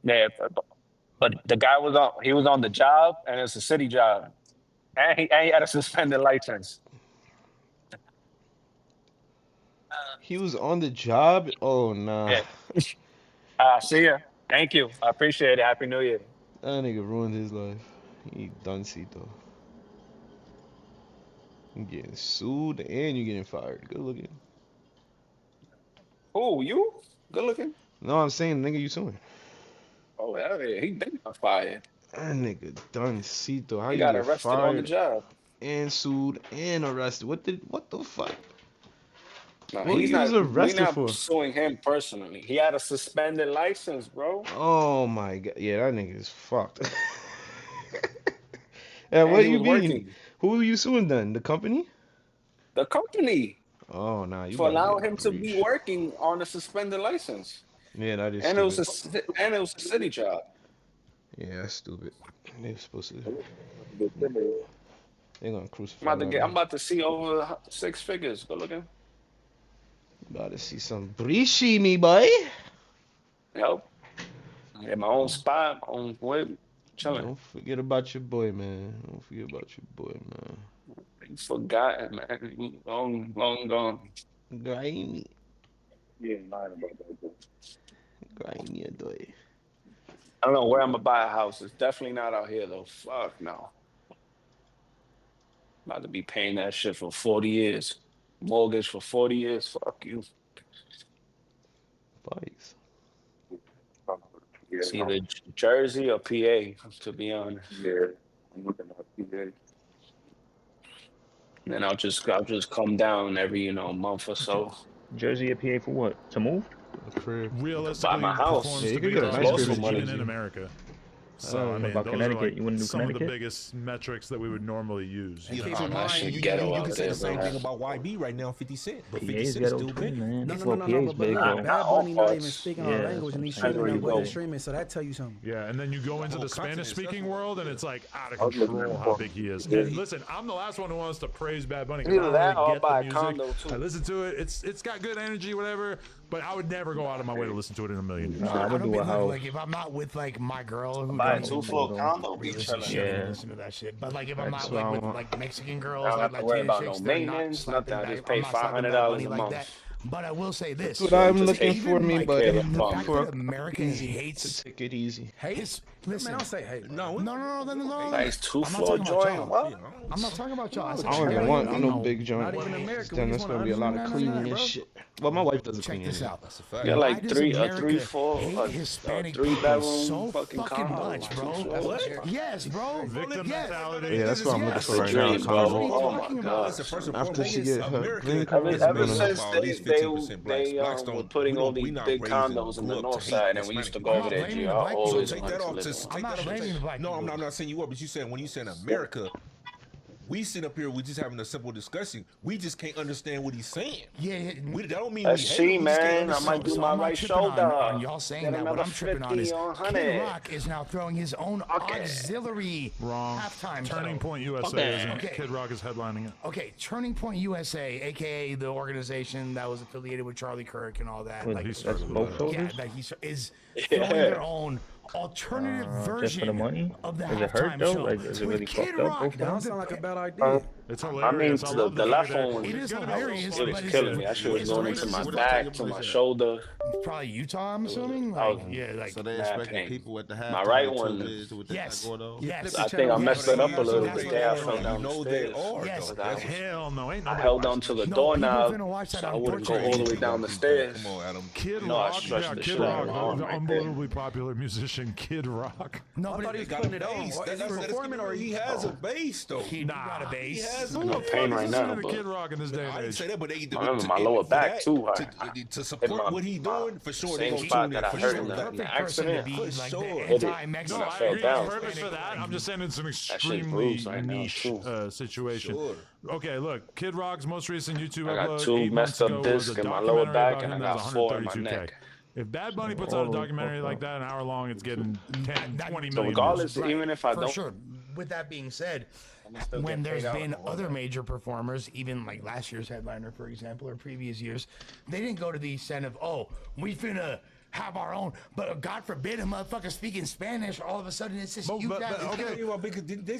Yeah, but the guy he was on the job, and it's a city job, and he had a suspended license. He was on the job. Oh nah, Yeah. See ya. Thank you. I appreciate it. Happy New Year. that nigga ruined his life. He done see though. You getting sued and you getting fired. Good looking. Oh, you good looking? No, I'm saying nigga you suing. Oh hell yeah, he been got fired. That nigga done see though. How He you got get arrested on the fired job. and sued and arrested? What the fuck? No, What he's he was not. We arrested not for? suing him personally. He had a suspended license, bro, Oh my god. Yeah, that nigga is fucked. Yeah, and what do he you was mean? working Who are you suing then? The company? the company Oh nah, you for about to get allowing in a him to be breach. working on a suspended license, Yeah, that is and it was stupid. and it was a city job. Yeah, that's stupid. They supposed to. I'm They gonna crucify about to that get. I'm man. about to see over six figures. Go looking. About to see some breachy, me boy. Help. I get my own spot, my own whip, chilling. Don't forget about your boy, man. Don't forget about your boy, man. You forgotten, man. Long, long gone. Grimy, Yeah, lying about that. grimy boy. I don't know where I'm gonna buy a house. It's definitely not out here though. Fuck no. About to be paying that shit for 40 years. Mortgage for 40 years. Fuck you. Bikes. It's either Jersey or PA, to be honest. And then I'll just come down every, month or so Jersey or PA for what? To move? A crib. to buy my Realistically, Yeah, performs house. you to could be get the a It's nice lost crib cheapest some in region money. in Jersey. America. So, I Oh, What mean, about those are Connecticut? like You wouldn't do some of the Connecticut? biggest metrics that we would normally use. And keep Oh, in that mind, shit you ghetto can out say there, the same bro. thing about YB right now, 50 Cent. But 50 PA's Cent is ghetto still too, bigger. man. No, no, no, Well, no, no, PA's but big look, Not, though. not Bad all Bunny not even parts. speaking our Yeah, that's language, what and I'm he's saying. Depends streaming where that you what he's go. streaming. So that tell you something. Yeah, and then you go into whole the Spanish continent, that's speaking what world it and is. it's like out of control how big he is. And listen, I'm the last one who wants to praise Bad Bunny because I Either don't that really or I'll get the buy a music. condo I too. listen to it. It's got good energy, whatever, but I would never go out of my way to listen to it in a million years. Nah, I I would don't do be a look house. like if I'm not with like my girl who Buy don't a two even floor Condo. condo, really be listen to chilling. shit, I don't Yeah, listen to that shit. But like if I'm that's not what like I with want. like Mexican I girls, don't like have to worry Latina about no chicks, they're not maintenance, nothing. slapping. I just I'm pay not five slapping hundred Bad dollars Bunny a like that. month. But I will say That's this: what Shit, I'm just looking for, even me, like but pay the the phone. fact for that America easy hates to take it easy. hates. Listen, Man, I'll say hey. No, Nice two I'm not floor talking about joint. y'all. What? I'm not talking about y'all. I said I don't even everybody want in no big joint. not even 'Cause America. then We that's just gonna want be a lot of cleaning and bro. shit. Well, my wife does the Check cleaning this anyway. out. That's a fact. Get Why like does a three, America four, hate a Hispanic three people bedroom so fucking fucking condo, much, two bro? floors. Yes, bro. Victim Yes. mentality. Yeah, that's what I'm looking That's for the right now. A dream, That's what bro. he's condo. Oh my talking god, about. Listen, first and After foremost, she get her green America card, Ever is she's ever made gonna. up of since at they least they 15% blacks. they Blacks were don't, putting all we these not big raised and condos in the grew up to north hate side, and we used Hispanic to go people. I'm over not there, blaming G. the I black people. So always take wanted that to off. live in Just one. I'm take not that off. blaming the black No, people. I'm not saying you are, but you saying when you saying America, we sit up here, we just having a simple discussion. We just can't understand what he's saying. Yeah, That don't mean we That's hate him. she, We just can't man. I understand. might do so my I'm not right tripping on shoulder. y'all saying Get that. What another I'm tripping on 50 is on Kid 100. Rock is now throwing his own Okay. auxiliary Wrong. halftime Turning show. Point USA Okay. isn't. Okay. Kid Rock is headlining it. Okay, Turning Point USA, aka the organization that was affiliated with Charlie Kirk and all that, Wait, like he that's started with both that. yeah, shoulders? that is throwing Yeah. their own alternative Just for the version money? of the Does it hurt halftime though? show Like, is it with really Kid fucked up, Rock. both of Now, them? the, Sound like a bad Uh, idea. It's I mean, hilarious. I love the the fact left that one it it's is gonna be hilarious, so it funny. was but killing me. That shit was it's going into my racist. back to my shoulder. Probably Utah, I'm assuming. I Like, was yeah, like So they mad expecting pain. people at the My right halftime to tune one, in to what they got yes, going on. yes, I think I messed it up a little That's bit what there. I they fell are. down You the know they stairs. are, Yes. though. I, Hell no, ain't I nobody held watching on to that the shit. No, people doorknob finna watch that so I on wouldn't go torture. all the way Keep down going, the keep going. stairs. Come on, Adam. Kid You know, I Rock, stretched yeah, the Kid shit out Rock, of my the arm right there. unbelievably popular musician Kid Rock. I thought he was putting it on. Is he performing or he he? has a bass though. He got a He bass. has I'm a in bass. pain right now, Listening to Kid but Rock in this day I and didn't age. say that, but I remember my lower back too. To Hit support what he doing for sure. They same gonna spot tune that in I for hurt sure. in the Perfect person to accident. be For like sure. the Hit it. anti-Mexican. No, I I fell agree. down. It's perfect for that. I'm just saying it's an That shit's extremely bruised right now niche too. situation. Sure. Okay, look, Kid Rock's most recent YouTube I got upload two 8 months messed up ago was a discs in my lower documentary back, about and I him that got was 4 in my 132K. neck. If Bad Bunny puts All out a the way documentary fucked like up. that, an hour long, it's getting 10, 20 So million views. regardless, even if I For don't, sure. With that being said, I'm gonna still when get there's paid out been on all other that. major performers, even like last year's headliner, for example, or previous years, they didn't go to the extent of, oh, we finna have our own. But God forbid a motherfucker speaking Spanish. All of a sudden, it's just you guys. okay.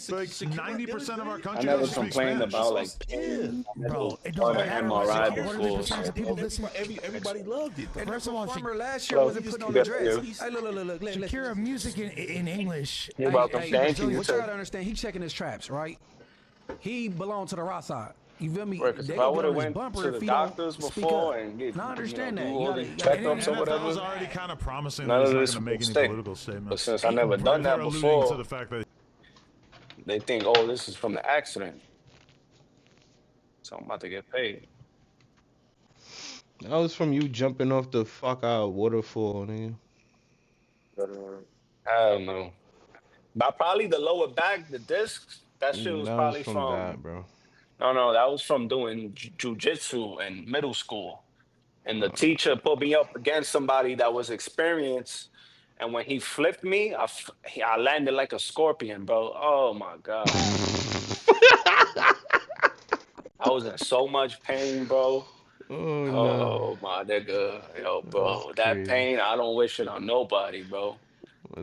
Like 90% of our I country never doesn't speak complained Spanish. about like Bro, it on doesn't an matter. MRI What are the before. percentage of people listen? Everybody loved it. Though. First of all, Farmer last year Hello. wasn't putting on Good the for dress. you. Hey, look. Shakira music in English. You're welcome. Hey, Thank you. what you gotta understand, he checking his traps, right? He belonged to the raw side. You feel me? Because They if I gonna would get have on his went bumper to if the he doctors don't speak before up. and get, No, I understand do that. all You these gotta checkups or NFL's whatever, already kind of promising none that of he's not this going to will make any stick. political But statements. since I never done They're that alluding to before, the fact that they think, oh, this is from the accident. So I'm about to get paid. That was from you jumping off the fuck out waterfall, nigga. I don't know. But probably the lower back, the discs, that shit was That was probably from from, that, bro. no, that was from doing jujitsu in middle school. And the teacher put me up against somebody that was experienced. And when he flipped me, I landed like a scorpion, bro. Oh my God. I was in so much pain, bro. Oh no, Oh my nigga. Yo, that's bro. That crazy. pain, I don't wish it on nobody, bro.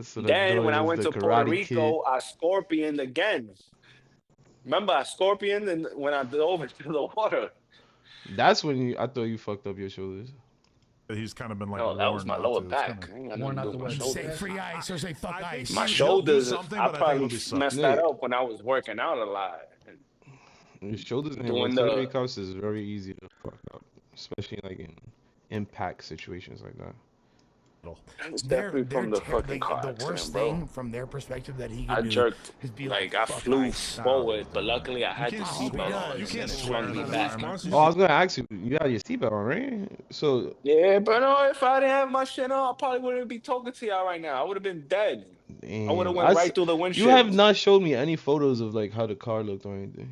So the Then when dog I is went the to Puerto Karate Kid. Rico, I scorpioned again. Remember I scorpioned and when I dove into the water. That's when I thought you fucked up your shoulders. he's kind of been like No, that was warned my not lower to. It's kind back. of, I ain't got Warn nothing to out do the with my weather. Say shoulders. free ice or say fuck I think ice. My he'll do shoulders, something, I but I think probably it'll be messed Yeah. that up when I was working out a lot. And Your shoulders and doing rotator the, cuffs is very easy to fuck up, especially like in impact situations like that. it's definitely from the fucking car the worst accident, bro. thing from their perspective that he I could do jerked, is be like, like, I fuck flew ice. forward, but luckily I had the can't seatbelt swear. on, You and can't then it swear flung in me an back. environment. Oh, I was gonna ask you. You got your seatbelt on, right? So, Yeah, but no, if I didn't have my shit on, I probably wouldn't be talking to y'all right now. I would have been dead. I would have damn, went right through the you have windshield. not showed me any photos of like how the car looked or anything.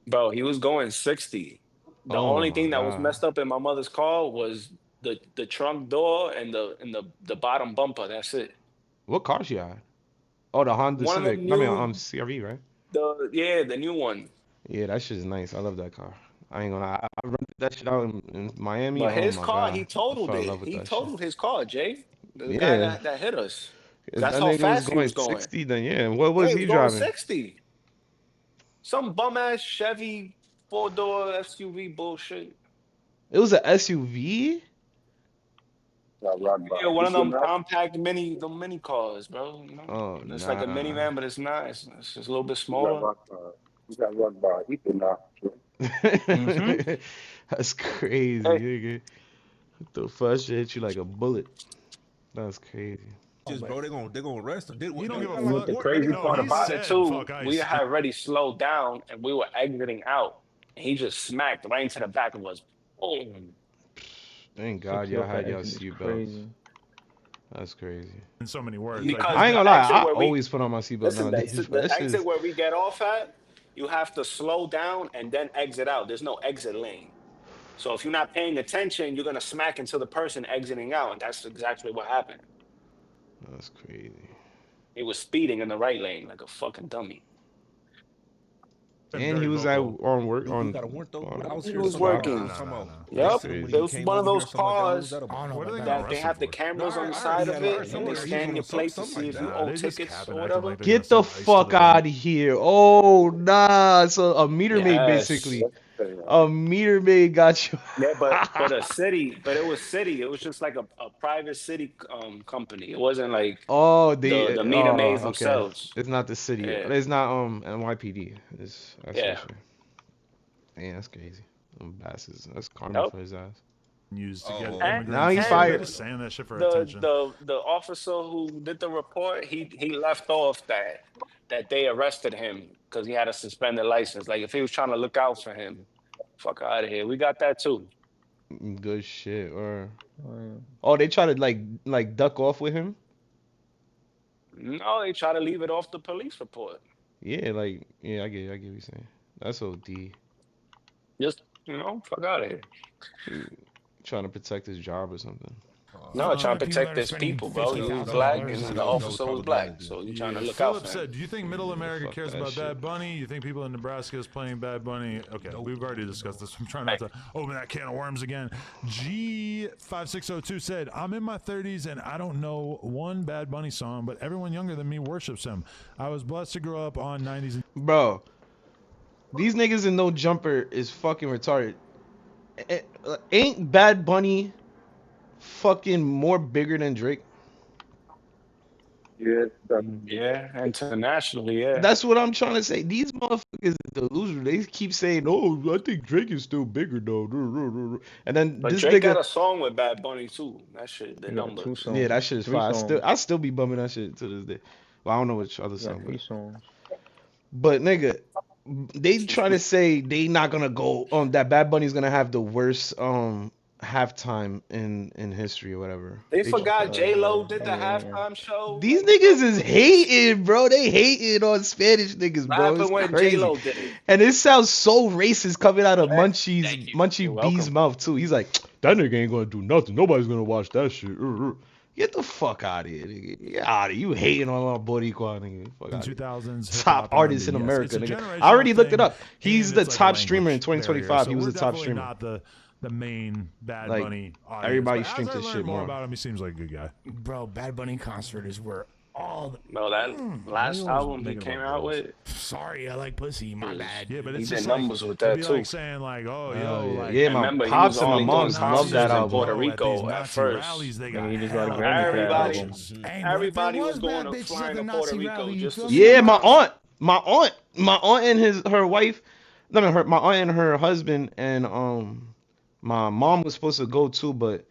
Bro, he was going 60. The Oh only my thing that was God. messed up in my mother's car was the trunk door and the bottom bumper. That's it. What car she had? Oh, the Honda One of Civic. them I mean, new, CRV, right? the new one. Yeah, that shit is nice. I love that car. I ain't gonna lie. I rented that shit out in Miami. But Oh his my car, he God. I totaled fell in it. love with He that shit. totaled his car, Jay. The guy Yeah. that hit us. If That's that how nigga was fast he going was going. 60, then yeah. What Yeah, was he he was going driving? 60. Some bum ass Chevy 4-door SUV bullshit. It was a SUV? Yeah, one of them compact the mini cars, bro. You know, Oh it's like a nah. minivan, but it's not. It's just a little bit smaller. Hmm. That's crazy, Hey, nigga. The first shit hit you like a bullet. That's crazy. Just bro, they gonna arrest him. He don't give a and fuck. the crazy No, part he about it said too, fuck we ice. had already slowed down and we were exiting out, and he just smacked right into the back of us. Boom. Thank God 60 y'all off had that y'all exit is seatbelts. crazy. That's crazy. In so many words. Like, Because I ain't the gonna lie. exit I where we always put on my seatbelt listen, nowadays, but the that shit exit is. where we get off at, you have to slow down and then exit out. There's no exit lane. So if you're not paying attention, you're gonna smack into the person exiting out, and that's exactly what happened. That's crazy. He was speeding in the right lane like a fucking dummy. been And very he was at vocal. on work You got a warrant though? on. I was He here was something about working. I'm talking about Yep, That's yesterday when it he crazy. was came one of over here those or something like that. What was cars that I don't about? know What are they about gonna that that. they arrest him have the for? cameras No, on the I side heard of he it, had and they somewhere. He was scan on your plate to something see like if you that. owe They just tickets capping, or acting whatever. like they Get got the some ice to fuck the vein. out of here. Oh nah. So a meter maid Yes. basically. A meter maid got you. Yeah, but a city, but it was city. It was just like a private city company. It wasn't like Oh, the they. meter Oh, maids okay. themselves. It's not the city. Yeah, It's not NYPD. That's for yeah. sure. Yeah, that's crazy. Them bastards. That's karma Yep. for his ass. Used to get Oh, And Now immigrants he and shit. They're fired. just saying that shit for the attention. the officer who did the report, he left off that they arrested him because he had a suspended license. Like if he was trying to look out for him, fuck out of here. We got that too. Good shit. Or Oh, oh, they try to like duck off with him. No, they try to leave it off the police report. Yeah, I get what you're saying. That's OD. Just fuck out of here. He trying to protect his job or something. No, trying to People that protect are his spending people, bro. He was $50,000 black, on and it. the officer was black, propaganda. so you trying to look Philip out for said, him. "Do you think Middle America fuck cares that about shit. Bad Bunny? You think people in Nebraska is playing Bad Bunny? Okay, we've already discussed this. I'm trying not to open that can of worms again." G5602 said, "I'm in my 30s and I don't know one Bad Bunny song, but everyone younger than me worships him. I was blessed to grow up on 90s and Bro, these niggas in No Jumper is fucking retarded. Ain't Bad Bunny fucking more bigger than Drake? Yeah, yeah, internationally, yeah. That's what I'm trying to say. These motherfuckers is delusional. They keep saying, "Oh, I think Drake is still bigger though." And then But this Drake got nigga, a song with Bad Bunny too. That shit, the He got 2 numbers. songs. yeah, that shit is 3 fire. songs. I still be bumming that shit to this day. Well, I don't know which other He got song, 3 songs. but nigga, they try to say they not gonna go that Bad Bunny's gonna have the worst halftime in history or whatever. They They forgot J Lo did the Yeah. halftime show. These Like, niggas is hating, bro. They hating on Spanish niggas, what bro. It's happened when J crazy. Lo did it? And it sounds so racist coming out of Thank you. Munchie You're B's welcome. mouth too. He's like, that nigga ain't gonna do nothing. Nobody's gonna watch that shit. Get the fuck out of here, nigga. Get out of here. You hating on our Boricua, nigga. Fuck outta here. 2000s Top hip-hop artist in R&B. Yes, America, it's a nigga. generational I already looked it thing, up. He's and the it's like a top streamer in language 2025. barrier. So He was we're the top definitely streamer. not the main Bad Like, Bunny audience. everybody But streams as I this learn shit more more. about him, he seems like a good guy. Bro, Bad Bunny concert is where all the... No, that last Maybe I was album he thinking came about out girls. with, Sorry, I like pussy. My bad. Yeah, but he it's did just like, numbers with it'd that be too. like saying like, oh, yo, yeah, like, yeah, And my remember, he pops was and my only doing moms love concerts that in album. Puerto Yo, at Rico these at Nazi first. rallies, they Yeah, got he just got a hella Grammy for that Everybody, album. Hey, everybody was bad going to bitches flying at the to Puerto Nazi Rico rally, you just to feel see me? Yeah, him. my aunt and her wife, no, my aunt and her husband and my mom was supposed to go too, but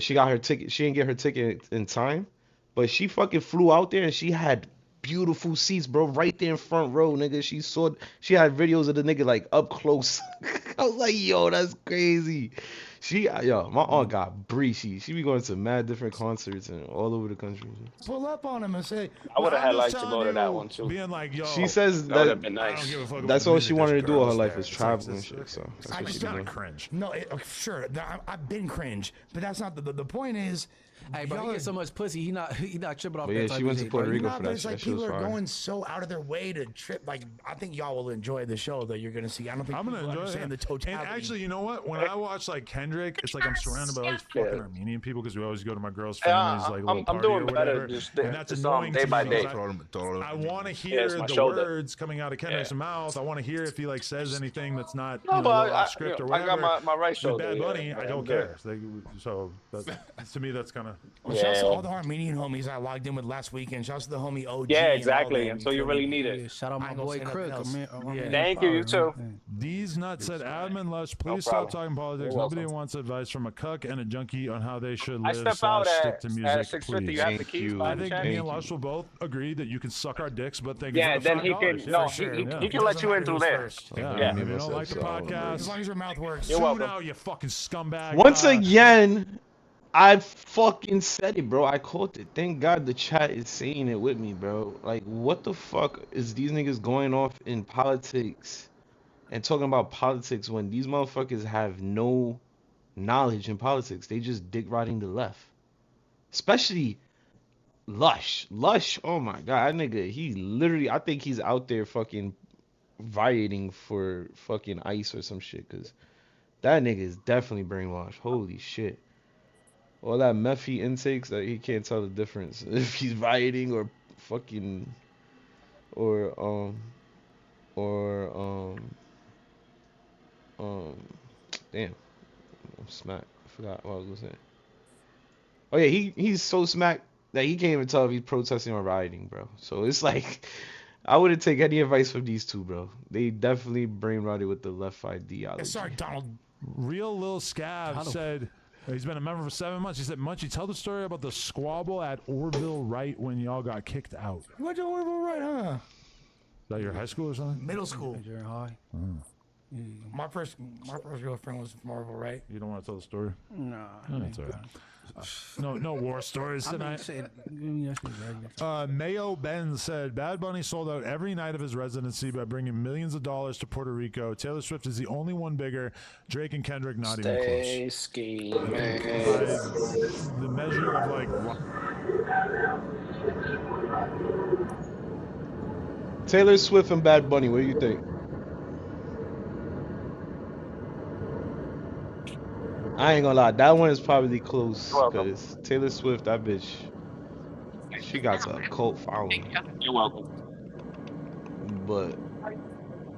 she got her ticket. She didn't get her ticket in time, but she fucking flew out there and she had beautiful seats, bro, right there in front row, nigga. She had videos of the nigga like up close. I was like, yo, that's crazy. My aunt got breezy. She be going to mad different concerts and all over the country. Pull up on him and say, I would have had I'm just liked to telling go to that you, one too. being like, yo, She says That would have that been I don't nice. give a fuck about that's the all music, she wanted there's to do all her girls life there. was It's travel and it's- shit. So that's I what just she be kind doing. of cringe. no, sure, I've been cringe, but that's not the point is, Hey, bro, he y'all gets so much pussy. He not tripping off But that yeah, type she of went to shit, Puerto bro. Rico nah, for but that it's shit. like That shit was people are fire. going so out of their way to trip. Like, I think y'all will enjoy the show that you're gonna see. I don't think I'm gonna people enjoy understand it. the totality. And actually, you know what? When I watch like Kendrick, it's like I'm surrounded by all these Yeah. fucking Armenian people because we always go to my girl's Yeah, family's like little I'm party doing or better. whatever, Just and that's it's annoying day to by me day. because I want to Yeah, it's hear my the shoulder. words coming out of Kendrick's Yeah. mouth. I want to hear if he like says anything that's not No, you know, but a little I, off script or I got whatever. my right With shoulder. Bad yeah, Bunny, I I'm don't good. care. So to me, that's kind of Well, shouts to Yeah. all the Armenian homies I logged in with last weekend. Shouts to the homie OG. Yeah, and all exactly. them, And so you feel really me? need Yeah, it. shout out I my ain't gonna boy say nothing Crook. else. Man, Thank you. You too. D's Nut said, Admin Lush, please problem. stop talking politics. You're Nobody welcome. wants advice from a cuck and a junkie on how they should I live step out / stick at to music, 6:50. please. You have the Thank keys you. by I any think chance? me Thank and you. Lush will both agree that you can suck our dicks, but thank you Yeah, for the then he $5. can. Yeah, No, for sure. he Yeah. can let you in through there. First. Yeah, Yeah. if you don't like the So, podcast, As long as your mouth works. You're tune welcome. out, you fucking scumbag. Once again, I fucking said it, bro. I called it. Thank God the chat is saying it with me, bro. Like, what the fuck is these niggas going off in politics and talking about politics when these motherfuckers have no knowledge in politics? They just dick riding the left. Especially Lush. Lush, oh my God, that nigga, he literally, I think he's out there fucking violating for fucking ICE or some shit, because that nigga is definitely brainwashed. Holy shit. All that meth he intakes that he can't tell the difference if he's rioting or fucking or damn, I'm smacked. I forgot what I was gonna say. Oh yeah, he's so smacked that he can't even tell if he's protesting or rioting, bro. So it's like I wouldn't take any advice from these two, bro. They definitely brain rotted with the left ideology. Sorry, Donald. Real Lil Scav said he's been a member for 7 months. He said, Munchie, tell the story about the squabble at Orville Wright when y'all got kicked out. You went to Orville, right, huh? Is that your high school or something? Middle school. Junior high. My first girlfriend was from Orville, right? You don't want to tell the story? Nah. Oh, that's all right. No war stories I mean, tonight. shit, that shit regular. Mayo Ben said Bad Bunny sold out every night of his residency by bringing millions of dollars to Puerto Rico. Taylor Swift is the only one bigger. Drake and Kendrick not even close. Stay I scheming. think by the measure of like Taylor Swift and Bad Bunny, what do you think? I ain't gonna lie, that one is probably close You're welcome. because Taylor Swift, that bitch, she got a cult following. You're welcome. But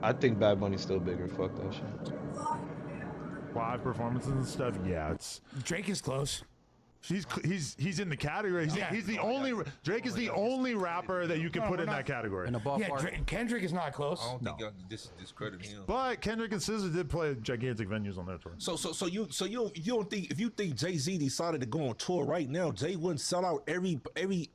I think Bad Bunny's still bigger. Fuck that shit. live performances and stuff. Yeah, it's Drake is close. he's in the category. He's the only Drake is the only rapper that you can put in that category. In the ballpark. Yeah, Kendrick is not close. I don't think y'all can discredit him. But Kendrick and SZA did play gigantic venues on their tour. So you don't think if you think Jay-Z decided to go on tour right now, Jay wouldn't sell out every venue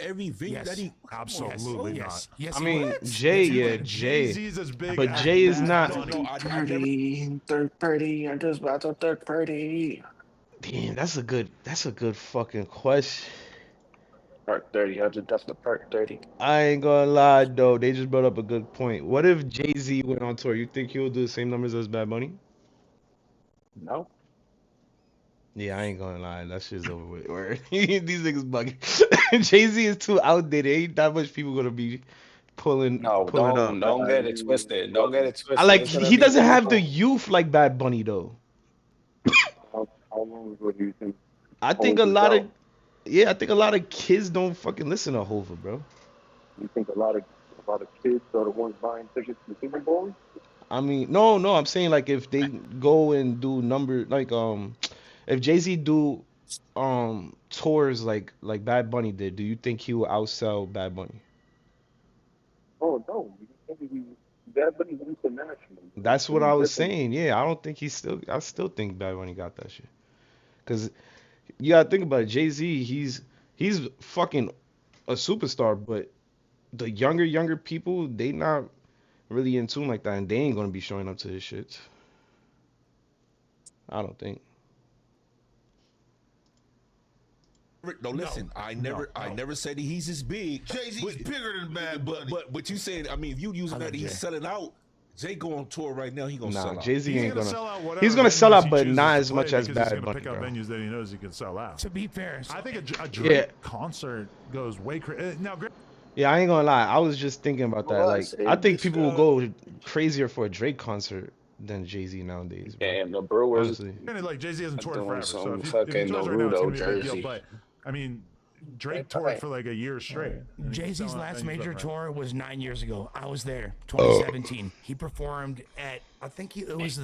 Yes. that he Absolutely Yes. not. Yes. I he mean, would. Jay, If you yeah, think Jay. Jay-Z's as big But as Jay is Bad not. Bunny- No, I never. Third party. I just about to third party. Damn, that's a good fucking question. Part 30. I just that's the part 30. I ain't gonna lie though, they just brought up a good point. What if Jay-Z went on tour? You think he'll do the same numbers as Bad Bunny? No. Yeah, I ain't gonna lie, that shit's over with. Word. These niggas bugging. Jay-Z is too outdated. Ain't that much people gonna be pulling No, up. don't get it twisted. Don't get it twisted. I like It's gonna he be doesn't have the people. youth like Bad Bunny though. How long ago do you think I think Hov a was lot out? of yeah, I think a lot of kids don't fucking listen to Hova, bro. You think a lot of kids are the ones buying tickets to the Super Bowl? I mean, no, I'm saying like if they go and do number like if Jay-Z do tours like Bad Bunny did, do you think he will outsell Bad Bunny? Oh no, Bad Bunny's international. That's what It's I was different. saying. Yeah, I still think Bad Bunny got that shit. Cause you gotta think about it, Jay-Z, he's fucking a superstar, but the younger people, they not really in tune like that, and they ain't gonna be showing up to his shit. I don't think. No, listen. I never said he's as big. Jay-Z's bigger than Bad Bunny. But you said, I mean, if you using that, he's selling out. Jay go on tour right now. He gonna sell Nah, out. Jay-Z He's ain't gonna gonna. sell out whatever He's gonna sell venues out, he but chooses not to as much play as because he's Bad gonna Bunny, pick out bro. venues that he knows he can sell out. To be fair, I think a Drake Yeah. concert goes way crazy. Now, Yeah, I ain't gonna lie. I was just thinking about that. Well, I Like, say I think this, people will go crazier for a Drake concert than Jay-Z nowadays, bro. Damn, the Brewers Honestly. granted, like Jay-Z hasn't toured doing forever, so some if he fucking tours right now, it's gonna Naruto be a big deal. jersey. But I mean, Drake toured for like a year straight. and he's Jay-Z's selling out last venues major left and right. tour was 9 years ago. I was there, 2017. He performed at, I think it was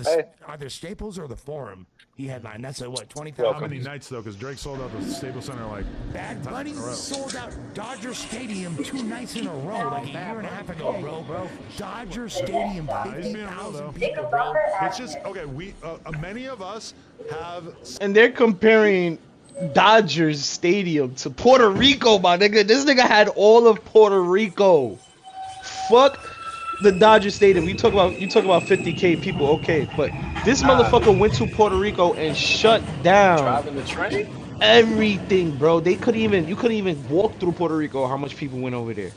either Staples or the Forum. He headlined. That's at what, 20,000? How many nights though? Because Drake sold out the Staples Center like Bad 10 Bunny times in a row. sold out Dodger Stadium 2 nights in a row, like a year and a half ago, bro. Dodger Stadium, He's being real though. 50,000 people, bro. It's just okay. We many of us have And they're comparing Dodgers Stadium to Puerto Rico, my nigga. This nigga had all of Puerto Rico. Fuck the Dodger Stadium. You talk about 50K people, okay, but this motherfucker went to Puerto Rico and shut down Driving the train? everything, bro. You couldn't even walk through Puerto Rico. How much people went over there,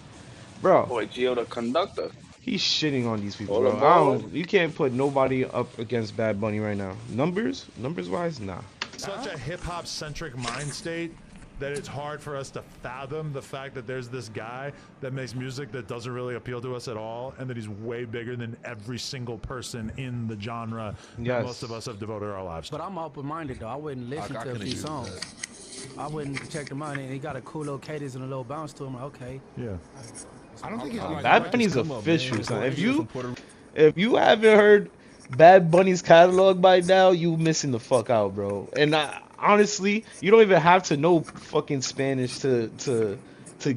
bro? Boy, Gio the conductor. He's shitting on these people, All bro. aboard. You can't put nobody up against Bad Bunny right now. Numbers wise, nah. such a hip hop centric mind state that it's hard for us to fathom the fact that there's this guy that makes music that doesn't really appeal to us at all, and that he's way bigger than every single person in the genre that Yes. most of us have devoted our lives to. But I'm open-minded though. I wouldn't listen I to a can few agree with songs. I wouldn't check them out, and he got a cool little cadence and a little bounce to him. Like, okay, Yeah. I don't think it's like Bad Bunny's Come on, official, man. son. From Puerto Rico. If you haven't heard Bad Bunny's catalog by now, you missing the fuck out, bro. And honestly, you don't even have to know fucking Spanish to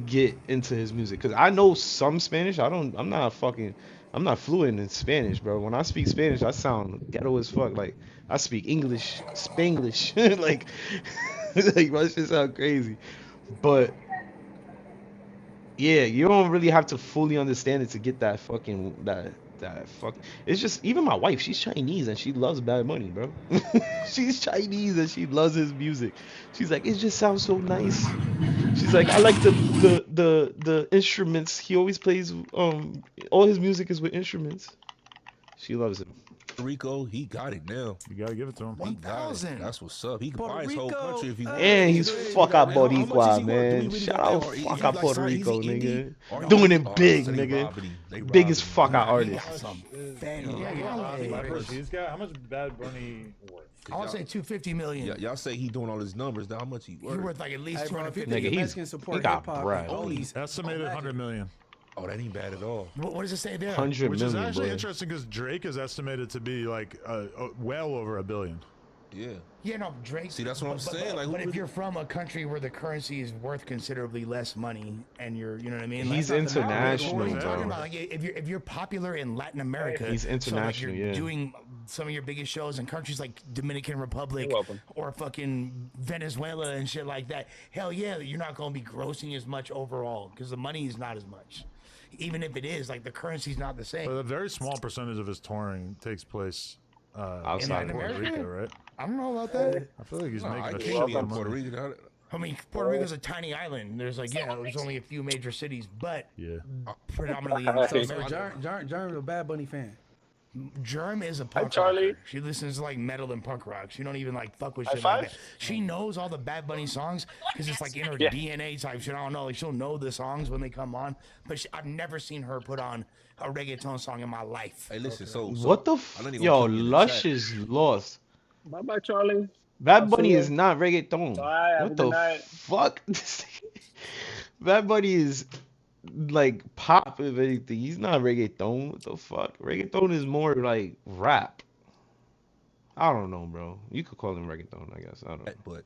get into his music. Cause I know some Spanish. I'm not fluent in Spanish, bro. When I speak Spanish, I sound ghetto as fuck. Like I speak English, Spanglish. like my shit sound crazy. But yeah, you don't really have to fully understand it to get that that fuck. It's just even my wife. She's Chinese and she loves Bad Bunny, bro. She's Chinese and she loves his music. She's like, it just sounds so nice. She's like, I like the instruments. He always plays all his music is with instruments. She loves him. Rico, he got it now. You gotta give it to him. He got it. That's what's up. He can Puerto buy his whole Rico, country if he wants. And he's fuck out How much is he Boricua, worth? Do we man. really Shout got out that? Or fuck is out he Puerto like, is he Rico, indie? nigga. Or Doing he- it oh, big, so they nigga. robbing him. They Biggest robbing fuck him. out He artist. got some fat. He's got how much Bad Bunny worth? I want to say 250 million. Yeah, y'all say he doing all his numbers. Now how much he He worth? worth like at least Hey, bro, if you 250. think Nigga, he's- Mexicans support he got hip-hop, bread. only Estimated 100 million. Oh, that ain't bad at all. What does it say there? 100 Which is million, actually boy. interesting because Drake is estimated to be like well over $1 billion. Yeah. Yeah, no, Drake. See, that's what I'm saying. Like, who but if really- you're from a country where the currency is worth considerably less money, and you're, you know what I mean? He's like, international, what are you talking bro. about? Like, if you're popular in Latin America, He's so, like, international, you're yeah. doing some of your biggest shows in countries like Dominican Republic You're welcome. or fucking Venezuela and shit like that. Hell yeah, you're not going to be grossing as much overall because the money is not as much. Even if it is, like the currency's not the same. But a very small percentage of his touring takes place Outside in of Puerto America? Rico, right? I don't know about that. I feel like he's Nah, I making a can't shit be ton in of Puerto money. Rico. I mean, Puerto Rico's a tiny island. There's like, there's only a few major cities, but Yeah. predominantly in So- South So America. Jarn a Bad Bunny fan. Germ is a punk Charlie. rocker. She listens to like metal and punk rock. She don't even like fuck with High shit like five? that. She knows all the Bad Bunny songs because it's like in her Yeah. DNA type shit. I don't know. Like she'll know the songs when they come on, but I've never seen her put on a reggaeton song in my life. Hey, listen. So What the I know they gonna yo? come in the Lush chat. is lost. Bye bye, Charlie. Bad I'll Bunny see is ya. not reggaeton. Bye, have a What good the night. fuck? Bad Bunny is like pop if anything. He's not reggaeton. What the fuck? Reggaeton is more like rap. I don't know, bro. You could call him reggaeton, I guess. I don't know. But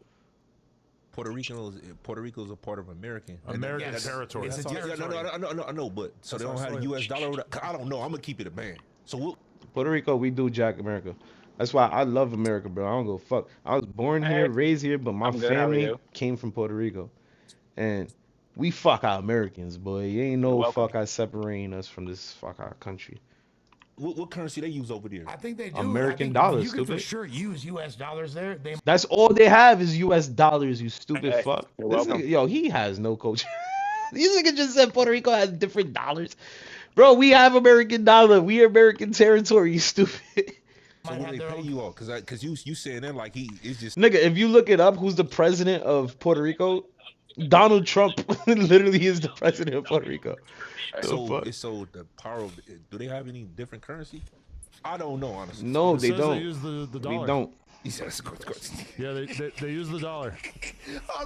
Puerto Rico's a part of American. American Yes. territory. It's a Yeah, I know, but so they don't have a U.S. dollar. I don't know. I'm gonna keep it a band. So we'll, Puerto Rico, we do Jack America. That's why I love America, bro. I don't go fuck. I was born here, Hey, raised here, but my I'm good, how are family you? came from Puerto Rico. And we fuck our Americans, boy. You ain't no You're welcome. fuck out separating us from this fuck our country. what currency they use over there? I think they do. American I think dollars, You can for stupid. sure use U.S. dollars there. They That's all they have is U.S. dollars, you stupid Hey, fuck. you're This welcome. nigga, yo, he has no culture. These niggas just said Puerto Rico has different dollars. Bro, we have American dollar. We are American territory, you stupid. So might what have do they their pay own- you all? Because you saying that like he is just Nigga, if you look it up, who's the president of Puerto Rico? Donald Trump literally is the president of Puerto Rico. The so fuck? it's so the power of. Do they have any different currency? I don't know honestly. No, It they says don't. They use the They dollar. don't. He said, "Of course." Yeah, they use the dollar.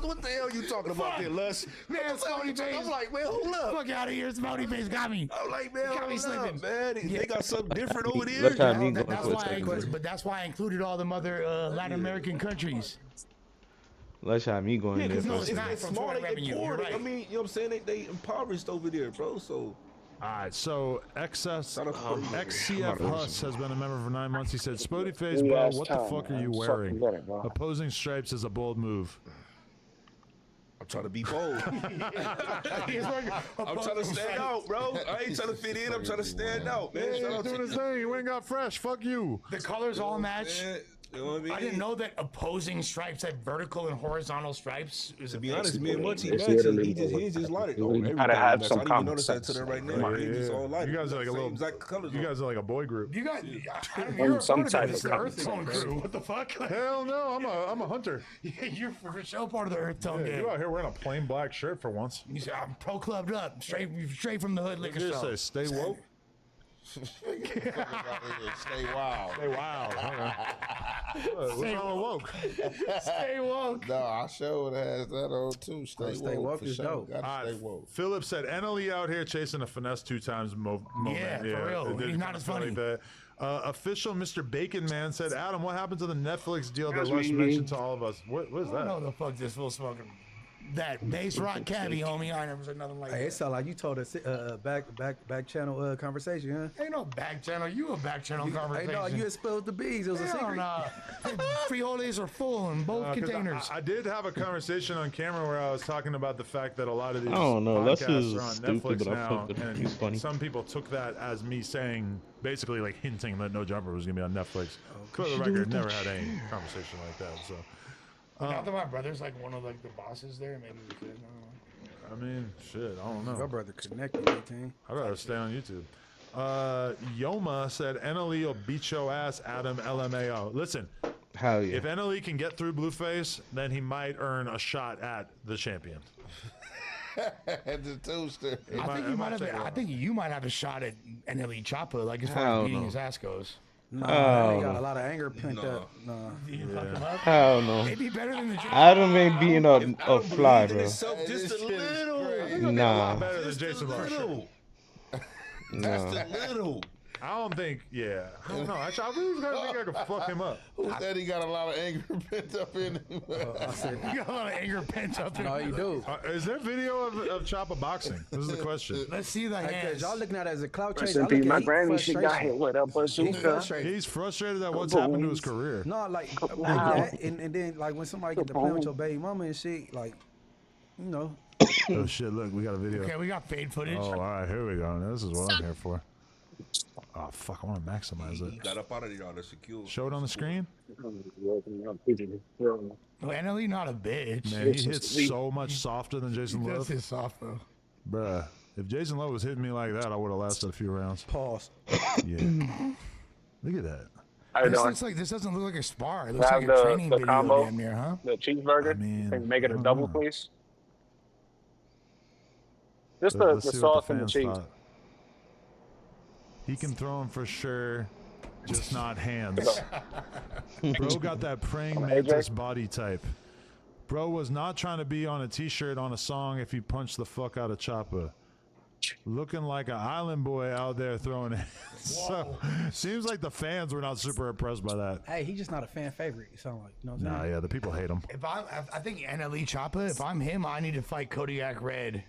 What the hell you talking about there, Les? Man, Smony Face. I'm like, man, hold up. Fuck out of here. Smony Face got me. I'm like, man, Got me hold slipping. up, man. They got something different over there. Let time me That- go that's for a why second. but that's why I included all them other Latin American countries. Let's have me going Yeah, there because for no, a it's second. not. it's from small. foreign They revenue, poor. you're I right. mean, you know what I'm saying? They impoverished over there, bro. So All right, so Shout out to Puerto Rico. XCF Huss has been a member for 9 months. He said, Spody Face, Hey, bro, ass what the time, fuck are man. you Fuck, wearing? forget it, bro. Opposing stripes is a bold move. I'm trying to be bold. I'm trying to stand out, bro. I ain't trying to fit in. I'm trying to stand out, man. Hey, Shout he's out doing to his thing. You ain't got fresh. Fuck you. The colors all match. man. You know what I mean? I didn't know that opposing stripes had vertical and horizontal stripes. Is To a be thing. honest, man, much he It's matches. literally He just lighted. you Oh, everything gotta have match. some I didn't even common notice that sense. till right Yeah, now. yeah, He just yeah. all lighted. You guys are like a Same little- exact colors. You guys are like a boy group. You got. You're a some part type of this of Earth Tone crew. What the fuck? Hell no, I'm a hunter. You're for sure part of the Earth Tone Yeah, gang. you out here wearing a plain black shirt for once. You say I'm pro clubbed up, straight from the hood liquor You store. say stay woke. Stay wild. Stay wild. What's wrong with woke? Stay woke. No, our show has that on too. Stay, Stay woke for is sure. dope. Gotta stay woke. Philip said NLE out here chasing a finesse 2 times moment. Yeah, for real. it did He's not kinda as feel funny. like that. Official Mr. Bacon Man said, Adam, what happened to the Netflix deal that That's Lush me. mentioned to all of us? What is I don't know that? the fuck this fool smoking. That bass rock cabbie, homie. I never said nothing like Hey, it that. sound like you told us back channel conversation, huh? Ain't no back channel. You a back channel Hey, conversation. no, you exposed the bees. It was a Hell secret. nah. Frijoles are full in both 'Cause containers. I did have a conversation on camera where I was talking about the fact that a lot of these I don't know, Les podcasts is are on stupid, Netflix but I now, fuck with him. and He's funny. some people took that as me saying, basically like hinting that No Jumper was gonna be on Netflix. For the you do record, with never that had any conversation like that. So, Not that my brother's like one of like the bosses there. Maybe we could. I mean, shit, I don't know. Your brother connected, 18. I'd rather stay on YouTube. Yoma said NLE will beat your ass, Adam LMAO. Listen, Hell yeah. if NLE can get through Blueface, then he might earn a shot at the champion. The toaster. I think you might have. I think you might have a shot at NLE Choppa, like as far Hell as beating no. his ass goes. Nah, Oh, they got no. a lot of anger pent up. Nah. You fuck him up. Hell no. It'd be better than the. Adam ain't beating a fly, bro. Himself just a little. Nah, Better than Jason Love. Little. nah. Just a little. I don't think, yeah. I don't know. Actually, I really think I could fuck him up. Who said he got a lot of anger pent up in him? I said, You got a lot of anger pent up. no, you do. Is there video of Choppa boxing? This is the question. Let's see the Hey, hands. cause y'all looking at it as a clout Rest chaser. I in peace, look my at granny, she got hit frustration. with a He's bazooka. frustrated. He's frustrated at what's happened to his career. No, like that, and then like when somebody get to play with your baby mama and shit, like, you know. Oh shit! Look, we got a video. Okay, we got fade footage. Oh, all right, here we go. This is what I'm here for. Oh fuck! I want to maximize He it. got up out of there on the secure. Show it on the screen. Well, NLE not a bitch. Man, he hits so much softer than Jason That's Love, his soft though. bruh. If Jason Love was hitting me like that, I would have lasted a few rounds. Pause. Yeah. Look at that. This doesn't look like a spar. It looks Have like a training the video combo, damn near, huh? the cheeseburger. I mean, and make it I a don't double, know. please. Just Let's the see what sauce and the fans cheese. thought. He can throw him for sure, just not hands. Bro got that praying mantis body type. Bro was not trying to be on a t-shirt on a song if he punched the fuck out of Choppa. Looking like an island boy out there throwing it. So, seems like the fans were not super impressed by that. Hey, he's just not a fan favorite. You sound like, you know what I'm Nah, saying? yeah, the people hate him. I think NLE Choppa. If I'm him, I need to fight Kodiak Red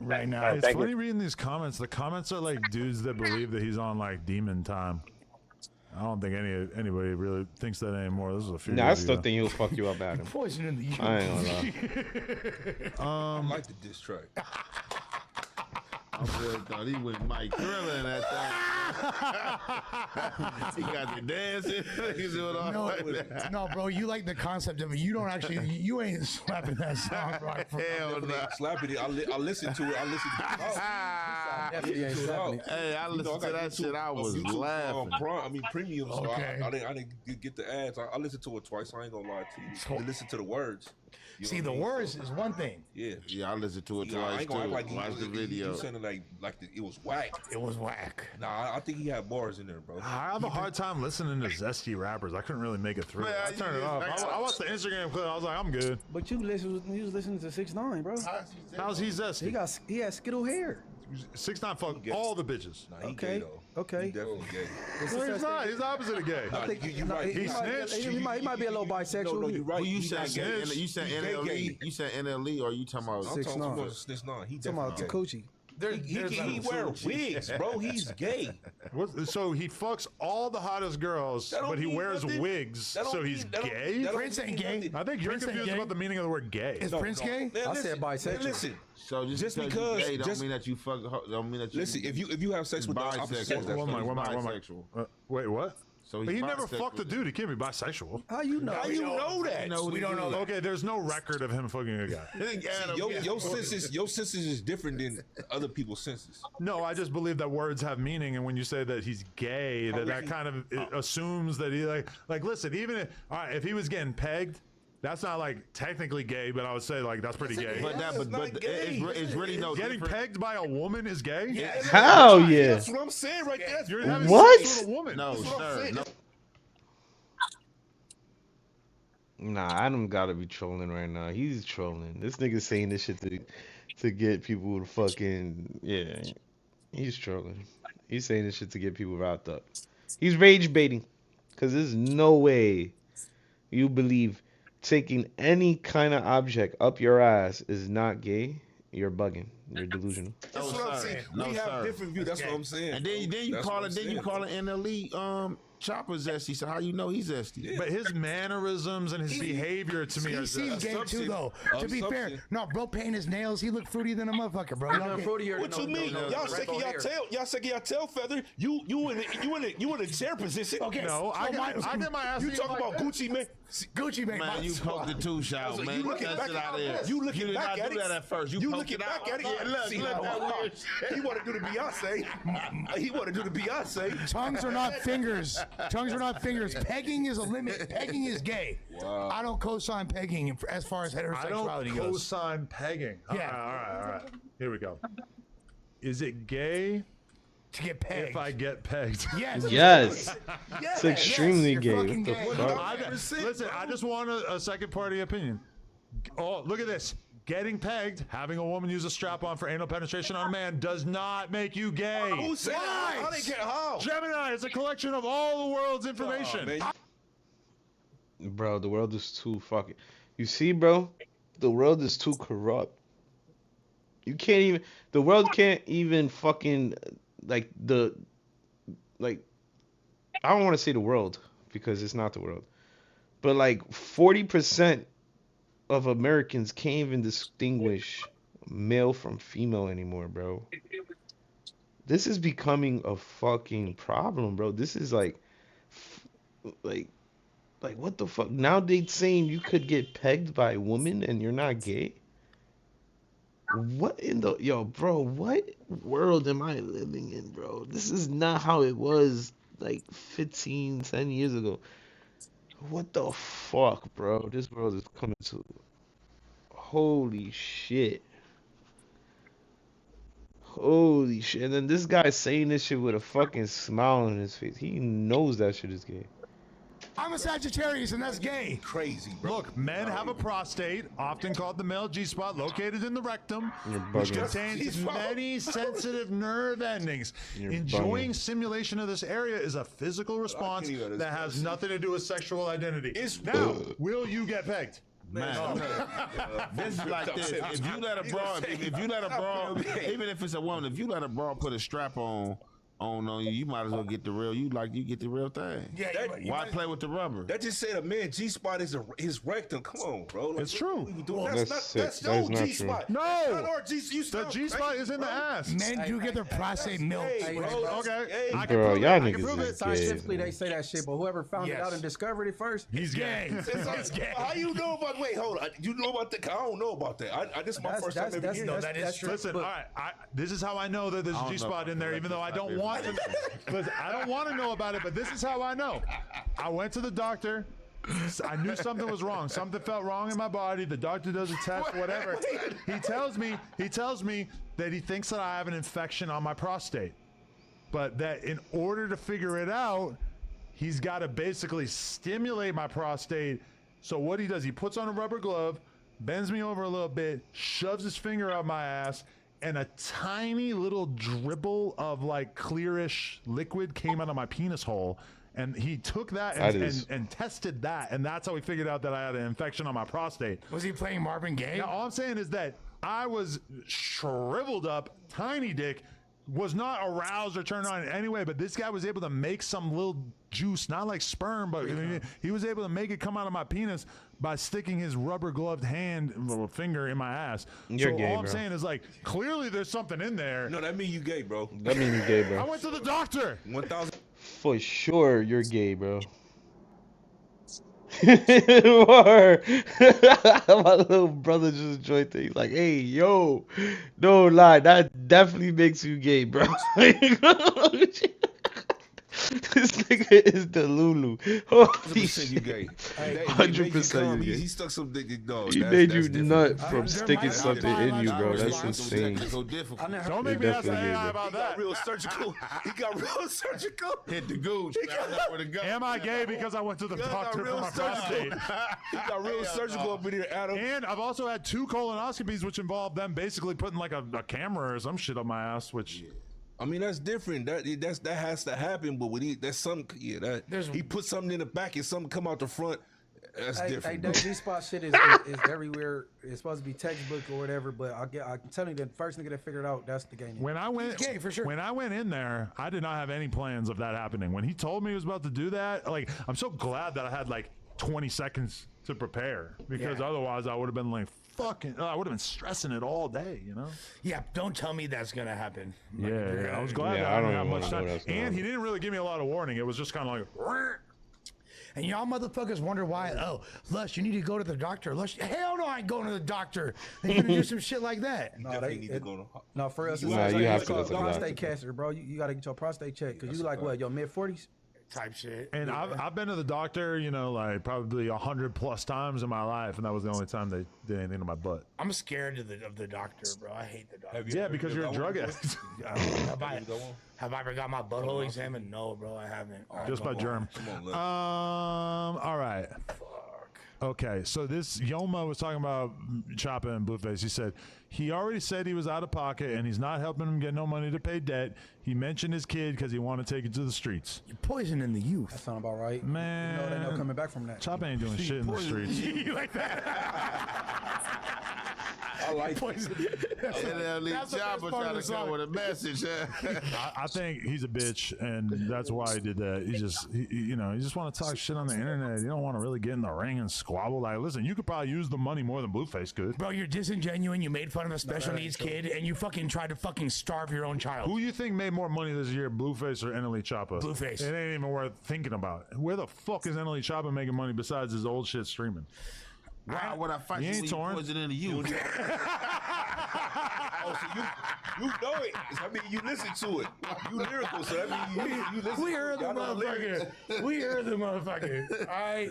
right now. Right. It's Thank funny you. reading these comments. The comments are like dudes that believe that he's on like demon time. I don't think anybody really thinks that anymore. This is a few Nah, I years still ago. think he'll fuck you up, Adam. Poison in the I ain't gonna lie. I like the diss track. I really thought he was Mike Thriller in that thing. He got the dancing. He's doing all No, that. no, bro, you like the concept of it. You don't actually, you ain't slapping that song, right? Hell no. Slapping it. I listened to it. I listened to it. Definitely ain't slapping it. Hey, I listened to that shit. I was YouTube, laughing. Premium. So Okay. I didn't get the ads. I listened to it twice. I ain't gonna lie to you. I listened to the words. You know See, what the I mean? words is one thing. Yeah. Yeah, I listened to it Yeah, I twice ain't too. gonna act like Watch the video. You sounded like it was whack. It was whack. Nah, I think he had bars in there, bro. I have a hard time listening to zesty rappers. I couldn't really make it through. Man, I turned it you off. just- I watched the Instagram clip. I was like, I'm good. But you was listening to 6ix9ine, bro. How's he zesty? He had skittle hair. 6ix9ine fuck all the bitches. Nah, he Okay, gay though. okay. He definitely gay. No, he's not. He's the opposite of gay. Nah, you No, right. he He might- snitched. He might be a little bisexual. No, you're right. Who you He said? not gay. You said He gay, NLE? gay. You said NLE, or you talking about? I'm 6ix9ine. talking about Snitch Nine. He Talking about definitely gay. Takuchi. He wear wigs, bro. He's gay. So he fucks all the hottest girls, That don't but he mean wears nothing. wigs, That don't so he's mean- that don't- gay? that don't Prince ain't mean gay. nothing. I think you're Prince ain't confused gay? about the meaning of the word gay. Is Prince gay? Man, I said listen, bisexual. Listen, So Just because because- you gay don't just- mean that you fuck. Don't mean that you. listen. If you have sex with the opposite sex, bisexual. that's One mic, fine. one mic, one mic. Bisexual. Wait, what? So But he's he never bisexual. fucked a dude. He can't be bisexual. How you know? How you know that? We don't know that. Okay, there's no record of him fucking a guy. Your senses is different than other people's senses. No, I just believe that words have meaning, and when you say that he's gay, that kind of assumes that he like. Listen, even if he was getting pegged, that's not like technically gay, but I would say like that's pretty gay. But Yeah, it's not gay. it's really no Getting different. pegged by a woman is gay. Hell yeah. That's what I'm saying right there. You're having What? sex with a woman. No, That's what I'm sir. saying. No. Nah, Adam gotta be trolling right now. He's trolling. This nigga saying this shit to get people to fucking He's trolling. He's saying this shit to get people riled up. He's rage baiting, cause there's no way you believe taking any kind of object up your ass is not gay, you're bugging. You're delusional. That's what I'm saying. We have different views. That's what I'm saying. And then you That's call what it. I'm Then you saying. call it NLE Chopper zesty. So how you know he's zesty? But his mannerisms and his behavior to me He are seems gay too, assumption. though. To be fair, Assumption. no, bro, painting his nails, he look fruity than a motherfucker, bro. Y'all get- What you mean? Y'all shaking y'all tail. Y'all shaking y'all tail feather. You in a chair position. Okay. No, I get my ass. You talking about Gucci, man? Gucci made Man, you poked the two shot, So man. you Get looking that back shit at out of there. you looking did back not at do it. that at first. You poked looking it out. back at it. Yeah, look, See, look, now, that weird shit. he want to do the Beyonce. He want to do the Beyonce. Tongues are not fingers. Tongues are not fingers. Pegging is a limit. Pegging is gay. Wow. I don't co-sign pegging as far as I don't heterosexuality goes. co-sign pegging. Yeah. All right. Here we go. Is it gay To get pegged. if I get pegged? Yes. Yes. It's extremely you're gay. What fucking the gay. fuck? Listen, I just want a second party opinion. Oh, look at this. Getting pegged, having a woman use a strap on for anal penetration on a man does not make you gay. Who said that? I didn't care how. Gemini is a collection of all the world's information. Man, Bro, the world is too fucking. You see, bro? The world is too corrupt. You can't even. The world can't even fucking. Like, the. Like. I don't want to say the world because it's not the world. But, like, 40% of Americans can't even distinguish male from female anymore, bro. This is becoming a fucking problem, bro. This is like. Like, what the fuck? Now they saying you could get pegged by a woman and you're not gay? What in the... Yo, bro, what world am I living in, bro? This is not how it was, like, 10 years ago. What the fuck, bro? This world is coming to... Holy shit. Holy shit. And then this guy saying this shit with a fucking smile on his face. He knows that shit is gay. I'm a Sagittarius, and that's gay. crazy, bro. Look, men have a prostate, often called the male G-spot, located in the rectum, You're which bugging. contains many sensitive nerve endings. You're Enjoying bugging. stimulation of this area is a physical response can't even that has nothing to do with sexual identity. It's- Now, will you get pegged? Man, this is like this. If you let a broad, if you let a broad, even if it's a woman, if you let a broad put a strap on you, you might as well get the real. You get the real thing. Yeah, Why play with the rubber? That just said a man G spot is his rectum. Come on, bro. Like, It's true. what we doing? That's That's sick. that's That is your not G true. spot. No. Not our G. You The sound G-spot crazy, is in the bro. ass. Men do get their prostate milked. Hey, Okay. Hey, I can Bro, prove it. y'all I can niggas prove is it. Scientifically, gay. they say that shit, but whoever found it Yes. out and discovered it first, He's gay. It's like, how you know about? Wait, hold on. You know about that? I don't know about that. I this is my That's- first time that's- ever that's- hearing No, that. that is true. Listen, all right. This is how I know that there's I a don't G-spot know. in there, even though I don't want to. Listen, I don't want to know about it, but this is how I know. I went to the doctor. I knew something was wrong. Something felt wrong in my body. The doctor does a test, whatever. He tells me that he thinks that I have an infection on my prostate, but that in order to figure it out, he's got to basically stimulate my prostate. So what he does, he puts on a rubber glove, bends me over a little bit, shoves his finger up my ass, and a tiny little dribble of like clearish liquid came out of my penis hole. And he took that and tested that, and that's how he figured out that I had an infection on my prostate. Was he playing Marvin Gaye? Now, all I'm saying is that I was shriveled up, tiny dick, was not aroused or turned on in any way, but this guy was able to make some little juice, not like sperm, but he was able to make it come out of my penis by sticking his rubber gloved finger in my ass. You're so gay, all I'm bro. saying is like, clearly there's something in there. No, that mean you gay, bro. That means you're gay, I bro. went to the doctor. 1,000. For sure, you're gay, bro. Or my little brother just joined it. He's like, "Hey, yo, no lie, that definitely makes you gay, bro." This nigga is the Lulu. Holy 100% you shit. gay. 100% you He gay. stuck some dick. No, He that's, made that's you different. nut from There sticking might something be in you, bro. biological That's responses. insane. So difficult. I never Don't You're make me ask definitely AI gay, bro. about He got that. real surgical. He got real surgical. Hit the gooch. Man. I know where to go. Am I gay because I went to the Yeah, doctor for real my surgical. prostate? He got real surgical up in here, Adam. And I've also had 2 colonoscopies, which involve them basically putting like a camera or some shit on my ass, which I mean, that's different. That has to happen. But when that's some, he put something in the back and something come out the front. That's Hey, different. that G-spot shit is everywhere. It's supposed to be textbook or whatever, but I'm telling you, the first nigga that figured it out, that's the game. When I went, gay, for sure. when I went in there, I did not have any plans of that happening. When he told me he was about to do that, like, I'm so glad that I had like 20 seconds to prepare, because otherwise I would have been like, I would have been stressing it all day, you know? Yeah, don't tell me that's gonna happen. Yeah, I was glad that I didn't have much time. And he didn't really give me a lot of warning. It was just kind of like, and y'all motherfuckers wonder why, oh, Lush, you need to go to the doctor. Lush, hell no, I ain't going to the doctor. They're gonna do some shit like that. No, they need to go to. No, for us, Nah, you have to go to the prostate doctor. cancer, bro. You gotta get your prostate checked because you like what, your mid-40s? Type shit. and I've been to the doctor, you know, like probably 100+ times in my life, and that was the only time they did anything to my butt. I'm scared of the doctor, bro. I hate the doctor. Yeah, because you're a drug addict. Have I ever got my butthole examined? No, bro, I haven't. Just by germ. All right. Okay, so this Yoma was talking about Choppa and Blueface. He said he already said he was out of pocket and he's not helping him get no money to pay debt. He mentioned his kid because he wanted to take it to the streets. You're poisoning the youth. That sound about right. Man, You know they know coming back from that. Choppa ain't doing shit in the streets. You like that? I like poison. That's Chopper trying to come with a message. I think he's a bitch, and that's why he did that. He just want to talk shit on the internet. You don't want to really get in the ring and squabble. Like, listen, you could probably use the money more than Blueface could. Bro, you're disingenuous. You made fun of a special needs kid, and you fucking tried to fucking starve your own child. Who you think made more money this year, Blueface or NLE Choppa? Blueface. It ain't even worth thinking about. Where the fuck is NLE Choppa making money besides his old shit streaming? Why would I fight You you ain't when you torn. poison in the youth? Oh, so you know it. I mean, you listen to it. You lyrical, so that means you listen. We to heard it. the Y'all know lyrics. motherfucker. We heard the motherfucker. All right.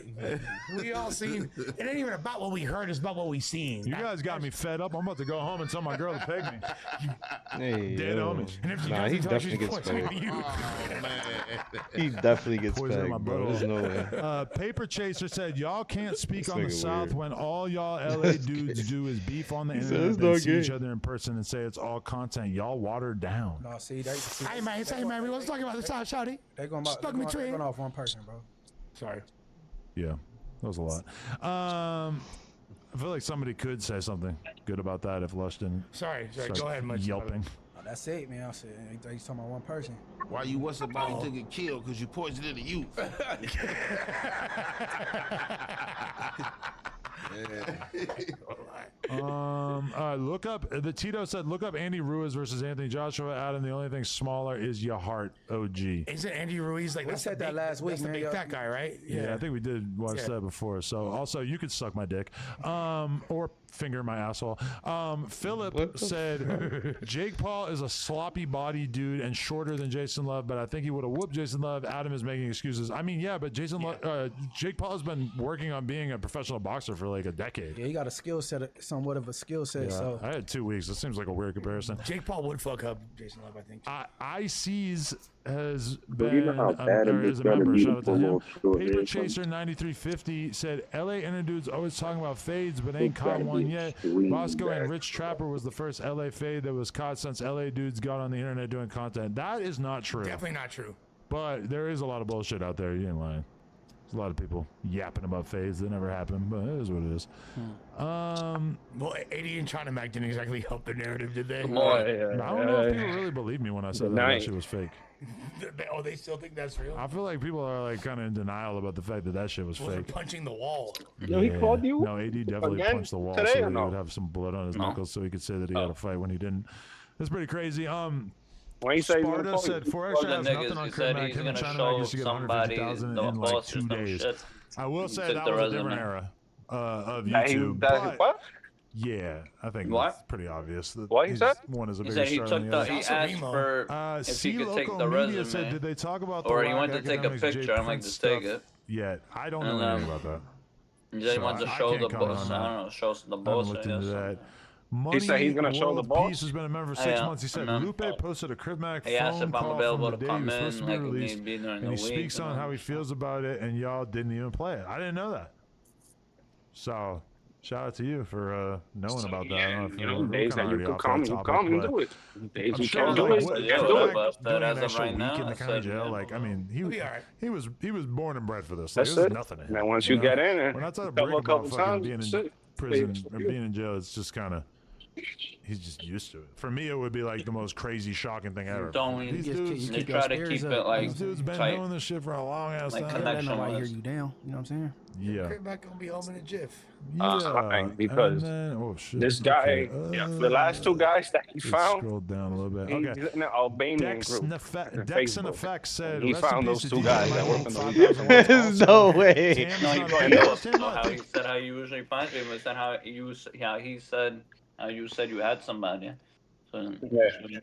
We all seen. It ain't even about what we heard. It's about what we seen. You guys got me fed up. I'm about to go home and tell my girl to peg me. Hey, Dead yo. homies. And if she Nah, he doesn't tell, she's definitely gets poisoning pegged. you. Oh, man. He definitely gets Poison in my pegged, bro. There's no way. Paper Chaser said, y'all can't speak This on the nigga South weird. when all y'all LA dudes do is beef on the He said internet, it's then not see gay. each other in person and say it's all content. Y'all watered down. No, see, they. Hey man, we was talking about the South, shawty. They going off one person, bro. Sorry. Yeah, that was a lot. I feel like somebody could say something good about that if Lush didn't Sorry. start Go ahead, Munch. yelping. Oh, that's it, man. I said they talking about one person. Why you want somebody to get killed because you poisoned the youth? Look up the Tito said. Look up Andy Ruiz versus Anthony Joshua. Adam, the only thing smaller is your heart. OG. Isn't Andy Ruiz like We that's said the that big, last week, that's the man. big fat guy, right? Yeah, I think we did watch Yeah. that before. So also you could suck my dick, or finger my asshole. Philip said Jake Paul is a sloppy body dude and shorter than Jason Love, but I think he would have whooped Jason Love. Adam is making excuses. I mean, yeah, but Jake Paul has been working on being a professional boxer for like a decade. Yeah, he got a skill set, somewhat of a skill set. Yeah, So I had 2 weeks. That seems like a weird comparison. Jake Paul would fuck up Jason Love, I think. IC's has But you know been how bad or it is is a gonna member. be Shout out to for him. little short Paper hairs. Chaser 9350 said LA inner dudes always talking about fades, but ain't caught gotta one be yet. sweet Bosco and back. Rich Trapper was the first LA fade that was caught since LA dudes got on the internet doing content. That is not true. Definitely not true. But there is a lot of bullshit out there. You ain't lying. There's a lot of people yapping about fades that never happened, but it is what it is. Well, 80 and China Mac didn't exactly help the narrative, did they? I don't know if people really believe me when I said that shit was fake. They still think that's real? I feel like people are like kind of in denial about the fact that that shit was Well, they're fake. punching the wall. Yo, he called you? No, AD definitely again punched the wall today so or that he no? would have some blood on his knuckles so he could say that he had a fight when he didn't. That's pretty crazy. When you say Sparta said Forex Well, the has nothing niggas, on he said Kermac. he's Him and gonna China Mac show used to get somebody 150,000 the in like boss or 2 some days. shit. I will He say took that the was a resume. different era of That YouTube. that what? Yeah, I think What? that's pretty obvious. That What he he's said? one is a He bigger said he star took than the. the He other. asked for if he C could take Loco the Media resume, said, did they talk about the or he whack wanted to take a academics picture. Jay I'm like, Prince just take stuff it. yet. I don't know And, anything about that. He said he So wanted to I show can't the comment boss. on I that. don't know, show the I haven't boss. looked I into guess. that. Money said he's gonna show the World boss? Peace has been a member for Yeah, 6 months. He said I know. Lupe posted a Cribmac He asked phone if I'm call from available the to day he come was supposed to in, be like, released, maybe during and the he week. speaks on how he feels about it, and y'all didn't even play it. I didn't know that. So Shout out to you for knowing about that. I don't know if You know, we're days kind that of you already could off come, that you topic, come and but do it. Days I'm you sure can't do like it, what, you Yeah, can't what do up, it. but doing as an of extra right week in now, the I county said, jail, yeah. like I mean, He'll be all right. he was born and bred for this. Like That's this is it. nothing to And him. then once You you know? get in When I try to cover break a him about couple fucking times, being that's in it. prison or being in jail, it's just kind of. He's just used to it. For me, it would be like the most crazy, shocking thing ever. Don't These You dudes, they keep try your to spirits keep up, it you know like these dudes been tight, doing this shit for a long ass like time. Don't let connection nobody hear wise. you down. You know what I'm saying? Yeah, Crib back gonna be home in a jiff. yeah. And And because then oh shit. this Okay. guy, the last two guys that he Let's found, scroll down a little bit. he's Okay. in an Albanian Dex group on and Facebook. Effects And said, he "Rest in found peace those to two DJ guys that Michael, work on the 5,000 weekend. watts." There's Also, no way. Tam No, is he not probably here. know, Tim, I how he think said how you usually finds people. He said how he said how you said you had somebody. So Yeah.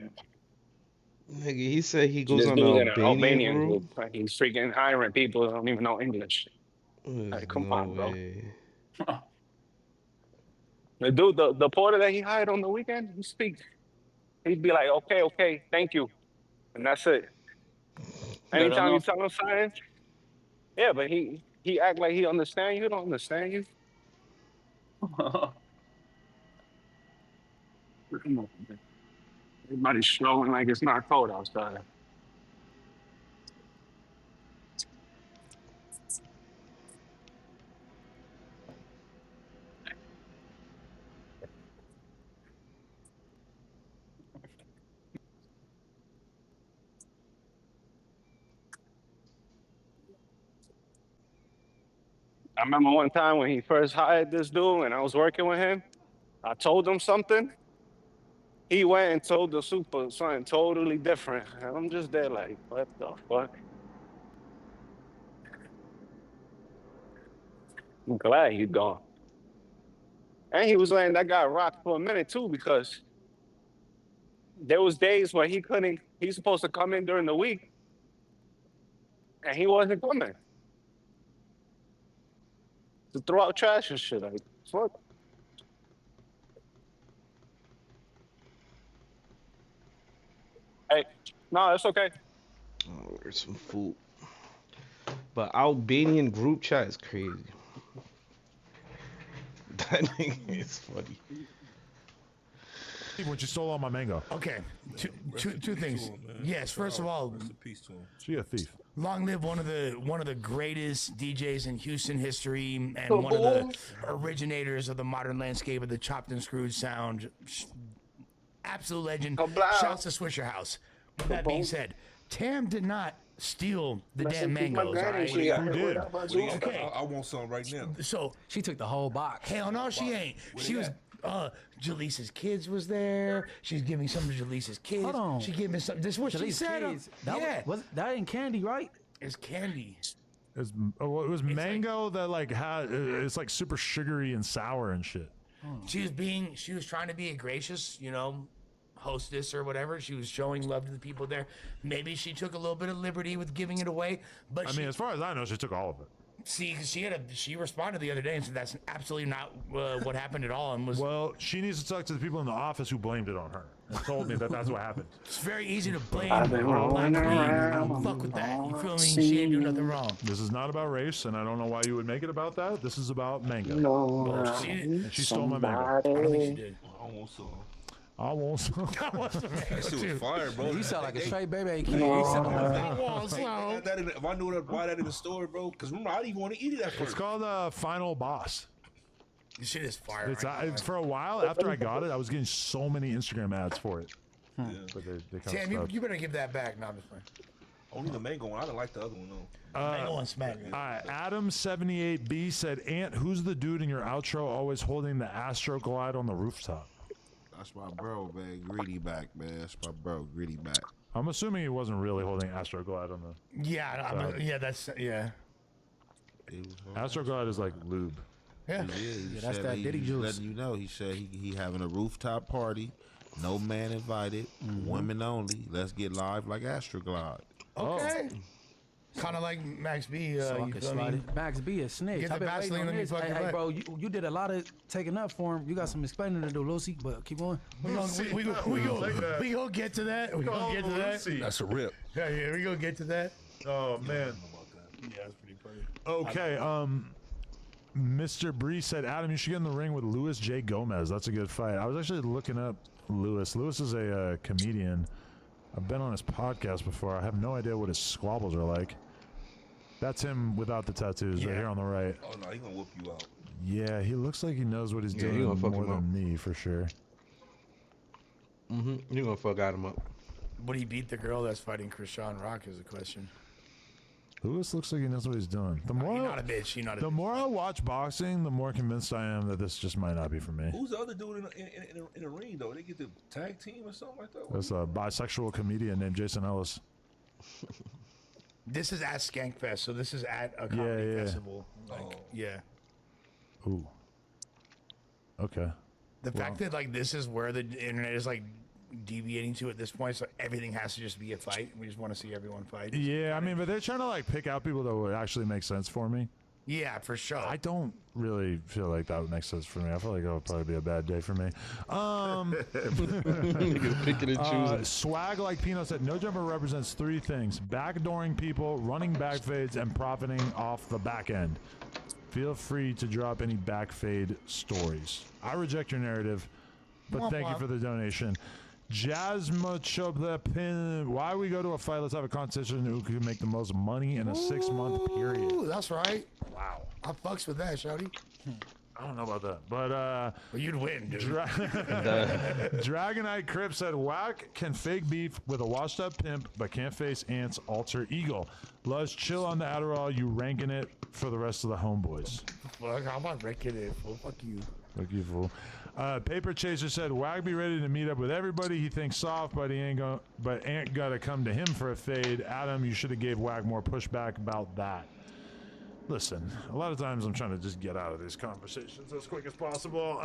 Nigga, he said he goes This on the dude's in an Albanian Albanian group. group. Like, he's freaking hiring people that don't even know English. There's Like, come no on, bro. way. The dude, the porter that he hired on the weekend, he speaks. He'd be like, okay, okay, thank you. And that's it. good Anytime you enough. tell him something, yeah, but he act like he understand you, don't understand you. Come on, man. Everybody's strolling like it's not cold outside. I remember one time when he first hired this dude and I was working with him, I told him something. He went and told the super something totally different. And I'm just there like, what the fuck? I'm glad he's gone. And he was letting that guy rock for a minute too, because there was days where he couldn't, he's supposed to come in during the week and he wasn't coming to throw out trash and shit. Like, fuck. Hey, no, it's okay. I'll order some food. But Albanian group chat is crazy. That nigga is funny. when she stole all my mango. Okay, two things. Yes, first of all, Rest in peace to him. She a thief. long live one of the greatest DJs in Houston history and one of the originators of the modern landscape of the chopped and screwed sound. Absolute legend. Shouts to Swisher House. With that being said, Tam did not steal the damn mangoes. All right? Who did? Okay. I want some right now. So She took the whole box. hell no, she ain't. She was. Jaleesa's kids was there. She's giving some to Jaleesa's kids. Hold on. She gave me some. This is what she Jaleesa said. kids. That Yeah, was that ain't candy, right? it's candy. It was mango that like had it's like super sugary and sour and shit. She was trying to be a gracious, hostess or whatever. She was showing love to the people there. Maybe she took a little bit of liberty with giving it away, but I mean, as far as I know, she took all of it. see, 'cause she responded the other day and said that's absolutely not what happened at all, and was Well, she needs to talk to the people in the office who blamed it on her and told me that that's what happened. it's very easy to blame I've been black rolling people. I around don't fuck with that. You feel me? on She ain't do nothing wrong. This is not about race, and I don't know why you would make it about that. This is about mango. No, She, She stole my mango. I don't think she did. I want some. I want some. I want some That mango, shit was too. fire, bro. You sound like a Hey, straight baby kid. You sound like I want some. if I knew that, buy that in the store, bro, because remember, I didn't even want to eat it at It's first. called Final Boss. This shit is fire. It's for a while after I got it. I was getting so many Instagram ads for it. But they kind Sam, of you better give that back. No, I'm just playing. Only the mango one. I didn't like the other one though. Mango and smack. Adam78B said, Ant, who's the dude in your outro always holding the Astro Glide on the rooftop? That's my bro, man. Greedy back, man. That's my bro. Greedy back. I'm assuming he wasn't really holding Astro Glide on the. Yeah, yeah. Astro Glide is like lube. Yeah. He that's said that he- Diddy he's juice. Letting you know, he said he having a rooftop party, no man invited, women only. Let's get live like Astroglide. Okay. Kind of like Max B. So I You could feel slide me? it. Max B a snitch. Get I've the been waiting Vaseline on on your this. fucking Hey, butt. bro, you did a lot of taking up for him. You got some explaining to do, Lucy, but keep going. We gonna get to that. We gonna get to that. That's a rip. Yeah, we gonna get to that. Oh man. Yeah, that's pretty funny. Okay. Mr. Bree said, Adam, you should get in the ring with Luis J. Gomez. That's a good fight. I was actually looking up Luis. Luis is a comedian. I've been on his podcast before. I have no idea what his squabbles are like. That's him without the tattoos right here on the right. Oh no, he gonna whoop you out. Yeah, he looks like he knows what he's doing more than me for sure. You're gonna fuck Adam up. Would he beat the girl that's fighting Krishan Rock is the question. Lewis looks like he knows what he's doing. The more You're not a bitch. You're not a the more I watch boxing, the more convinced I am that this just might not be for me. Who's the other dude in the ring though? They get the tag team or something like that. There's a bisexual comedian named Jason Ellis. This is at Skankfest, so this is at a comedy festival. Like, yeah. Ooh. Okay. The fact that like this is where the internet is like deviating to at this point, so everything has to just be a fight. We just want to see everyone fight. Yeah, I mean, but they're trying to like pick out people that would actually make sense for me. Yeah, for sure. I don't really feel like that would make sense for me. I feel like that would probably be a bad day for me. Picking and choosing. Swag Like Pino said, No Jumper represents three things: backdooring people, running back fades, and profiting off the back end. Feel free to drop any back fade stories. I reject your narrative, but thank you for the donation. Jasma Choblepin, why we go to a fight? Let's have a competition who can make the most money in a 6-month period. Ooh, that's right. Wow. I fucks with that, shawty. I don't know about that, but well, you'd win, dude. Dragonite Crip said, Whack can fake beef with a washed up pimp, but can't face Ant's alter ego. Let's chill on the Adderall. You ranking it for the rest of the homeboys. Fuck, how about ranking it? Fool? Fuck you. Fuck you, fool. Paper Chaser said, Wag be ready to meet up with everybody. He thinks soft, but ain't gotta come to him for a fade. Adam, you should have gave Wag more pushback about that. Listen, a lot of times I'm trying to just get out of these conversations as quick as possible.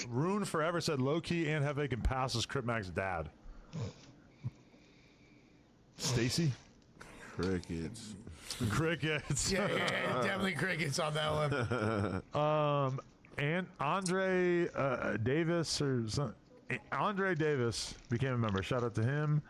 Rune Forever said, low-key and Hefe can pass as Crip Mac's dad. Stacy? Crickets. Crickets. Yeah, definitely crickets on that one. And Andre Davis or something. Andre Davis became a member. Shout out to him.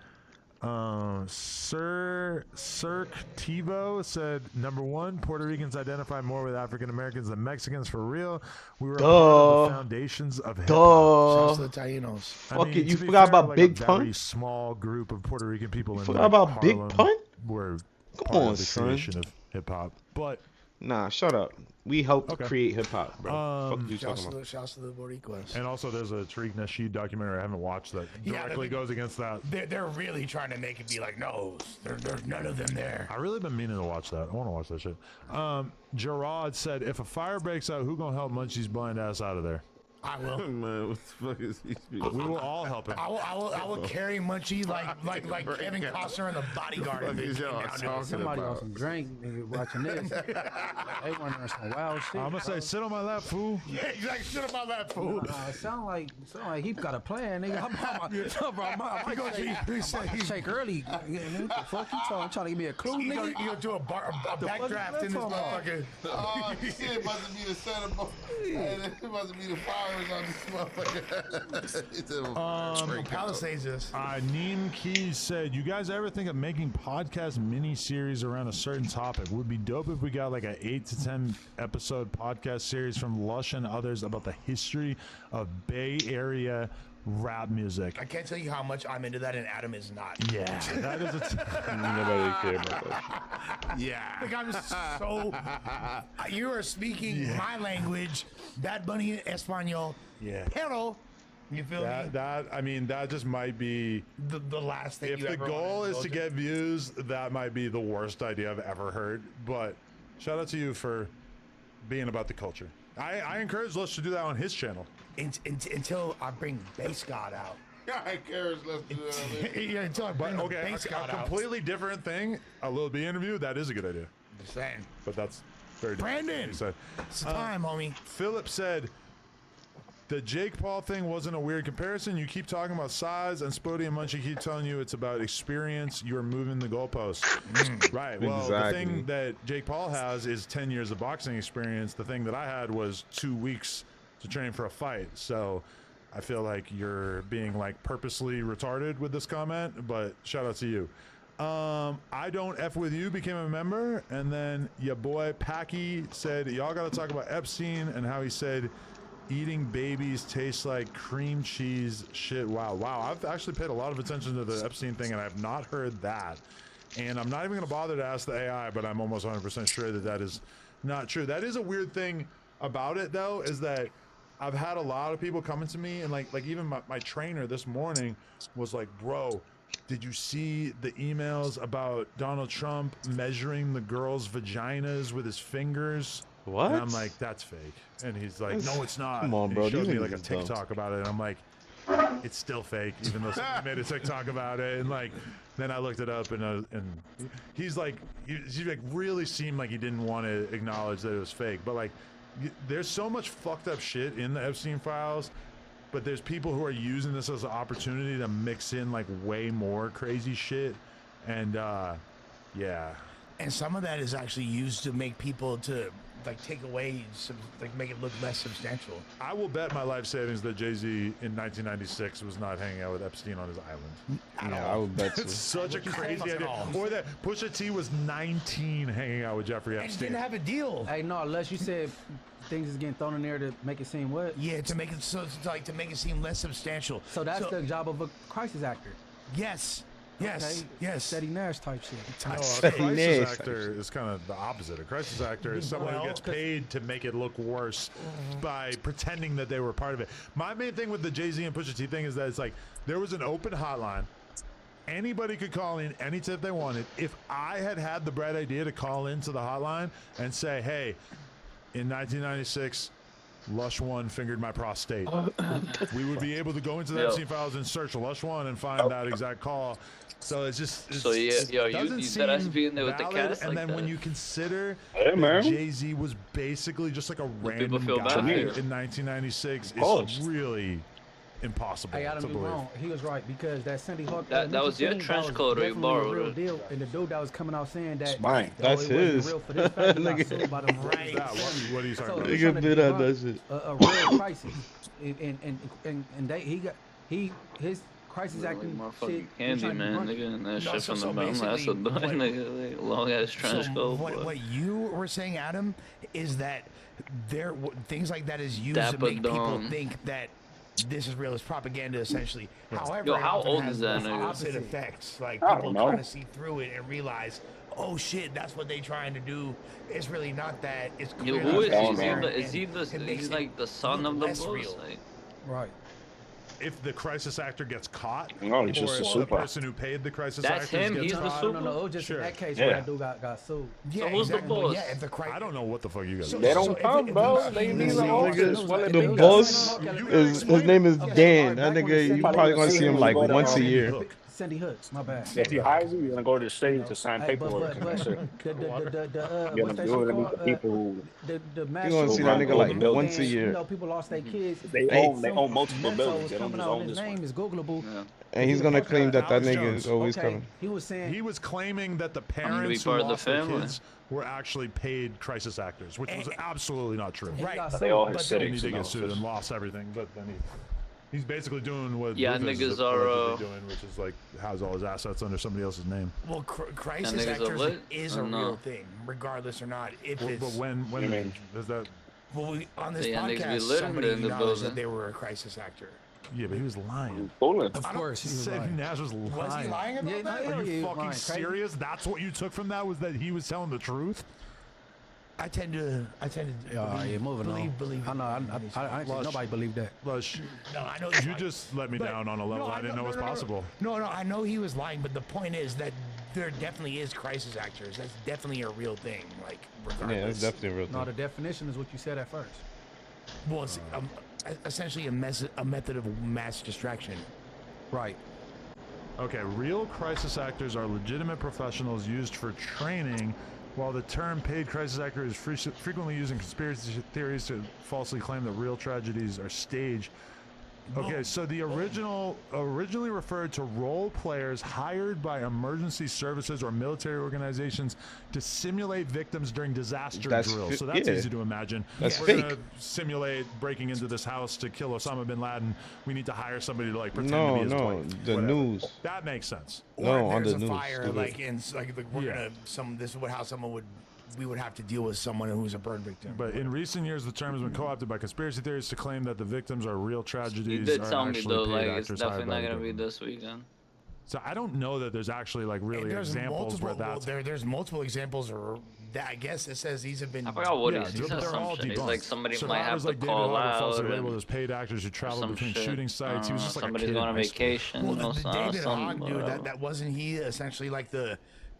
Sir Cirque Tivo said, number one, Puerto Ricans identify more with African Americans than Mexicans for real. We were a part of the foundations of hip hop. Shouts to the Taínos. Fuck it, you forgot about Big Pun? A very small group of Puerto Rican people in forgot about Big Harlem Pun? were Come part on, of the son. creation of hip hop. But Nah, shut up. We helped create hip hop, bro. Fuck you Shouts talking about. to the Boricuas. and also there's a Tariq Nasheed documentary I haven't watched that directly goes against that. They're really trying to make it be like, no, there's none of them there. I really been meaning to watch that. I want to watch that shit. Gerard said, if a fire breaks out, who gonna help Munchie's blind ass out of there? I will. Man, what the fuck is he We will all help him. I will carry Munchie like Kevin Costner in The Bodyguard. Fuck is y'all talking Somebody on about? some drink, nigga, watching this. They wondering some wild shit. I'm gonna say, sit on my lap, fool. Yeah, exactly. Shit about that fool. It sound like he got a plan, nigga. I might shake early. What the fuck you talking? Trying to give me a clue, You nigga? gonna do a backdraft in this motherfucker. Oh shit, about to be the setup. It about to be the fireworks on this motherfucker. Palisades is. Neem Keys said, you guys ever think of making podcast mini-series around a certain topic? Would be dope if we got like an 8 to 10 episode podcast series from Lush and others about the history of Bay Area rap music. I can't tell you how much I'm into that, and Adam is not. Yeah, that is Nobody care about that. Yeah. Like I'm so. You are speaking my language, Bad Bunny Espanol. Yeah. Pero, you feel me? I mean, that just might be The last thing if you the ever goal wanted is to go get views, that might be the worst idea I've ever heard. But shout out to you for being about the culture. I encourage Lush to do that on his channel. Until I bring Bass God out. I care less to that. Yeah, until I bring the Okay, Bass a God out. completely different thing. A Lil B interview, that is a good idea. Just saying. But that's very different. Brandon! He said. It's the time, homie. Philip said, the Jake Paul thing wasn't a weird comparison. You keep talking about size, and Spody and Munchie keep telling you it's about experience. You're moving the goalposts. Right. Well, Exactly. the thing that Jake Paul has is 10 years of boxing experience. The thing that I had was 2 weeks to train for a fight. So I feel like you're being like purposely retarded with this comment, but shout out to you. I Don't F With You became a member, and then your boy Packy said, y'all gotta talk about Epstein and how he said eating babies tastes like cream cheese shit. Wow. I've actually paid a lot of attention to the Epstein thing, and I have not heard that. And I'm not even gonna bother to ask the AI, but I'm almost 100% sure that that is not true. That is a weird thing about it, though, is that I've had a lot of people coming to me, and like even my trainer this morning was like, bro, did you see the emails about Donald Trump measuring the girls' vaginas with his fingers? What? And I'm like, that's fake. And he's like, no, it's not. Come on, And bro. he showed These me like a niggas is dumb. TikTok about it, and I'm like, it's still fake, even though somebody made a TikTok about it. And like, then I looked it up, and he's like, he like really seemed like he didn't want to acknowledge that it was fake. But like, there's so much fucked up shit in the Epstein files. But there's people who are using this as an opportunity to mix in like way more crazy shit, and yeah. And some of that is actually used to make people to like take away some, like make it look less substantial. I will bet my life savings that Jay-Z in 1996 was not hanging out with Epstein on his island. Yeah, I would bet so. It's such a crazy idea. Or that Pusha T was 19 hanging out with Jeffrey And Epstein. didn't have a deal. Hey, no, unless you said things is getting thrown in there to make it seem what? Yeah, to make it so like to make it seem less substantial. So that's the job of a crisis actor. Yes. Yes. Okay. Yes. Steady Nash type shit. No, a crisis actor is kind of the opposite. A crisis actor is someone who gets paid to make it look worse by pretending that they were part of it. My main thing with the Jay-Z and Pusha T thing is that it's like there was an open hotline. Anybody could call in any tip they wanted. If I had the bright idea to call into the hotline and say, hey, in 1996, Lush One fingered my prostate, we would be able to go into the Epstein files and search Lush One and find that exact call. So it's just So yeah, doesn't you seem that has been there with the valid. cast And like then that. when you consider Hey, man. that Jay-Z was basically just like a random feel guy bad for you. in 1996, course. it's really impossible Hey, I to don't be believe. wrong. He was right because that Cindy Hawk. That was your thing, trench was coat or you definitely borrowed a real it. deal. And the dude that was coming out saying that mine. That's it wasn't his. real for this fact, he got Nigga. sued by them Right. What are you talking So about? he's Nigga trying to did that debunk shit. a real crisis, and his crisis Like acting motherfucking shit. he candy trying to man, debunk it. nigga, and that No, shit so- from so the bum. That's a basically, bun, what- nigga, like, long ass trench coat. but- what you were saying, Adam, is that things like that is used to Dapper make people Dawn. think that this is real. It's propaganda, essentially. However, Yo, it how often old has is that the nigga? opposite effects. Like I people don't know. trying to see through it and realize, oh shit, that's what they're trying to do. It's really not that. It's Yo, clear who is that he? it's there, Is he and the? it makes He's it like the son look of the less boss. real. Like, Right. If the crisis actor gets caught, No, he's or just a if the super. person who paid the crisis That's actors him, gets he's the caught, super? No, it was just Sure. in that case Yeah. where that dude got sued. Yeah, who's the exactly. boss? Yeah, if the I don't know what the fuck you guys. So- are They so don't if- come, if bro. you They see need this a thing- office. Nigga, Well, the they boss got- his name is Dan. That Back when nigga, you Cindy probably Hook- gonna see him like Cindy Hook- once a year. Hook. Sandy Hook, my bad. If he hires you, you're gonna go to the state to sign Hey, paperwork. and that's it. the You're what's gonna that do shit it. I mean, called? the people who The mass gonna see that shooting nigga like and once a year. You know, people lost their kids. they Hey. own multiple Menso buildings. was They don't coming just out, own and his this name one. is Googleable. yeah. And he's gonna claim that Alex nigga Jones. is always Okay, coming. he was saying He was claiming that the gonna be parents who part of the lost their family. kids were actually paid crisis actors, which was absolutely not true. he Right. got But They all sued. have But And he cities. did and get sued all and lost everything, but then he's basically doing what Yeah, Rufus niggas is are, allegedly doing, which is like has all his assets under somebody else's name. Well, crisis niggas are actors lit is or a real not? thing, regardless or not. If But it's when You mean- is that? well, on this Yeah, niggas be podcast, lit somebody in the acknowledged that building. they were a crisis actor. Yeah, but he was lying. Fooling. Of course, he was Said lying. Nash was lying. Was he lying about Yeah, that? no, Are you he was fucking lying. Crazy. serious? That's what you took from that, was that he was telling the truth? I tend to. Yeah, moving on. Believe. I know. I think Lush. nobody believed that. Lush, No, I know. you just let me But- down on a level no, I didn't know was no, possible. No, I know he was lying, but the point is that there definitely is crisis actors. That's definitely a real thing. Like, regardless. Yeah, that's definitely a real No, thing. the definition is what you said at first. Well, it's essentially a method of mass distraction. Right. Okay, real crisis actors are legitimate professionals used for training, while the term paid crisis actor is frequently used in conspiracy theories to falsely claim that real tragedies are staged. Okay, so the originally referred to role players hired by emergency services or military organizations to simulate victims during disaster drills. So that's easy to imagine. That's We're fake. gonna simulate breaking into this house to kill Osama bin Laden. We need to hire somebody to like pretend to No, be his no, wife. the Whatever. news. That makes sense. No, Or on there's the a news. fire, Stupid. like in like we're gonna this is how someone would we would have to deal with someone who's a burn victim. But in recent years, the term has been co-opted by conspiracy theorists to claim that the victims are real tragedies. You did are tell me actually though, paid like it's actors hired definitely by not the gonna be government. this weekend. So I don't know that there's actually like really There's examples where that's. there's multiple examples, or that I guess it says these have been. I forgot what Yeah, he but said. they're all Some shit. He's debunked. like somebody might Survivors have to like David call Hogg were falsely out. labeled as paid actors who traveled some between shit. shooting sites. He was just like a Somebody's kid going in on high school. vacation. Well, the David some- Hogg dude, that wasn't he essentially like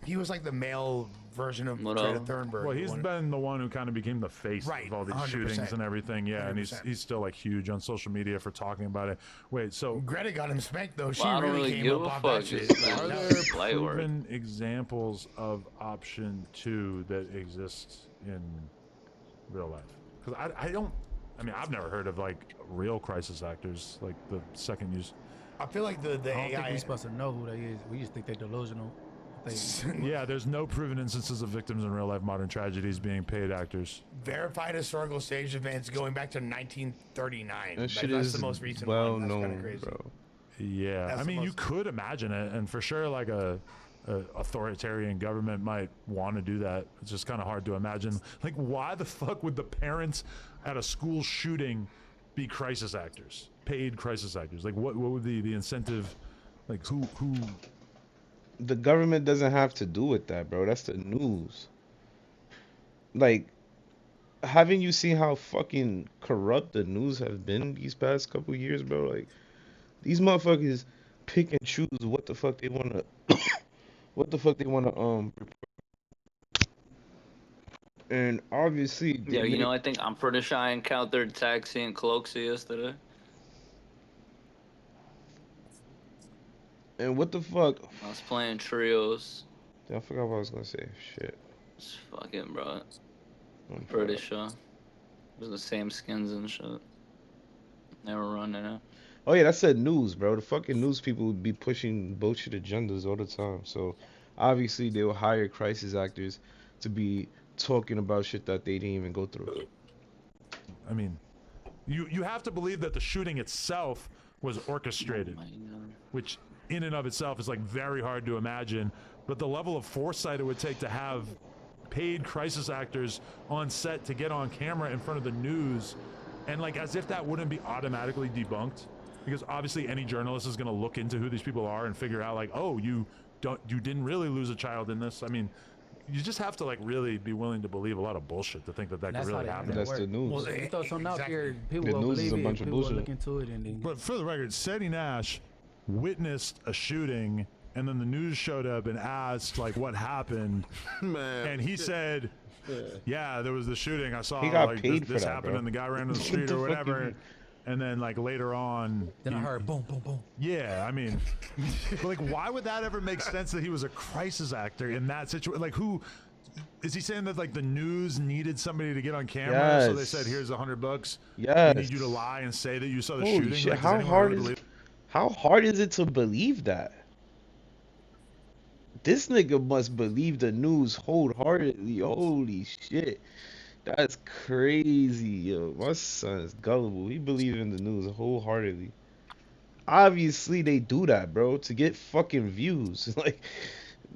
he was like the male version of What Greta else? Thunberg. Well, he's been the one who kind of became the face Right, of all these 100%. shootings and everything. Yeah, and 100%. he's still like huge on social media for talking about it. Wait, so Greta got him spanked though. She Well, I don't really really came give up a off fuck. that shit. It's are like, there light work. proven examples of option 2 that exist in real life? Because I don't. I mean, I've never heard of like real crisis actors like the second use. I feel like the I don't think AI. we supposed to know who they is. We just think they're delusional. Yeah, there's no proven instances of victims in real life modern tragedies being paid actors. Verified historical stage events going back to 1939. That shit That's is the most recent well one. That's kind of known, crazy. bro. Yeah, That's I the mean, you most- could imagine it, and for sure, like a authoritarian government might want to do that. It's just kind of hard to imagine. Like, why the fuck would the parents at a school shooting be crisis actors, paid crisis actors? Like, what would be the incentive? Like, who? The government doesn't have to do with that, bro. That's the news. Like, haven't you seen how fucking corrupt the news have been these past couple years, bro? Like, these motherfuckers pick and choose what the fuck they wanna, what the fuck they wanna and obviously, Yeah, you know, I'm pretty sure I encountered Taxi and Cloxy yesterday. and what the fuck? I was playing trios. I forgot what I was gonna say. Shit. It's fucking, bro. I'm Pretty sure. It was the same skins and shit. Never running it. Oh yeah, that's said news, bro. The fucking news people would be pushing bullshit agendas all the time. So obviously they will hire crisis actors to be talking about shit that they didn't even go through. I mean, you have to believe that the shooting itself was orchestrated, which in and of itself is like very hard to imagine. But the level of foresight it would take to have paid crisis actors on set to get on camera in front of the news, and like as if that wouldn't be automatically debunked, because obviously any journalist is going to look into who these people are and figure out like, oh, you didn't really lose a child in this. I mean, you just have to like really be willing to believe a lot of bullshit to think that could really happen. That's the news. Well, you throw something out there, people The will news is believe a it. bunch of People will bullshit. look into it, and then But for the record, Seti Nash witnessed a shooting, and then the news showed up and asked like what happened, Man. and he said, "Yeah, there was the shooting. I saw He got like paid this, for this that, happened, bro. and the guy ran to the What street the or fuck you whatever." mean? And then like later on, then I heard boom, boom, boom. yeah, I mean, but like, why would that ever make sense that he was a crisis actor in that situation? Like, who is he saying that like the news needed somebody to get on camera? So they Yes. said, "Here's $100. Yes. We need you to lie and say that you saw the Holy shooting." shit! Like, does How anyone hard really is believe- how hard is it to believe that? This nigga must believe the news wholeheartedly. Holy shit. That's crazy, yo. My son is gullible. He believes in the news wholeheartedly. Obviously, they do that, bro, to get fucking views. Like,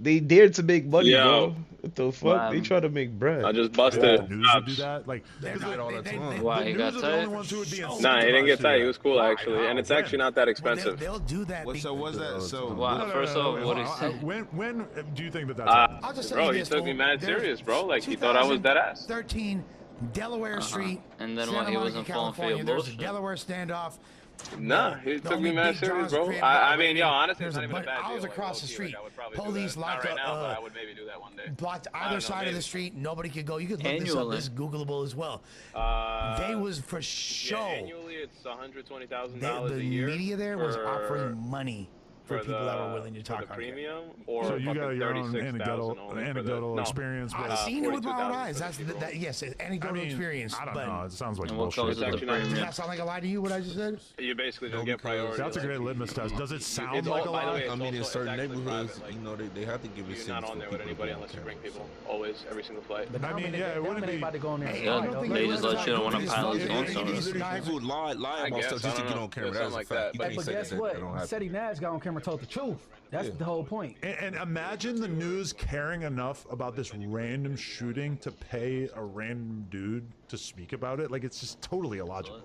they dare to make money, Yo. bro. What the fuck? They try to make bread. I just Yeah, busted. the news would do that. Like, They're not- all the time. Why, the he news got are the only tight? ones who would be incentivized Nah, he didn't get to tight. do He was cool actually, and it's actually not that Well, expensive. they'll do that. So was that? So Wow, No, first no, off, no, what no, he no, said. when do you think that that's Uh, happening? I'll just Bro, say he this, took me fool. mad There's serious, bro. Like, he thought I was dead ass. 13, Delaware Street, And then Santa when he Monica, wasn't falling for your California. There's a bullshit. Delaware standoff. Nah, he The took only me mad Big serious, John's bro. crib I got mean, yo, raided. honestly, There's it's not a even a bunch- bad I was deal. across the Like, street. I would probably Police do that. Not locked right up, now, but I would maybe do that one day. blocked I either don't know, side of the maybe. street. Nobody could go. You could look this up. Annually. This is Googleable as well. They was for show. Yeah, annually, it's $120,000 The a year. media there was for- offering money for people that were willing to talk the on here. premium, or So you got fucking your own 36,000 only for the anecdotal experience. I've with seen it with my own 42,000 eyes. That's that, yes, anecdotal experience. I don't but know. It sounds like And what bullshit. goes with the Does premium? that sound like a lie to you? What I just said? You basically don't get priority. That's a like, great litmus test. Does it sound it's like a all- by the lie? way, I mean, in it's certain actually neighborhoods, private, like, you know, they have to give you're incentives not on for there with people to anybody go on unless you bring camera. people. Always, every single flight. But I mean, yeah, it wouldn't be. about to go in there. and Yeah, lie, though. they just let you know when a pilot's Yeah, doing yeah, something. yeah. People lie I about guess, stuff I just to don't get know. on camera. Yeah, That's something a like fact. that, You but- can't But say guess that what? that don't happen. Seti Nash got on camera, told the truth. That's the whole point. And imagine the news caring enough about this random shooting to pay a random dude to speak about it. Like, it's just totally illogical.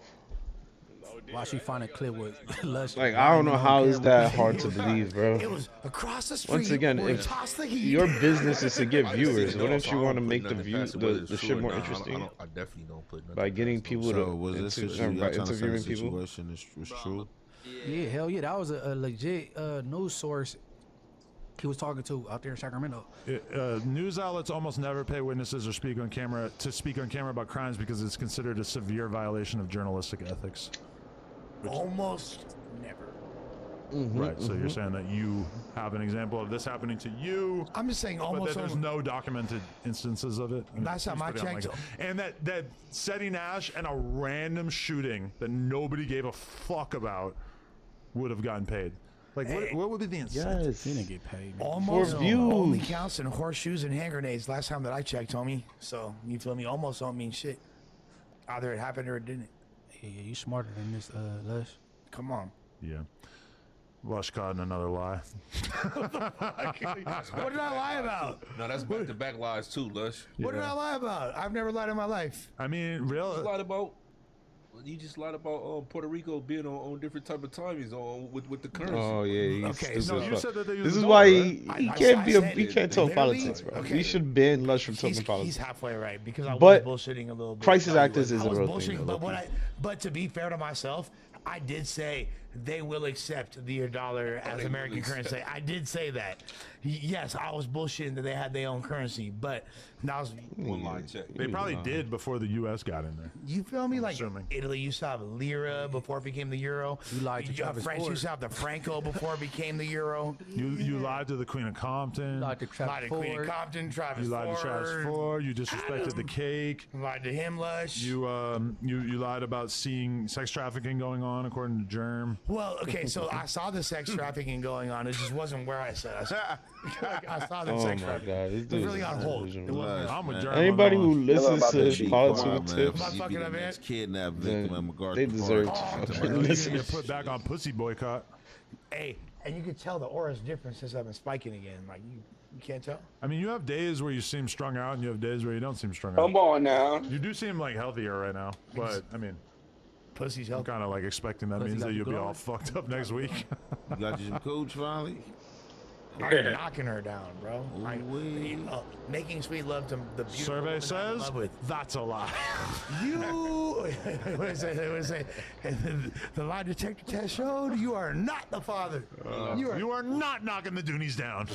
Why she find a clip with Lush? Like, I don't know how is that hard to believe, bro. It was across the street. Once again, where he if tossed the heat. your business is to get viewers, wouldn't you want to I don't make put the nothing view past it, whether the it's shit true or more not. interesting I definitely don't put nothing by getting past people So to was this into, y'all by trying to say the interviewing people? situation was true? Yeah, hell yeah, that was a legit news source he was talking to out there in Sacramento. News outlets almost never pay witnesses or speak on camera about crimes because it's considered a severe violation of journalistic ethics. Almost never. Right. So you're saying that you have an example of this happening to you. I'm just saying But almost. that there's no documented instances of it. Last time I checked- And that Seti Nash and a random shooting that nobody gave a fuck about would have gotten paid. Like, what would be the incentive? Yes. He didn't get paid. Almost For views. only counts in horseshoes and hand grenades. Last time that I checked, homie. So you feel me? Almost don't mean shit. Either it happened or it didn't. Yeah, you smarter than this, Lush. Come on. Yeah. Lush caught in another lie. What did I lie about? No, that's back-to-back lies too, Lush. What did I lie about? I've never lied in my life. I mean, You just lied about Puerto Rico being on different type of timings with the currency. Oh yeah. Okay, this no, is you why- said that they use this the is dollar, why right? he I can't be said he it. can't talk Literally? politics, bro. Okay. We should ban Lush from talking He's politics. halfway right because I was But bullshitting a little bit. crisis actors is I a was real bullshitting, thing. but but to be fair to myself, I did say they will accept the dollar as American currency. I did say that. Yes, I was bullshitting that they had their own currency, but that was One line check. They probably did before the U.S. got in there. you feel me? Like assuming. Italy used to have lira before it became the euro. You lied to Travis France Ford. used to have the franco before it became the euro. You lied to the Queen of Compton. Lied to Lied Travis to Queen of Ford. Compton, Travis You lied to Travis Ford. You disrespected the cake. Lied to him, Lush. You lied about seeing sex trafficking going on, according to Germ. Well, okay, so I saw the sex trafficking going on. It just wasn't where I said. I saw the Oh sex my trafficking. god, this It was dude really is on hold. delusional. It wasn't. I'm with Germ. Anybody on who that one. listens to Cheap political Wow, man. tips, Am I You fucking be the up, next man? kidnap victim at McGarty they deserve Park. to You're fucking gonna listen. get put back on pussy boycott. Hey, and you could tell the aura's different since I've been spiking again. Like you can't tell. I mean, you have days where you seem strung out, and you have days where you don't seem strung Come out. on now. You do seem like healthier right now, but I mean, Pussy's I'm healthy. kind of like expecting that Pussy means got that the you'll be glow. all fucked up next week. You got you some coach finally? I'm knocking her down, bro. Like, Ooh-wee. making sweet love to the beautiful Survey woman I'm in says love with. that's a lie. You, what is it? The lie detector test showed you are not the father. You are not knocking the Doonies down.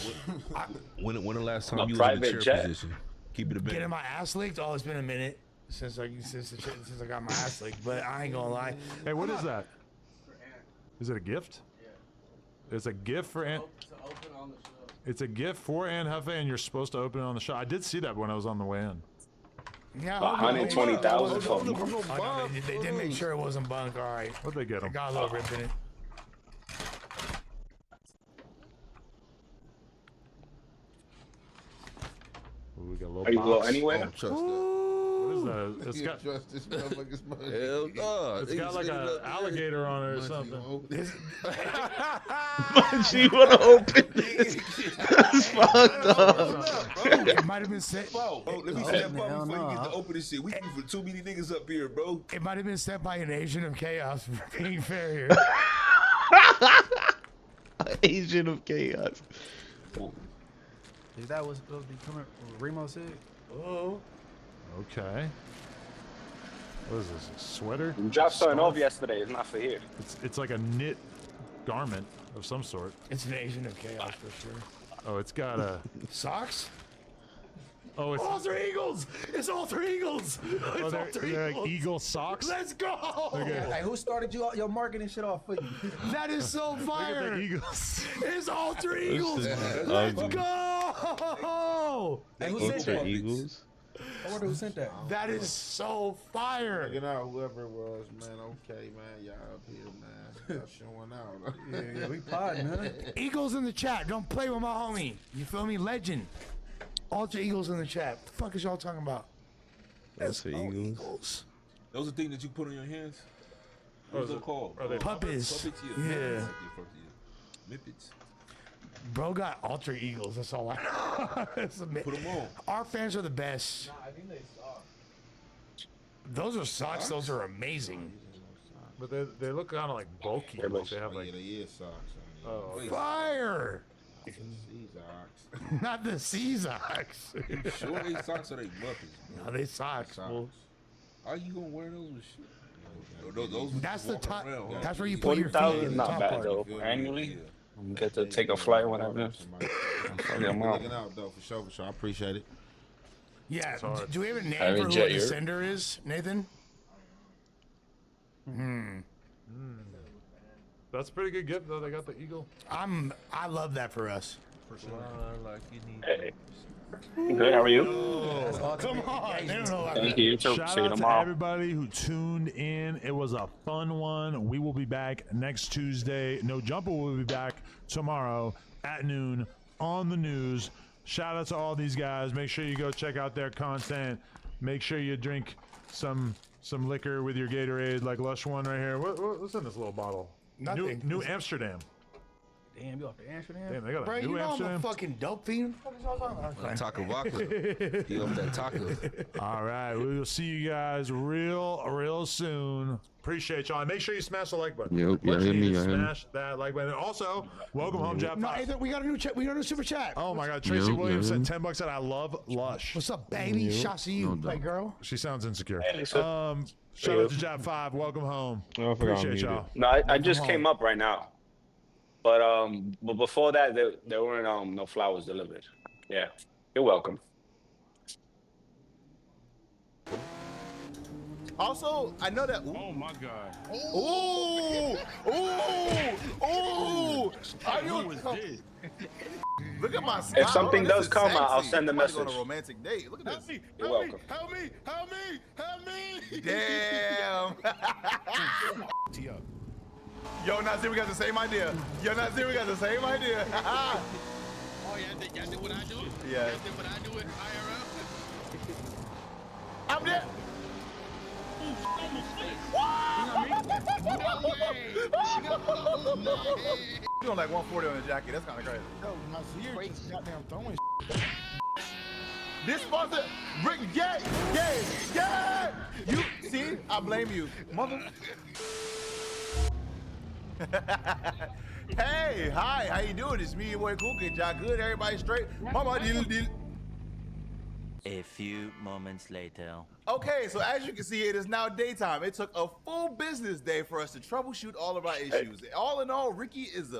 When the last time A you was in the private chair jet. position? Keep it a Getting minute. my ass licked. Oh, it's been a minute since I got my ass licked. But I ain't gonna lie. Hey, what is that? Is it a gift? Yeah. It's a gift for Aunt. It's a gift for Ann Hefe, and you're supposed to open it on the show. I did see that when I was on the way in. Yeah, 120,000 for Oh, no, they did make sure it wasn't bunk. All right. What'd they get I him? got a little rip in it. Ooh, we got a little Are you go box. anywhere? Don't trust that. What is that? It's You got, trust this motherfucker's money. Hell no. it's got like an alligator on it or something. She wanna open this. That's fucked up. It might have been sent. Bro, let me step up hell before you no. get to open this shit. We for too many niggas up here, bro. It might have been sent by an agent of chaos for being fair here. Agent of chaos. Is that what's supposed to be coming? Remo said. Oh. Okay. What is this? A sweater? You dropped something Scarf? off yesterday. It's not for here. It's like a knit garment of some sort. It's an agent of chaos for sure. Oh, it's got a. Socks? Oh, it's Alter Eagles! It's Alter Eagles! It's oh, they're Alter like Eagles! Eagle socks. Let's go! Hey, who started your marketing shit off for you? That is so Look at fire! the Eagles. It's Alter Eagles! shit is Let's ugly. go! Hey, who sent Alter that? Eagles. I wonder who sent that. That is so fire! Checking out whoever it was, man. Okay, man. Y'all up here, man. Y'all showing out. Yeah, we podding, huh? Eagles in the chat. Don't play with my homie. You feel me? Legend. Alter Eagles in the chat. What the fuck is y'all talking about? Alter Eagles. Eagles. Those are things that you put on your hands. What's it called? Are they Puppets. Puppets, Yeah. Mippets. Bro got Alter Eagles. That's all I know. That's Put them on. Our fans are the best. I think they suck. Those are socks. Those are amazing. But they look kind of like bulky. Yeah, but- They have Oh, like yeah, they is socks. oh, Fire! These socks. Not the sea socks. Sure, they socks or they muppets, bro? No, they socks. Fool. Are you gonna wear those with shit? Those That's the top. around, huh? That's where you put your feet 40,000 in is the not top bad part. though. Yeah. Annually, you get to take a flight whenever. Looking out though, for sure, for sure. I appreciate it. Yeah. Do we have a name Private for who a jet, you're- descender is, Nathan? that's a pretty good gift though. They got the eagle. I love that for us. Hey, good. How are you? Come on. They don't know about Thank that. you. Too. Shout See you out to tomorrow. everybody who tuned in. It was a fun one. We will be back next Tuesday. No Jumper will be back tomorrow at noon on the news. Shout out to all these guys. Make sure you go check out their content. Make sure you drink some liquor with your Gatorade, like Lush One right here. What's in this little bottle? Nothing. New Amsterdam. Damn, you off the Amsterdam? Damn, they got Bro, a you New know I'm a Amsterdam. fucking dope fiend. What the fuck is y'all talking about? Taco vodka. You up that taco? All right, we will see you guys real soon. Appreciate y'all. And make sure you smash the like button. Yep, yeah, Push hit me, to yeah, hit me. smash that like button. And also, welcome home, Jab. No, Nathan, we got a new chat. We got a new super chat. Oh my God, Tracy Yep, Williams yeah. sent 10 bucks. Said I love Lush. What's up, baby? Shots to you, No play doubt. girl. She sounds insecure. Hey, so- Shout out to Jab 5. Welcome home. Oh, I forgot I'm Appreciate muted. y'all. No, I just came up right now. But before that, there weren't no flowers delivered. Yeah, you're welcome. Also, I know that. Oh my God. Ooh, ooh. Are you? Look at my style. If something This does is come, I'll sexy. send a I'm about to go on message. a romantic date. Look at this. You're welcome. Help me! Help me! Help me! Damn. Yo, Nazir, we got the same idea. Yo, Nazir, we got the same idea. Oh, y'all did what I do? Yeah. Y'all did what I do with IRL? I'm there. You doing like 140 on the jacket. That's kind of crazy. Yo, Nazir just goddamn throwing This sponsor, Rick, yeah. You see, I blame you, mother. Hey, hi, how you doing? It's me, your boy Cool Kid. Y'all good? Everybody straight? Mama, deal. A few moments later. Okay, so as you can see, it is now daytime. It took a full business day for us to troubleshoot all of our issues. All in all, Ricky is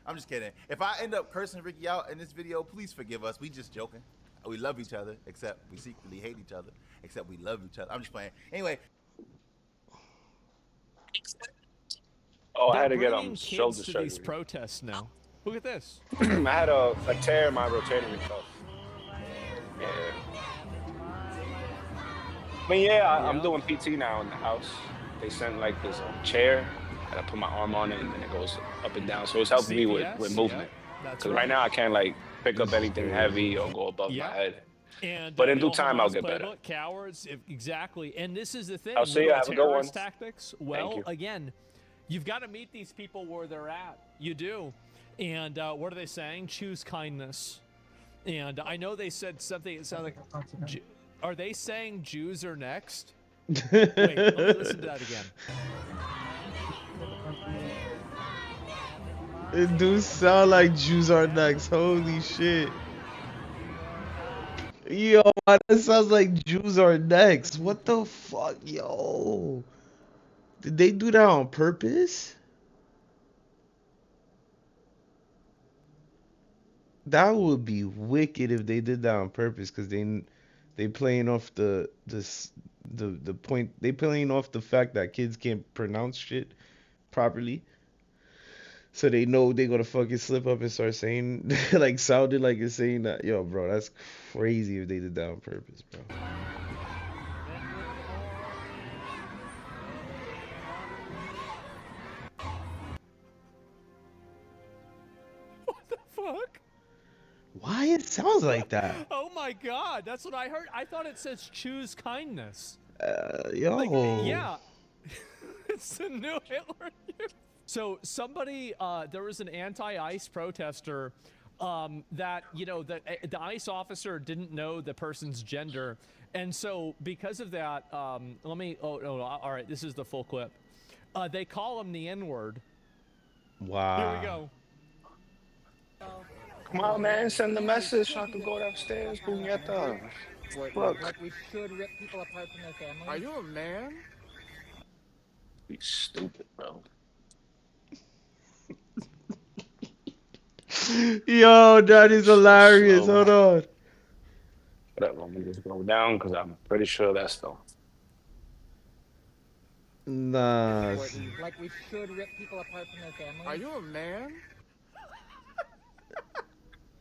I'm just kidding. If I end up cursing Ricky out in this video, please forgive us. We just joking. We love each other, except we secretly hate each other, except we love each other. I'm just playing. Anyway. Oh, I had to They're get bringing shoulder kids to surgery. these protests now. Look at this. I had a tear in my rotator cuff. Yeah. I mean, I'm doing PT now in the house. They sent like this chair. I gotta put my arm on it, and then it goes up and down. So it's helping me with CPS, movement. yeah, that's Because right now I can't like pick up anything heavy or go above my head. And, But in Bill due time, I'll Hamas get better. playbook, Cowards, exactly. And this is the thing. I'll see you. Have a good one. Terrorist tactics. Well, again, you've got to meet these people where they're at. You do. And what are they saying? Choose kindness. And I know they said something. It sounded like. Are they saying Jews are next? Wait, let me listen to that again. It do sound like Jews are next. Holy shit. Yo, that sounds like Jews are next. What the fuck, yo? Did they do that on purpose? That would be wicked if they did that on purpose, cause they playing off the point, they playing off the fact that kids can't pronounce shit properly. So they know they gonna fucking slip up and start saying like sounded like it's saying that. Yo, bro, that's crazy if they did that on purpose, bro. What the fuck? Why it sounds like that? Oh my god, that's what I heard. I thought it says choose kindness. Yo. Like, yeah. It's the new Hitler Youth. So somebody, there was an anti-ICE protester that, you know, the ICE officer didn't know the person's gender. And so because of that, let me, oh, no, all right, this is the full clip. They call him the N-word. Wow. Here we go. Come on, man, send the message so I can go downstairs. Puñeta. Look. Like we should rip people apart from their families. Are you a man? Be stupid, bro. Yo, that is hilarious. slow. Hold on. Whatever, let me just go down because I'm pretty sure that's the. Nah. Like we should rip people apart from their families. Are you a man?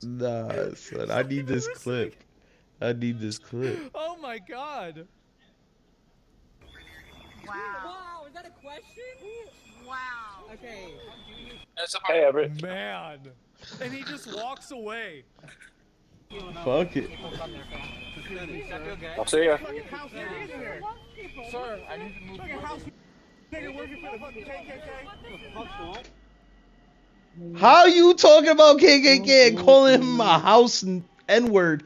Nah, son. I need this clip. I need this clip. Oh my god. Wow. Wow, is that a question? Wow. Okay. Hey, Everett. Man. And he just walks away. Fuck it. I'll see ya. Sir, I need to move. Nigga working for the fucking KKK. How you talking about KKK and calling him a house N-word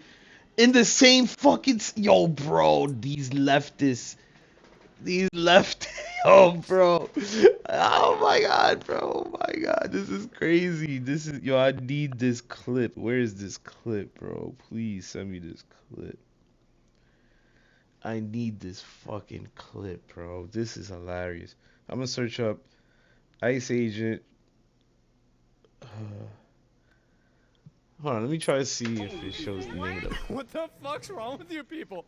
in the same fucking... Yo, bro, these leftists. Yo, bro. Oh my god, bro. Oh my god, this is crazy. Yo, I need this clip. Where is this clip, bro? Please send me this clip. I need this fucking clip, bro. This is hilarious. I'm gonna search up ICE agent. Hold on, let me try to see if it shows the name of the... What the fuck's wrong with you people?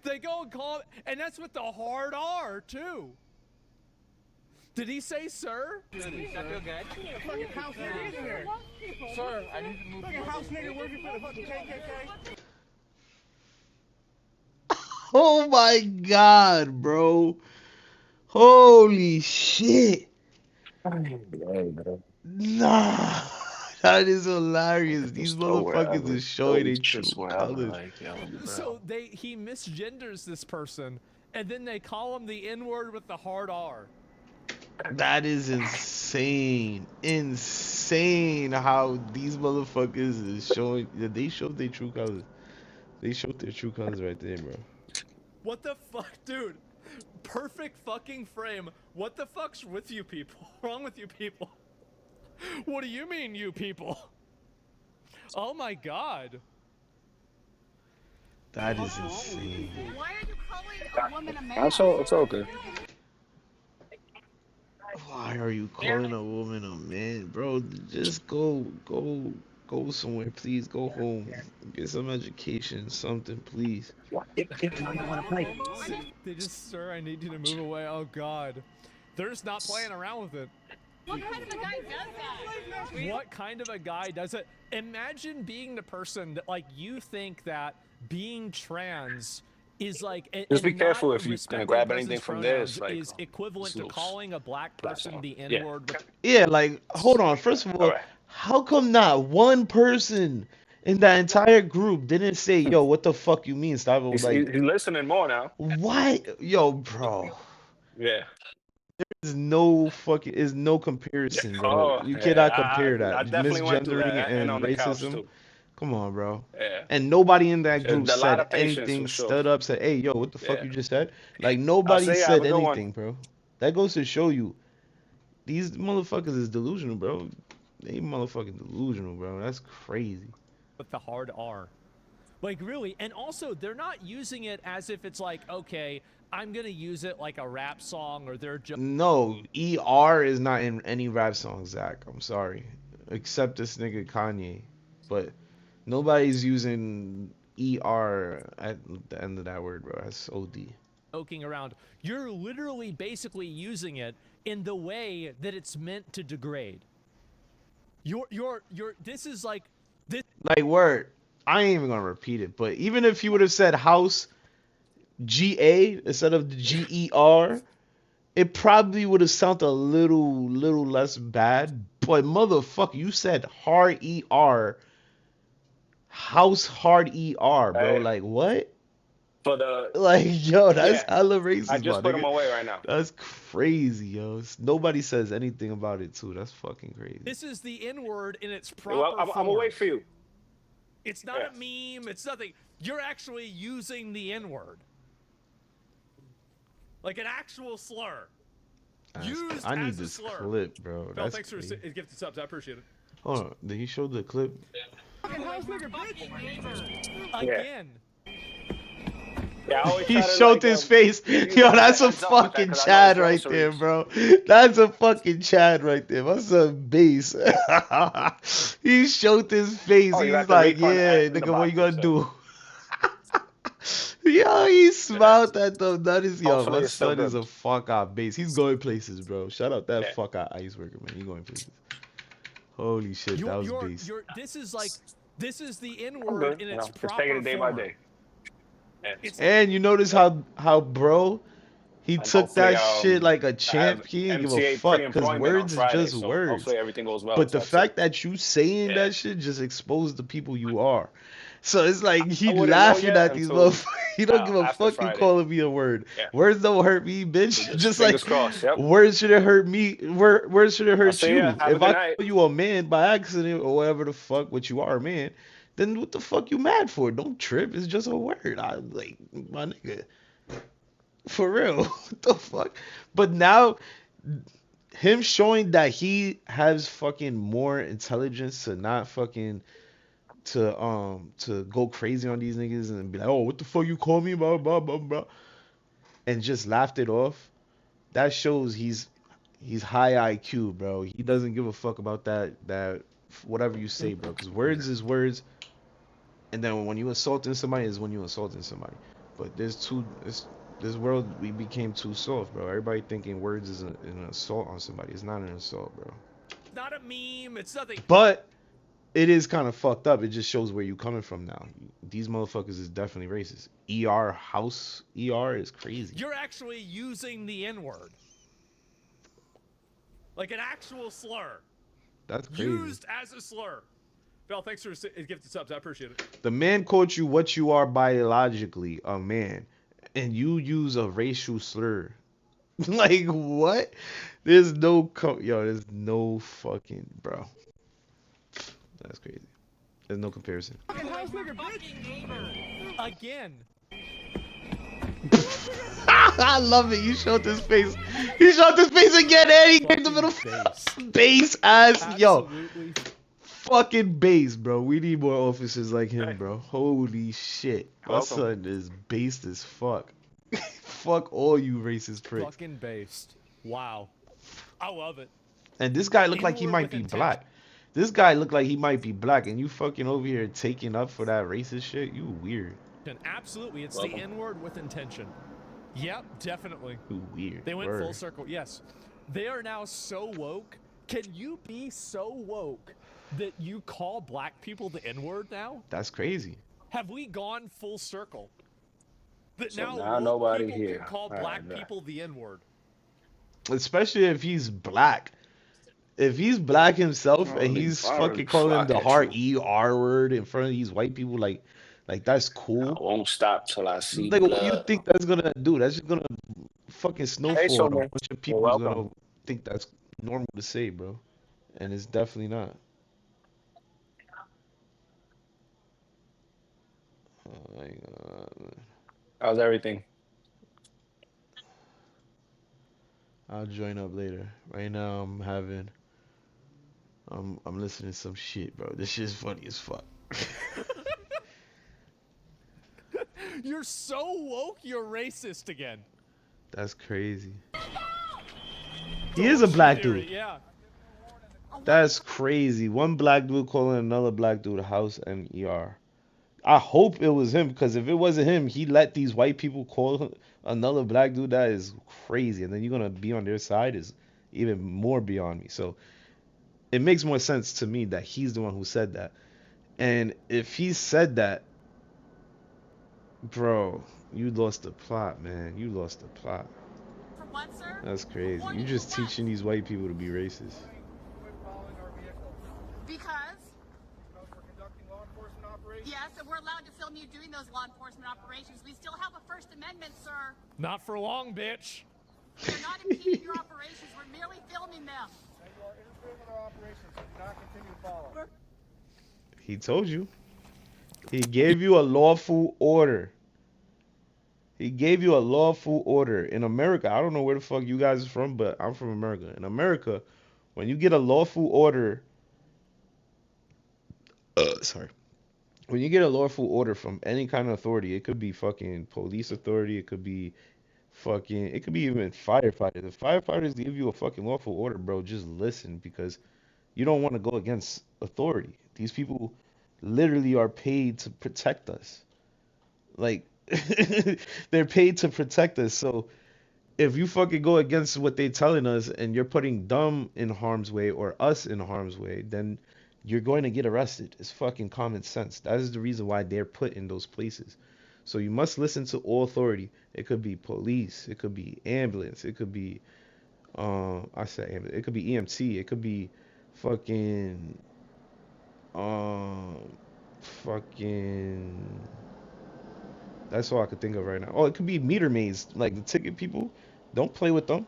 They go and call, and that's with the hard R, too. Did he say sir? Fucking house nigga in here. Sir, I need to move. Fucking house nigga working for the fucking KKK. Oh my god, bro. Holy shit. Nah. That is hilarious. These motherfuckers is showing their true colors. So he misgenders this person, and then they call him the N-word with the hard R. That is insane. Insane how these motherfuckers is showing. They showed their true colors. They showed their true colors right there, bro. What the fuck, dude? Perfect fucking frame. What the fuck's with you people? Wrong with you people? What do you mean, you people? Oh my god. That is insane. Why are you calling a woman a man? It's okay. Why are you calling a woman a man, bro? Just go somewhere, please. Go home, get some education, something, please. They just, sir, I need you to move away. Oh god, they're just not playing around with it. What kind of a guy does that? What kind of a guy does it? Imagine being the person that, like, you think that being trans is like. Just be and careful not if you're gonna respecting grab a person's anything from pronouns this. Like, is equivalent to loose. calling a black person the Yeah. N-word. Yeah, like, hold on. First of all, how come not one person in that entire group didn't say, yo, what the fuck you mean? Stop it. He's Like, listening more now. why? Yo, bro. Yeah. There's no comparison, bro. You cannot compare that. I definitely went through Misgendering that and and on the couch racism. too. Come on, bro. Yeah. And nobody in that group There's a lot said of patience, anything, for sure. stood up, said, hey, yo, what the fuck Yeah. you just said? Like, nobody say, have said a good one. anything, bro. That goes to show you, these motherfuckers is delusional, bro. They motherfucking delusional, bro. That's crazy. With the hard R. Like, really. And also, they're not using it as if it's like, okay, I'm gonna use it like a rap song, or they're just... No, ER is not in any rap song, Zach. I'm sorry. Except this nigga Kanye. but nobody's using ER at the end of that word, bro. That's OD. Joking around. You're literally basically using it in the way that it's meant to degrade. This is like this. Like word. I ain't even gonna repeat it, but even if you would have said house GA instead of the GER, it probably would have sounded a little less bad. But motherfucker, you said hard ER, house hard ER, bro. Like what? For the Like yo, that's yeah, hella I racist, my just put nigga. him away right now. That's crazy, yo. Nobody says anything about it too. That's fucking crazy. This is the N-word in its proper Well, I'm form. gonna wait for you. It's not a meme. It's nothing. You're actually using the N-word. Like an actual slur. Used I need as a this slur. clip, bro. Phil, That's thanks crazy. for gifted subs. I appreciate it. Hold on. Did he show the clip? Again. Yeah, I always He try to, showed like, his face. give you Yo, guys that's a a heads up with that, fucking 'cause I know Chad it's right there, groceries. bro. That's a fucking Chad right there. That's a base. He showed his face. Oh, you He's got the like, refund yeah, in the nigga, what you box, gonna so. do? Yo, he smiled at them. That is, yo, Hopefully my it's still son is good. a fuck out base. He's going places, bro. Shout out that Yeah. fuck out ice worker, man. He going places. Holy shit, that was base. This is like, this is the I'm N-word good. in You its know, just proper taking it day by form. day. Yeah. And you notice how bro, he And took hopefully, that shit like a I have champ. He didn't give a MTA fuck because pre-employment on words is Friday, just so words. hopefully everything goes well. But the So that's it. fact that you saying Yeah. that shit just exposed the people you are. So it's like he I wouldn't know laughing yet at these until motherfuckers. He don't give a after fuck you Friday. calling me a word. Yeah. Words don't hurt me, bitch. So Just fingers like crossed. Yep. words shouldn't hurt me. Words shouldn't I'll hurt see ya. you. Have a If good I night. call you a man by accident or whatever the fuck, what you are, a man, then what the fuck you mad for? Don't trip. It's just a word. I like my nigga. For real. What the fuck? But now him showing that he has fucking more intelligence to not fucking to go crazy on these niggas and be like, oh, what the fuck you call me, blah blah blah blah, and just laughed it off. That shows he's high IQ, bro. He doesn't give a fuck about that whatever you say, bro. Because words is words, and then when you insulting somebody is when you insulting somebody. But this world we became too soft, bro. Everybody thinking words is an assault on somebody. It's not an assault, bro. Not a meme. It's nothing. But it is kind of fucked up. It just shows where you coming from now. These motherfuckers is definitely racist. ER house ER is crazy. You're actually using the N-word. Like an actual slur. That's crazy. Used as a slur. Phil, thanks for gifted subs. I appreciate it. The man called you what you are biologically, a man, and you use a racial slur. Like what? There's no there's no fucking bro. That's crazy. There's no comparison. Again. I love it. You showed this face. You showed this face again, and he gave the middle base ass. Yo. Fucking base, bro. We need more officers like him, bro. Holy shit. My Welcome. son is based as fuck. Fuck all you racist pricks. Fucking based. Wow. I love it. And this guy looked like he N-word might with be intent. black. This guy looked like he might be black, and you fucking over here taking up for that racist shit. You weird. And absolutely, it's Welcome. the N-word with intention. Yep, definitely. You weird. They went Word. full circle. Yes. They are now so woke. Can you be so woke that you call black people the N-word now? That's crazy. Have we gone full circle? That So now now woke nobody people here. can call All right, black bet. people the N-word. Especially if he's black. If he's black himself and Holy he's fire, fucking calling him the fuck at hard ER word in front of these white people, like that's I cool. won't stop till I see Like, what do you blood. think that's gonna do? That's just gonna fucking Hey, snowfall, and a Showman. bunch of You're people is gonna welcome. think that's normal to say, bro. And it's definitely not. Oh my god. How's everything? I'll join up later. Right now I'm listening to some shit, bro. This shit's funny as fuck. You're so woke, you're racist again. That's crazy. He is a black Theory, dude. Yeah. That's crazy. One black dude calling another black dude house MER. I hope it was him, because if it wasn't him, he let these white people call another black dude. That is crazy. And then you're gonna be on their side is even more beyond me. So it makes more sense to me that he's the one who said that. And if he said that, bro, you lost the plot, man. You lost the plot. For what, sir? That's crazy. You just teaching these white people to be racist. Because? Yes, and we're allowed to film you doing those law enforcement operations. We still have a First Amendment, sir. Not for long, bitch. We're not impeding your operations. We're merely filming them. You are interfering with our operations, so do not continue to follow. He told you. He gave you a lawful order. He gave you a lawful order. In America, I don't know where the fuck you guys are from, but I'm from America. In America, when you get a lawful order, sorry. When you get a lawful order from any kind of authority, it could be fucking police authority, it could be even firefighters. If firefighters give you a fucking lawful order, bro, just listen, because you don't want to go against authority. These people literally are paid to protect us. Like, they're paid to protect us. So if you fucking go against what they're telling us and you're putting them in harm's way or us in harm's way, then you're going to get arrested. It's fucking common sense. That is the reason why they're put in those places. So you must listen to all authority. It could be police, it could be ambulance, it could be I say ambulance, it could be EMT, it could be fucking fucking that's all I could think of right now. Oh, it could be meter maids, like the ticket people. Don't play with them.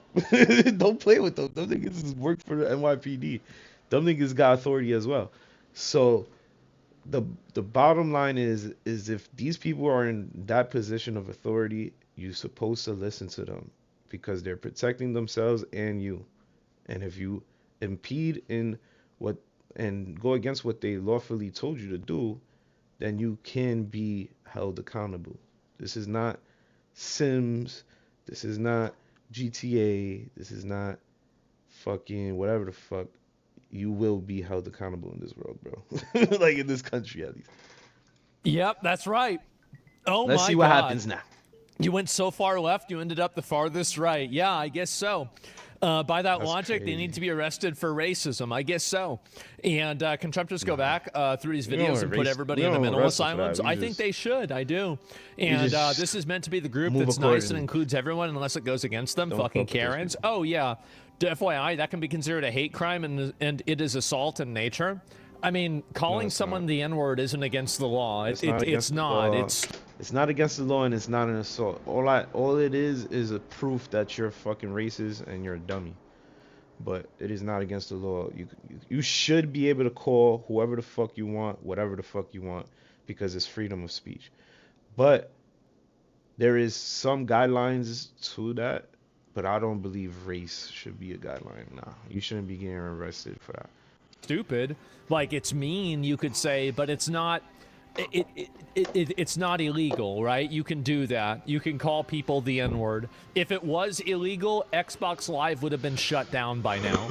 Don't play with them. Them niggas work for the NYPD. Them niggas got authority as well. So the bottom line is if these people are in that position of authority, you're supposed to listen to them because they're protecting themselves and you. And if you impede in what and go against what they lawfully told you to do, then you can be held accountable. This is not Sims. This is not GTA. This is not fucking whatever the fuck. You will be held accountable in this world, bro. Like in this country, at least. Yep, that's right. Oh Let's my see what God. happens now. You went so far left, you ended up the farthest right. Yeah, I guess so. By that logic, they need to be arrested for racism. I guess so. And can Trump just go back through these videos and put everybody in the mental asylums? I think they should. I do. And this is meant to be the group that's nice and includes everyone unless it goes against them. Fucking Karens. Oh, yeah. FYI, that can be considered a hate crime and it is assault in nature. I mean, calling someone the N-word isn't against the law. It's not. It's not against the law and it's not an assault. All it is a proof that you're fucking racist and you're a dummy. But it is not against the law. You should be able to call whoever the fuck you want, whatever the fuck you want, because it's freedom of speech. But there is some guidelines to that, but I don't believe race should be a guideline. Nah, you shouldn't be getting arrested for that. Stupid. Like, it's mean, you could say, but it's not. It's not illegal, right? You can do that. You can call people the N-word. If it was illegal, Xbox Live would have been shut down by now.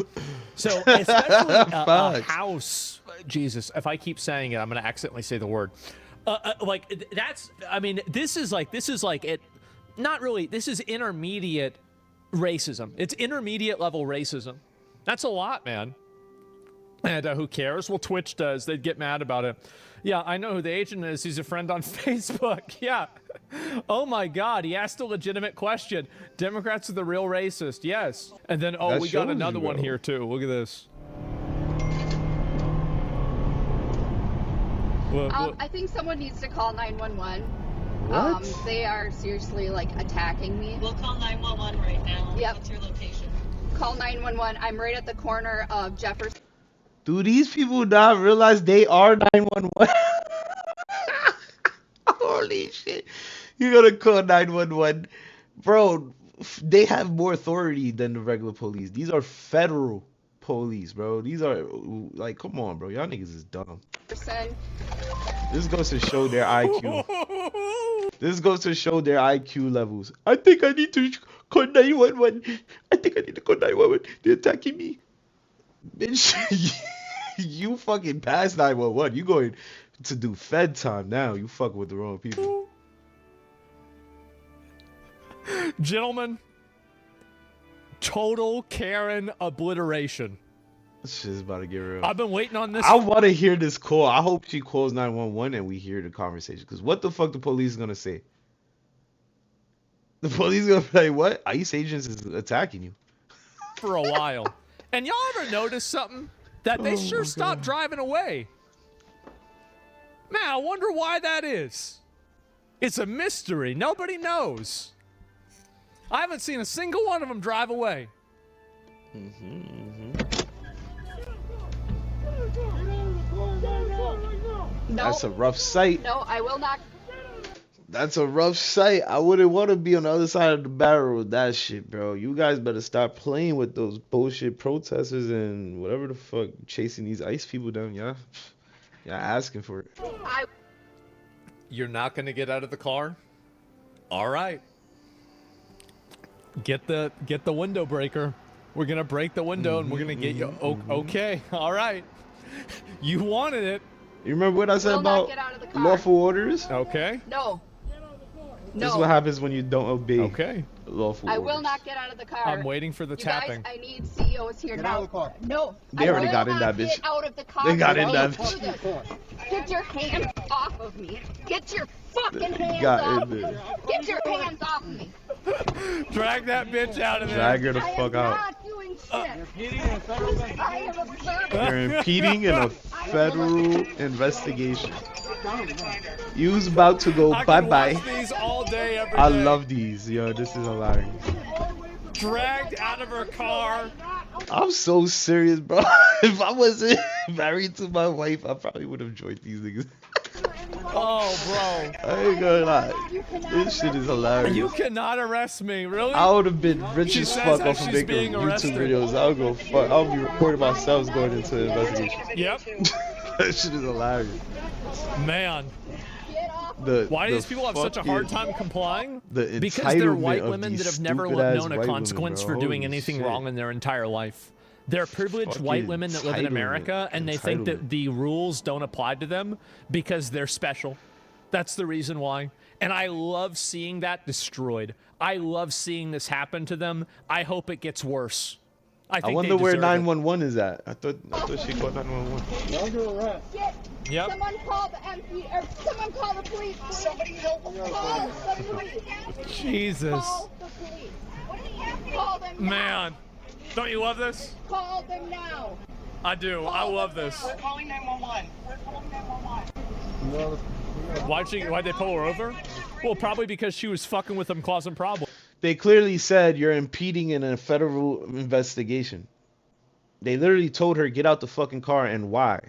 So, especially a house. Jesus, if I keep saying it, I'm going to accidentally say the word. Like, that's. I mean, this is like it. Not really. This is intermediate racism. It's intermediate level racism. That's a lot, man. And who cares? Well, Twitch does. They'd get mad about it. Yeah, I know who the agent is. He's a friend on Facebook. Yeah. Oh my God. He asked a legitimate question. Democrats are the real racist. Yes. And then, oh, we got another one here too. Look at this. I think someone needs to call 911. What? They are seriously like attacking me. We'll call 911 right now. Yep. What's your location? Call 911. I'm right at the corner of Jefferson. Do these people not realize they are 911? Holy shit. You're gonna call 911. Bro, they have more authority than the regular police. These are federal police, bro. These are, like, come on, bro. Y'all niggas is dumb. This goes to show their IQ. This goes to show their IQ levels. I think I need to call 911. I think I need to call 911. They're attacking me. Bitch, you fucking past 911. You going to do Fed time now. You fucking with the wrong people. Gentlemen, total Karen obliteration. This shit's about to get real. I've been waiting on this. I want to hear this call. I hope she calls 911 and we hear the conversation. Because what the fuck the police is going to say? The police is going to be like, what? ICE agents is attacking you. For a while. And y'all ever notice something? That they sure stopped driving away. Man, I wonder why that is. It's a mystery. Nobody knows. I haven't seen a single one of them drive away. That's a rough sight. No, I will not. That's a rough sight. I wouldn't want to be on the other side of the barrel with that shit, bro. You guys better stop playing with those bullshit protesters and whatever the fuck chasing these ICE people down, y'all. Y'all asking for it. You're not going to get out of the car? All right. Get the window breaker. We're going to break the window and we're going to get you. Okay. All right. You wanted it. You remember what I said about lawful orders? Okay. No. This is what happens when you don't obey lawful I orders. will not get out of the car. I'm waiting for the you tapping. Guys, I need CEOs here now. out of the car. No. They already got in that bitch. Get out of the car. They got in that bitch. Get your hands off of me. Get your fucking hands got off in me. there. Get your hands off me. Drag that bitch out of there. Drag her the I fuck am out. not doing shit. I am observing. You're impeding in a federal investigation. You's about to go bye-bye. These all day, every I day. love these. Yo, this is hilarious. Dragged out of her car. I'm so serious, bro. If I wasn't married to my wife, I probably would have joined these niggas. Oh, bro. I ain't gonna lie. This shit is hilarious. You cannot arrest me, really? I would have been rich She as says fuck that off of she's making being YouTube arrested. videos. I'll go fuck. I'll be recording myself going into the investigation. Yep. That shit is hilarious. Man. Why do these people have such a hard time complying? Because they're white women that have never known a consequence for doing anything wrong in their entire life. They're privileged white women that live in America, and they think that the rules don't apply to them because they're special. That's the reason why. And I love seeing that destroyed. I love seeing this happen to them. I hope it gets worse. I wonder where 911 is at. I thought she called 911. Yep. Someone call the MP or someone call the police. Somebody help them. Call the police. Jesus. Call the police. Call them now. Man. Don't you love this? Call them now. I do. I love this. We're calling 911. We're calling 911. Why'd they pull her over? Well, probably because she was fucking with them, causing problems. They clearly said you're impeding in a federal investigation. They literally told her get out the fucking car and why,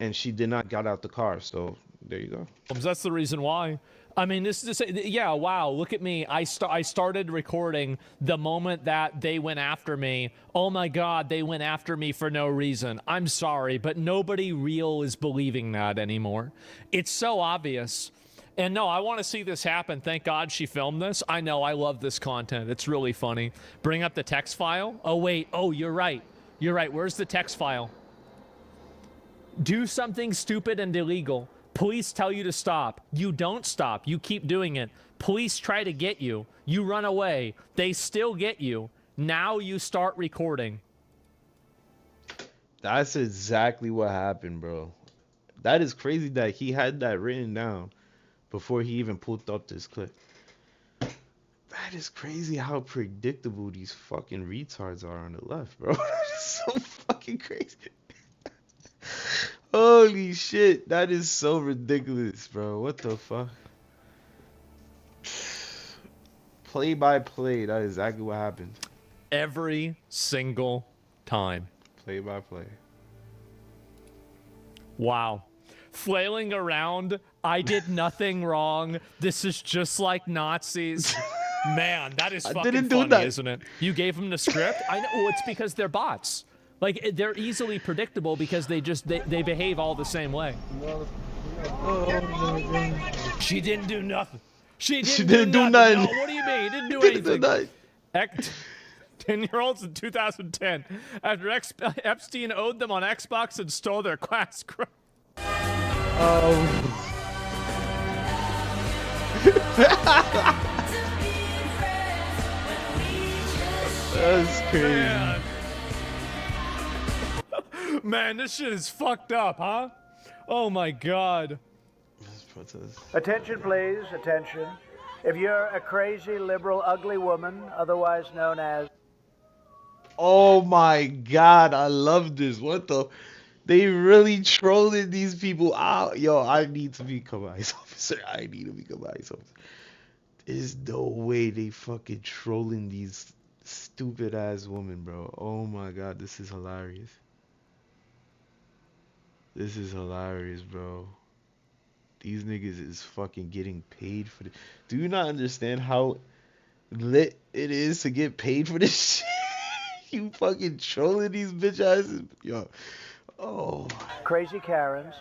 and she did not get out the car. So there you go. That's the reason why. I mean, this is to say, yeah, wow, look at me. I started recording the moment that they went after me. Oh my God, they went after me for no reason. I'm sorry, but nobody real is believing that anymore. It's so obvious. And no, I want to see this happen. Thank God she filmed this. I know, I love this content. It's really funny. Bring up the text file. Oh, wait. Oh, you're right. You're right. Where's the text file? Do something stupid and illegal. Police tell you to stop. You don't stop. You keep doing it. Police try to get you. You run away. They still get you. Now you start recording. That's exactly what happened, bro. That is crazy that he had that written down before he even pulled up this clip. That is crazy how predictable these fucking retards are on the left, bro. That's so fucking crazy. Holy shit, that is so ridiculous, bro. What the fuck? Play by play, that is exactly what happened. Every single time. Play by play. Wow. Flailing around, I did nothing wrong. This is just like Nazis. Man, that is fucking funny, isn't it? You gave them the script? I know. Well, it's because they're bots. Like, they're easily predictable because they behave all the same way. She didn't do nothing. She didn't do nothing. No, what do you mean? He didn't do anything. 10-year-olds in 2010 after Epstein owed them on Xbox and stole their class credit. That's crazy. Man, this shit is fucked up, huh? Oh my god. Attention, please. Attention. If you're a crazy, liberal, ugly woman, otherwise known as... Oh my god, I love this. What the? They really trolling these people out. Yo, I need to become an ICE officer. I need to become an ICE officer. There's no way they fucking trolling these stupid ass women, bro. Oh my god, this is hilarious. This is hilarious, bro. These niggas is fucking getting paid for this. Do you not understand how lit it is to get paid for this shit? You fucking trolling these bitch asses. Yo. Oh. Crazy Karens.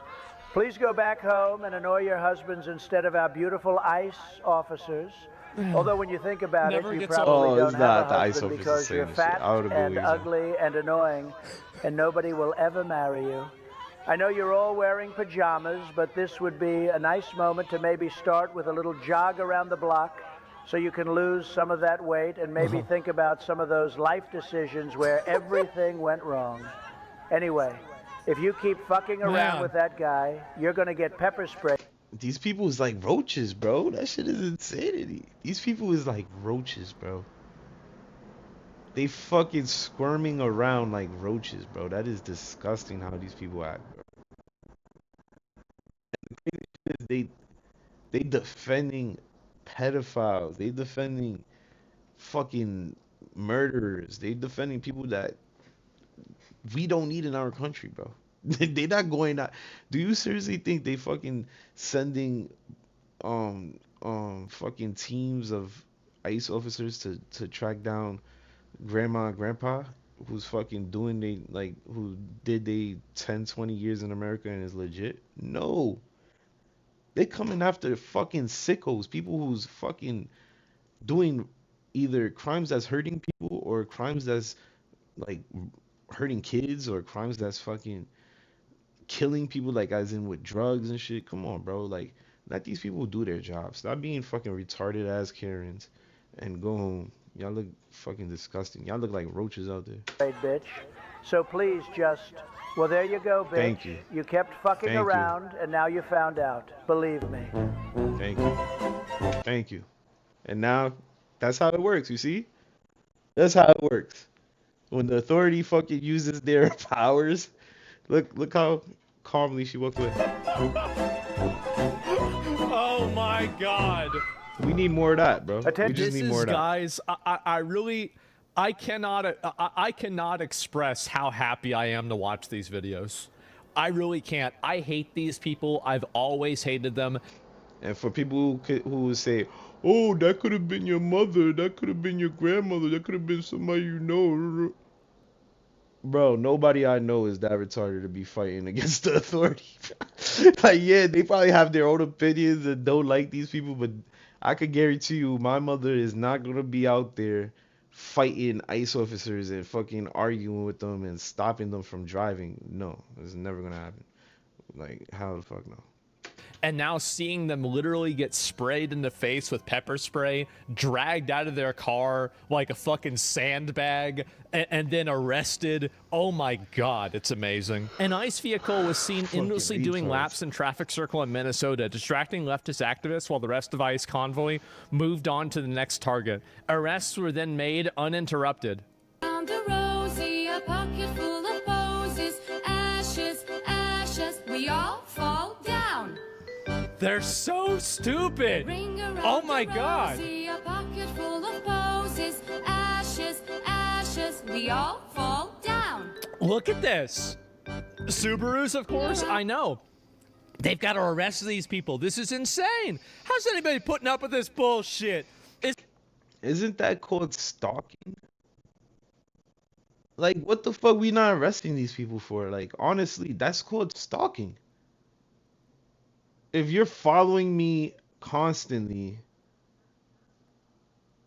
Please go back home and annoy your husbands instead of our beautiful ICE officers. Although when you think about Never it, you gets probably old. Oh, don't it's have not a the ICE husband officer because saying you're this shit. fat I would've and believed it. ugly and annoying, and nobody will ever marry you. I know you're all wearing pajamas, but this would be a nice moment to maybe start with a little jog around the block so you can lose some of that weight and maybe think about some of those life decisions where everything went wrong. Anyway, if you keep fucking around Man. with that guy, you're going to get pepper spray. These people is like roaches, bro. That shit is insanity. These people is like roaches, bro. They fucking squirming around like roaches, bro. That is disgusting how these people act, bro. And the crazy shit is they defending pedophiles. They defending fucking murderers. They defending people that we don't need in our country, bro. They not going out. Do you seriously think they fucking sending fucking teams of ICE officers to track down grandma and grandpa who's fucking doing who did they 10, 20 years in America and is legit? No. They coming after fucking sickos, people who's fucking doing either crimes that's hurting people or crimes that's like hurting kids or crimes that's fucking killing people, like as in with drugs and shit. Come on, bro. Like, let these people do their job. Stop being fucking retarded ass Karens and go home. Y'all look fucking disgusting. Y'all look like roaches out there. Right, bitch. So please just, well, there you go, bitch. Thank you. You kept fucking Thank you. around, and now you found out. Believe me. Thank you. Thank you. And now, that's how it works, you see? That's how it works. When the authority fucking uses their powers, look how calmly she walked away. Oh my god. We need more of that, bro. We just This need is, more of that. guys, I cannot express how happy I am to watch these videos. I really can't. I hate these people. I've always hated them. And for people who say, oh, that could have been your mother, that could have been your grandmother, that could have been somebody you know. Bro, nobody I know is that retarded to be fighting against the authority. Like, yeah, they probably have their own opinions and don't like these people, but I could guarantee you my mother is not going to be out there fighting ICE officers and fucking arguing with them and stopping them from driving. No, it's never going to happen. Like, how the fuck no? And now seeing them literally get sprayed in the face with pepper spray, dragged out of their car like a fucking sandbag, and then arrested. Oh my god, it's amazing. An ICE vehicle was seen endlessly doing laps in traffic circle in Minnesota, distracting leftist activists while the rest of ICE convoy moved on to the next target. Arrests were then made uninterrupted. Found a rosy, a pocket full of posies, ashes, ashes, we all fall down. They're so stupid. Oh my god. A pocket full of posies, ashes, ashes, we all fall down. Look at this. Subarus, of course, I know. They've got to arrest these people. This is insane. How's anybody putting up with this bullshit? Isn't that called stalking? Like, what the fuck we not arresting these people for? Like, honestly, that's called stalking. If you're following me constantly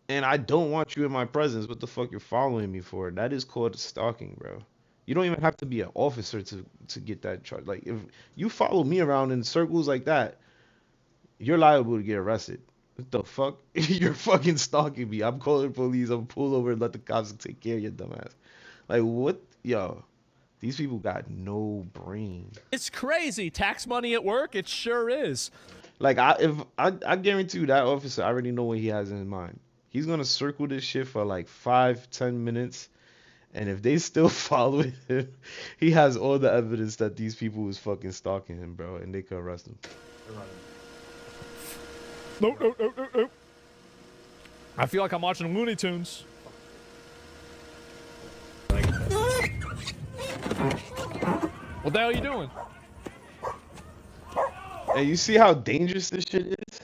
and I don't want you in my presence. What the fuck you're following me for? That is called stalking, bro. You don't even have to be an officer to get that charge. Like if you follow me around in circles like that, you're liable to get arrested. What the fuck? You're fucking stalking me. I'm calling police. I'm pull over and let the cops take care of your dumbass. Like what? Yo, these people got no brain. It's crazy. Tax money at work? It sure is. Like I guarantee you that officer I already know what he has in mind. He's gonna circle this shit for like 5, 10 minutes, and if they still following him, he has all the evidence that these people was fucking stalking him, bro, and they could arrest him. Nope, nope, nope, nope, nope. I feel like I'm watching Looney Tunes. What the hell are you doing? And you see how dangerous this shit is?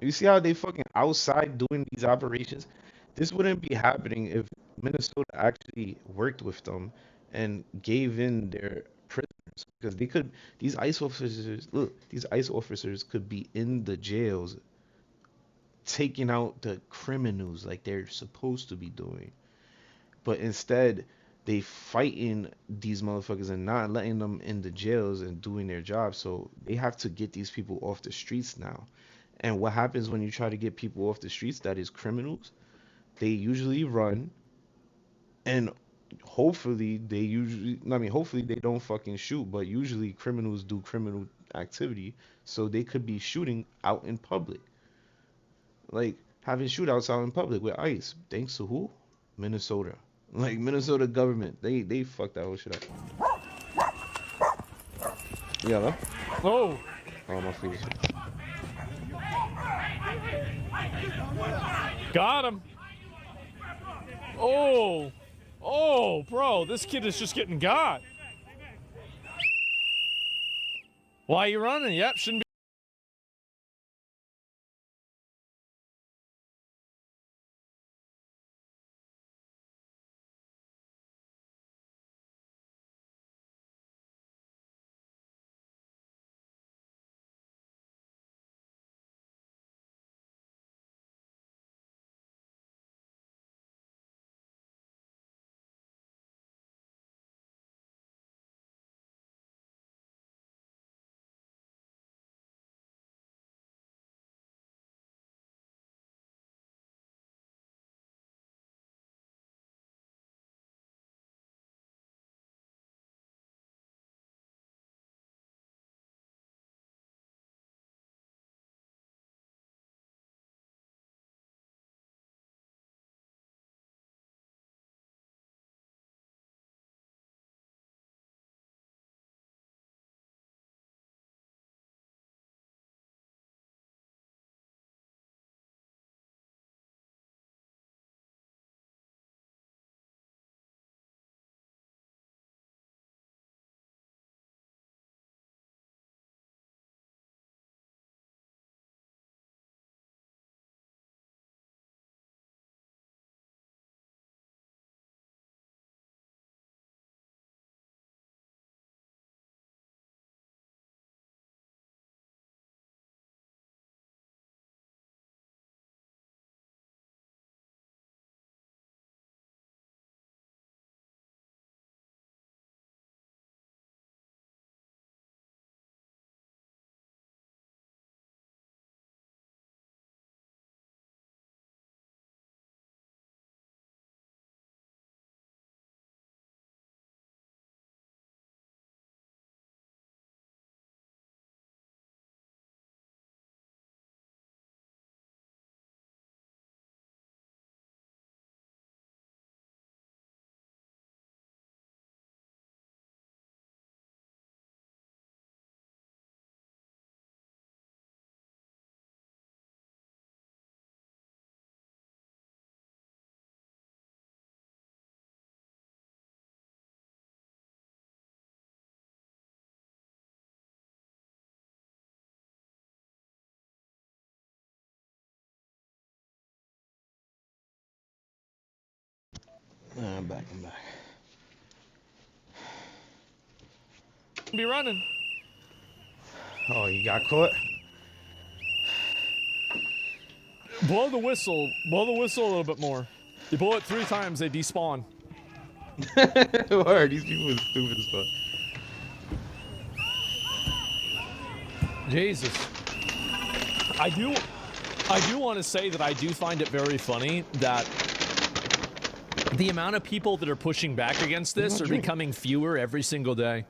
You see how they fucking outside doing these operations? This wouldn't be happening if Minnesota actually worked with them and gave in their prisoners. Because they could, these ICE officers, look, these ICE officers could be in the jails taking out the criminals like they're supposed to be doing. But instead, they fighting these motherfuckers and not letting them in the jails and doing their job. So they have to get these people off the streets now. And what happens when you try to get people off the streets that is criminals? They usually run, and hopefully they don't fucking shoot, but usually criminals do criminal activity, so they could be shooting out in public. Like having shootouts out in public with ICE. Thanks to who? Minnesota. Like Minnesota government. They fucked that whole shit up. Yeah, hello? Oh. Oh, my feet. Got him. Oh. Oh, bro, this kid is just getting got. Why are you running? Yep, shouldn't be. I'm back. Be running. Oh, you got caught? Blow the whistle. Blow the whistle a little bit more. You blow it 3 times, they despawn. Word, these people are stupid as fuck. Jesus. I do want to say that I do find it very funny that the amount of people that are pushing back against this are becoming fewer every single day.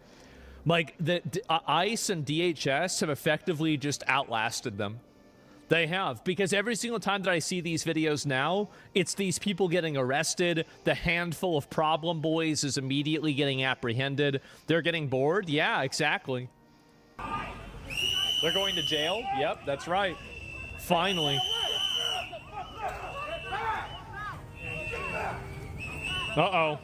Like, ICE and DHS have effectively just outlasted them. They have, because every single time that I see these videos now, it's these people getting arrested. The handful of problem boys is immediately getting apprehended. They're getting bored. Yeah, exactly. They're going to jail. Yep, that's right. Finally. Uh-oh.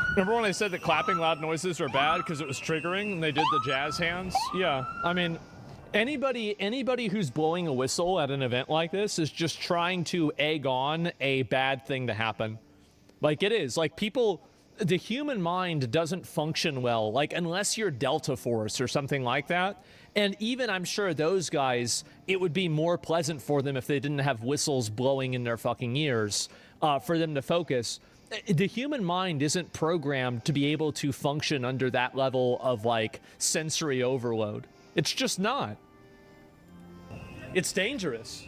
Remember when I said that clapping loud noises are bad because it was triggering and they did the jazz hands? Yeah, I mean, anybody who's blowing a whistle at an event like this is just trying to egg on a bad thing to happen. Like, it is. Like, people, the human mind doesn't function well, like, unless you're Delta Force or something like that. And even, I'm sure, those guys, it would be more pleasant for them if they didn't have whistles blowing in their fucking ears for them to focus. The human mind isn't programmed to be able to function under that level of, like, sensory overload. It's just not. It's dangerous.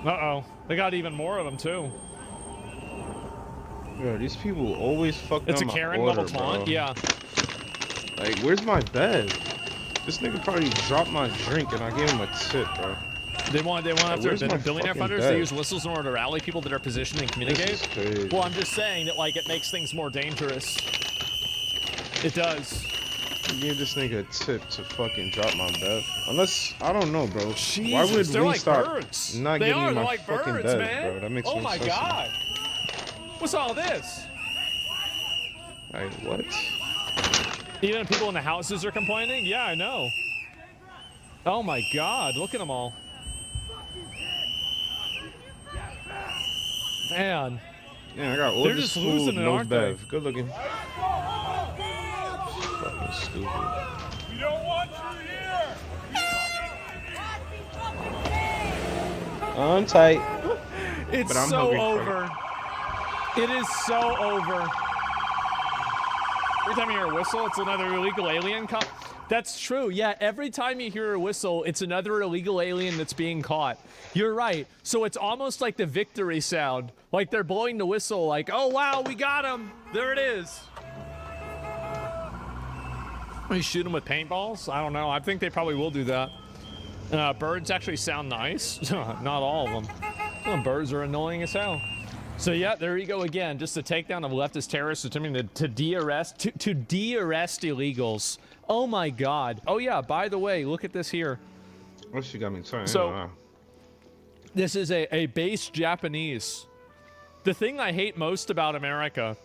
Uh-oh. They got even more of them, too. Bro, these people always fuck It's up a my Karen order, level taunt? bro. Yeah. Like, where's my bed? This nigga probably dropped my drink and I gave him a tip, bro. They want after where's my billionaire fucking funders bed? to use whistles in order to rally people that are positioned and communicate. This is crazy. Well, I'm just saying that, like, it makes things more dangerous. It does. You gave this nigga a tip to fucking drop my bed. Unless, I don't know, bro. Jesus, Why would they're we like start birds. not They giving are, me they're my like fucking birds, bed, man. bro? That makes Oh no my sense to me. god. What's all this? Like, what? Even people in the houses are complaining? Yeah, I know. Oh my god, look at them all. Man. Yeah, I got all They're this just food, losing it, no aren't they? bev. Good looking. Fucking stupid. We don't want you here. I'm tight. It's But I'm so hungry for over. It is so over. Every time you hear a whistle, it's another illegal alien caught. That's true. Yeah, every time you hear a whistle, it's another illegal alien that's being caught. You're right. So it's almost like the victory sound. Like they're blowing the whistle like, oh wow, we got him. There it is. We shoot them with paintballs? I don't know. I think they probably will do that. Birds actually sound nice. Not all of them. Some birds are annoying as hell. So yeah, there you go again. Just a takedown of leftist terrorists attempting to de-arrest illegals. Oh my god. Oh yeah, by the way, look at this here. What she got me turning? So, this is a base Japanese. The thing I hate most about America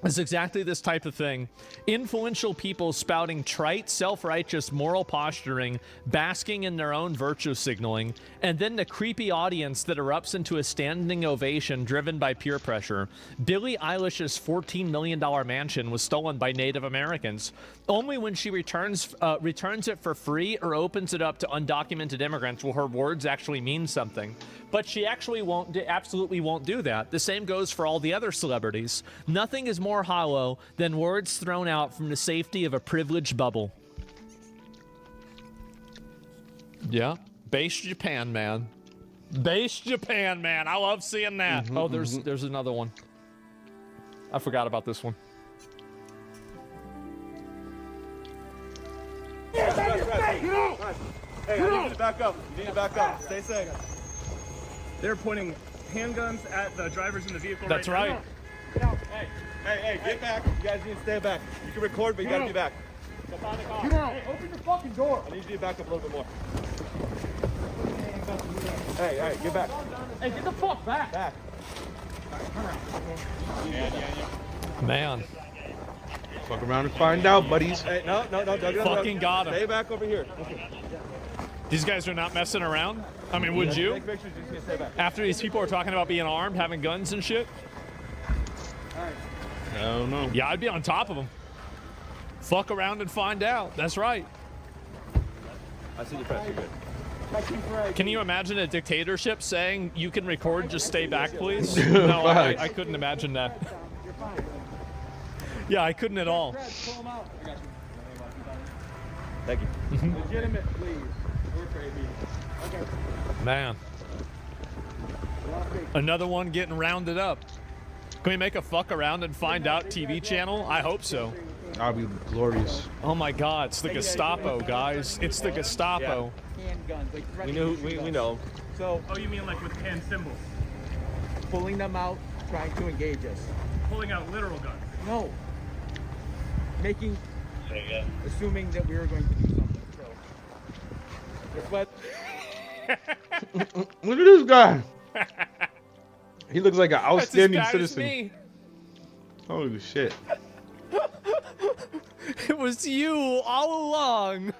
is exactly this type of thing. Influential people spouting trite, self-righteous moral posturing, basking in their own virtue signaling, and then the creepy audience that erupts into a standing ovation driven by peer pressure. Billie Eilish's $14 million mansion was stolen by Native Americans. Only when she returns it for free or opens it up to undocumented immigrants will her words actually mean something. But she actually absolutely won't do that. The same goes for all the other celebrities. Nothing is more hollow than words thrown out from the safety of a privileged bubble. Yeah, base Japan, man. Base Japan, man. I love seeing that. Oh, there's another one. I forgot about this one. Hey, I need you to back up. You need to back up. Stay safe. They're pointing handguns at the drivers in the vehicle. That's right. Hey, get back. You guys need to stay back. You can record, but you gotta be back. Get out. Open the fucking door. I need you to back up a little bit more. Hey, get back. Hey, get the fuck back. Back. Man. Fuck around and find out, buddies. Hey, no. Fucking got him. Stay back over here. Okay. These guys are not messing around. I mean, would you? Take pictures, you just need to stay back. After these people are talking about being armed, having guns and shit? I don't know. Yeah, I'd be on top of them. Fuck around and find out. That's right. I see your press. You're good. Can you imagine a dictatorship saying you can record, just stay back, please? No, I couldn't imagine that. Yeah, I couldn't at all. Thank you. Legitimate, please. We're afraid. Okay. Man. Another one getting rounded up. Can we make a fuck around and find out TV channel? I hope so. That'd be glorious. Oh my God, it's the Gestapo, guys. It's the Gestapo. Handguns, like We know. So, Oh, you mean like with hand symbols? pulling them out, trying to engage us. Pulling out literal guns. No. Assuming that we were going to do something. So, that's what. Look at this guy. He looks like an outstanding That's as bad as citizen. me. Holy shit. It was you all along.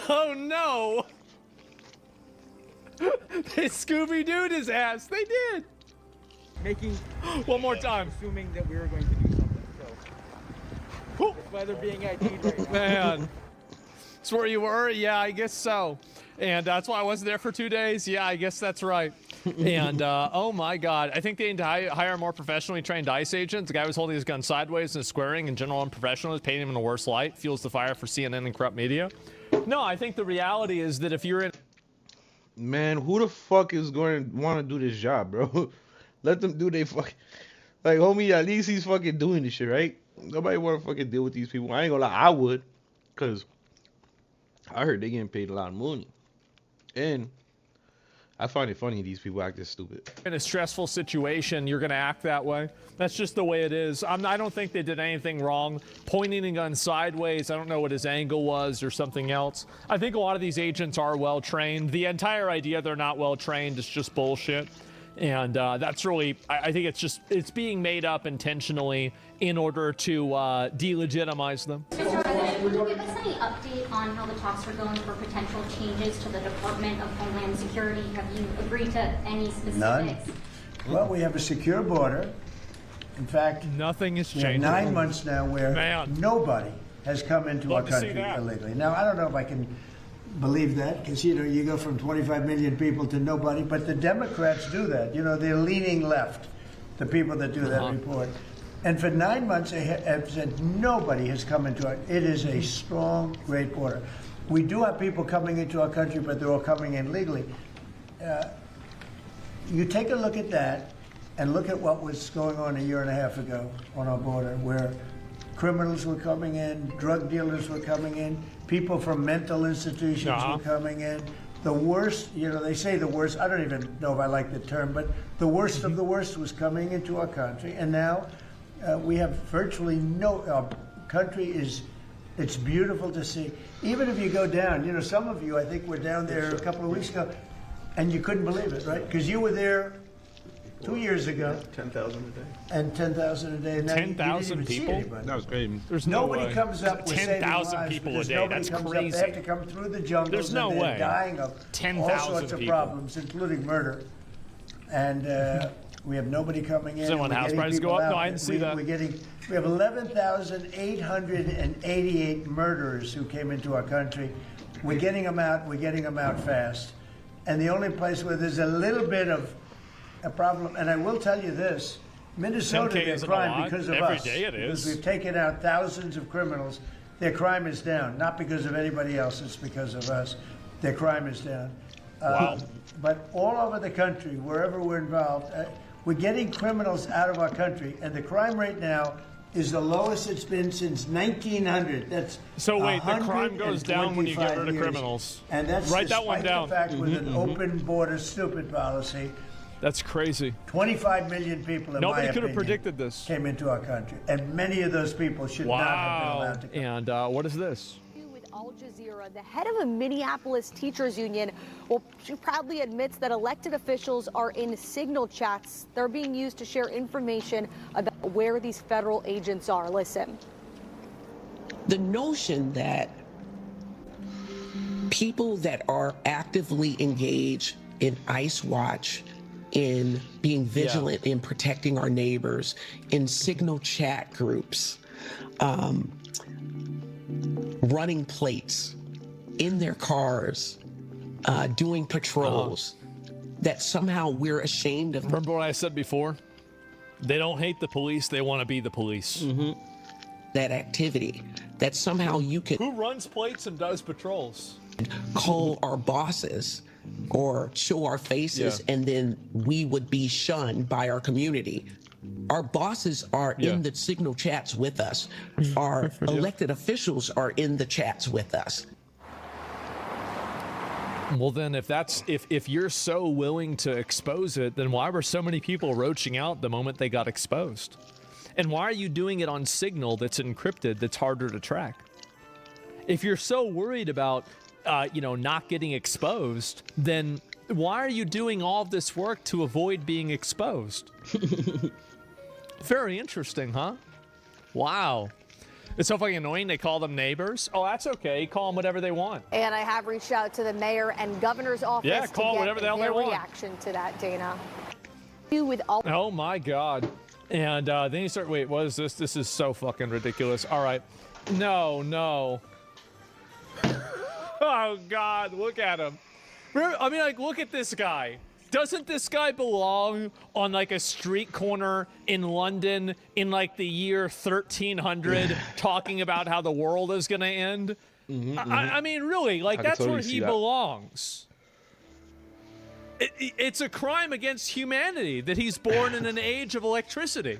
Oh no. They Scooby-Dooed his ass. They did. Making. One more time. Assuming that we were going to do something. So, that's why they're being ID'd right now. Man. That's where you were? Yeah, I guess so. And that's why I wasn't there for 2 days? Yeah, I guess that's right. And, oh my God. I think they need to hire more professionally trained ICE agents. The guy was holding his gun sideways and squaring, and general unprofessional, painting him in a worse light, fuels the fire for CNN and corrupt media. No, I think the reality is that if you're in... Man, who the fuck is going to want to do this job, bro? Let them do their fucking... Like, homie, at least he's fucking doing this shit, right? Nobody want to fucking deal with these people. I ain't gonna lie, I would. Because I heard they getting paid a lot of money. And I find it funny these people act this stupid. In a stressful situation, you're going to act that way. That's just the way it is. I don't think they did anything wrong. Pointing a gun sideways, I don't know what his angle was or something else. I think a lot of these agents are well trained. The entire idea they're not well trained is just bullshit. And that's really, I think it's being made up intentionally in order to delegitimize them. Mr. President, can you give us any update on how the talks are going for potential changes to the Department of Homeland Security? Have you agreed to any specifics? None. Well, we have a secure border. In fact, nothing has we have changed. 9 months now where nobody has come into our Love to see country that. illegally. Now, I don't know if I can believe that because, you go from 25 million people to nobody, but the Democrats do that. They're leaning left, the people that do that report. And for 9 months, they have said nobody has come into our. It is a strong, great border. We do have people coming into our country, but they're all coming in legally. You take a look at that and look at what was going on a year and a half ago on our border, where criminals were coming in, drug dealers were coming in, people from mental institutions were coming in. The worst, they say the worst, I don't even know if I like the term, but the worst of the worst was coming into our country. And now we have virtually our country it's beautiful to see. Even if you go down, some of you, I think, were down there a couple of weeks ago, and you couldn't believe it, right? Because you were there 2 years ago. 10,000 a day. And 10,000 a day. 10,000 people? That was crazy. There's no Nobody way. comes up with 10,000 people a day. That's crazy. They have to come through the jungles. There's no and they're way. dying of 10,000 all sorts of people. problems, including murder. And we have nobody coming in. Does anyone and we're house getting prices go people up? No, out. I didn't see that. We have 11,888 murderers who came into our country. We're getting them out. We're getting them out fast. And the only place where there's a little bit of a problem, and I will tell you this, Minnesota, 10K their isn't a crime lot. because of Every us. day it Because is. we've taken out thousands of criminals. Their crime is down, not because of anybody else, it's because of us. Their crime is down. Wow. But all over the country, wherever we're involved, we're getting criminals out of our country, and the crime rate now is the lowest it's been since 1900. That's So wait, the crime goes down when you get rid of 125 years. criminals. And that's Write that one despite down. the fact with an open border stupid policy. That's crazy. 25 million people, in Nobody my could have opinion, predicted this. came into our country, and many of those people should not have been Wow. allowed to come. And what is this? With Al Jazeera, the head of a Minneapolis teachers union, she proudly admits that elected officials are in signal chats. They're being used to share information about where these federal agents are. Listen. The notion that people that are actively engaged in ICE Watch, in being vigilant in protecting our neighbors, in signal chat groups, running plates, in their cars, doing patrols, that somehow we're ashamed of. Remember what I said before? They don't hate the police, they want to be the police. That activity, that somehow you can Who runs plates and does patrols? call our bosses or show our faces, and then we would be shunned by our community. Our bosses are in the Signal chats with us. Our elected officials are in the chats with us. Well, then, if you're so willing to expose it, then why were so many people roaching out the moment they got exposed? And why are you doing it on Signal that's encrypted, that's harder to track? If you're so worried about, not getting exposed, then why are you doing all of this work to avoid being exposed? Very interesting, huh? Wow. It's so fucking annoying they call them neighbors. Oh, that's okay. Call them whatever they want. And I have reached out to the mayor and governor's office Yeah, call to whatever the hell get they their want. reaction to that, Dana. You with all. Oh my God. And then you start, wait, what is this? This is so fucking ridiculous. All right. No. Oh God, look at him. I mean, like, look at this guy. Doesn't this guy belong on like a street corner in London in like the year 1300 talking about how the world is going to end? I mean, really, like that's where he belongs. It's a crime against humanity that he's born in an age of electricity.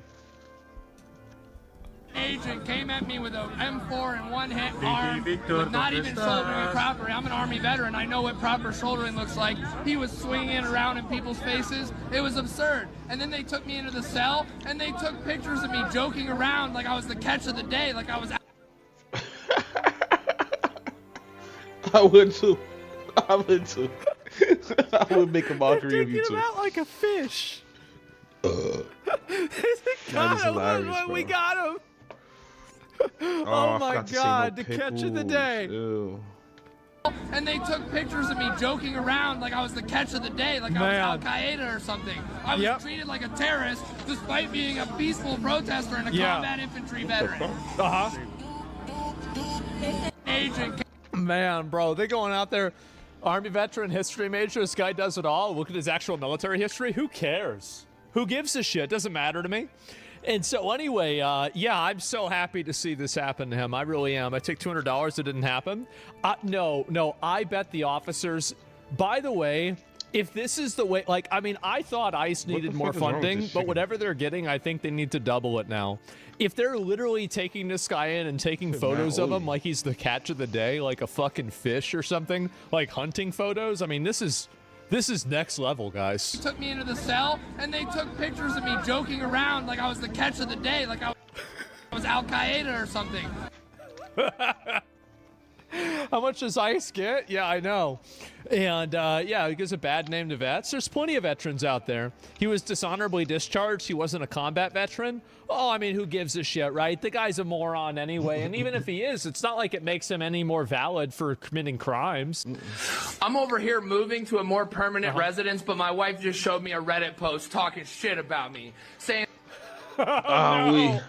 Agent came at me with a M4 in one hand arm, with not even shouldering properly. I'm an Army veteran. I know what proper shouldering looks like. He was swinging it around in people's faces. It was absurd. And then they took me into the cell, and they took pictures of me joking around like I was the catch of the day, like I was... I would too. I would make a mockery of you too. Taking him out like a fish. That is hilarious, bro. We got him. Oh my forgot to say no God, the catch of the pickles. day. Ew. And they took pictures of me joking around like I was the catch of the day, like I was Al-Qaeda or something. I was treated like a terrorist despite being a peaceful protester and a combat infantry veteran. Agent. Man, bro, they're going out there. Army veteran, history major. This guy does it all. Look at his actual military history. Who cares? Who gives a shit? Doesn't matter to me. And so anyway, yeah, I'm so happy to see this happen to him. I really am. I take $200. It didn't happen. No, I bet the officers, by the way, if this is the way, like, I mean, I thought ICE needed more funding, but whatever they're getting, I think they need to double it now. If they're literally taking this guy in and taking photos of him like he's the catch of the day, like a fucking fish or something, like hunting photos, I mean, this is next level, guys. They took me into the cell, and they took pictures of me joking around like I was the catch of the day, like I was Al-Qaeda or something. How much does ICE get? Yeah, I know. And yeah, he gives a bad name to vets. There's plenty of veterans out there. He was dishonorably discharged. He wasn't a combat veteran. Oh, I mean, who gives a shit, right? The guy's a moron anyway. And even if he is, it's not like it makes him any more valid for committing crimes. I'm over here moving to a more permanent residence, but my wife just showed me a Reddit post talking shit about me, saying... no.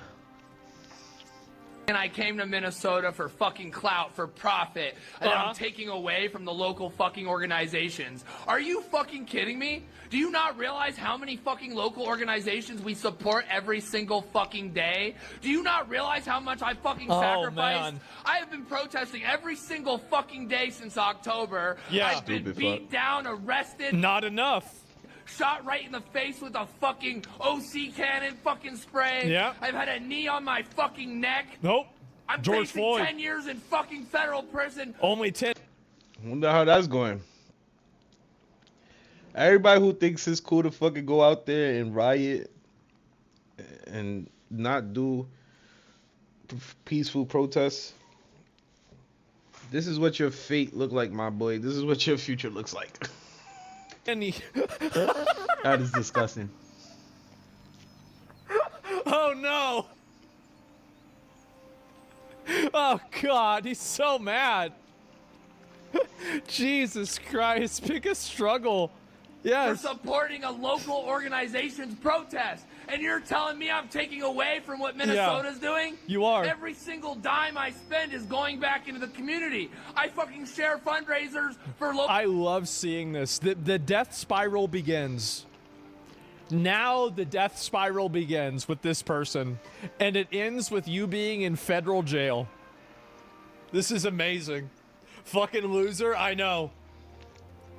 And I came to Minnesota for fucking clout, for profit, and I'm taking away from the local fucking organizations. Are you fucking kidding me? Do you not realize how many fucking local organizations we support every single fucking day? Do you not realize how much I fucking sacrificed? Man. I have been protesting every single fucking day since October. Yeah. I've been beat down, arrested. Not enough. Shot right in the face with a fucking OC cannon fucking spray. Yeah. I've had a knee on my fucking neck. Nope. I'm George facing Floyd. 10 years in fucking federal prison. Only 10. Wonder how that's going. Everybody who thinks it's cool to fucking go out there and riot and not do peaceful protests. This is what your fate look like, my boy. This is what your future looks like. That is disgusting. Oh no! Oh God, he's so mad. Jesus Christ, pick a struggle. for supporting a local organization's protest. And you're telling me I'm taking away from what Minnesota's doing? You are. Every single dime I spend is going back into the community. I fucking share fundraisers for local... I love seeing this. The death spiral begins. Now the death spiral begins with this person, and it ends with you being in federal jail. This is amazing. Fucking loser, I know.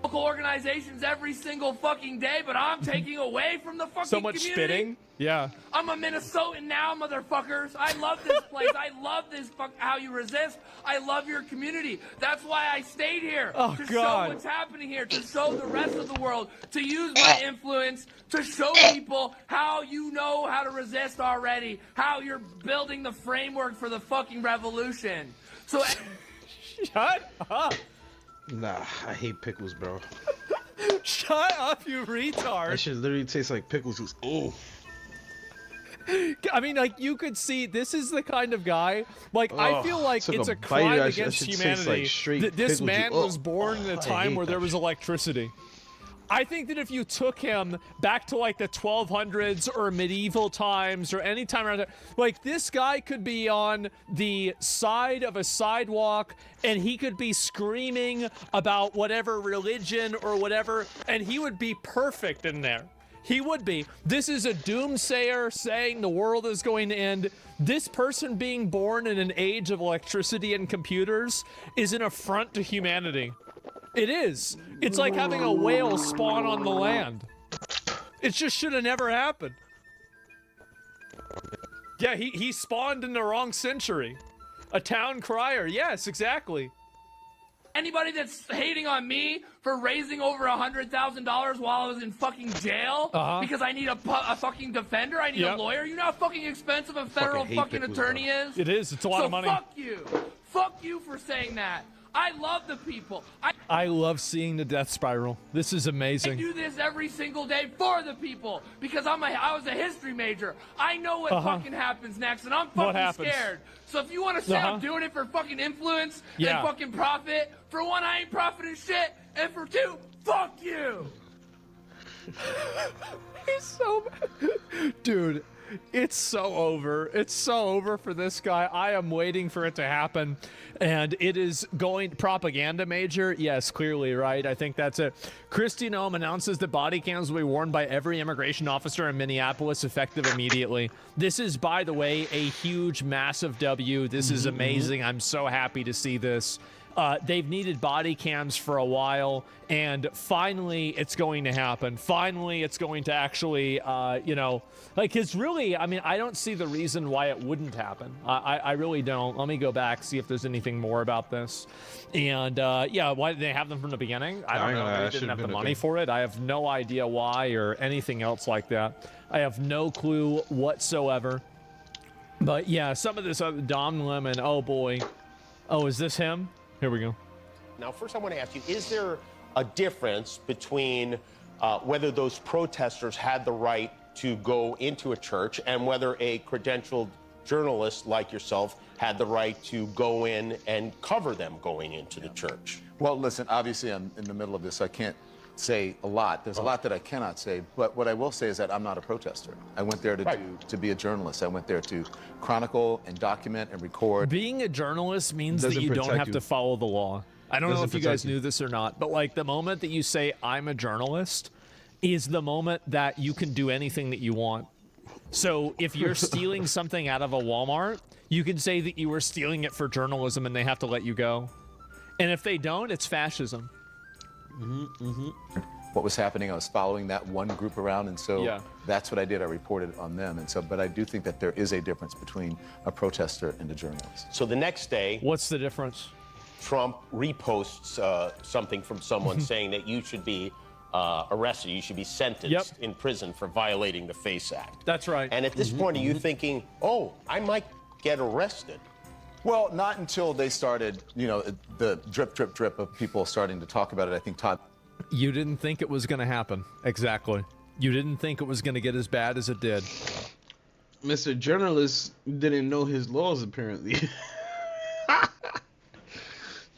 Local organizations every single fucking day, but I'm taking away from the fucking So much community. spitting. Yeah. I'm a Minnesotan now, motherfuckers. I love this place. I love this how you resist. I love your community. That's why I stayed here. Oh, to God. show what's happening here, to show the rest of the world, to use my influence, to show people how you know how to resist already, how you're building the framework for the fucking revolution. So shut up. Nah, I hate pickles, bro. Shut up, you retard. That shit literally tastes like pickles. Oh. I mean, like, you could see this is the kind of guy. Like, I feel like took it's a a bite crime of that shit. against That shit tastes humanity like straight that this pickle man juice. was born in a I time hate where there that was electricity. I think that if you took him back to like the 1200s or medieval times or any time around there, like this guy could be on the side of a sidewalk and he could be screaming about whatever religion or whatever, and he would be perfect in there. He would be. This is a doomsayer saying the world is going to end. This person being born in an age of electricity and computers is an affront to humanity. It is. It's like having a whale spawn on the land. It just should have never happened. Yeah, he spawned in the wrong century. A town crier. Yes, exactly. anybody that's hating on me for raising over $100,000 while I was in fucking jail because I need a fucking defender, I need a lawyer. You know how fucking expensive a federal fucking attorney is? It is. It's a lot of money. So fuck you. Fuck you for saying that. I love the people. I love seeing the death spiral. This is I amazing. do this every single day for the people because I was a history major. I know what fucking happens next, and I'm fucking scared. So if you want to say I'm doing it for fucking influence and fucking profit, for one, I ain't profiting shit, and for two, fuck you. He's so dude. It's so over. It's so over for this guy. I am waiting for it to happen. And it is going propaganda major. Yes, clearly, right? I think that's it. Kristi Noem announces that body cams will be worn by every immigration officer in Minneapolis effective immediately. This is, by the way, a huge, massive W. This is amazing. I'm so happy to see this. They've needed body cams for a while, and finally it's going to happen. Finally, it's going to actually, you know, like, it's really, I mean, I don't see the reason why it wouldn't happen. I really don't. Let me go back, see if there's anything more about this. And, yeah, why did they have them from the beginning? I don't know. They didn't have the money for it. I have no idea why or anything else like that. I have no clue whatsoever. But, yeah, some of this other Dom Lemon, oh, boy. Oh, is this him? Here we go. Now, first I want to ask you, is there a difference between whether those protesters had the right to go into a church and whether a credentialed journalist like yourself had the right to go in and cover them going into the church? Well, listen, obviously I'm in the middle of this. I can't say a lot. There's a lot that I cannot say, but what I will say is that I'm not a protester. I went there to be a journalist. I went there to chronicle and document and record. Being a journalist means that you don't have to follow the law. I don't know if you guys knew this or not, but like the moment that you say I'm a journalist is the moment that you can do anything that you want. So if you're stealing something out of a Walmart, you can say that you were stealing it for journalism and they have to let you go. And if they don't, it's fascism. What was happening, I was following that one group around, and so that's what I did. I reported on them, and so, but I do think that there is a difference between a protester and a journalist. So the next day, what's the difference? Trump reposts something from someone saying that you should be arrested, you should be sentenced in prison for violating the FACE Act. That's right. And at this point, are you thinking, oh, I might get arrested? Well, not until they started, you know, the drip, drip, drip of people starting to talk about it. I think Todd. You didn't think it was going to happen. Exactly. You didn't think it was going to get as bad as it did. Mr. Journalist didn't know his laws, apparently.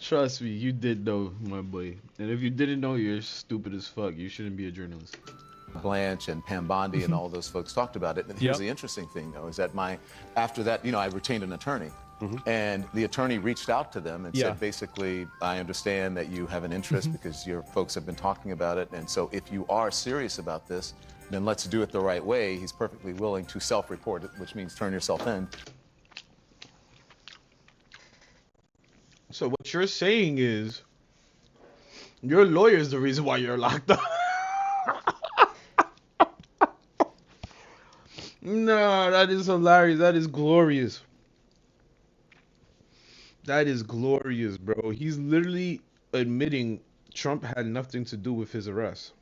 Trust me, you did know, my boy. And if you didn't know, you're stupid as fuck. You shouldn't be a journalist. Blanche and Pam Bondi and all those folks talked about it. And here's the interesting thing, though, is that after that, I retained an attorney. And the attorney reached out to them and said, basically, I understand that you have an interest because your folks have been talking about it. And so if you are serious about this, then let's do it the right way. He's perfectly willing to self-report it, which means turn yourself in. So what you're saying is, your lawyer is the reason why you're locked up. No, that is hilarious. That is glorious. That is glorious, bro. He's literally admitting Trump had nothing to do with his arrest.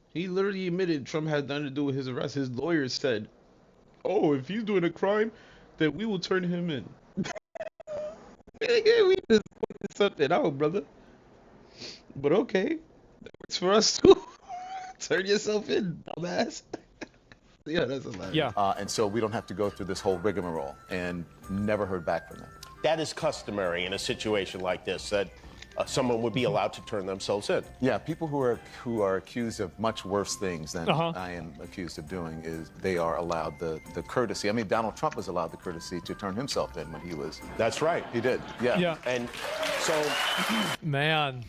He literally admitted Trump had nothing to do with his arrest. His lawyer said, "Oh, if he's doing a crime, then we will turn him in." We just put something out, brother. But okay, that works for us too. Turn yourself in, dumbass. Yeah, that's hilarious. Yeah. And so we don't have to go through this whole rigmarole, and never heard back from them. That is customary in a situation like this, that someone would be allowed to turn themselves in. Yeah, people who are accused of much worse things than I am accused of doing, is they are allowed the courtesy. I mean, Donald Trump was allowed the courtesy to turn himself in when he was. That's right. He did. Yeah. And so, man,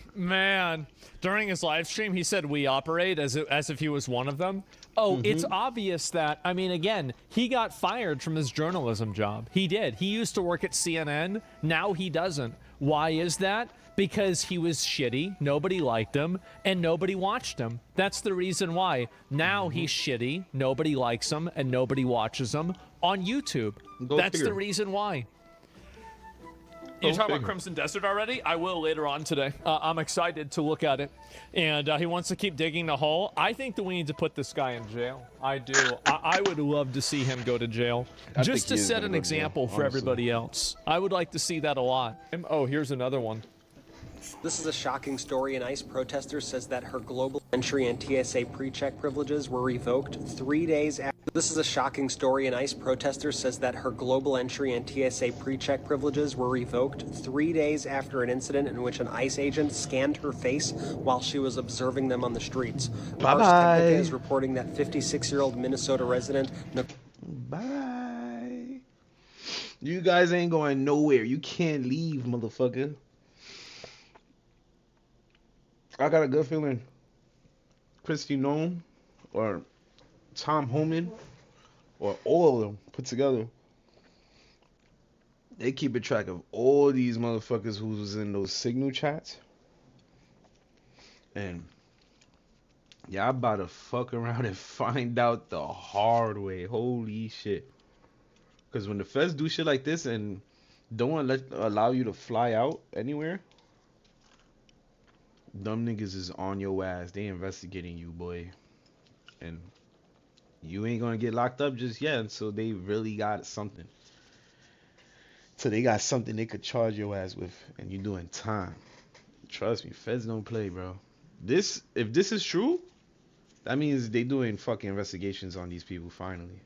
during his live stream, he said we operate as if he was one of them. Oh, it's obvious that, I mean, again, he got fired from his journalism job. He did. He used to work at CNN. Now he doesn't. Why is that? Because he was shitty, nobody liked him, and nobody watched him. That's the reason why. Now he's shitty, nobody likes him, and nobody watches him on YouTube. That's the reason why. You talking about Crimson Desert already? I will later on today. I'm excited to look at it. And he wants to keep digging the hole. I think that we need to put this guy in jail. I do. I would love to see him go to jail. Just to set an example for everybody else. I would like to see that a lot. Oh, here's another one. This is a shocking story. An ICE protester says that her global entry and TSA pre-check privileges were revoked 3 days after. This is a shocking story. An ICE protester says that her global entry and TSA pre-check privileges were revoked 3 days after an incident in which an ICE agent scanned her face while she was observing them on the streets. Ars Technica is reporting that 56-year-old Minnesota resident. Bye. You guys ain't going nowhere. You can't leave, motherfucker. I got a good feeling Christy Nome or Tom Homan or all of them put together, they keep a track of all these motherfuckers who was in those signal chats. And y'all about to fuck around and find out the hard way. Holy shit. Because when the feds do shit like this and don't allow you to fly out anywhere, dumb niggas is on your ass. They investigating you, boy. And you ain't gonna get locked up just yet until they really got something. So they got something they could charge your ass with, and you doing time. Trust me, feds don't play, bro. If this is true, that means they doing fucking investigations on these people finally.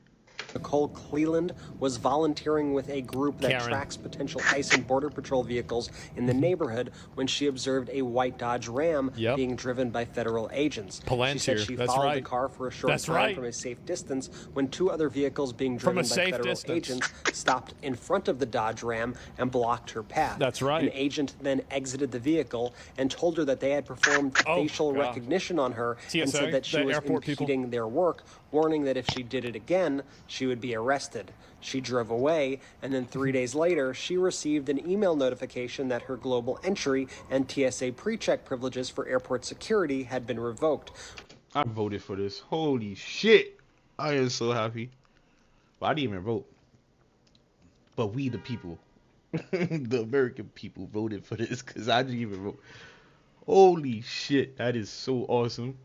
Nicole Cleland was volunteering with a group that Karen. tracks potential ICE and Border Patrol vehicles in the neighborhood when she observed a white Dodge Ram being driven by federal agents. She said she followed the car for a short time from a safe distance when two other vehicles being driven by federal agents stopped in front of the Dodge Ram and blocked her path. That's right. An agent then exited the vehicle and told her that they had performed facial recognition on her and TSA, said that she the was airport impeding their work, warning that if she did it again, she would be arrested. She drove away, and then 3 days later, she received an email notification that her global entry and TSA pre-check privileges for airport security had been revoked. I voted for this. Holy shit. I am so happy. Well, I didn't even vote. But we, the people, the American people, voted for this because I didn't even vote. Holy shit. That is so awesome.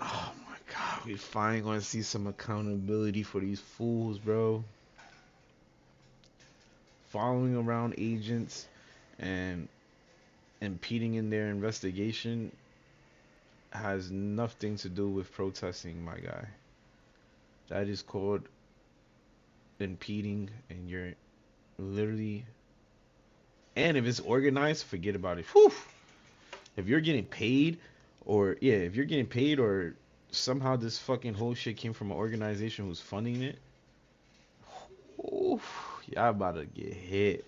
Oh my god. We finally going to see some accountability for these fools, bro. Following around agents and impeding in their investigation has nothing to do with protesting, my guy. That is called impeding, and you're Literally. And if it's organized, forget about it. Whew. If you're getting paid, or yeah, if you're getting paid, or somehow this fucking whole shit came from an organization who's funding it, oof, y'all about to get hit.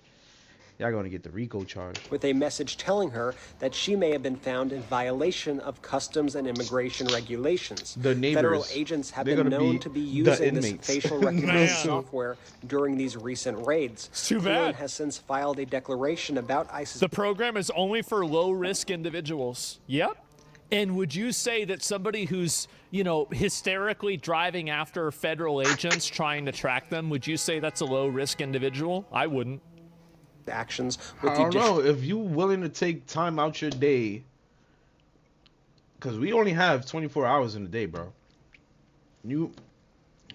Y'all gonna get the RICO charge. With a message telling her that she may have been found in violation of customs and immigration regulations. The neighbors, Federal agents have they're been gonna known be to be the using this inmates. facial Man. recognition software during these recent raids. It's too Cleveland bad. has since filed a declaration about ISIS. The program is only for low-risk individuals. Yep. And would you say that somebody who's, you know, hysterically driving after federal agents trying to track them, would you say that's a low-risk individual? I wouldn't. Actions I don't know if you willing to take time out your day, because we only have 24 hours in a day, bro. You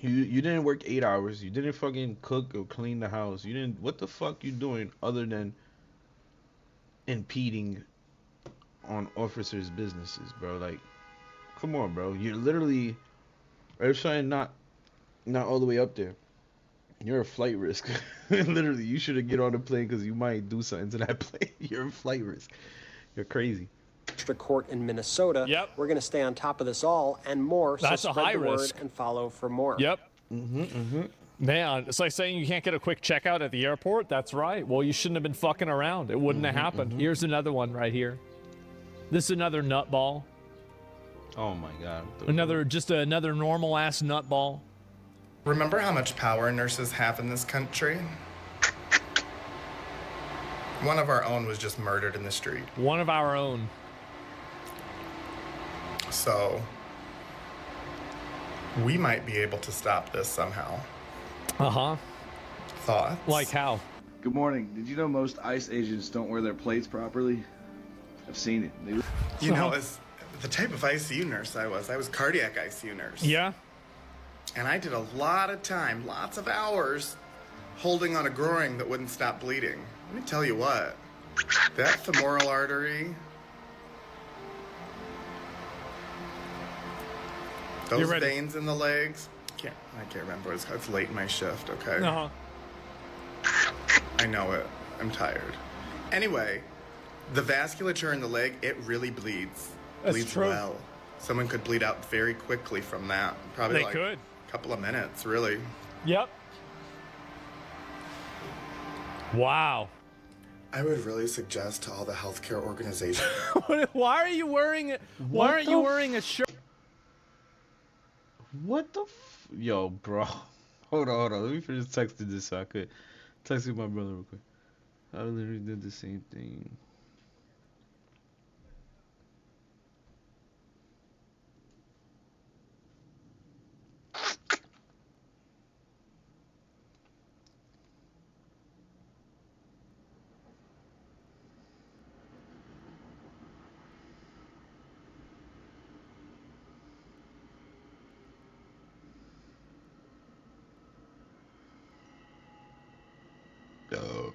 didn't work 8 hours. You didn't fucking cook or clean the house. You didn't. What the fuck you doing other than impeding on officers' businesses, bro? Like, come on, bro. You're literally Epstein not all the way up there. You're a flight risk. Literally, you should have get on the plane because you might do something to that plane. You're a flight risk. You're crazy. District Court in Minnesota. Yep. We're going to stay on top of this all and more. That's so a spread high the word risk. and follow for more. Yep. Man, it's like saying you can't get a quick checkout at the airport. That's right. Well, you shouldn't have been fucking around. It wouldn't have happened. Here's another one right here. This is another nutball. Oh my god. Just another normal ass nutball. Remember how much power nurses have in this country? One of our own was just murdered in the street. One of our own. So, we might be able to stop this somehow. Uh-huh. Thoughts? Like how? Good morning. Did you know most ICE agents don't wear their plates properly? I've seen it. You know, as the type of ICU nurse I was cardiac ICU nurse. Yeah. And I did a lot of time, lots of hours, holding on a groin that wouldn't stop bleeding. Let me tell you what, that femoral artery, those veins in the legs, I can't remember what it's called. It's late in my shift, okay? Uh-huh. I know it. I'm tired. Anyway, the vasculature in the leg, it really bleeds. That's Bleeds true. well. Someone could bleed out very quickly from that. Probably They like could. a couple of minutes, really. Yep. Wow. I would really suggest to all the healthcare organizations. Why are you wearing it? Why aren't you wearing a shirt? What the yo, bro? Hold on. Let me finish texting this so I could text my brother real quick. I literally did the same thing. Oh.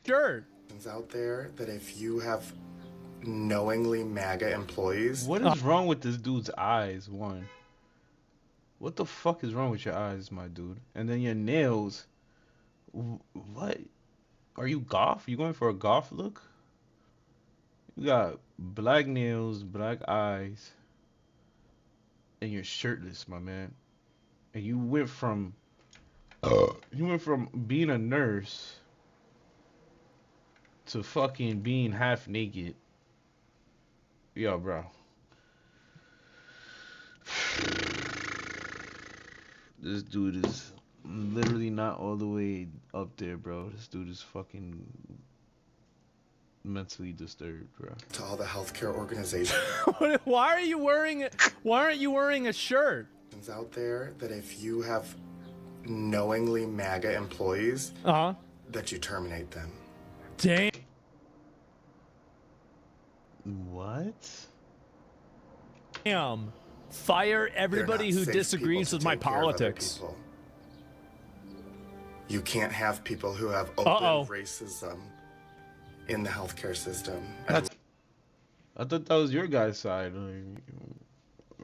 Shirt. Out there that if you have knowingly MAGA employees. What is wrong with this dude's eyes? One. What the fuck is wrong with your eyes, my dude? And then your nails. What? Are you goth? You going for a goth look? You got black nails, black eyes, and you're shirtless, my man. And you went from being a nurse to fucking being half naked. Yo, bro. This dude is literally not all the way up there, bro. This dude is fucking mentally disturbed, bro. To all the healthcare organizations Why are you wearing? Why aren't you wearing a shirt? out there, that if you have knowingly MAGA employees, that you terminate them. Damn. What? Damn. Fire everybody They're who not safe disagrees people with to my take care of other politics. people. You can't have people who have open racism in the healthcare system. I thought that was your guy's side.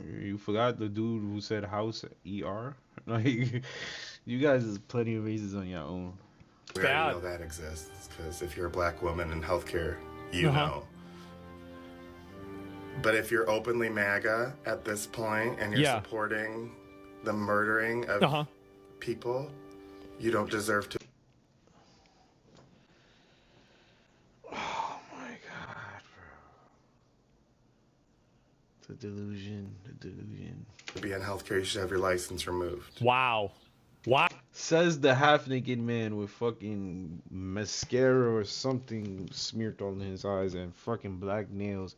You forgot the dude who said house ER? Like, you guys is plenty of races on your own. We already know that exists, because if you're a black woman in healthcare, you know. But if you're openly MAGA at this point and you're supporting the murdering of people, you don't deserve to. Oh my god, bro. The delusion. To be in healthcare, you should have your license removed. Wow. Wow. Says the half-naked man with fucking mascara or something smeared on his eyes and fucking black nails,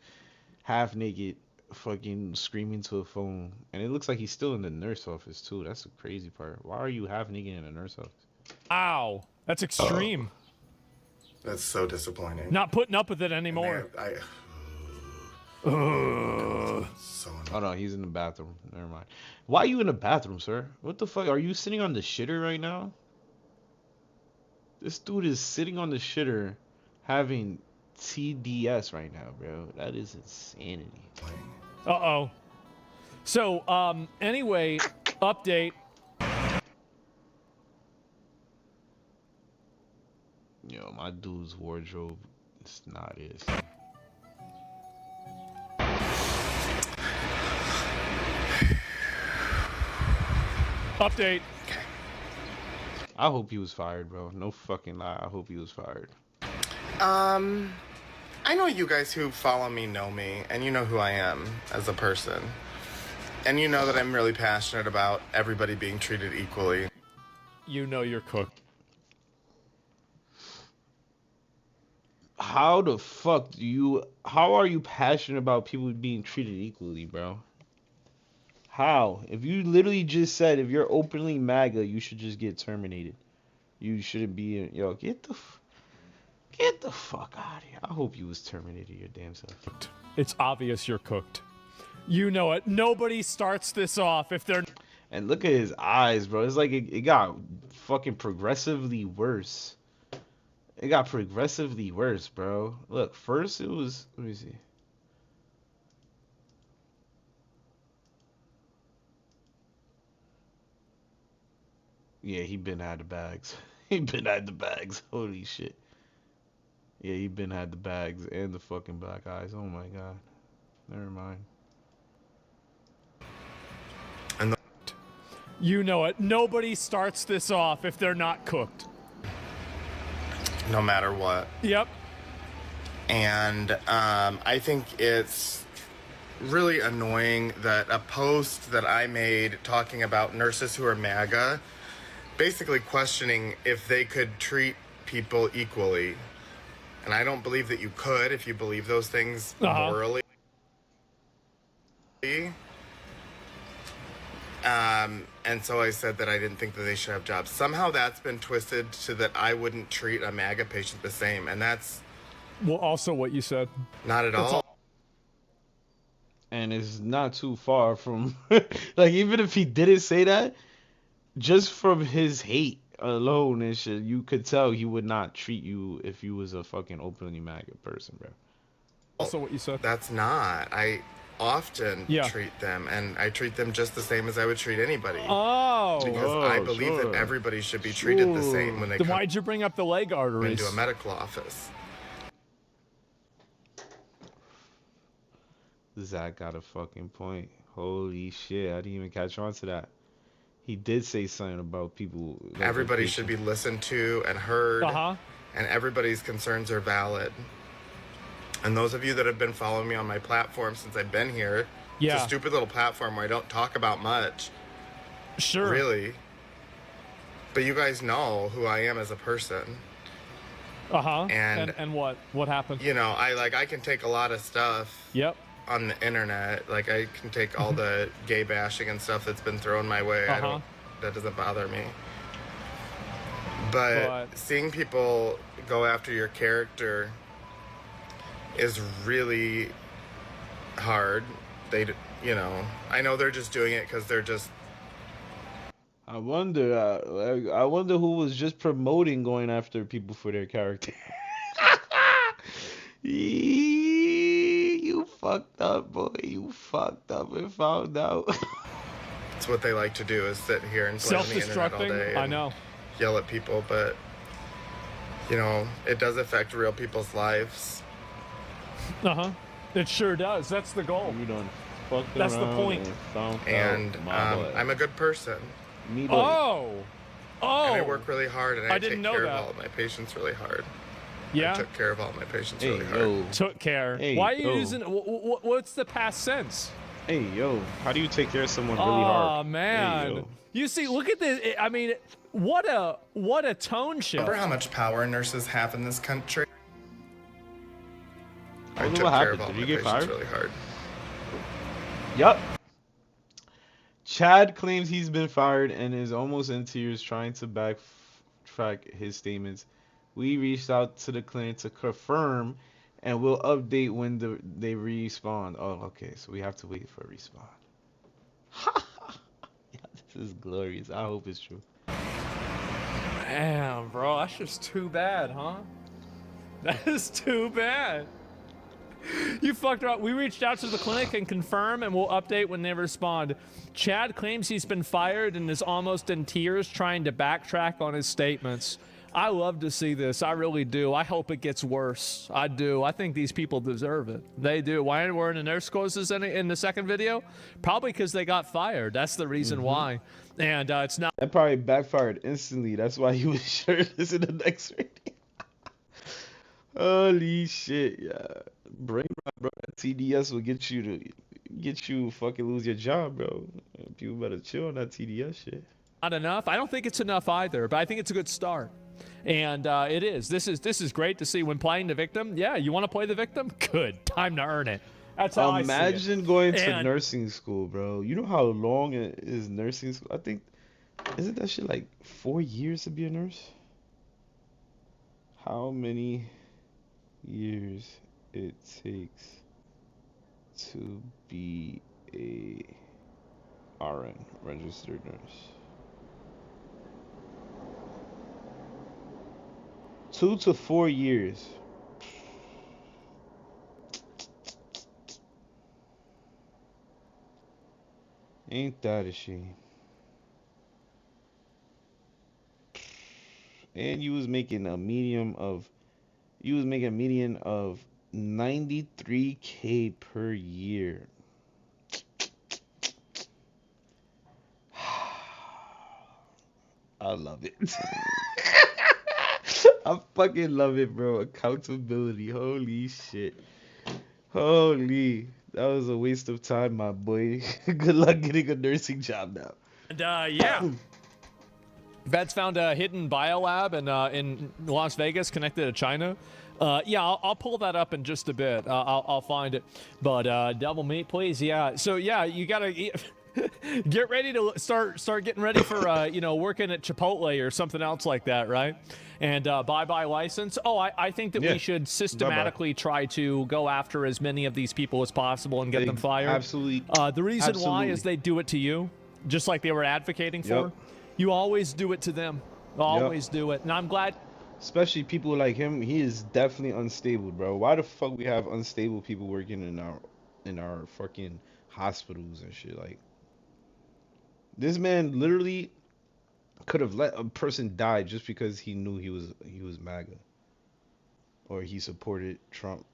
half-naked, fucking screaming to a phone. And it looks like he's still in the nurse office too. That's the crazy part. Why are you half-naked in a nurse office? Ow. That's extreme. That's so disappointing. Not putting up with it anymore. Oh no, he's in the bathroom. Never mind. Why are you in the bathroom, sir? What the fuck? Are you sitting on the shitter right now? This dude is sitting on the shitter having TDS right now, bro. That is insanity. Uh-oh. So, anyway, update. Yo, my dude's wardrobe is not it. Update. I hope he was fired, bro. No fucking lie. I hope he was fired. I know you guys who follow me know me, and you know who I am as a person. And you know that I'm really passionate about everybody being treated equally. You know you're cooked. How the fuck how are you passionate about people being treated equally, bro? How? If you literally just said if you're openly MAGA, you should just get terminated. You shouldn't be yo, get the fuck out of here. I hope you was terminated your damn self. It's obvious you're cooked. You know it. Nobody starts this off if they're... And look at his eyes, bro. It's like it got fucking progressively worse. It got progressively worse, bro. Look, first it was... Let me see. Yeah, he been had the bags. He been had the bags. Holy shit. Yeah, he been had the bags and the fucking black eyes. Oh my god. Never mind. You know it. Nobody starts this off if they're not cooked. No matter what. Yep. And I think it's really annoying that a post that I made talking about nurses who are MAGA, basically questioning if they could treat people equally. And I don't believe that you could if you believe those things morally. And so I said that I didn't think that they should have jobs. Somehow that's been twisted to that I wouldn't treat a MAGA patient the same. And that's... Well, also what you said. Not at all. And it's not too far from... like, even if he didn't say that, just from his hate alone and shit, you could tell he would not treat you if you was a fucking openly MAGA person, bro. Also what you said. That's not. I often treat them, and I treat them just the same as I would treat anybody. Because I believe that everybody should be treated the same when they then come why'd you bring up the leg arteries? into a medical office. Zach got a fucking point. Holy shit, I didn't even catch on to that. He did say something about people. Like Everybody should be listened to and heard, and everybody's concerns are valid. And those of you that have been following me on my platform since I've been here It's Yeah. a stupid little platform where I don't talk about much. Sure. Really. But you guys know who I am as a person. Uh-huh. And what? What happened? You know, I can take a lot of stuff. Yep. On the internet, like I can take all the gay bashing and stuff that's been thrown my way. That doesn't bother me. But seeing people go after your character is really hard. You know, I know they're just doing it because they're just. I wonder who was just promoting going after people for their character. You fucked up, boy. You fucked up and found out. It's what they like to do is sit here and play on the internet all day. I know. Yell at people, but you know, it does affect real people's lives. It sure does. That's the goal. You done fucked That's the around point. And I'm a good person. Me too. Oh. And I work really hard, and I take didn't know care that. of all of my patients really hard. Yeah. I took care of all my patients Hey, really hard. yo. Took care. Hey, Why are you yo. using? What's the past sense? Hey, yo, how do you take care of someone really hard? Oh man, Hey, yo. you see, look at this. I mean, what a tone shift. Remember how much power nurses have in this country? I What took care of happened? all Did my you get patients fired? really hard. Yup. Chad claims he's been fired and is almost in tears trying to backtrack his statements. We reached out to the clinic to confirm and we'll update when they respond. Oh, okay, so we have to wait for a response. Yeah, this is glorious. I hope it's true. Damn, bro, that's just too bad, huh? That is too bad. You fucked up. We reached out to the clinic and confirm, and we'll update when they respond. Chad claims he's been fired and is almost in tears trying to backtrack on his statements. I love to see this. I really do. I hope it gets worse. I do. I think these people deserve it. They do. Why aren't we in the nurse courses in the second video? Probably because they got fired. That's the reason why. And it's not. That probably backfired instantly. That's why he was shirtless in the next video. Holy shit, yeah. Brain rot, bro. That TDS will get you fucking lose your job, bro. People better chill on that TDS shit. Not enough. I don't think it's enough either, but I think it's a good start. And it is. This is great to see when playing the victim. Yeah, you want to play the victim? Good. Time to earn it. That's how I see it. Imagine going to And- nursing school, bro. You know how long it is nursing school? I think, isn't that shit like 4 years to be a nurse? How many years it takes to be a RN, registered nurse? 2 to 4 years. Ain't that a shame? And you was making a median of 93K per year. I love it. I fucking love it, bro. Accountability. Holy shit. Holy. That was a waste of time, my boy. Good luck getting a nursing job now. And yeah. Vets found a hidden biolab in Las Vegas connected to China. Yeah, I'll pull that up in just a bit. I'll find it. But double meat, please. Yeah. So yeah, you gotta get ready to start getting ready for working at Chipotle or something else like that, right? And bye-bye license. Oh, I think that we should systematically try to go after as many of these people as possible and get them fired. Absolutely. The reason why is they do it to you, just like they were advocating for. Yep. You always do it to them. Always do it. And I'm glad. Especially people like him, he is definitely unstable, bro. Why the fuck we have unstable people working in our fucking hospitals and shit? Like, this man literally could have let a person die just because he knew he was MAGA or he supported Trump.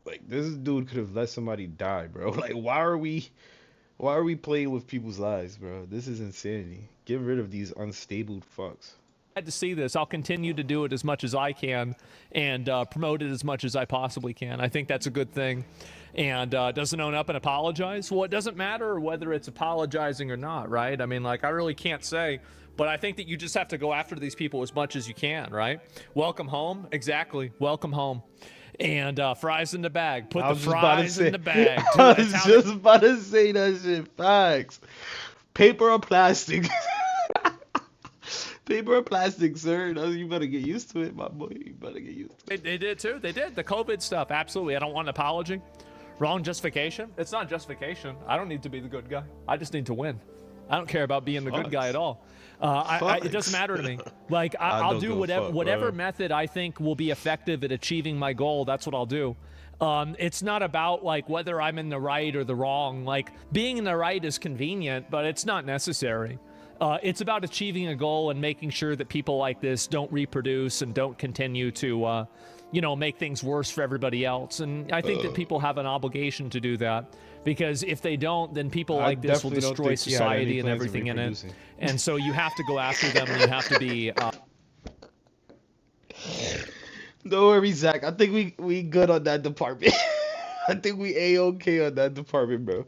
Like, this dude could have let somebody die, bro. Like, why are we playing with people's lives, bro? This is insanity. Get rid of these unstable fucks. glad to see this. I'll continue to do it as much as I can and promote it as much as I possibly can. I think that's a good thing. And doesn't own up and apologize? Well, it doesn't matter whether it's apologizing or not, right? I mean, like, I really can't say. But I think that you just have to go after these people as much as you can, right? Welcome home. Exactly. Welcome home. And fries in the bag. Put the fries in the bag. I was just about to say that shit. Facts. Paper or plastic? Paper or plastic, sir? You better get used to it, my boy. You better get used to it. They did too. They did. The COVID stuff. Absolutely. I don't want an apology. Wrong justification. It's not justification. I don't need to be the good guy. I just need to win. I don't care about being the good guy at all. It doesn't matter to me. Like, I'll do whatever method I think will be effective at achieving my goal. That's what I'll do. It's not about like whether I'm in the right or the wrong. Like, being in the right is convenient, but it's not necessary. It's about achieving a goal and making sure that people like this don't reproduce and don't continue to, make things worse for everybody else. And I think that people have an obligation to do that, because if they don't, then people like this will destroy society and everything in it. And so you have to go after them, and you have to be. Don't worry, Zach. I think we good on that department. I think we A-okay on that department, bro.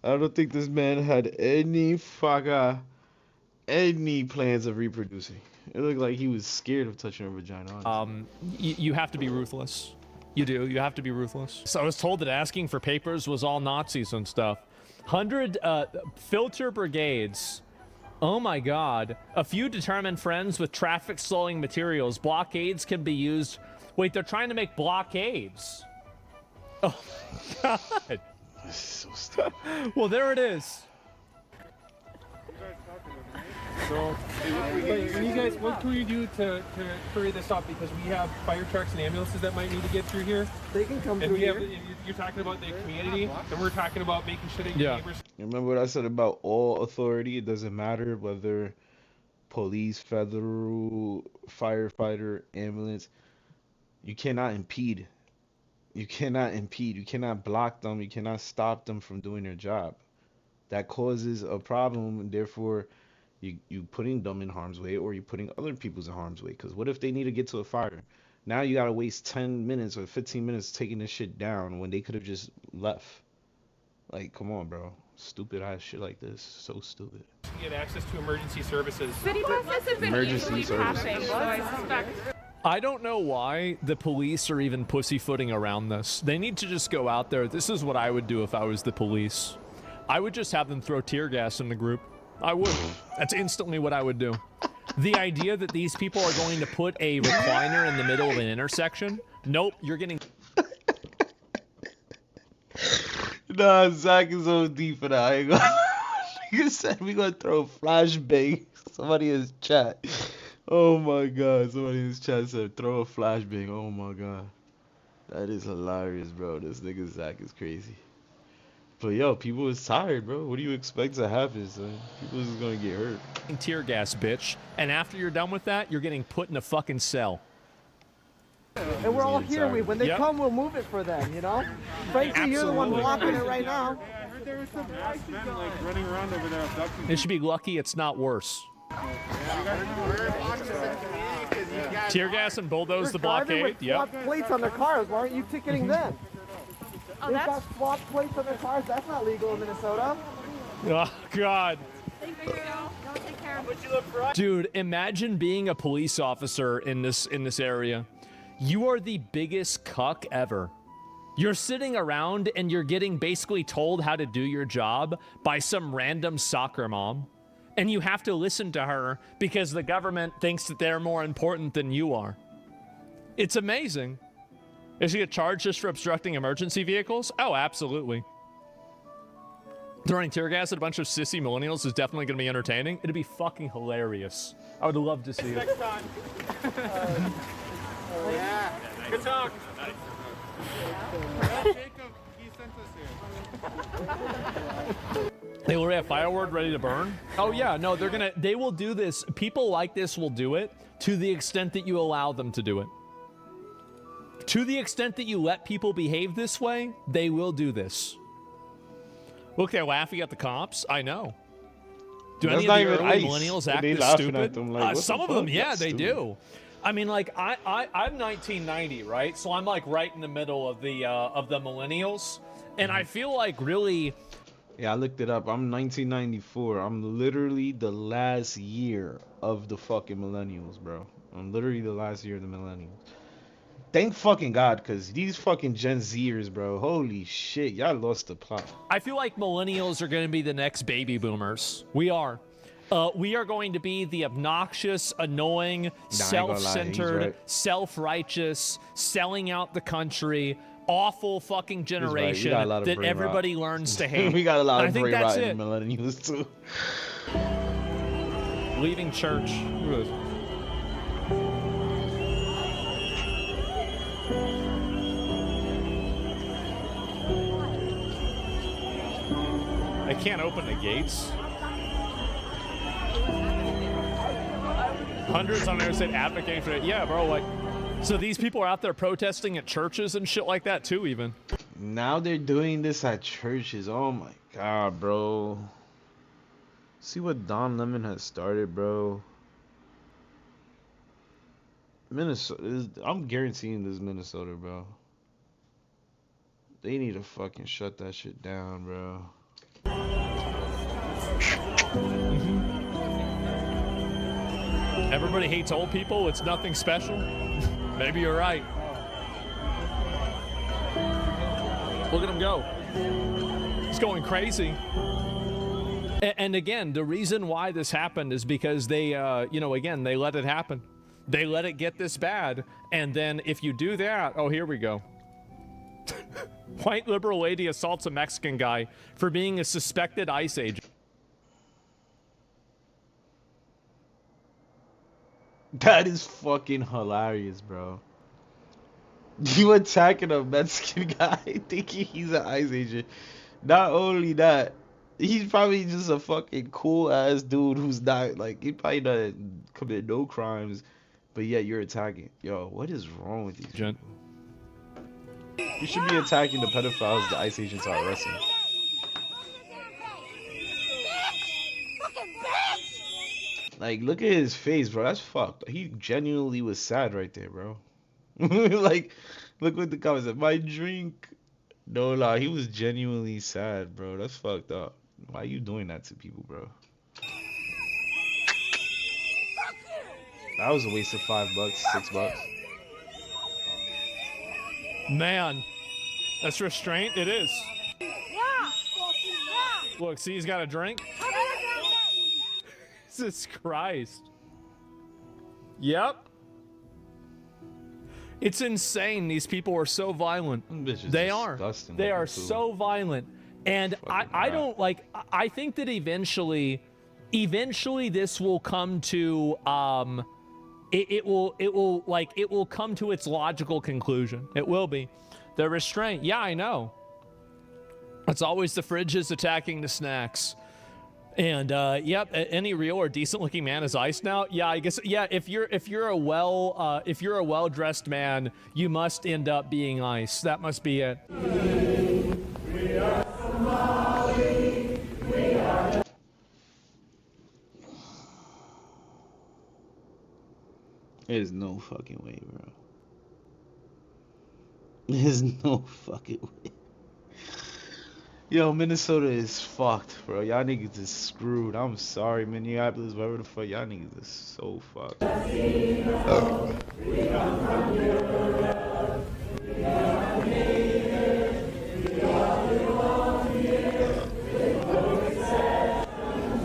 I don't think this man had any plans of reproducing. It looked like he was scared of touching her vagina. You have to be ruthless. You do. You have to be ruthless. So I was told that asking for papers was all Nazis and stuff. 100 filter brigades. Oh my God. A few determined friends with traffic slowing materials. Blockades can be used. Wait, they're trying to make blockades. Oh my God. This is so stupid. Well, there it is. So, what can we do to hurry this up? Because we have fire trucks and ambulances that might need to get through here. They can come through here. You're talking about the community, and we're talking about making sure that your neighbors. Remember what I said about all authority? It doesn't matter whether police, federal, firefighter, ambulance. You cannot impede. You cannot impede. You cannot block them. You cannot stop them from doing their job. That causes a problem, and therefore you putting them in harm's way, or you putting other people in harm's way. Because what if they need to get to a fire? Now you gotta waste 10 minutes or 15 minutes taking this shit down when they could have just left. Like, come on, bro. Stupid ass shit like this. So stupid. Get access to emergency services. City buses have been Emergency easily passing, so I suspect. I don't know why the police are even pussyfooting around this. They need to just go out there. This is what I would do if I was the police. I would just have them throw tear gas in the group. I would. That's instantly what I would do. The idea that these people are going to put a recliner in the middle of an intersection? Nope, you're getting... Nah, Zach is so deep for that. I ain't gonna... You said we gonna throw a flashbang. Somebody in his chat. Oh my God. Somebody in his chat said throw a flashbang. Oh my God. That is hilarious, bro. This nigga Zach is crazy. But yo, people is tired, bro. What do you expect to happen, son? People is gonna get hurt. Tear gas, bitch. And after you're done with that, you're getting put in a fucking cell. And we're all here. When they come, we'll move it for them, you know? Frankly, you're the one blocking it right now. I heard there was some men like running around over there abducting. They should be lucky it's not worse. Tear gas and bulldoze the blockade. Yep. Plates on their cars. Why aren't you ticketing them? Oh, They've got swap plates on their cars. That's not legal in Minnesota. Oh, God. Thank you. Don't take care of it. Dude, imagine being a police officer in this area. You are the biggest cuck ever. You're sitting around and you're getting basically told how to do your job by some random soccer mom. And you have to listen to her because the government thinks that they're more important than you are. It's amazing. Is he get charged just for obstructing emergency vehicles? Oh, absolutely. Throwing tear gas at a bunch of sissy millennials is definitely going to be entertaining. It'd be fucking hilarious. I would love to see it. Next time. Yeah. Good talk. Jacob, he sent us here. They will have firewood ready to burn? Oh yeah, no, they will do this. People like this will do it to the extent that you allow them to do it. To the extent that you let people behave this way, they will do this. Look, they're laughing at the cops. I know. Do That's any not of the even early ICE. millennials act They this laughing stupid? at them like, what the Some of fuck? them, yeah, That's they stupid. do. I mean, like I'm 1990, right? So I'm like right in the middle of the millennials, and I feel like really. Yeah, I looked it up. I'm 1994. I'm literally the last year of the fucking millennials, bro. I'm literally the last year of the millennials. Thank fucking God, because these fucking Gen Zers, bro. Holy shit, y'all lost the plot. I feel like millennials are going to be the next baby boomers. We are. We are going to be the obnoxious, annoying, Nah, I ain't gonna lie, he's self-centered, right. self-righteous, selling out the country, awful fucking He's right. We generation got a lot of that brain everybody rot. learns to hate. We got a lot And of I think brain that's rot it. in the millennials, too. Leaving church. Look at this. I can't open the gates. Hundreds on there said advocating for it. Yeah, bro, like, so these people are out there protesting at churches and shit like that too, even. Now they're doing this at churches. Oh my God, bro. See what Don Lemon has started, bro. Minnesota, I'm guaranteeing this Minnesota, bro. They need to fucking shut that shit down, bro. Everybody hates old people. It's nothing special. Maybe you're right. Look at him go. He's going crazy. And again, the reason why this happened is because they, again, they let it happen. They let it get this bad. And then if you do that, oh, here we go. White liberal lady assaults a Mexican guy for being a suspected ICE agent. That is fucking hilarious, bro. You attacking a Mexican guy thinking he's an ICE agent. Not only that, he's probably just a fucking cool ass dude who's not, like, he probably doesn't commit no crimes, but yet you're attacking. Yo, what is wrong with these people? You should be attacking the pedophiles the ICE agents are arresting. Like, look at his face, bro. That's fucked. He genuinely was sad right there, bro. Like, look what the comments said. My drink. No lie, he was genuinely sad, bro. That's fucked up. Why are you doing that to people, bro? That was a waste of $5, $6. Man, that's restraint. It is. Look, see, he's got a drink. Jesus Christ. Yep. It's insane. These people are so violent. They are. They are so violent. And I don't like, I think that eventually this will come to, it will come to its logical conclusion. It will be. The restraint. Yeah, I know. It's always the fridges attacking the snacks. And yep, any real or decent looking man is ICE now. Yeah, I guess. Yeah, if you're a well dressed man, you must end up being ICE. That must be it. We are Somali. We are. There's no fucking way, bro. There's no fucking way. Yo, Minnesota is fucked, bro. Y'all niggas is screwed. I'm sorry, Minneapolis, whatever the fuck. Y'all niggas is so fucked.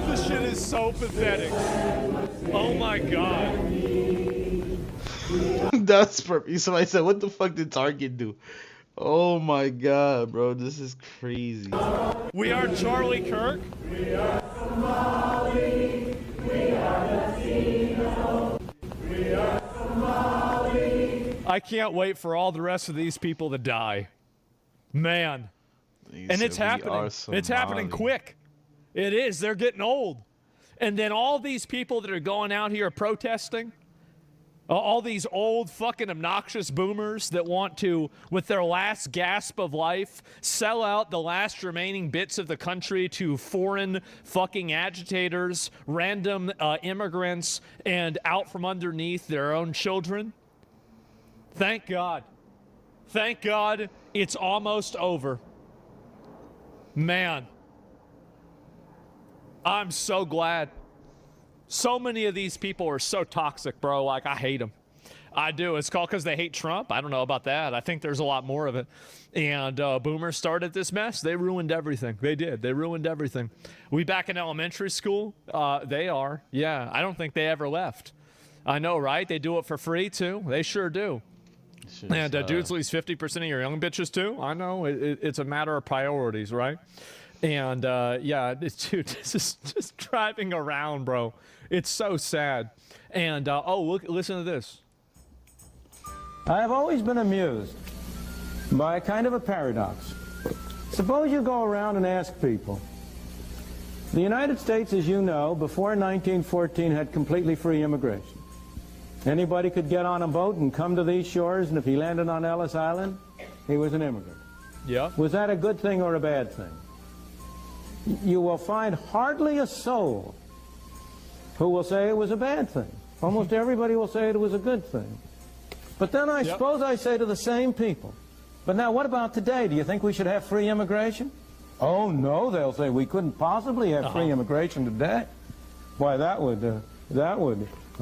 This shit is so pathetic. Oh my god. That's perfect. Somebody said, what the fuck did Target do? Oh my god, bro. This is crazy. We are Charlie Kirk. We are Somali. We are Latino. We are Somali. I can't wait for all the rest of these people to die. Man. And it's happening. It's happening quick. It is. They're getting old. And then all these people that are going out here protesting, All these old fucking obnoxious boomers that want to, with their last gasp of life, sell out the last remaining bits of the country to foreign fucking agitators, random immigrants, and out from underneath their own children. Thank God. Thank God it's almost over. Man, I'm so glad. So many of these people are so toxic, bro. Like, I hate them. I do. It's called because they hate Trump. I don't know about that. I think there's a lot more of it. And boomers started this mess. They ruined everything. They did. They ruined everything. We back in elementary school? They are. Yeah. I don't think they ever left. I know, right? They do it for free, too. They sure do. And dudes lose 50% of your young bitches, too. I know. It's a matter of priorities, right? And, yeah, dude, this is just driving around, bro. It's so sad. And, oh, look, listen to this. I have always been amused by a kind of a paradox. Suppose you go around and ask people. The United States, as you know, before 1914 had completely free immigration. Anybody could get on a boat and come to these shores, and if he landed on Ellis Island, he was an immigrant. Yeah. Was that a good thing or a bad thing? You will find hardly a soul who will say it was a bad thing. Almost everybody will say it was a good thing. But then I suppose I say to the same people, but now what about today? Do you think we should have free immigration? Oh, no, they'll say, we couldn't possibly have free immigration today. Why, that would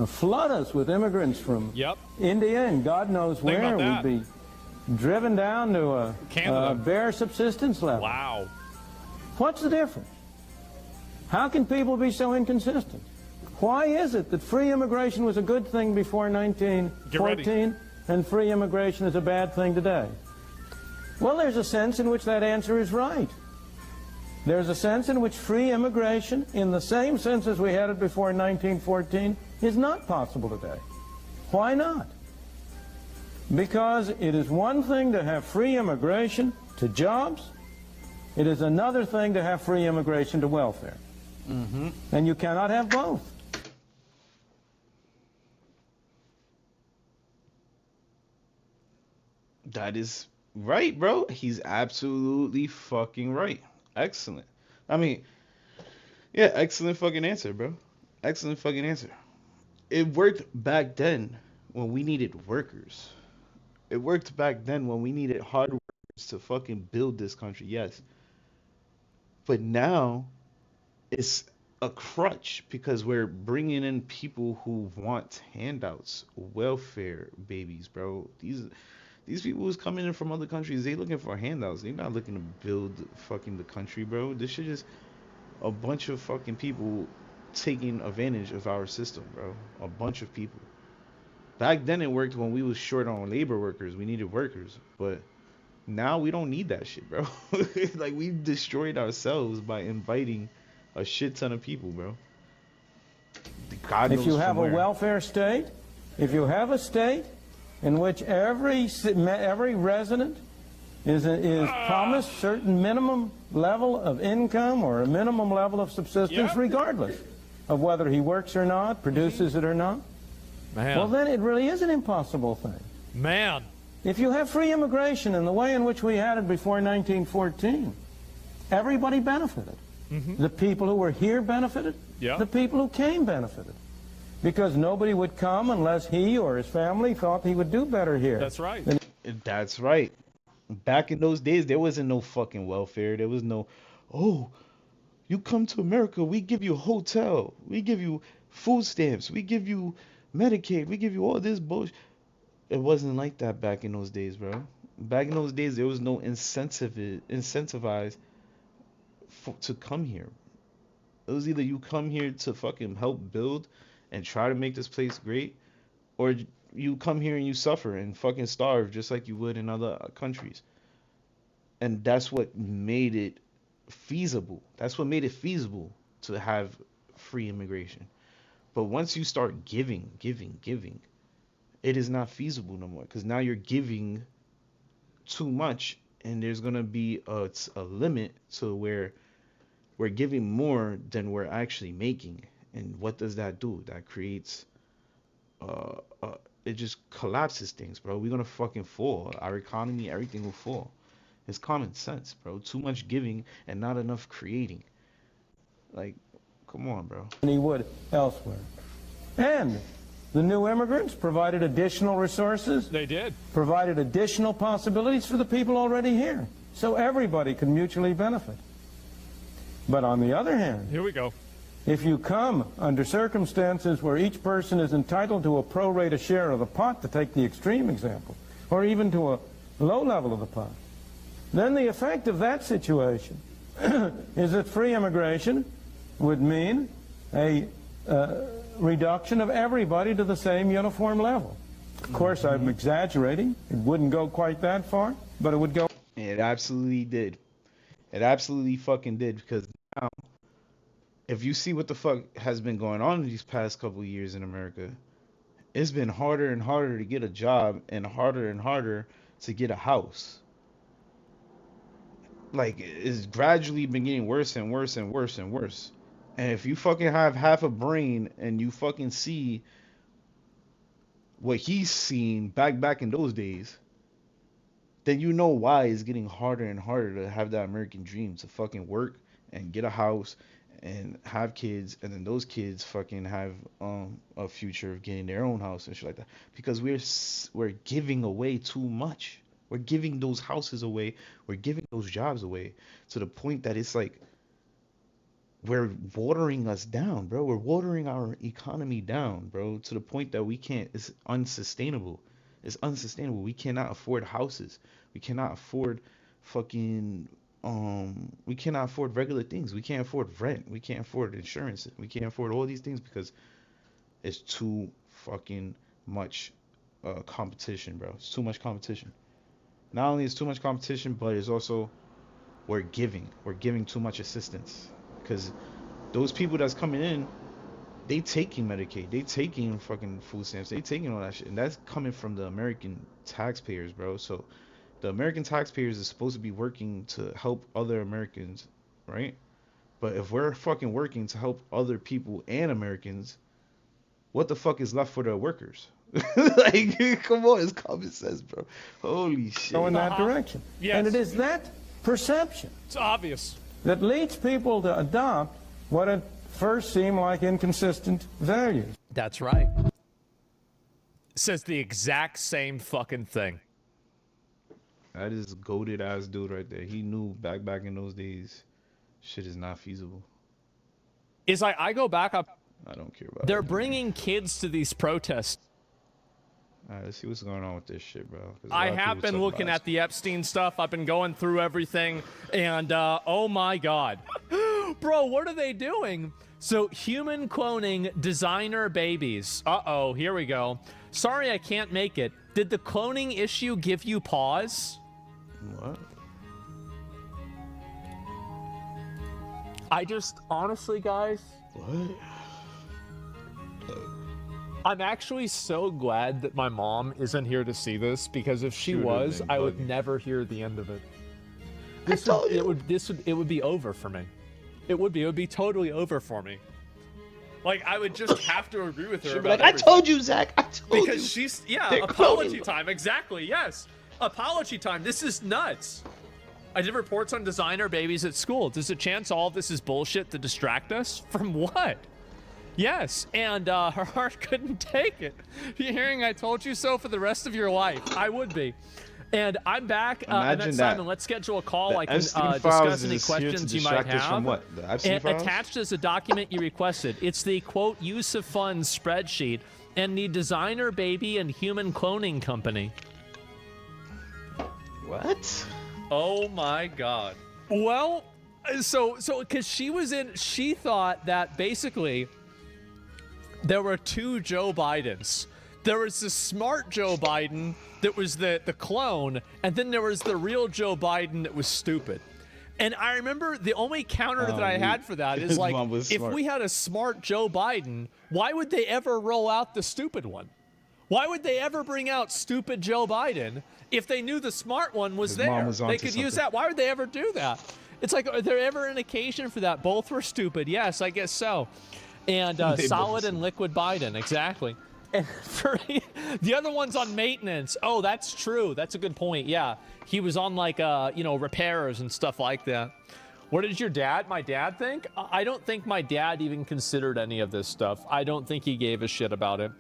flood us with immigrants from India and God knows where. We'd be driven down to a bare subsistence level. Wow. What's the difference? How can people be so inconsistent? Why is it that free immigration was a good thing before 1914 and free immigration is a bad thing today? Well, there's a sense in which that answer is right. There's a sense in which free immigration, in the same sense as we had it before 1914, is not possible today. Why not? Because it is one thing to have free immigration to jobs. It is another thing to have free immigration to welfare. Mm-hmm. And you cannot have both. That is right, bro. He's absolutely fucking right. Excellent. I mean, yeah, excellent fucking answer, bro. Excellent fucking answer. It worked back then when we needed workers. It worked back then when we needed hard workers to fucking build this country, yes. But now it's a crutch because we're bringing in people who want handouts, welfare babies, bro. These people who's coming in from other countries, they looking for handouts. They're not looking to build fucking the country, bro. This shit is a bunch of fucking people taking advantage of our system, bro. A bunch of people. Back then it worked when we was short on labor workers. We needed workers. But now we don't need that shit, bro. Like, we destroyed ourselves by inviting a shit ton of people, bro. God knows if you have from a where. welfare state, if you have a state in which every resident is promised certain minimum level of income or a minimum level of subsistence, regardless of whether he works or not, produces it or not, well, then it really is an impossible thing. Man. If you have free immigration in the way in which we had it before 1914, everybody benefited. The people who were here benefited. The people who came benefited. Because nobody would come unless he or his family thought he would do better here. That's right. That's right. Back in those days, there wasn't no fucking welfare. There was no, oh, you come to America, we give you a hotel, we give you food stamps, we give you Medicaid, we give you all this bullshit. It wasn't like that back in those days, bro. Back in those days, there was no incentivized to come here. It was either you come here to fucking help build and try to make this place great, or you come here and you suffer and fucking starve just like you would in other countries. And that's what made it feasible. That's what made it feasible to have free immigration. But once you start giving, it is not feasible no more, because now you're giving too much, and there's gonna be a limit to where we're giving more than we're actually making. And what does that do? That creates it just collapses things, bro. We're gonna fucking fall. Our economy, everything will fall. It's common sense, bro. Too much giving and not enough creating. Like, come on, bro. Than he would elsewhere. And the new immigrants provided additional resources. They did. Provided additional possibilities for the people already here. So everybody can mutually benefit. But on the other hand, here we go. If you come under circumstances where each person is entitled to a pro rata share of the pot, to take the extreme example, or even to a low level of the pot, then the effect of that situation is that free immigration would mean a reduction of everybody to the same uniform level. Of course, I'm exaggerating. It wouldn't go quite that far, but it would go. It absolutely did. It absolutely fucking did, because now, if you see what the fuck has been going on in these past couple of years in America, it's been harder and harder to get a job and harder to get a house. Like, it's gradually been getting worse and worse and worse and worse. And if you fucking have half a brain and you fucking see what he's seen back in those days, then you know why it's getting harder and harder to have that American dream, to fucking work and get a house and have kids, and then those kids fucking have a future of getting their own house and shit like that. Because we're giving away too much. We're giving those houses away. We're giving those jobs away to the point that it's like we're watering us down, bro. We're watering our economy down, bro, to the point that we can't. It's unsustainable. It's unsustainable. We cannot afford houses. We cannot afford fucking we cannot afford regular things. We can't afford rent. We can't afford insurance. We can't afford all these things because it's too fucking much competition, bro. It's too much competition. Not only is too much competition, but it's also we're giving too much assistance, because those people that's coming in, they taking Medicaid, they taking fucking food stamps, they taking all that shit, and that's coming from the American taxpayers, bro. So the American taxpayers is supposed to be working to help other Americans, right? But if we're fucking working to help other people and Americans, what the fuck is left for the workers? Like, come on, it's common sense, bro. Holy shit. Go in that direction. Yes. And it is that perception. It's obvious. That leads people to adopt what at first seem like inconsistent values. That's right. Says the exact same fucking thing. That is a goated ass dude right there. He knew back in those days, shit is not feasible. It's like, I go back up. I don't care about. They're bringing kids to these protests. All right, let's see what's going on with this shit, bro. I have been looking at the Epstein stuff. I've been going through everything, and oh my god, bro, what are they doing? So, human cloning designer babies. Uh-oh, here we go. Sorry I can't make it. Did the cloning issue give you pause? What? I just, honestly, guys. What? I'm actually so glad that my mom isn't here to see this, because if she was, I would never hear the end of it. It would be over for me. It would be totally over for me. Like, I would just have to agree with her about like, I told you, Zach. I told you. Because she's, yeah, They're apology cloning. time. Exactly, yes. Apology time. This is nuts. I did reports on designer babies at school. There's a chance all of this is bullshit to distract us? From what? Yes, and her heart couldn't take it. You're hearing I told you so for the rest of your life. I would be. And I'm back. Imagine Simon, that. let's schedule a call. I can Epstein discuss files any is here to questions you might distract us have. from what? The Epstein And files? attached is a document you requested. It's the, quote, use of funds spreadsheet and the designer baby and human cloning company. What? Oh my god. Well, so because she thought that basically there were two Joe Bidens. There was the smart Joe Biden that was the clone, and then there was the real Joe Biden that was stupid. And I remember the only counter that I had for that is his like, mom was if smart. we had a smart Joe Biden, why would they ever roll out the stupid one? Why would they ever bring out stupid Joe Biden if they knew the smart one was His there? mom was They onto could use something. that. Why would they ever do that? It's like, are there ever an occasion for that? Both were stupid. Yes, I guess so. And They both solid were and liquid Biden, exactly. And for the other one's on maintenance. Oh, that's true. That's a good point. Yeah, he was on like repairs and stuff like that. What did my dad think? I don't think my dad even considered any of this stuff. I don't think he gave a shit about it.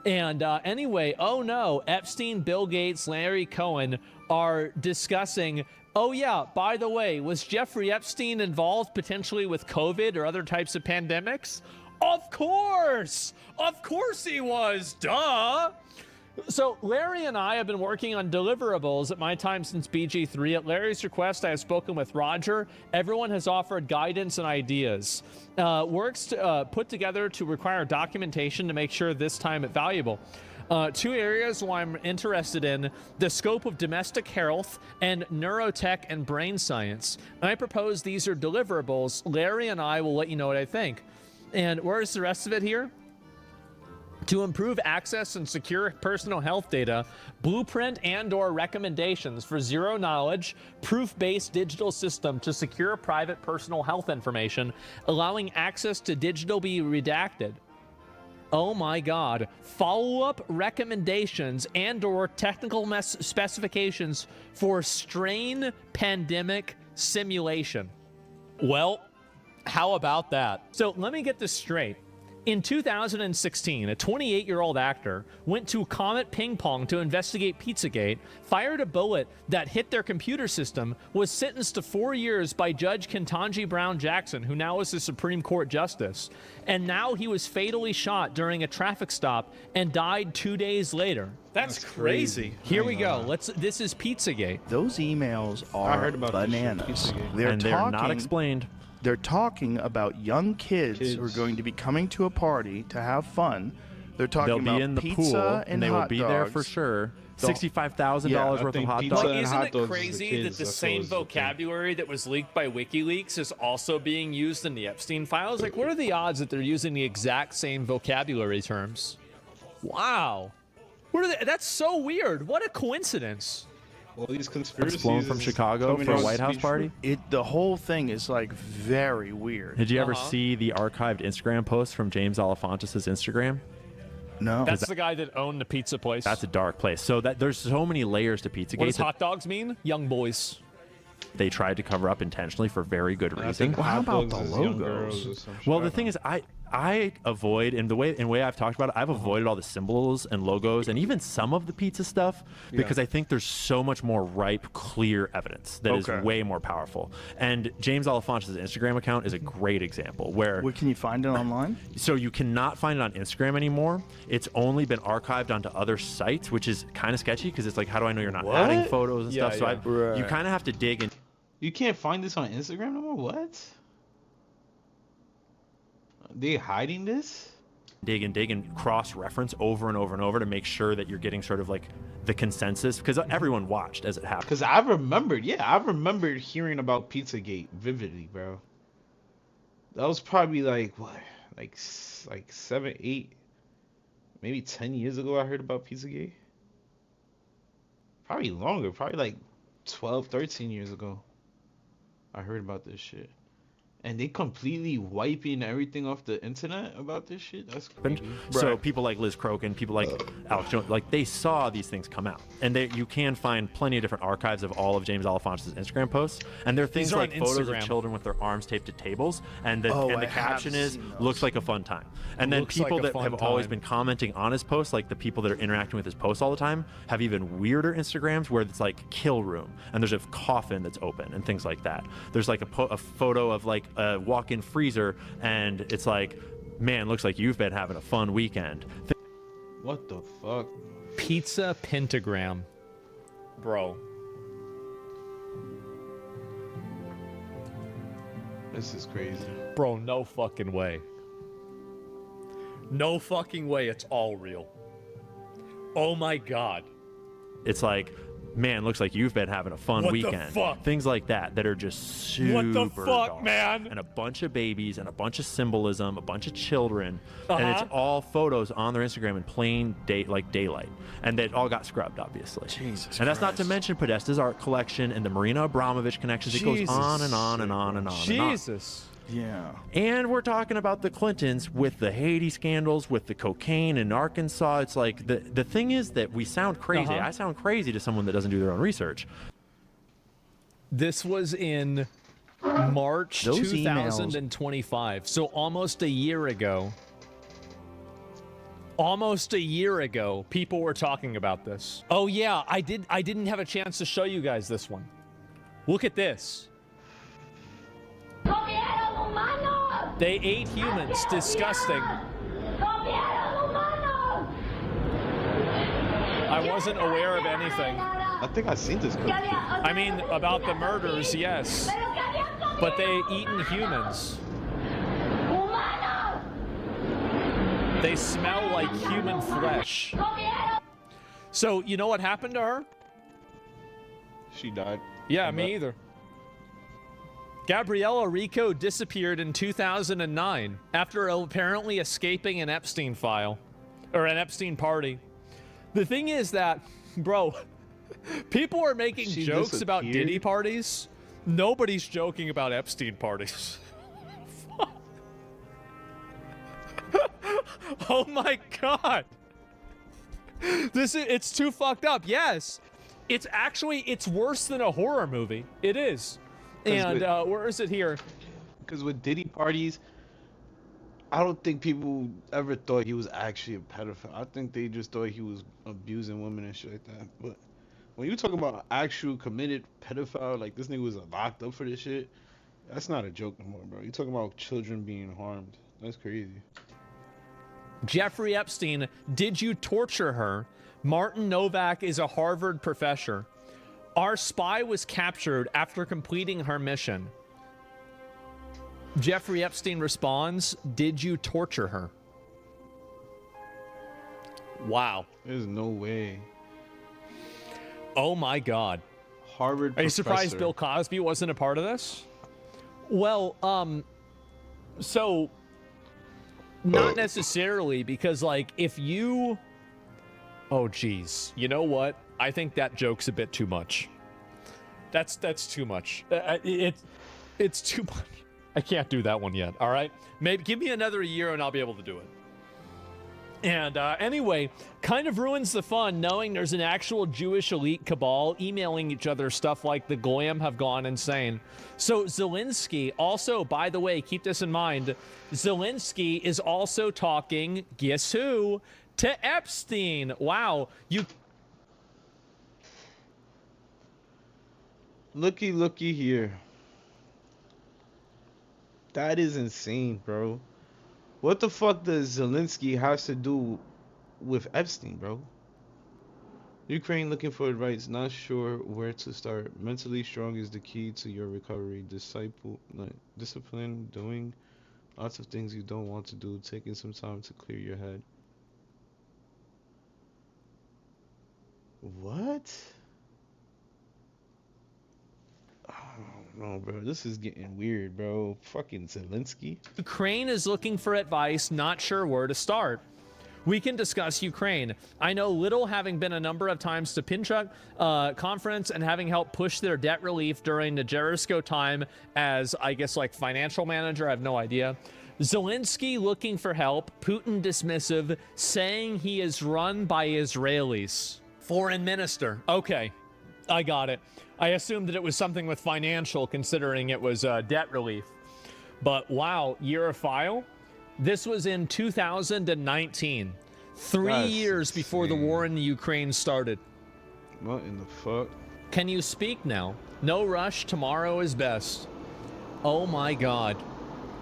And anyway, oh no, Epstein, Bill Gates, Larry Cohen are discussing, oh yeah, by the way, was Jeffrey Epstein involved potentially with COVID or other types of pandemics? Of course he was, duh. So Larry and I have been working on deliverables at my time since BG3. At Larry's request, I have spoken with Roger. Everyone has offered guidance and ideas. Works put together to require documentation to make sure this time it's valuable. 2 areas where I'm interested in: the scope of domestic health and neurotech and brain science. I propose these are deliverables. Larry and I will let you know what I think. And where's the rest of it here? To improve access and secure personal health data, blueprint and/or recommendations for zero-knowledge, proof-based digital system to secure private personal health information, allowing access to digital be redacted. Oh my God. Follow-up recommendations and/or technical specifications for strain pandemic simulation. Well, how about that? So let me get this straight. In 2016, a 28-year-old actor went to Comet Ping Pong to investigate Pizzagate, fired a bullet that hit their computer system, was sentenced to 4 years by Judge Ketanji Brown Jackson, who now is the Supreme Court Justice. And now he was fatally shot during a traffic stop and died 2 days later. That's crazy. Here we go. This is Pizzagate. Those emails are bananas. They're not explained. They're talking about young kids who are going to be coming to a party to have fun. They're talking They'll about be in the pizza pool, and they hot will be dogs. there for sure. $65,000 worth of hot dogs. Like, isn't it crazy that the same vocabulary that was leaked by WikiLeaks is also being used in the Epstein files? Like, what are the odds that they're using the exact same vocabulary terms? Wow. What are they? That's so weird. What a coincidence. All these conspiracies flown from Chicago for a White House party. The whole thing is like very weird. Did you ever see the archived Instagram post from James Alefantis' Instagram? No. That's the guy that owned the pizza place. That's a dark place. So there's so many layers to Pizzagate. What does hot dogs mean? Young boys. They tried to cover up intentionally for very good reason. Well, how about the logos? Well, the thing is, I avoid, in the way I've talked about it, I've avoided all the symbols and logos and even some of the pizza stuff because I think there's so much more ripe, clear evidence that is way more powerful. And James Alefantis' Instagram account is a great example where... Can you find it online? So you cannot find it on Instagram anymore. It's only been archived onto other sites, which is kind of sketchy because it's like, how do I know you're not adding photos and stuff? So you kind of have to dig in. You can't find this on Instagram no more? What? They hiding this? Dig and cross-reference over and over and over to make sure that you're getting sort of like the consensus, because everyone watched as it happened. Because I remembered hearing about Pizzagate vividly, bro. That was probably like 7, 8, maybe 10 years ago I heard about Pizzagate. Probably longer, probably like 12, 13 years ago I heard about this shit. And they completely wiping everything off the internet about this shit? That's crazy. So people like Liz Crokin, people like Alex Jones, like they saw these things come out. And you can find plenty of different archives of all of James Alefantis' Instagram posts. And there are things like photos of children with their arms taped to tables. And the caption is, looks like a fun time. And then people that have always been commenting on his posts, like the people that are interacting with his posts all the time, have even weirder Instagrams where it's like kill room. And there's a coffin that's open and things like that. There's like a photo of like a walk-in freezer, and it's like, man, looks like you've been having a fun weekend. What the fuck? Pizza pentagram. Bro. This is crazy. Bro, no fucking way. No fucking way it's all real. Oh my God. It's like, man, looks like you've been having a fun weekend. The fuck? Things like that are just super What the fuck, dark. man? And a bunch of babies and a bunch of symbolism, a bunch of children, and it's all photos on their Instagram in plain daylight. And they all got scrubbed, obviously. Jesus and that's not to Christ. mention Podesta's art collection and the Marina Abramovich connections. It goes on and on and on and on. Jesus. And on. Yeah. And we're talking about the Clintons with the Haiti scandals, with the cocaine in Arkansas. It's like the thing is that we sound crazy. I sound crazy to someone that doesn't do their own research. This was in March Those 2025, so almost a year ago. Almost a year ago, people were talking about this. Oh yeah, I didn't have a chance to show you guys this one. Look at this. They ate humans. Disgusting. I wasn't aware of anything. I think I've seen this clip. I mean, about the murders, yes. But they eaten humans. They smell like human flesh. So, you know what happened to her? She died. Yeah, me either. Gabriella Rico disappeared in 2009 after apparently escaping an Epstein file, or an Epstein party. The thing is that, bro, people are making jokes about Diddy parties. Nobody's joking about Epstein parties. Oh my God. It's too fucked up. Yes. It's worse than a horror movie. It is. And where is it here? Because with Diddy parties, I don't think people ever thought he was actually a pedophile. I think they just thought he was abusing women and shit like that. But when you talk about actual committed pedophile, like this nigga was locked up for this shit, that's not a joke no more, bro. You talking about children being harmed. That's crazy. Jeffrey Epstein, did you torture her? Martin Novak is a Harvard professor. Our spy was captured after completing her mission. Jeffrey Epstein responds, did you torture her? Wow. There's no way. Oh my God. Harvard professor. Are you surprised Bill Cosby wasn't a part of this? Well, so not necessarily, because like if you... Oh geez. You know what? I think that joke's a bit too much. That's too much. It's too much. I can't do that one yet. All right, maybe give me another year and I'll be able to do it. And anyway, kind of ruins the fun knowing there's an actual Jewish elite cabal emailing each other stuff like the Goyim have gone insane. So Zelensky also, by the way, keep this in mind, Zelensky is also talking, guess who? To Epstein. Wow. Looky here. That is insane, bro. What the fuck does Zelensky have to do with Epstein, bro? Ukraine looking for advice, not sure where to start. Mentally strong is the key to your recovery. Discipline, doing lots of things you don't want to do, taking some time to clear your head. What? I don't know, bro. This is getting weird, bro. Fucking Zelensky. Ukraine is looking for advice, not sure where to start. We can discuss Ukraine. I know little, having been a number of times to Pinchuk conference and having helped push their debt relief during the Jericho time as, I guess, like financial manager. I have no idea. Zelensky looking for help. Putin dismissive, saying he is run by Israelis. Foreign minister. Okay, I got it. I assumed that it was something with financial, considering it was debt relief. But wow, year of file? This was in 2019. 3 years before the war in the Ukraine started. What in the fuck? Can you speak now? No rush, tomorrow is best. Oh my God.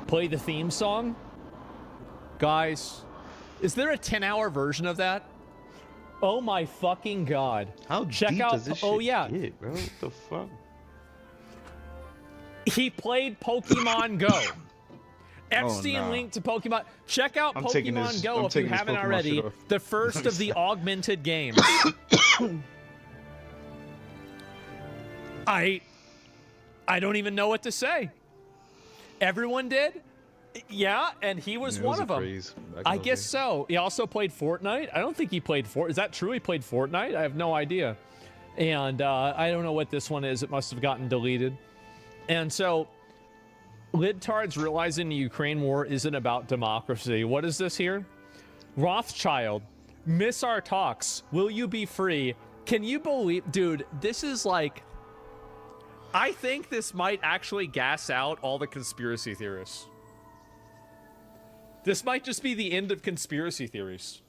Play the theme song? Guys, is there a 10-hour version of that? Oh my fucking God. How Check deep out, does this oh shit yeah. get, bro? What the fuck? He played Pokemon Go. Epstein linked to Pokemon. Check out Pokemon Go if you haven't already. The first of the augmented games. I don't even know what to say. Everyone did? Yeah, and he was one of them. I guess so. He also played Fortnite. I don't think he played Fortnite. Is that true? He played Fortnite? I have no idea. And I don't know what this one is. It must have gotten deleted. And so Libtards realizing the Ukraine war isn't about democracy. What is this here? Rothschild, miss our talks. Will you be free? Can you believe, dude, this is like, I think this might actually gas out all the conspiracy theorists. This might just be the end of conspiracy theories.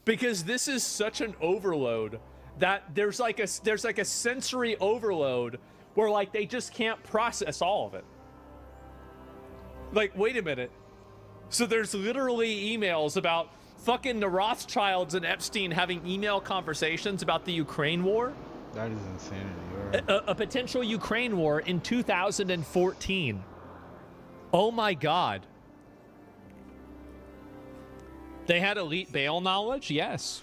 Because this is such an overload that there's like a sensory overload where like they just can't process all of it. Like, wait a minute. So there's literally emails about fucking the Rothschilds and Epstein having email conversations about the Ukraine war? That is insanity. Right? A potential Ukraine war in 2014. Oh my God. They had elite bail knowledge? Yes.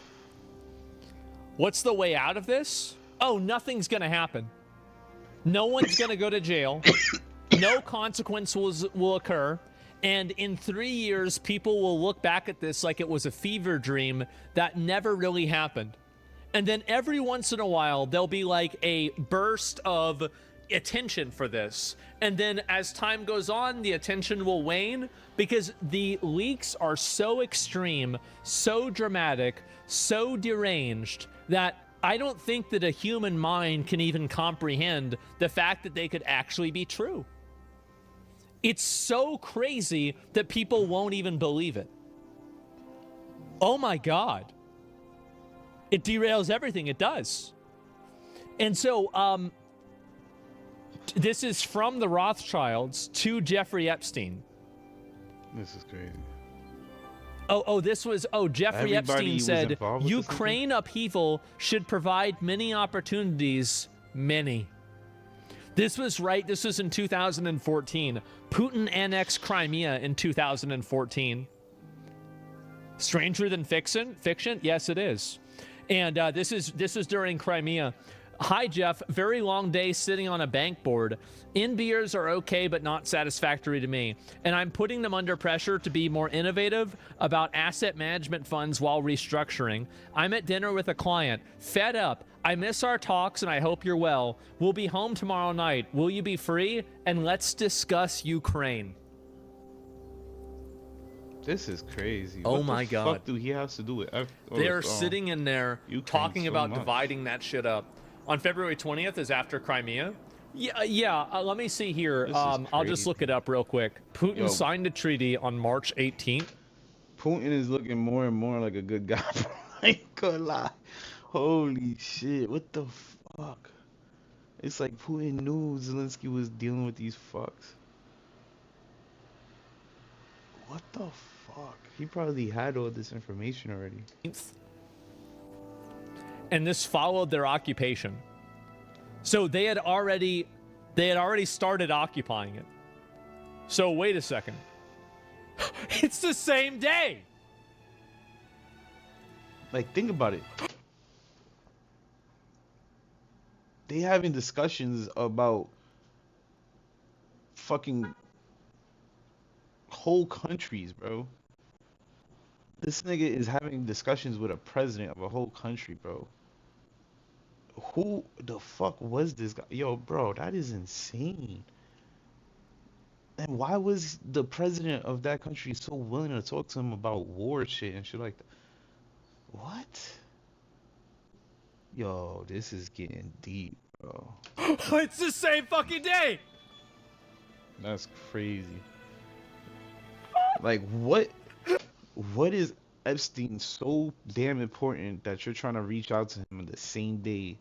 What's the way out of this? Oh, nothing's gonna happen. No one's gonna go to jail. No consequences will occur. And in 3 years, people will look back at this like it was a fever dream that never really happened. And then every once in a while, there'll be like a burst of attention for this. And then as time goes on, the attention will wane because the leaks are so extreme, so dramatic, so deranged that I don't think that a human mind can even comprehend the fact that they could actually be true. It's so crazy that people won't even believe it. Oh my God. It derails everything. It does. And so, this is from the Rothschilds to Jeffrey Epstein. This is crazy. Jeffrey Epstein said, involved with this Ukraine upheaval should provide many opportunities. Many. This was in 2014. Putin annexed Crimea in 2014. Stranger than fiction? Yes, it is. And this is during Crimea. Hi, Jeff. Very long day sitting on a bank board. In beers are okay, but not satisfactory to me. And I'm putting them under pressure to be more innovative about asset management funds while restructuring. I'm at dinner with a client. Fed up. I miss our talks and I hope you're well. We'll be home tomorrow night. Will you be free? And let's discuss Ukraine. This is crazy. Oh what my the God. fuck do he have to do with They're sitting in there Ukraine talking so about much. dividing that shit up. On February 20th is after Crimea. Yeah. Let me see here. I'll just look it up real quick. Putin signed a treaty on March 18th. Putin is looking more and more like a good guy. I ain't gonna lie. Holy shit. What the fuck? It's like Putin knew Zelensky was dealing with these fucks. What the fuck? He probably had all this information already. And this followed their occupation. So they had already started occupying it. So wait a second. It's the same day. Like, think about it. They having discussions about fucking whole countries, bro. This nigga is having discussions with a president of a whole country, bro. Who the fuck was this guy? Yo, bro, that is insane. And why was the president of that country so willing to talk to him about war shit and shit like that? What? Yo, this is getting deep, bro. It's the same fucking day. That's crazy. Like, what is Epstein so damn important that you're trying to reach out to him on the same day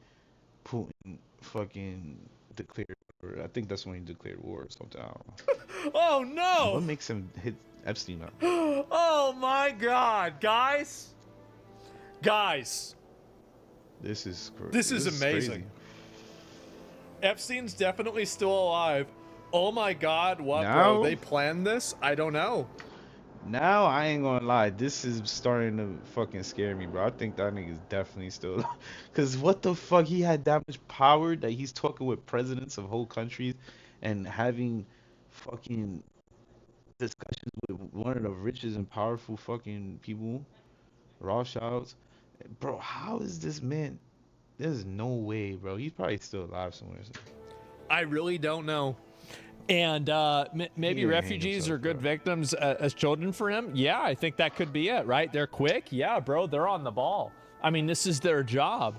Putin fucking declared war? I think that's when he declared war or something. I don't know. Oh no! What makes him hit Epstein up? Oh my God, guys! This is amazing. crazy. Epstein's definitely still alive. Oh my God, what, Now? bro? They planned this? I don't know. Now, I ain't gonna lie, this is starting to fucking scare me, bro. I think that nigga's definitely still alive. Because what the fuck? He had that much power that he's talking with presidents of whole countries and having fucking discussions with one of the richest and powerful fucking people, Rothschilds. Bro, how is this man? There's no way, bro. He's probably still alive somewhere. I really don't know. And maybe Yeah, refugees are good victims as children for him. Yeah, I think that could be it, right? They're quick. Yeah, bro, they're on the ball. I mean, this is their job.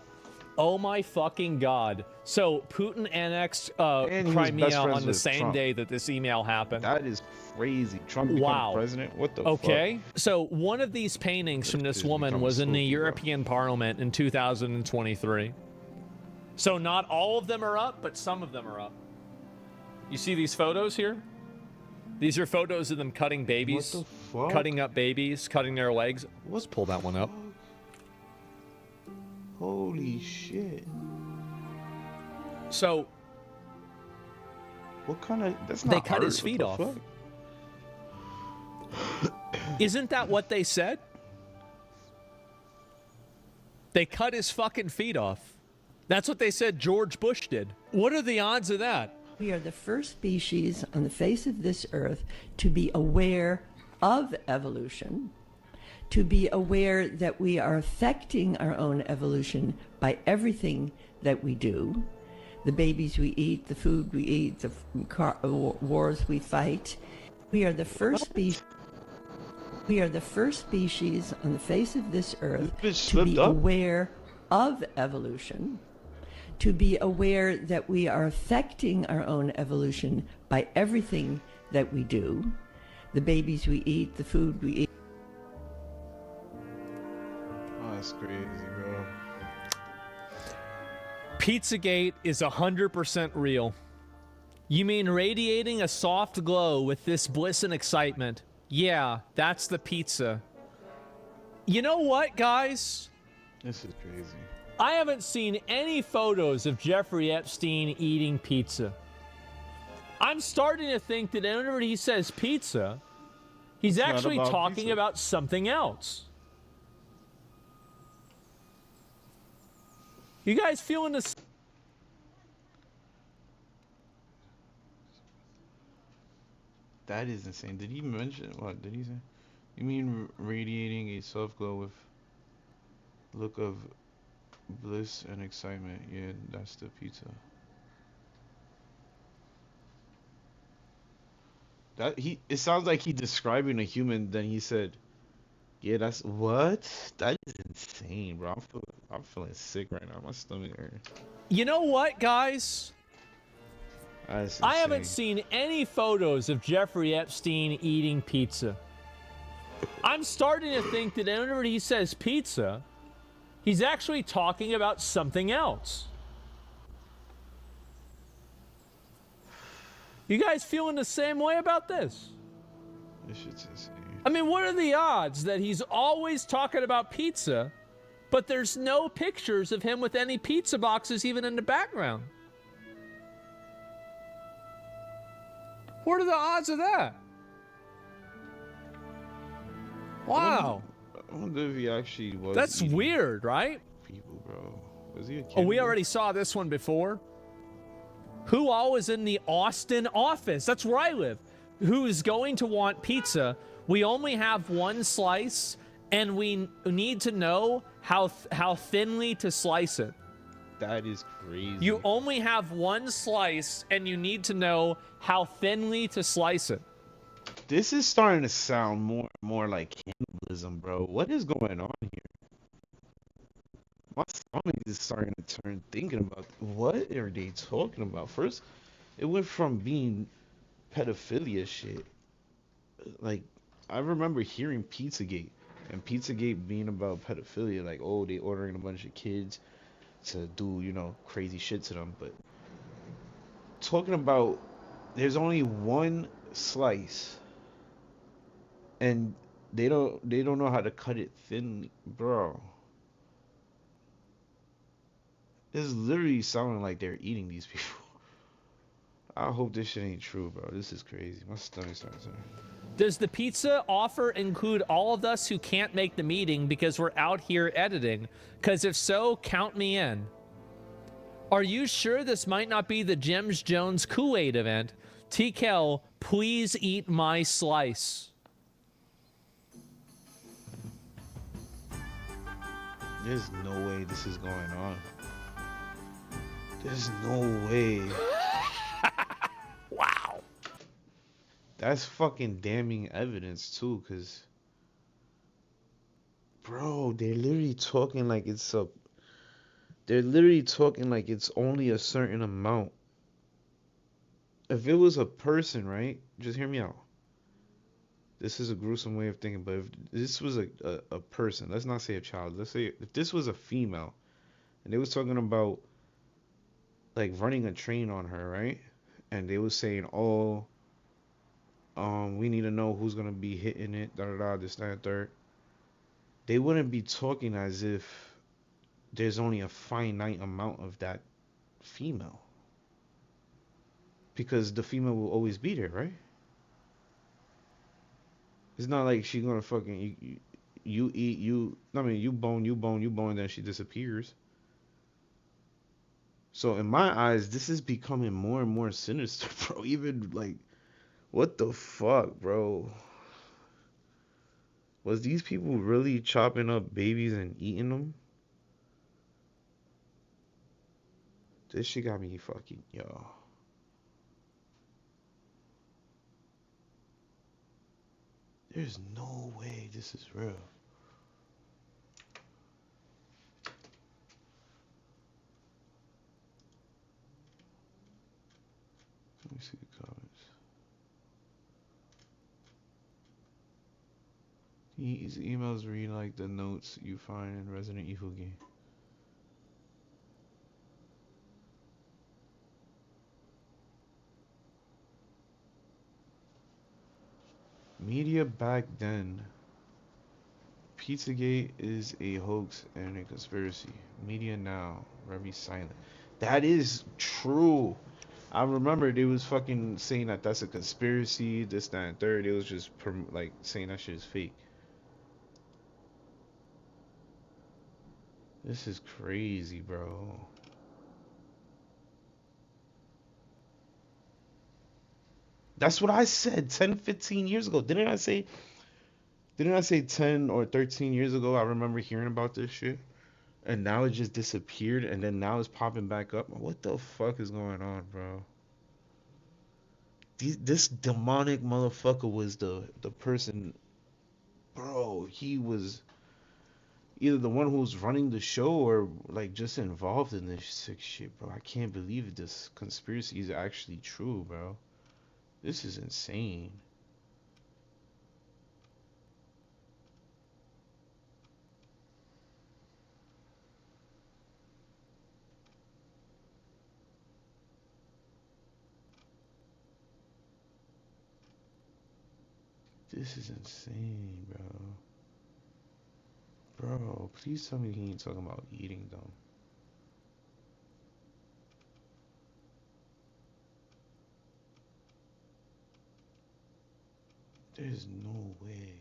Oh my fucking God. So Putin annexed And he was best Crimea friends on the with same Trump. day that this email happened. That is crazy. Trump became president? What the fuck? Okay. So one of these paintings from this woman was in the European Parliament in 2023. So not all of them are up, but some of them are up. You see these photos here? These are photos of them cutting babies. What the fuck? Cutting up babies, cutting their legs. Let's pull that one up. Holy shit. So what kind of that's they not cut art. his What feet the off. fuck? Isn't that what they said? They cut his fucking feet off. That's what they said George Bush did. What are the odds of that? We are the first species on the face of this earth to be aware of evolution, to be aware that we are affecting our own evolution by everything that we do. The babies we eat, the food we eat, the wars we fight. We are the first species. We are the first species on the face of this earth to be aware of evolution, to be aware that we are affecting our own evolution by everything that we do. The babies we eat, the food we eat. Oh, that's crazy, bro. Pizzagate is 100% real. You mean radiating a soft glow with this bliss and excitement? Yeah, that's the pizza. You know what, guys? This is crazy. I haven't seen any photos of Jeffrey Epstein eating pizza. I'm starting to think that whenever he says pizza, he's It's not actually about talking pizza. about something else. You guys feeling this? That is insane. Did he mention what? Did he say? You mean radiating a soft glow with look of bliss and excitement? Yeah, that's the pizza. That he. It sounds like he describing a human. Then he said, "Yeah, that's what." That is insane, bro. I'm feeling sick right now. My stomach hurts. You know what, guys? That's I haven't insane. seen any photos of Jeffrey Epstein eating pizza. I'm starting to think that whenever he says pizza, he's actually talking about something else. You guys feeling the same way about this? This shit's insane. I mean, what are the odds that he's always talking about pizza, but there's no pictures of him with any pizza boxes even in the background? What are the odds of that? Wow. I wonder if he actually was. That's eating weird, right? people, bro. Was he a kid? Oh, we already saw this one before. Who all is in the Austin office? That's where I live. Who is going to want pizza? We only have one slice, and we need to know how thinly to slice it. That is crazy. You only have one slice, and you need to know how thinly to slice it. This is starting to sound more like cannibalism, bro. What is going on here? My stomach is starting to turn thinking about what are they talking about. First, it went from being pedophilia shit. Like, I remember hearing Pizzagate, and Pizzagate being about pedophilia. Like, oh, they ordering a bunch of kids to do, you know, crazy shit to them. But talking about there's only one slice, and they don't know how to cut it thin, bro. It's literally sounding like they're eating these people. I hope this shit ain't true, bro. This is crazy. My stomach's starting to turn. Does the pizza offer include all of us who can't make the meeting because we're out here editing? Because if so, count me in. Are you sure this might not be the James Jones Kool-Aid event? TKL, please eat my slice. There's no way this is going on. There's no way. Wow. That's fucking damning evidence too, cause bro, they're literally talking like it's a. They're literally talking like it's only a certain amount. If it was a person, right? Just hear me out. This is a gruesome way of thinking, but if this was a person, let's not say a child, let's say if this was a female, and they was talking about like running a train on her, right? And they was saying, oh, we need to know who's gonna be hitting it, da da da, this, that, and third. They wouldn't be talking as if there's only a finite amount of that female. Because the female will always be there, right? It's not like she gonna fucking you eat you. I mean, you bone, and then she disappears. So in my eyes, this is becoming more and more sinister, bro. Even like, what the fuck, bro? Was these people really chopping up babies and eating them? This shit got me fucking, yo. There's no way this is real. Let me see the comments. These emails read like the notes you find in Resident Evil game. Media back then. Pizzagate is a hoax and a conspiracy. Media now, very silent. That is true. I remember they was fucking saying that that's a conspiracy, this, that, and third. It was just like saying that shit is fake. This is crazy, bro. That's what I said 10, 15 years ago. Didn't I say 10 or 13 years ago I remember hearing about this shit? And now it just disappeared and then now it's popping back up. What the fuck is going on, bro? This demonic motherfucker was the person, bro. He was either the one who was running the show or like just involved in this sick shit, bro. I can't believe this conspiracy is actually true, bro. This is insane. This is insane, bro. Bro, please tell me he ain't talking about eating them. There's no way.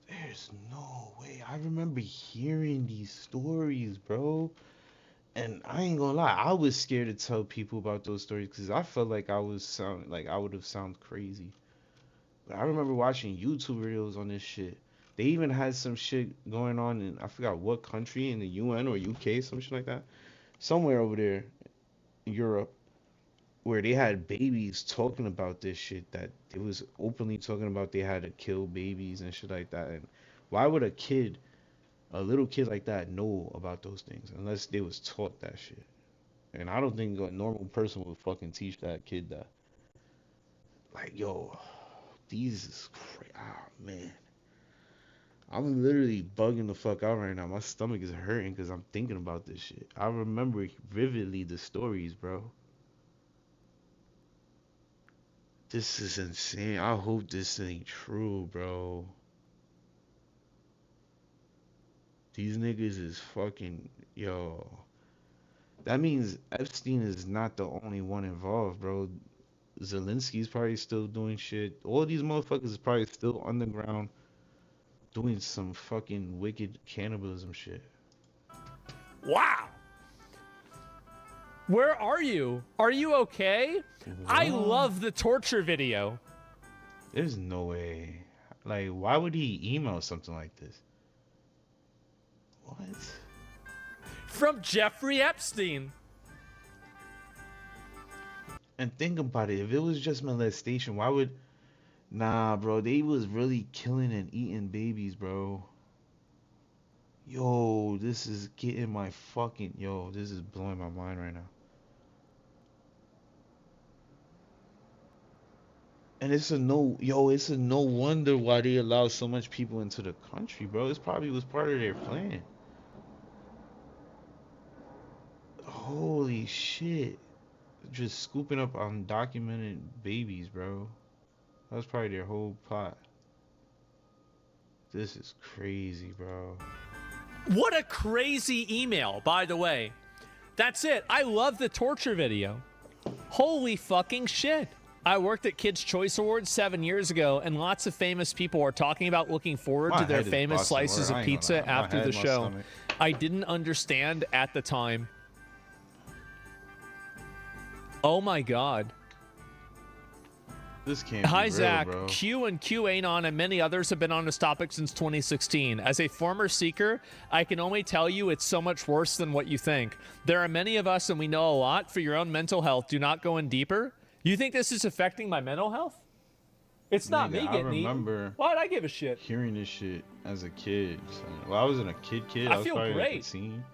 There's no way. I remember hearing these stories, bro. And I ain't gonna lie, I was scared to tell people about those stories because I felt like I would have sounded crazy. But I remember watching YouTube videos on this shit. They even had some shit going on in I forgot what country, in the UN or UK, some shit like that. Somewhere over there in Europe, where they had babies talking about this shit, that it was openly talking about they had to kill babies and shit like that. And why would a little kid like that know about those things unless they was taught that shit? And I don't think a normal person would fucking teach that kid that. Like, yo, these is crazy. Ah, man. I'm literally bugging the fuck out right now. My stomach is hurting because I'm thinking about this shit. I remember vividly the stories, bro. This is insane. I hope this ain't true, bro. These niggas is fucking, yo. That means Epstein is not the only one involved, bro. Zelensky's probably still doing shit. All these motherfuckers is probably still underground doing some fucking wicked cannibalism shit. Wow. Where are you? Are you okay? What? I love the torture video. There's no way. Like, why would he email something like this? What? From Jeffrey Epstein. And think about it. If it was just molestation, why would... Nah, bro. They was really killing and eating babies, bro. Yo, this is getting my fucking... Yo, this is blowing my mind right now. And it's a no... Yo, it's a no wonder why they allow so much people into the country, bro. This probably was part of their plan. Holy shit. Just scooping up undocumented babies, bro. That was probably their whole plot. This is crazy, bro. What a crazy email, by the way. That's it. I love the torture video. Holy fucking shit. I worked at Kids' Choice Awards 7 years ago, and lots of famous people are talking about looking forward to their famous slices of pizza after the show. I didn't understand at the time. Oh my God. This can't Hi, be real, Zach. bro. Q and QAnon and many others have been on this topic since 2016. As a former seeker, I can only tell you it's so much worse than what you think. There are many of us, and we know a lot. For your own mental health, do not go in deeper. You think this is affecting my mental health? It's not me getting eaten. I remember Why'd I give a shit? hearing this shit as a kid. Well, I wasn't a kid. I was feel probably great. Like 18.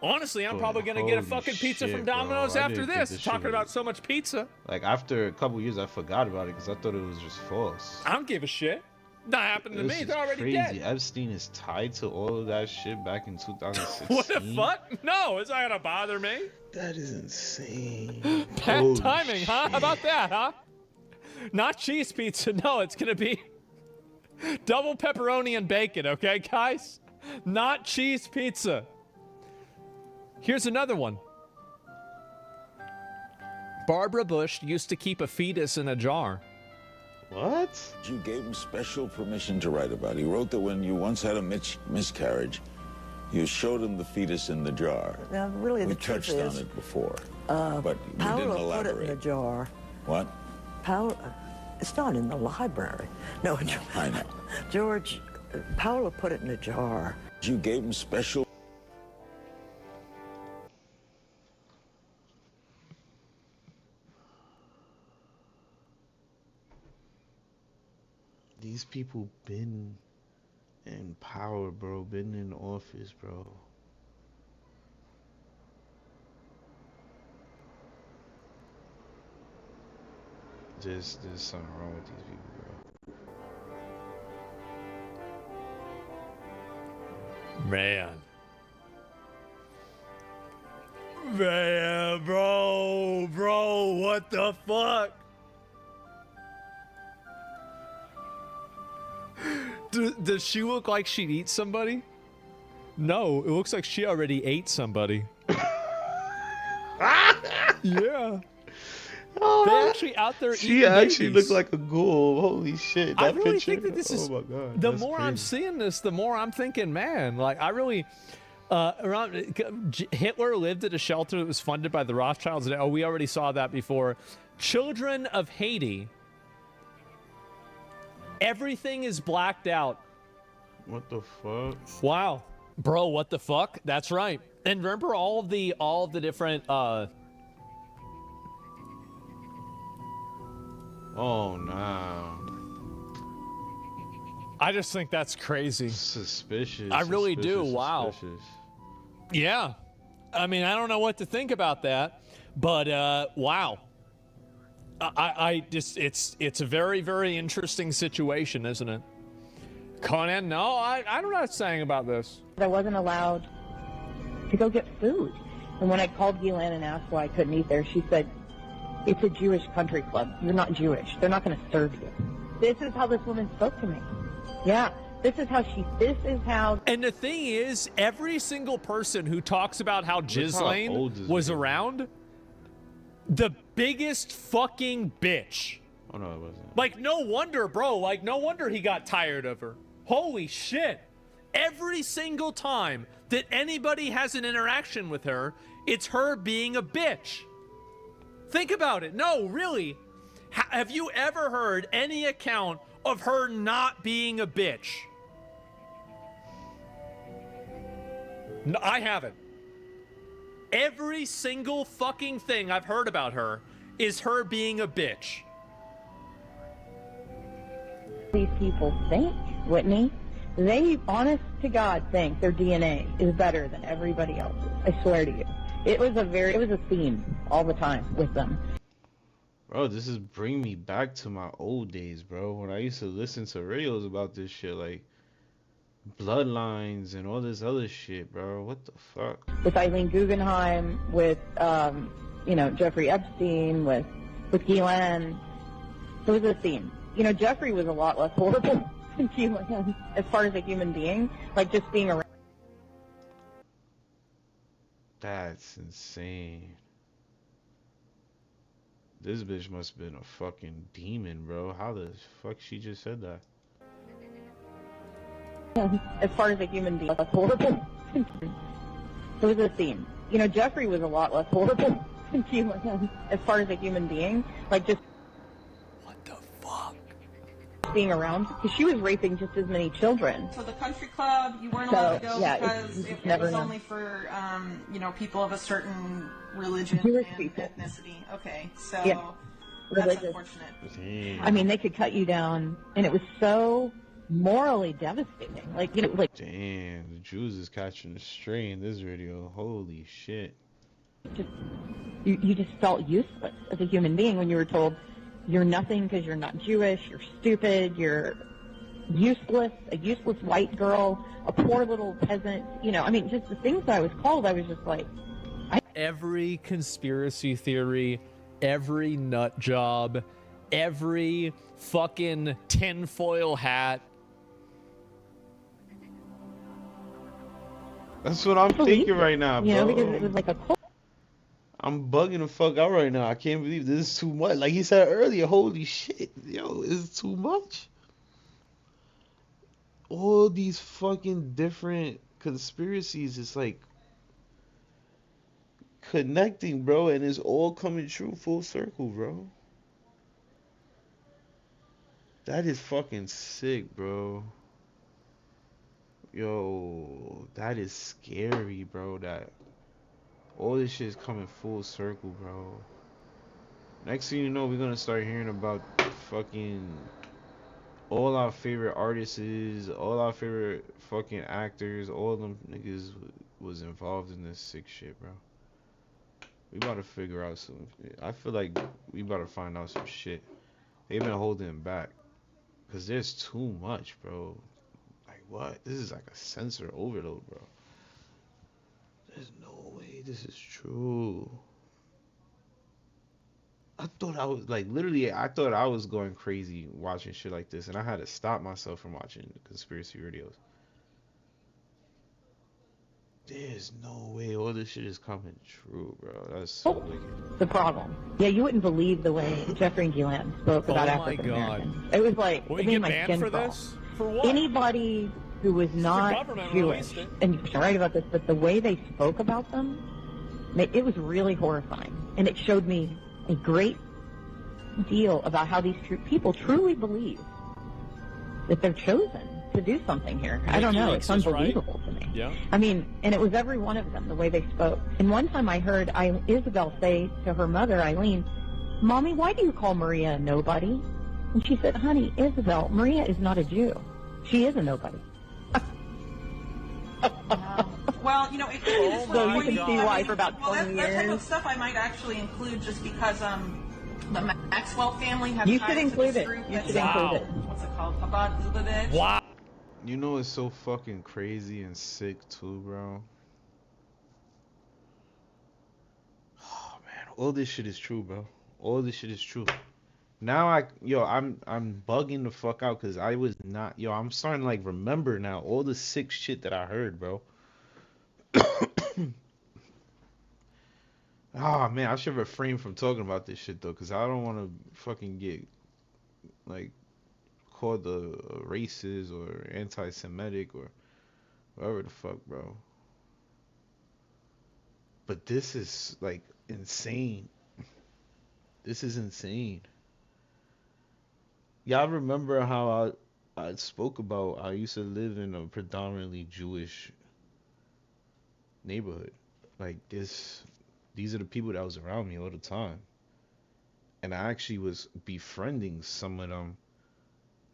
Honestly, I'm But probably going to get a holy fucking pizza shit, from bro. Domino's I after didn't think this. this shit Talking was- about so much pizza. Like, after a couple years, I forgot about it because I thought it was just false. I don't give a shit. Not happened to This me. is They're already crazy. dead. Epstein is tied to all of that shit back in 2016. What the fuck? No, it's not going to bother me. That is insane. Bad Holy timing, huh? How about that, huh? Not cheese pizza. No, it's going to be double pepperoni and bacon, okay, guys? Not cheese pizza. Here's another one. Barbara Bush used to keep a fetus in a jar. What? You gave him special permission to write about. He wrote that when you once had a miscarriage, you showed him the fetus in the jar. Now, really, we the truth touched on is, it before, but you didn't Paolo put it elaborate. in a jar. What? Paolo, it's not in the library. No, I know. George, Paolo put it in a jar. You gave him special. These people been in power, bro. Been in office, bro. There's something wrong with these people, bro. Man, bro, what the fuck? Does she look like she'd eat somebody? No, it looks like she already ate somebody. Yeah. They actually out there eating She actually babies. looked like a ghoul. Holy shit. I That really picture. think that this is. Oh my god. The that's more I'm crazy. seeing this, the more I'm thinking, man. Like I really, Hitler lived at a shelter that was funded by the Rothschilds. Oh, we already saw that before. Children of Haiti. Everything is blacked out. What the fuck? Wow, bro, what the fuck? That's right. And remember all of the different. Oh no. I just think that's crazy. Suspicious. I really do. suspicious, Wow. suspicious. Yeah. I mean, I don't know what to think about that, but wow. I just it's a very, very interesting situation, isn't it? Conan, no, I'm not saying about this. I wasn't allowed to go get food. And when I called Ghislaine and asked why I couldn't eat there, she said, it's a Jewish country club. You're not Jewish. They're not going to serve you. This is how this woman spoke to me. Yeah. This is how. And the thing is, every single person who talks about how Ghislaine old is was he? around, the biggest fucking bitch. Oh no, it wasn't. Like, no wonder, bro. Like, no wonder he got tired of her. Holy shit. Every single time that anybody has an interaction with her, it's her being a bitch. Think about it. No, really. Have you ever heard any account of her not being a bitch? No, I haven't. Every single fucking thing I've heard about her is her being a bitch. These people think, Whitney, they, honest to God, think their DNA is better than everybody else's. I swear to you. It was a theme all the time with them. Bro, this is bringing me back to my old days, bro. When I used to listen to radios about this shit, like bloodlines and all this other shit, bro. What the fuck? With Eileen Guggenheim, with Jeffrey Epstein, with Ghislaine. It was a theme. Jeffrey was a lot less horrible than Ghislaine as far as a human being, like just being around. That's insane. This bitch must have been a fucking demon, bro. How the fuck she just said that? As far as a human being, less horrible. It was a theme. Jeffrey was a lot less horrible than Ghislaine as far as a human being, like just. What the fuck? Being around, because she was raping just as many children. So the country club, you weren't allowed to go because you it never was know. only for, people of a certain religion Jewish and people. etnicity. Okay, so Yeah. that's Religious. unfortunate. I mean, they could cut you down, and it was so morally devastating. Damn, the Jews is catching a stray in this video. Holy shit. You just felt useless as a human being when you were told you're nothing because you're not Jewish, you're stupid, you're useless, a useless white girl, a poor little peasant. Just the things that I was called, I was just like. Every conspiracy theory, every nut job, every fucking tinfoil hat. That's what I'm thinking right now, bro. Because it was like a cult. I'm bugging the fuck out right now. I can't believe this is too much. Like he said earlier, holy shit. Yo, it's too much. All these fucking different conspiracies is like connecting, bro, and it's all coming true full circle, bro. That is fucking sick, bro. Yo, that is scary, bro. That all this shit is coming full circle, bro. Next thing you know, we're gonna start hearing about fucking all our favorite artists, all our favorite fucking actors, all of them niggas was involved in this sick shit, bro. We about to figure out some. I feel like we about to find out some shit. They've been holding it back because there's too much, bro. Like what? This is like a sensor overload, bro. There's no way this is true. I thought I was like literally. I thought I was going crazy watching shit like this, and I had to stop myself from watching conspiracy videos. There's no way all this shit is coming true, bro. That's so wicked. The problem. Yeah, you wouldn't believe the way Jeffrey and Ghislaine spoke about African Americans. It was like Will it you made get my banned skin for crawl. this? For what? Anybody who was not government Jewish, released it. and you're right about this, but the way they spoke about them, it was really horrifying, and it showed me a great deal about how these people truly believe that they're chosen to do something here. I don't know. It's unbelievable to me. Yeah. I mean, and it was every one of them, the way they spoke. And one time I heard Isabel say to her mother, Eileen, "Mommy, why do you call Maria a nobody?" And she said, "Honey, Isabel, Maria is not a Jew. She is a nobody." Well, it is So you can see why for about 20 that type years. of stuff I might actually include just because the Maxwell family have You ties should to include this it. group You that's, should include it. What's it called? Chabad Lubavitch. Wow. You know it's so fucking crazy and sick too, bro. Oh man, all this shit is true, bro. All this shit is true. Now I'm bugging the fuck out because I was not, I'm starting to like remember now all the sick shit that I heard, bro. Oh man, I should refrain from talking about this shit though, because I don't want to fucking get like called the racist or anti-Semitic or whatever the fuck, bro. But this is like insane. This is insane. Y'all remember how I spoke about I used to live in a predominantly Jewish neighborhood. Like these are the people that was around me all the time. and I actually was befriending some of them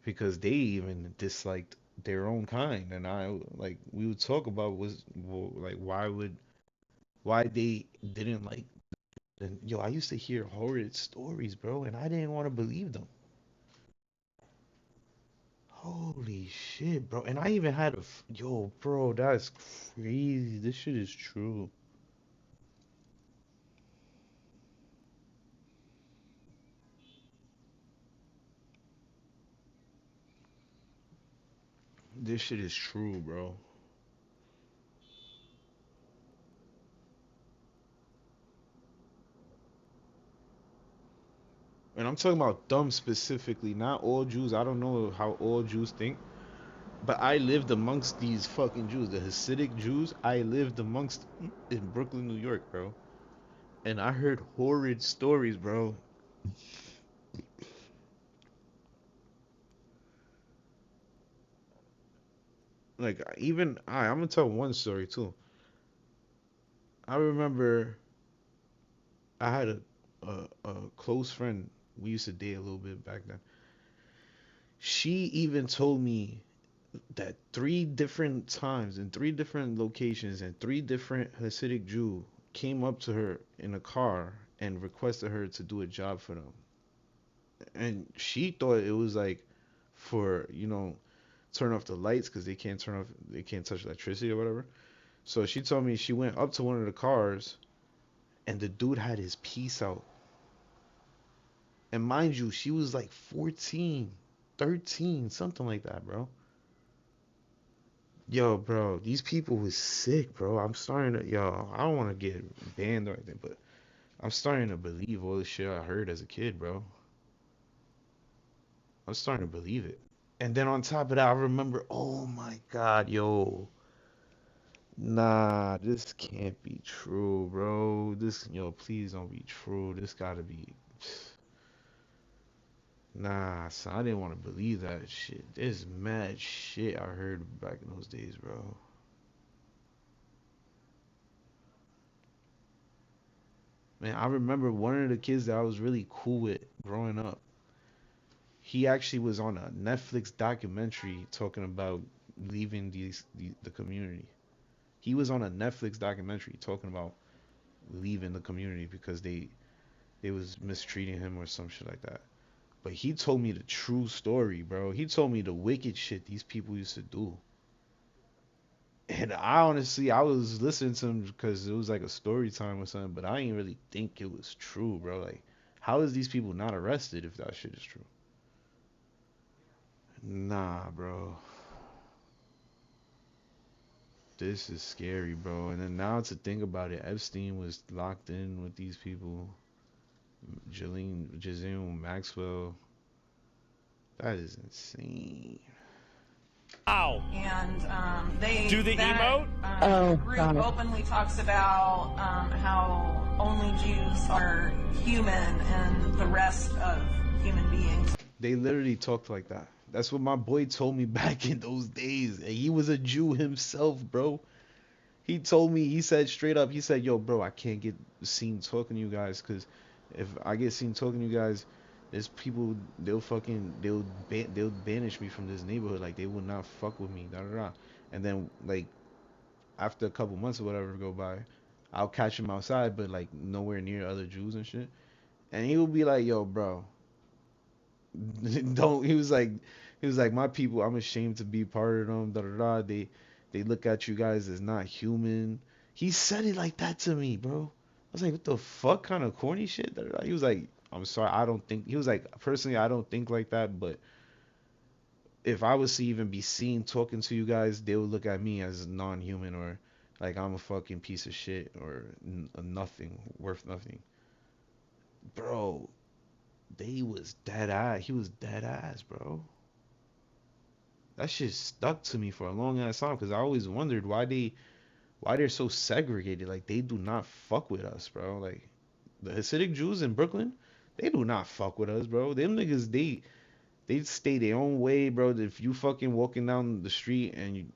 because they even disliked their own kind, and I like we would talk about like why they didn't like. And yo, I used to hear horrid stories, bro, and I didn't want to believe them. Holy shit, bro. And I even had yo, bro, that's crazy. This shit is true. This shit is true, bro. And I'm talking about them specifically, not all Jews. I don't know how all Jews think, but I lived amongst these fucking Jews, the Hasidic Jews. I lived amongst in Brooklyn, New York, bro. And I heard horrid stories, bro. Like even I'm gonna tell one story too. I remember I had a close friend. We used to date a little bit back then. She even told me that 3 different times in 3 different locations and 3 different Hasidic Jew came up to her in a car and requested her to do a job for them. And she thought it was like for, turn off the lights because they can't touch electricity or whatever. So she told me she went up to one of the cars and the dude had his piece out. And mind you, she was like 14, 13, something like that, bro. Yo, bro, these people was sick, bro. I'm starting to, I don't want to get banned or anything, but I'm starting to believe all the shit I heard as a kid, bro. I'm starting to believe it. And then on top of that, I remember, oh my God, yo, nah, this can't be true, bro. Please don't be true. This gotta be, nah, son, I didn't want to believe that shit. There's mad shit I heard back in those days, bro. Man, I remember one of the kids that I was really cool with growing up. He actually was on a Netflix documentary talking about leaving the community. He was on a Netflix documentary talking about leaving the community because they was mistreating him or some shit like that. But he told me the true story, bro. He told me the wicked shit these people used to do. And I was listening to him because it was like a story time or something, but I didn't really think it was true, bro. Like, how is these people not arrested if that shit is true? Nah, bro. This is scary, bro. And then now to think about it, Epstein was locked in with these people. Ghislaine Maxwell. That is insane. Ow. And Do the emote? Group openly talks about how only Jews are human and the rest of human beings. They literally talked like that. That's what my boy told me back in those days. And he was a Jew himself, bro. He told me, he said straight up, he said, yo, bro, I can't get seen talking to you guys because if I get seen talking to you guys, there's people, they'll banish me from this neighborhood. Like, they will not fuck with me, da da da. And then, like, after a couple months or whatever go by, I'll catch him outside, but, like, nowhere near other Jews and shit. And he will be like, yo, bro, don't, he was like, my people, I'm ashamed to be part of them, da da da. They look at you guys as not human. He said it like that to me, bro. I was like, what the fuck kind of corny shit? Da, da, da. He was like, I'm sorry, I don't think, he was like, personally, I don't think like that, but if I was to even be seen talking to you guys, they would look at me as non-human or like I'm a fucking piece of shit or a nothing, worth nothing. Bro, they was dead ass. He was dead ass, bro. That shit stuck to me for a long ass time because I always wondered why they're so segregated. Like they do not fuck with us, bro. Like the Hasidic Jews in Brooklyn, they do not fuck with us, bro. Them niggas, they stay their own way, bro. If you fucking walking down the street and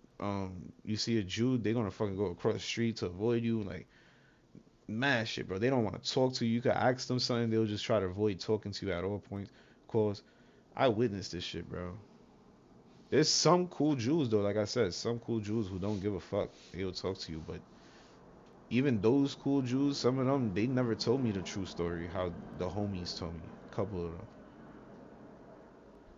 you see a Jew, they gonna fucking go across the street to avoid you. Like mad shit, bro. They don't want to talk to you. You could ask them something, they'll just try to avoid talking to you at all points. Cause I witnessed this shit, bro. There's some cool Jews though, like I said, some cool Jews who don't give a fuck. They'll talk to you, but even those cool Jews, some of them, they never told me the true story, how the homies told me, a couple of them.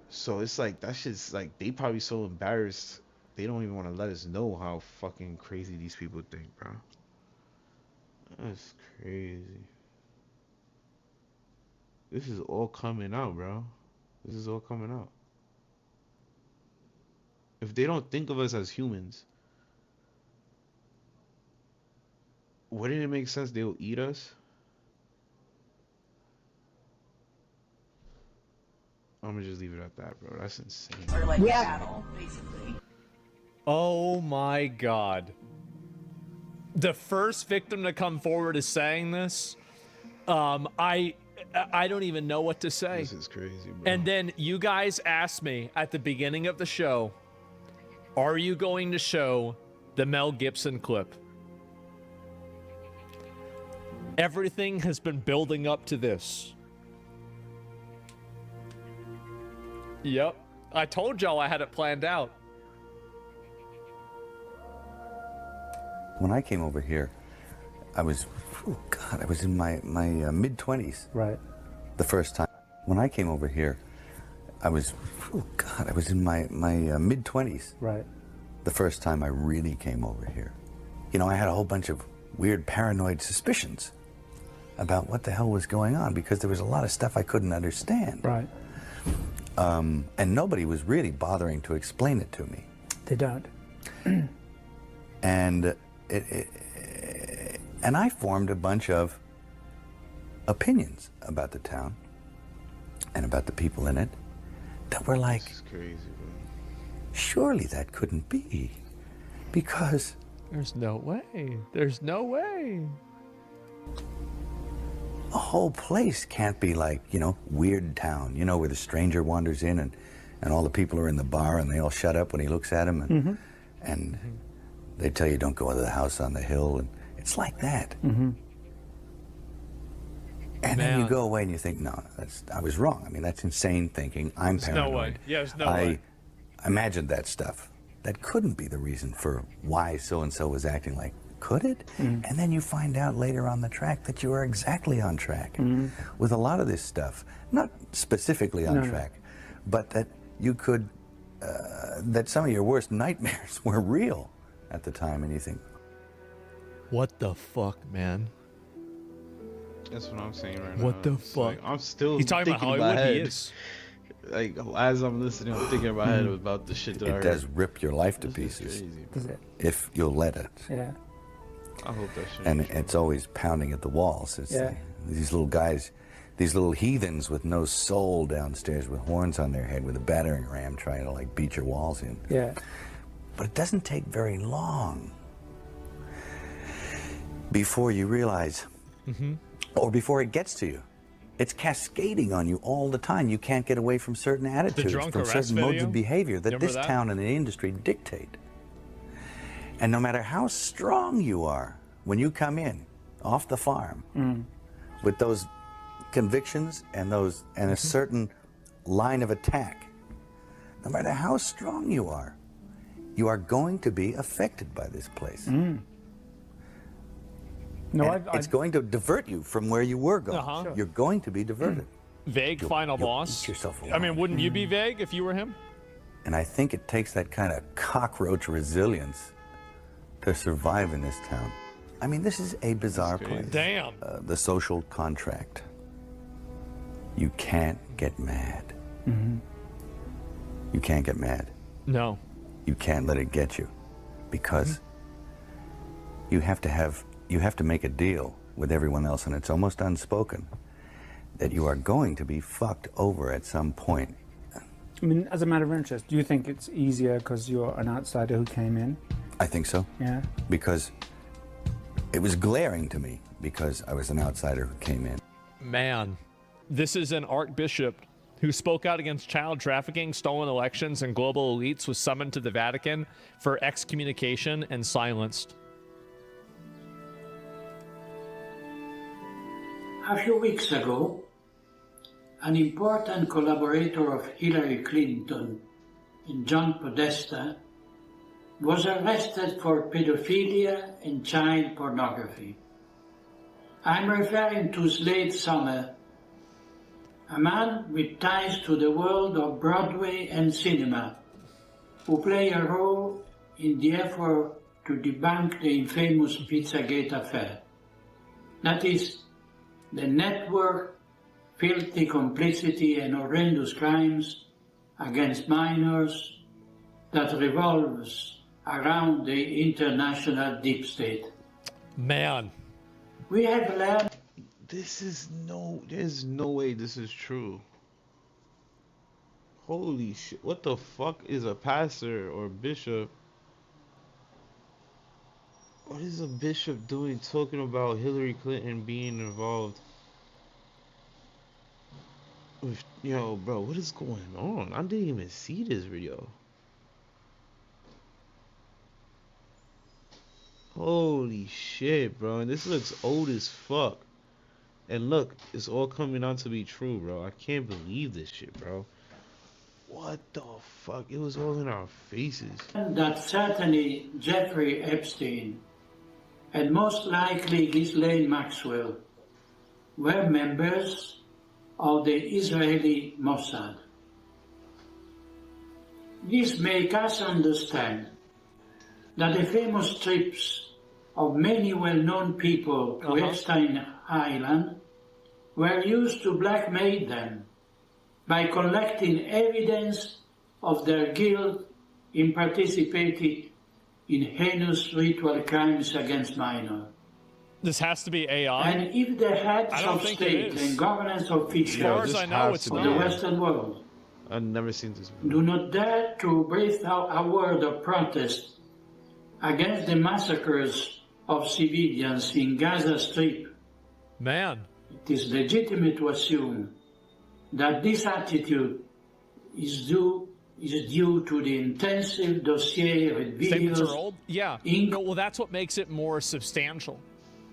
So it's like, that shit's like, they probably so embarrassed, they don't even want to let us know how fucking crazy these people think, bro. That's crazy. This is all coming out, bro. This is all coming out. If they don't think of us as humans, wouldn't it make sense they'll eat us? I'm gonna just leave it at that, bro. That's insane. Or like battle, basically. Oh my God. The first victim to come forward is saying this. I don't even know what to say. This is crazy, bro. And then you guys asked me at the beginning of the show, are you going to show the Mel Gibson clip? Everything has been building up to this. Yep. I told y'all I had it planned out. When I came over here, I was, I was in my mid-20s. Right. The first time. When I came over here, I was, I was in my mid-20s. Right. The first time I really came over here. You know, I had a whole bunch of weird paranoid suspicions about what the hell was going on because there was a lot of stuff I couldn't understand. Right. And nobody was really bothering to explain it to me. They don't. And and I formed a bunch of opinions about the town and about the people in it that were like, this is crazy, bro. Surely that couldn't be, because there's no way. There's no way. A whole place can't be like, you know, Weird Town, you know, where the stranger wanders in and all the people are in the bar and they all shut up when he looks at them and and they tell you don't go into the house on the hill, and it's like that. And then you go away and you think, no, I was wrong. I mean, that's insane thinking. I'm There's paranoid. no way. Yeah, there's no way. I imagined that stuff. That couldn't be the reason for why so-and-so was acting like. Could it? And then you find out later on the track that you are exactly on track with a lot of this stuff. Not specifically on track, but that you could, that some of your worst nightmares were real at the time, and you think, what the fuck, man? That's what I'm saying right now. What the It's fuck? like, I'm still He's talking about thinking Hollywood. in my He head. is. Like, as I'm listening, I'm thinking in my head about the shit that I it heard. does rip your life to This is pieces crazy, Does it? if you'll let it. Yeah. I hope that shit. And it's always pounding at the walls. It's Yeah. these little guys, these little heathens with no soul downstairs with horns on their head with a battering ram trying to like beat your walls in. Yeah. But it doesn't take very long before you realize, or before it gets to you. It's cascading on you all the time. You can't get away from certain attitudes, drunk from arrest certain modes video? of behavior that Remember this that? town and the industry dictate. And no matter how strong you are, when you come in off the farm with those convictions and a certain line of attack, no matter how strong you are going to be affected by this place. No, And it's going to divert you from where you were going. Uh-huh. Sure. You're going to be diverted. Vague final boss. eat yourself I mean, wouldn't you be vague if you were him? And I think it takes that kind of cockroach resilience to survive in this town. I mean, this is a bizarre place. Damn. The social contract. You can't get mad. You can't get mad. No. You can't let it get you, because you have to make a deal with everyone else, and it's almost unspoken that you are going to be fucked over at some point. I mean, as a matter of interest, do you think it's easier because you're an outsider who came in? I think so. Yeah. Because it was glaring to me because I was an outsider who came in. Man, this is an archbishop who spoke out against child trafficking, stolen elections, and global elites, was summoned to the Vatican for excommunication and silenced. A few weeks ago, an important collaborator of Hillary Clinton, John Podesta, was arrested for pedophilia and child pornography. I'm referring to late summer, a man with ties to the world of Broadway and cinema, who played a role in the effort to debunk the infamous Pizzagate affair. That is, the network, filthy complicity and horrendous crimes against minors that revolves around the international deep state. Man. We have learned... There's no way this is true. Holy shit, what the fuck is a pastor or bishop? What is a bishop doing talking about Hillary Clinton being involved with, yo, bro, what is going on? I didn't even see this video. Holy shit, bro, and this looks old as fuck. And look, it's all coming out to be true, bro. I can't believe this shit, bro. What the fuck? It was all in our faces. That certainly Jeffrey Epstein and most likely Ghislaine Maxwell were members of the Israeli Mossad. This makes us understand that the famous trips of many well-known people to Epstein Island were used to blackmail them by collecting evidence of their guilt in participating in heinous ritual crimes against minors. This has to be AI. And if the heads of state and governance officials as far as I know, it's of not. the Western world I've never seen this do not dare to breathe out a word of protest against the massacres of civilians in Gaza Strip, man, it is legitimate to assume that this attitude is due to the intensive dossier with Statements videos. are old? Yeah. No, well, that's what makes it more substantial.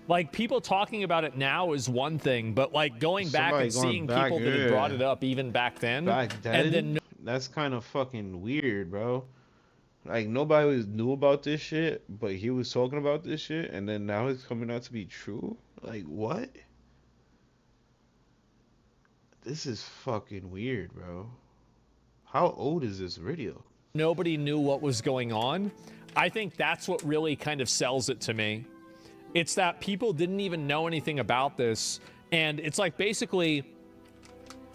Like, people talking about it now is one thing, but, like, going back and seeing people that had brought it up even back then. And then that's kind of fucking weird, bro. Like, nobody knew about this shit, but he was talking about this shit, and then now it's coming out to be true? Like, what? This is fucking weird, bro. How old is this video? Nobody knew what was going on. I think that's what really kind of sells it to me. It's that people didn't even know anything about this. And it's like, basically,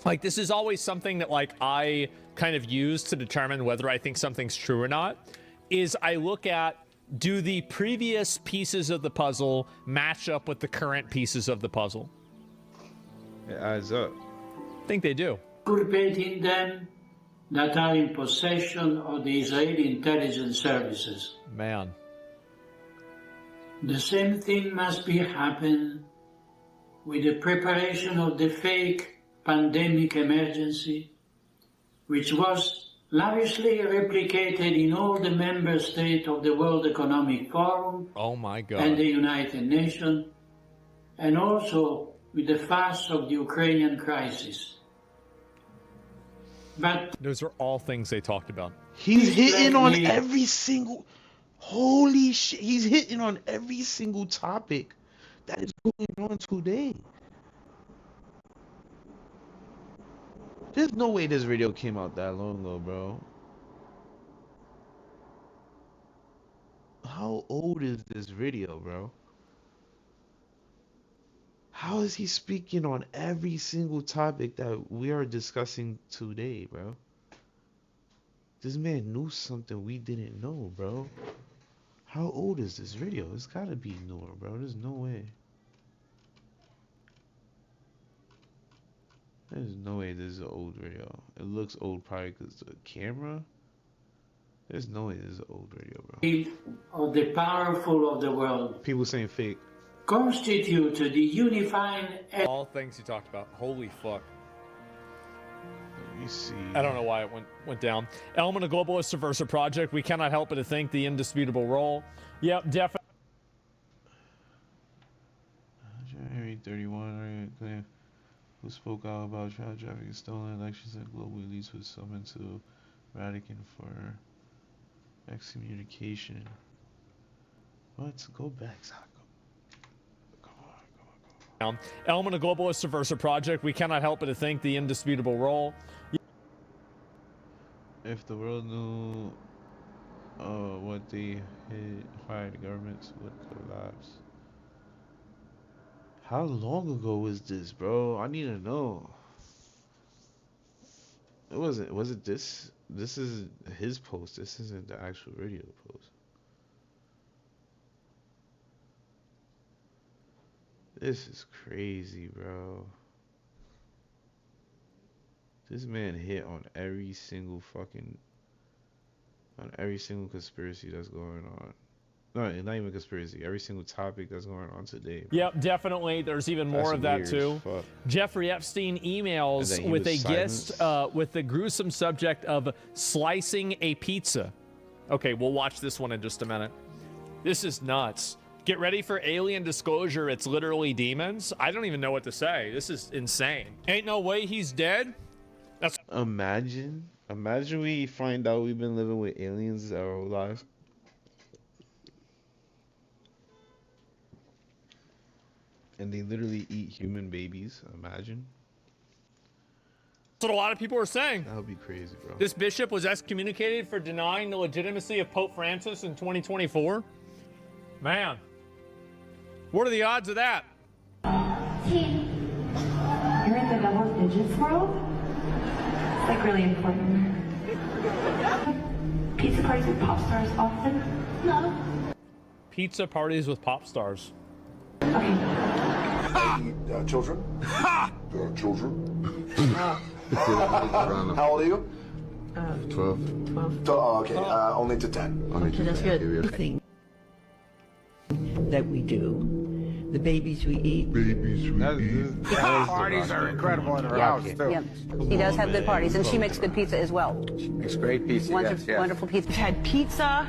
like, this is always something that, like, I kind of use to determine whether I think something's true or not, is I look at, do the previous pieces of the puzzle match up with the current pieces of the puzzle? It adds up. I think they do. Culpating them that are in possession of the Israeli intelligence services. Man. The same thing must be happening with the preparation of the fake pandemic emergency, which was lavishly replicated in all the member states of the World Economic Forum Oh my God. and the United Nations, and also with the farce of the Ukrainian crisis. But those are all things they talked about. He's hitting on every single... Holy shit, he's hitting on every single topic that is going on today. There's no way this video came out that long ago, bro. How old is this video, bro? How is he speaking on every single topic that we are discussing today, bro? This man knew something we didn't know, bro. How old is this video? It's gotta be newer, bro. There's no way. There's no way this is an old video. It looks old probably because the camera. There's no way this is an old video, bro. of the powerful of the world People saying fake. constitute the unifying All things he talked about. Holy fuck. Let me see. I don't know why it went down. Element of Globalist Subversive Project. We cannot help but to think the indisputable role. Yep, definitely. January 2031, right? Who spoke out about child trafficking, stolen elections, and global elites was summoned to Vatican for excommunication. What? Go back, Zach. Element of Globalist Subversive Project, we cannot help but to thank the indisputable role. If the world knew what they fired, governments would collapse. How long ago was this, bro? I need to know. It wasn't. Was it this? This is his post. This isn't the actual radio post. This is crazy, bro. This man hit on every single conspiracy that's going on. No, not even conspiracy. Every single topic that's going on today, bro. Yep, definitely. There's even more of that too. Jeffrey Epstein emails with a guest with the gruesome subject of slicing a pizza. Okay, we'll watch this one in just a minute. This is nuts. Get ready for alien disclosure. It's literally demons. I don't even know what to say. This is insane. Ain't no way he's dead. That's imagine we find out we've been living with aliens our whole lives. And they literally eat human babies. Imagine. what a lot of people are saying. That would be crazy, bro. This bishop was excommunicated for denying the legitimacy of Pope Francis in 2024. Man, what are the odds of that? T, you're in the double digits world? It's like really important. Pizza parties with pop stars often? No. Pizza parties with pop stars. Children? Children? How old are you? 12. Oh, okay. Only to 10. Okay, that's good. Thing that we do. The babies we eat. Parties are incredible at her house, too. Yep. He does have good parties, and she makes good pizza as well. Makes great pizza, Wonderful pizza. We've had pizza.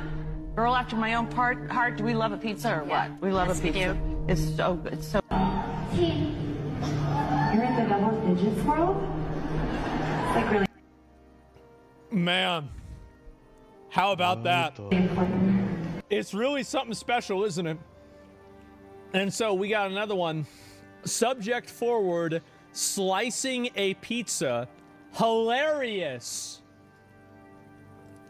Girl after my own heart. Do we love a pizza or what? We love a pizza. It's so good. It's so. T, you're in the double digits world? It's like really Man, how about that? It's really something special, isn't it? And so we got another one. Subject forward, slicing a pizza. Hilarious.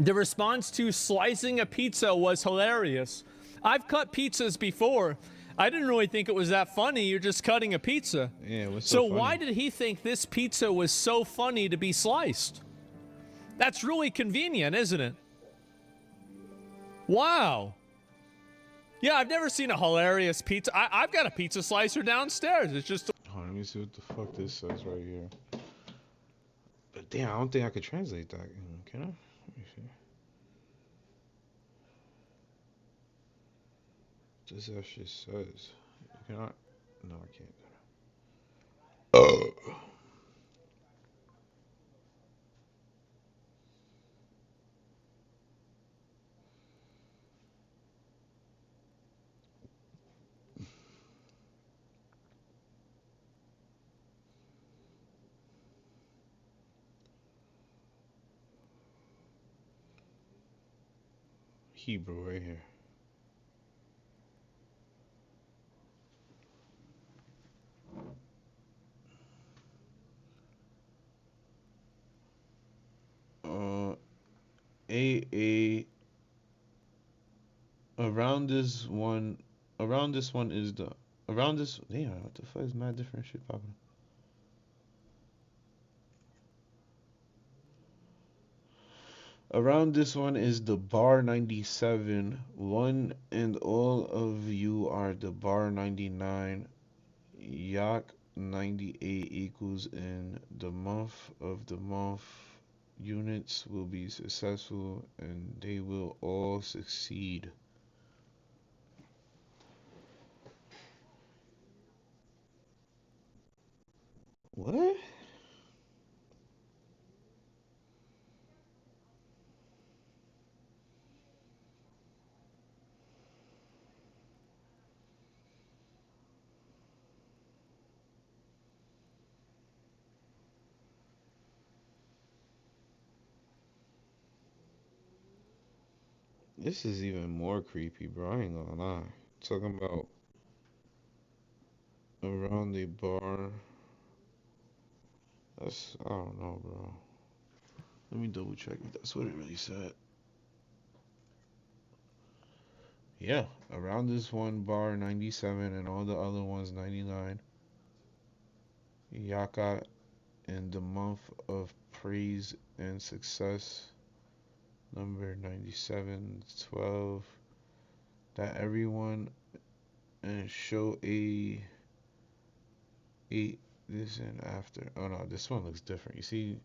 The response to slicing a pizza was hilarious. I've cut pizzas before. I didn't really think it was that funny. You're just cutting a pizza. Yeah, it was so funny. why did he think this pizza was so funny to be sliced? That's really convenient, isn't it? Wow. Yeah, I've never seen a hilarious pizza. I've got a pizza slicer downstairs. It's just. Hold on, let me see what the fuck this says right here. But damn, I don't think I could translate that. Can I? Let me see. This actually says. Can I? No, I can't. Hebrew right here. Around this one is the damn, what the fuck is mad different shit popping? Around this one is the bar 97. One and all of you are the bar 99. Yak 98 equals in the month of the month. Units will be successful and they will all succeed. What? This is even more creepy, bro. I ain't gonna lie. Talking about around the bar. That's, I don't know, bro. Let me double check if that's what it really said. Yeah, around this one bar, 97, and all the other ones, 99. Yaka in the month of praise and success, number 97, 12. That everyone and show a this and after. Oh no, this one looks different. You see,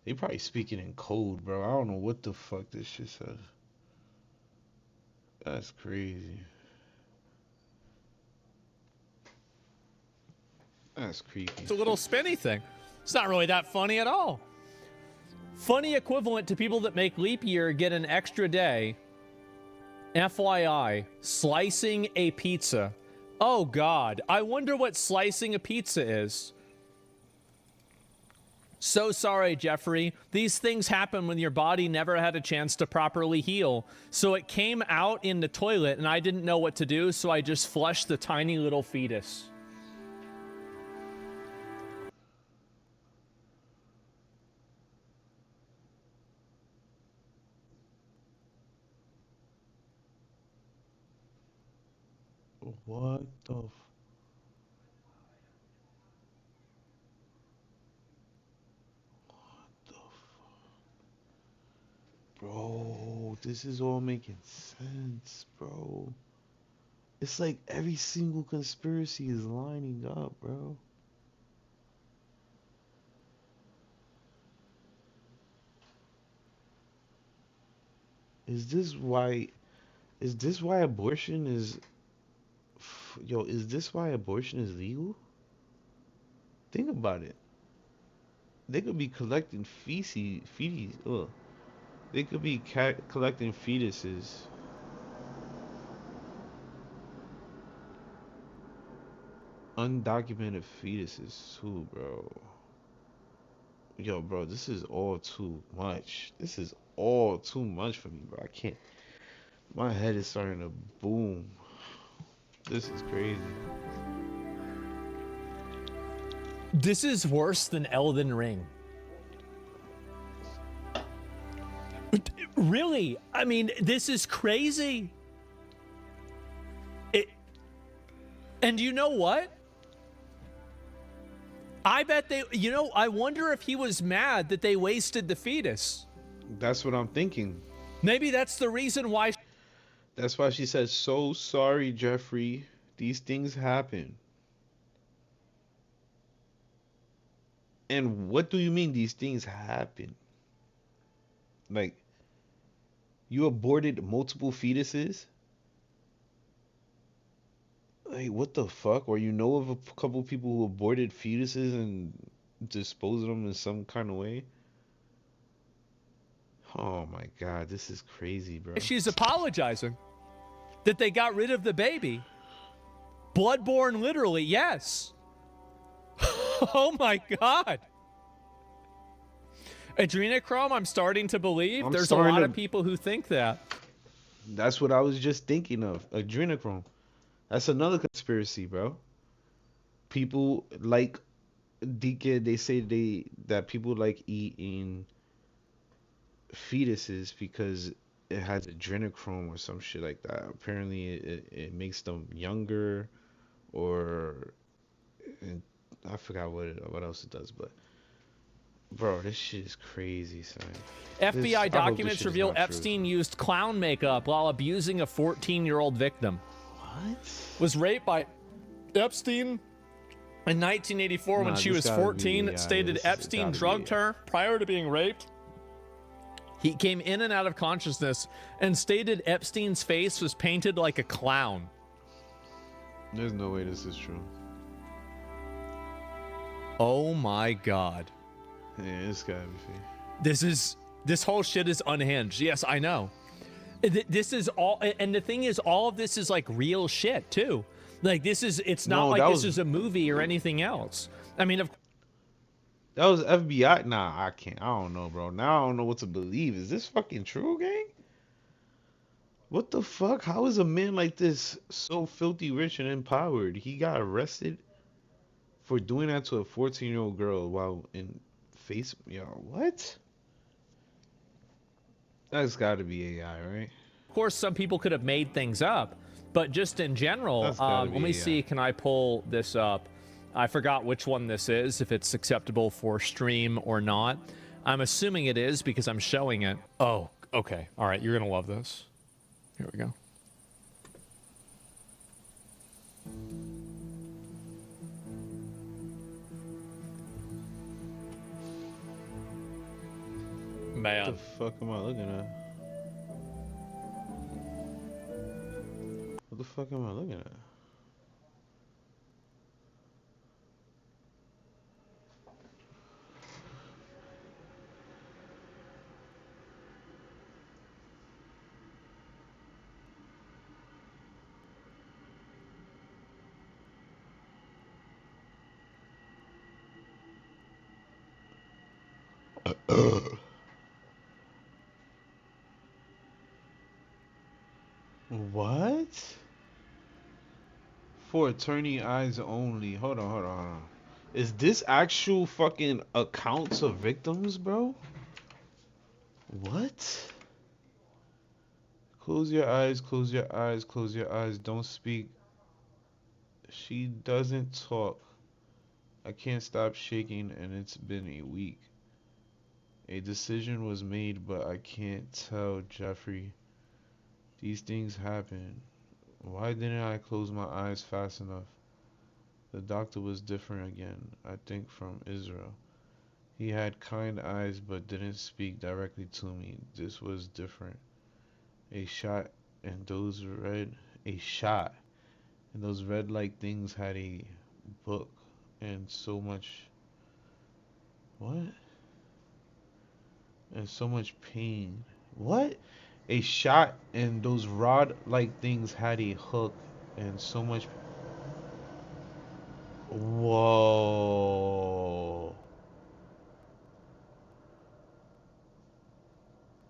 they probably speaking in code, bro. I don't know what the fuck this shit says. That's crazy. That's creepy. It's a little spinny thing. It's not really that funny at all. Funny equivalent to people that make leap year get an extra day. FYI, slicing a pizza. Oh God, I wonder what slicing a pizza is. So sorry, Jeffrey. These things happen when your body never had a chance to properly heal. So it came out in the toilet and I didn't know what to do, so I just flushed the tiny little fetus. What the Bro, this is all making sense, bro. It's like every single conspiracy is lining up, bro. Is this why abortion is yo, is this why abortion is legal? Think about it. They could be collecting feces. Ugh. They could be collecting fetuses. Undocumented fetuses too, bro. Yo, bro, this is all too much. This is all too much for me, bro. I can't. My head is starting to boom. This is crazy. This is worse than Elden Ring. Really? I mean, this is crazy. And you know what? I bet they, I wonder if he was mad that they wasted the fetus. That's what I'm thinking. Maybe that's the reason why. That's why she said, so sorry, Jeffrey. These things happen. And what do you mean these things happen? Like, you aborted multiple fetuses? Like, what the fuck? Or you know of a couple people who aborted fetuses and disposed of them in some kind of way? Oh my God, this is crazy, bro. She's apologizing that they got rid of the baby. Bloodborne, literally, yes. Oh my God. Adrenochrome, I'm starting to believe. There's a lot of people who think that. That's what I was just thinking of. Adrenochrome. That's another conspiracy, bro. People like Deacon, they say that people like eating fetuses because it has adrenochrome or some shit like that. Apparently it makes them younger, or I forgot what else it does, but bro, this shit is crazy, son. FBI documents reveal Epstein used clown makeup while abusing a 14-year-old victim. What? Was raped by Epstein in 1984 when she was 14. Stated Epstein drugged her prior to being raped. He came in and out of consciousness and stated Epstein's face was painted like a clown. There's no way this is true. Oh my God. Yeah, it's gotta be fake. This whole shit is unhinged. Yes, I know. This is all, and the thing is, all of this is like real shit too. Like it's not like this is a movie or anything else. I mean, that was FBI. Nah, I can't. I don't know, bro. Now I don't know what to believe. Is this fucking true, gang? What the fuck? How is a man like this so filthy rich and empowered? He got arrested for doing that to a 14-year-old girl while in face. Yo, what? That's got to be AI, right? Of course, some people could have made things up, but just in general, That's gotta let me be see. AI. Can I pull this up? I forgot which one this is, if it's acceptable for stream or not. I'm assuming it is because I'm showing it. Oh, okay. All right, you're gonna love this. Here we go. Man. What the fuck am I looking at? What the fuck am I looking at? What? For attorney eyes only. Hold on, hold on, hold on. Is this actual fucking accounts of victims, bro? What? Close your eyes, close your eyes, close your eyes. Don't speak. She doesn't talk. I can't stop shaking, and it's been a week. A decision was made, but I can't tell Jeffrey. These things happen. Why didn't I close my eyes fast enough? The doctor was different again, I think from Israel. He had kind eyes but didn't speak directly to me. This was different. A shot and those red like things had a book and so much what? And so much pain. What? A shot and those rod like things had a hook and so much. Whoa.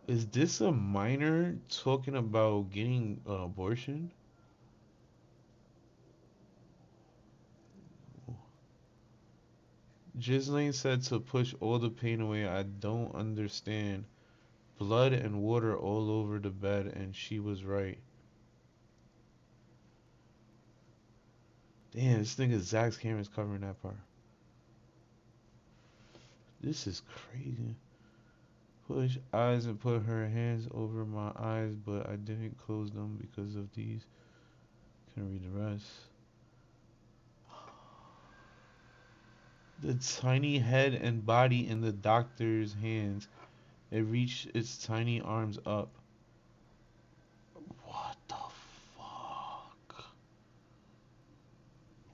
Is this a minor talking about getting an abortion? Ghislaine said to push all the pain away. I don't understand. Blood and water all over the bed, and she was right. Damn, this nigga Zach's camera's covering that part. This is crazy. Push eyes and put her hands over my eyes, but I didn't close them because of these. Can read the rest. The tiny head and body in the doctor's hands. It reached its tiny arms up. What the fuck?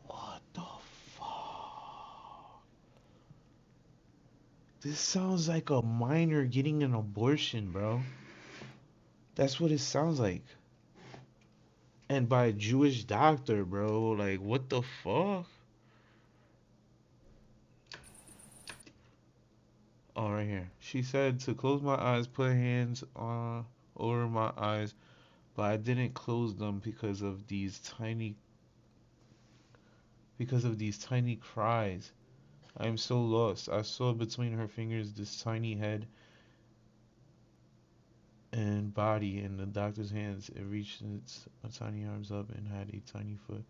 What the fuck? This sounds like a minor getting an abortion, bro. That's what it sounds like. And by a Jewish doctor, bro. Like, what the fuck? Oh, right here. She said to close my eyes, put hands on over my eyes, but I didn't close them because of these tiny cries. I am so lost. I saw between her fingers this tiny head and body in the doctor's hands. It reached its tiny arms up and had a tiny foot.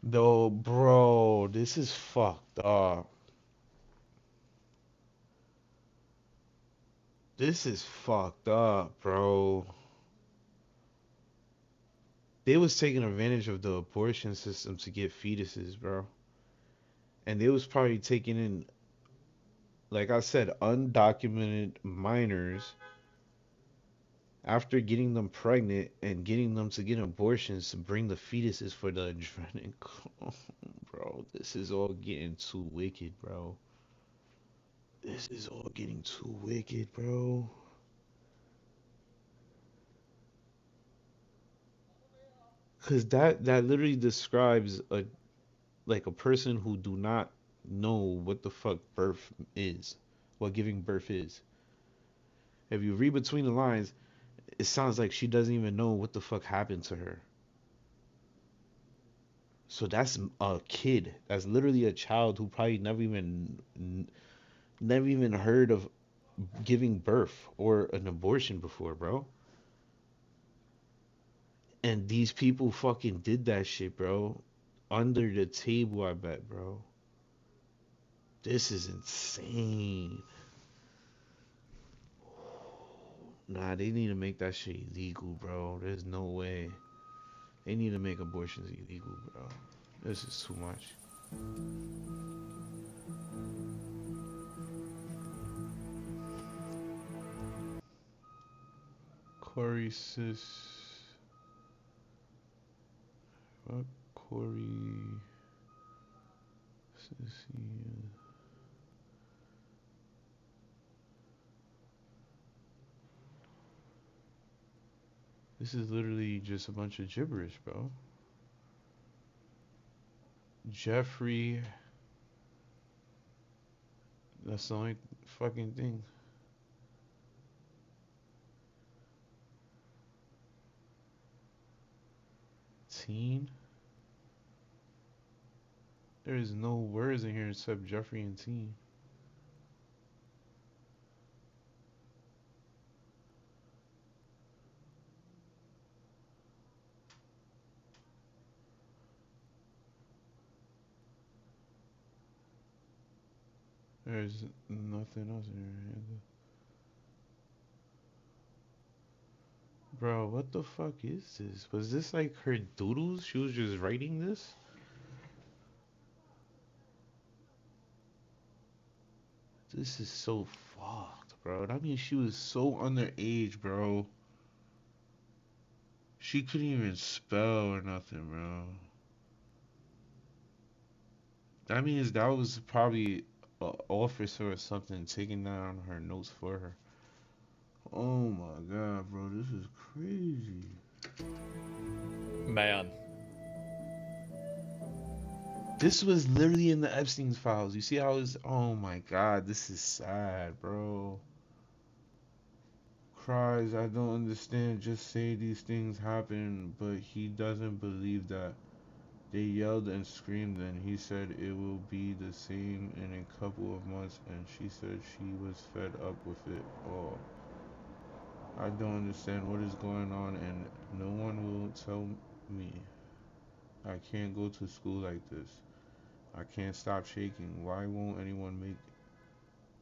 Though, bro, this is fucked up. This is fucked up, bro. They was taking advantage of the abortion system to get fetuses, bro. And they was probably taking in, like I said, undocumented minors after getting them pregnant and getting them to get abortions to bring the fetuses for the adrenaline. Bro, this is all getting too wicked, bro. This is all getting too wicked, bro. Cause that literally describes a person who do not know what the fuck birth is, what giving birth is. If you read between the lines, it sounds like she doesn't even know what the fuck happened to her. So that's a kid. That's literally a child who probably never even heard of giving birth or an abortion before, bro. And these people fucking did that shit, bro. Under the table, I bet, bro. This is insane. Nah, they need to make that shit illegal, bro. There's no way. They need to make abortions illegal, bro. This is too much. Corey sis. What? Corey. Sissy. This is literally just a bunch of gibberish, bro. Jeffrey. That's the only fucking thing. Teen? There is no words in here except Jeffrey and teen. There's nothing else in here. Bro, what the fuck is this? Was this like her doodles? She was just writing this? This is so fucked, bro. I mean, she was so underage, bro. She couldn't even spell or nothing, bro. That means that was probably an officer or something taking down her notes for her. Oh my god, bro, this is crazy. Man. This was literally in the Epstein's files. You see how it's... Oh my god, this is sad, bro. Cries, I don't understand. Just say these things happen, but he doesn't believe that. They yelled and screamed, and he said it will be the same in a couple of months, and she said she was fed up with it all. I don't understand what is going on, and no one will tell me. I can't go to school like this. I can't stop shaking. Why won't anyone make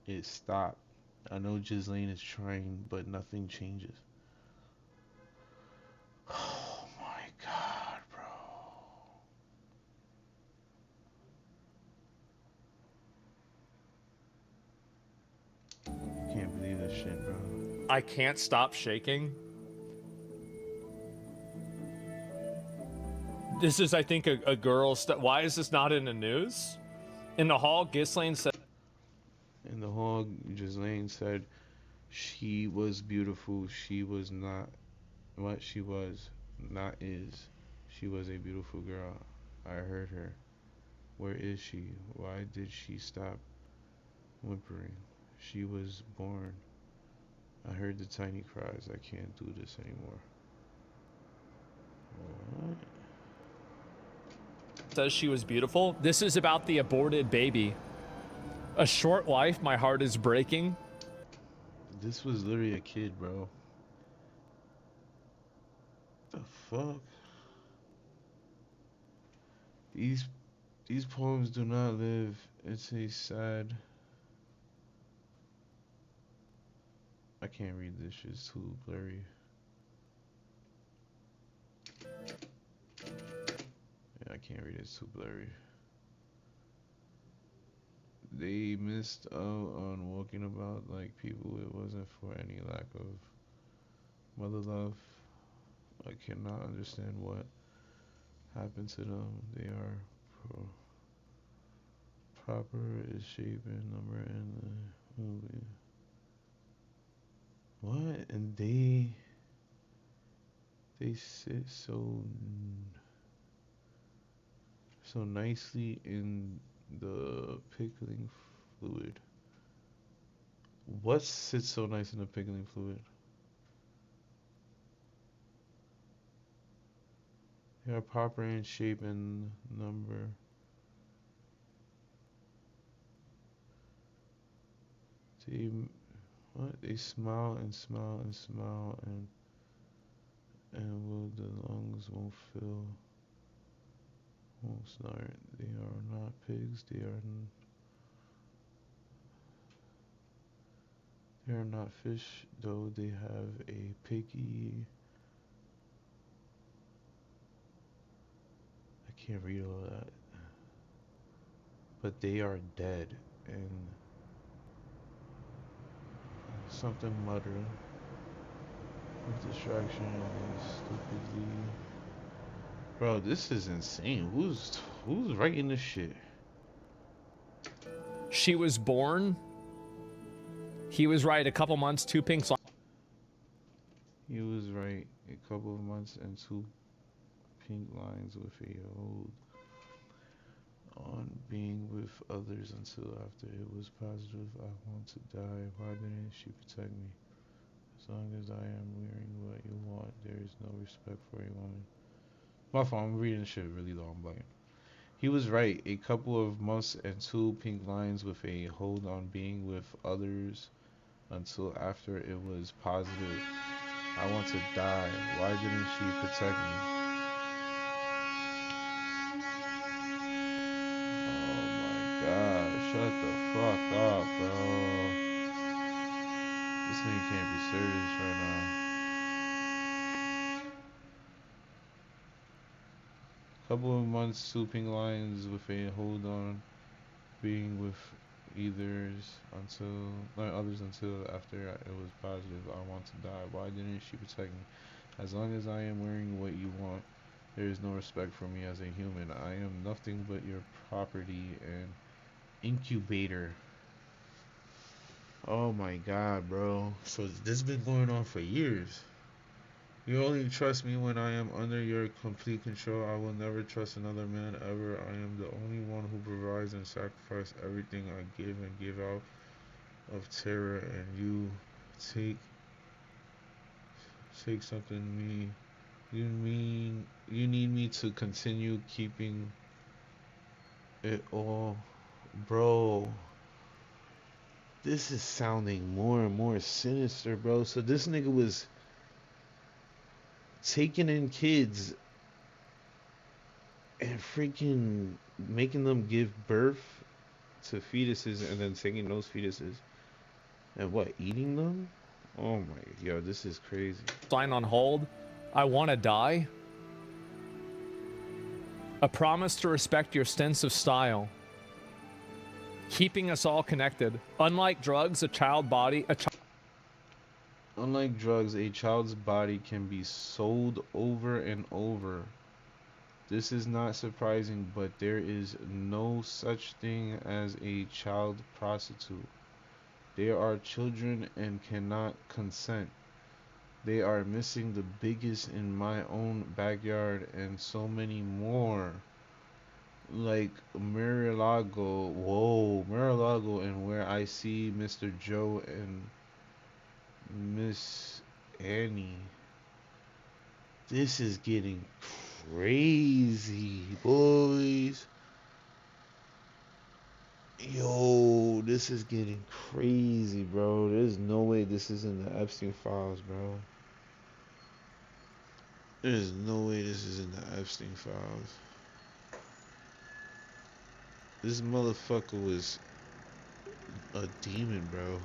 it stop? I know Ghislaine is trying, but nothing changes. Oh my god, bro. Can't believe this shit, bro. I can't stop shaking. This is, I think, a girl's... Why is this not in the news? In the hall, Ghislaine said... In the hall, Ghislaine said she was beautiful. She was not what she was, not is. She was a beautiful girl. I heard her. Where is she? Why did she stop whimpering? She was born. I heard the tiny cries. I can't do this anymore. What? Says she was beautiful. This is about the aborted baby. A short life, my heart is breaking. This was literally a kid, bro. What the fuck? These poems do not live. It's a sad... I can't read this shit. It's too blurry. Yeah, I can't read it. It's too blurry. They missed out on walking about like people. It wasn't for any lack of mother love. I cannot understand what happened to them. They are proper is shape and number in the movie. What? And they sit so nicely in the pickling fluid. What sits so nice in the pickling fluid? They are proper in shape and number. They, what? They smile and smile and smile and will the lungs won't fill, won't snort. They are not pigs. They are not fish, though they have a piggy. I can't read all that. But they are dead and something mutter with distraction and stupidly. Bro, this is insane. Who's writing this shit? She was born. He was right. A couple months, 2 pink slides. He was right. A couple of months and 2 pink lines with a hold on being with others until after it was positive. I want to die. Why didn't she protect me? As long as I am wearing what you want, there is no respect for a woman. My fault, I'm reading shit really long, blank. He was right. A couple of months and 2 pink lines with a hold on being with others until after it was positive. I want to die. Why didn't she protect me? Oh my god, shut the fuck up, bro. This nigga can't be serious right now. Couple of months, 2 pink lines with a hold on being with others until after it was positive. I want to die. Why didn't she protect me? As long as I am wearing what you want, there is no respect for me as a human. I am nothing but your property and incubator. Oh my god, bro. So this has been going on for years. You only trust me when I am under your complete control. I will never trust another man ever. I am the only one who provides and sacrifices everything I give and give out of terror, and you take something me. You need me to continue keeping it all, bro. This is sounding more and more sinister, bro. So this nigga was taking in kids and freaking making them give birth to fetuses and then taking those fetuses and what, eating them? Oh my, yo, this is crazy. Sign on hold. I want to die. A promise to respect your sense of style. Keeping us all connected. Unlike drugs, Unlike drugs, a child's body can be sold over and over. This is not surprising, but there is no such thing as a child prostitute. They are children and cannot consent. They are missing the biggest in my own backyard and so many more. Like Mar-a-Lago, Mar-a-Lago, and where I see Mr. Joe and Miss Annie. This is getting crazy, boys. Yo, this is getting crazy, bro. There's no way this is in the Epstein files, bro. There's no way this is in the Epstein files. This motherfucker was a demon, bro.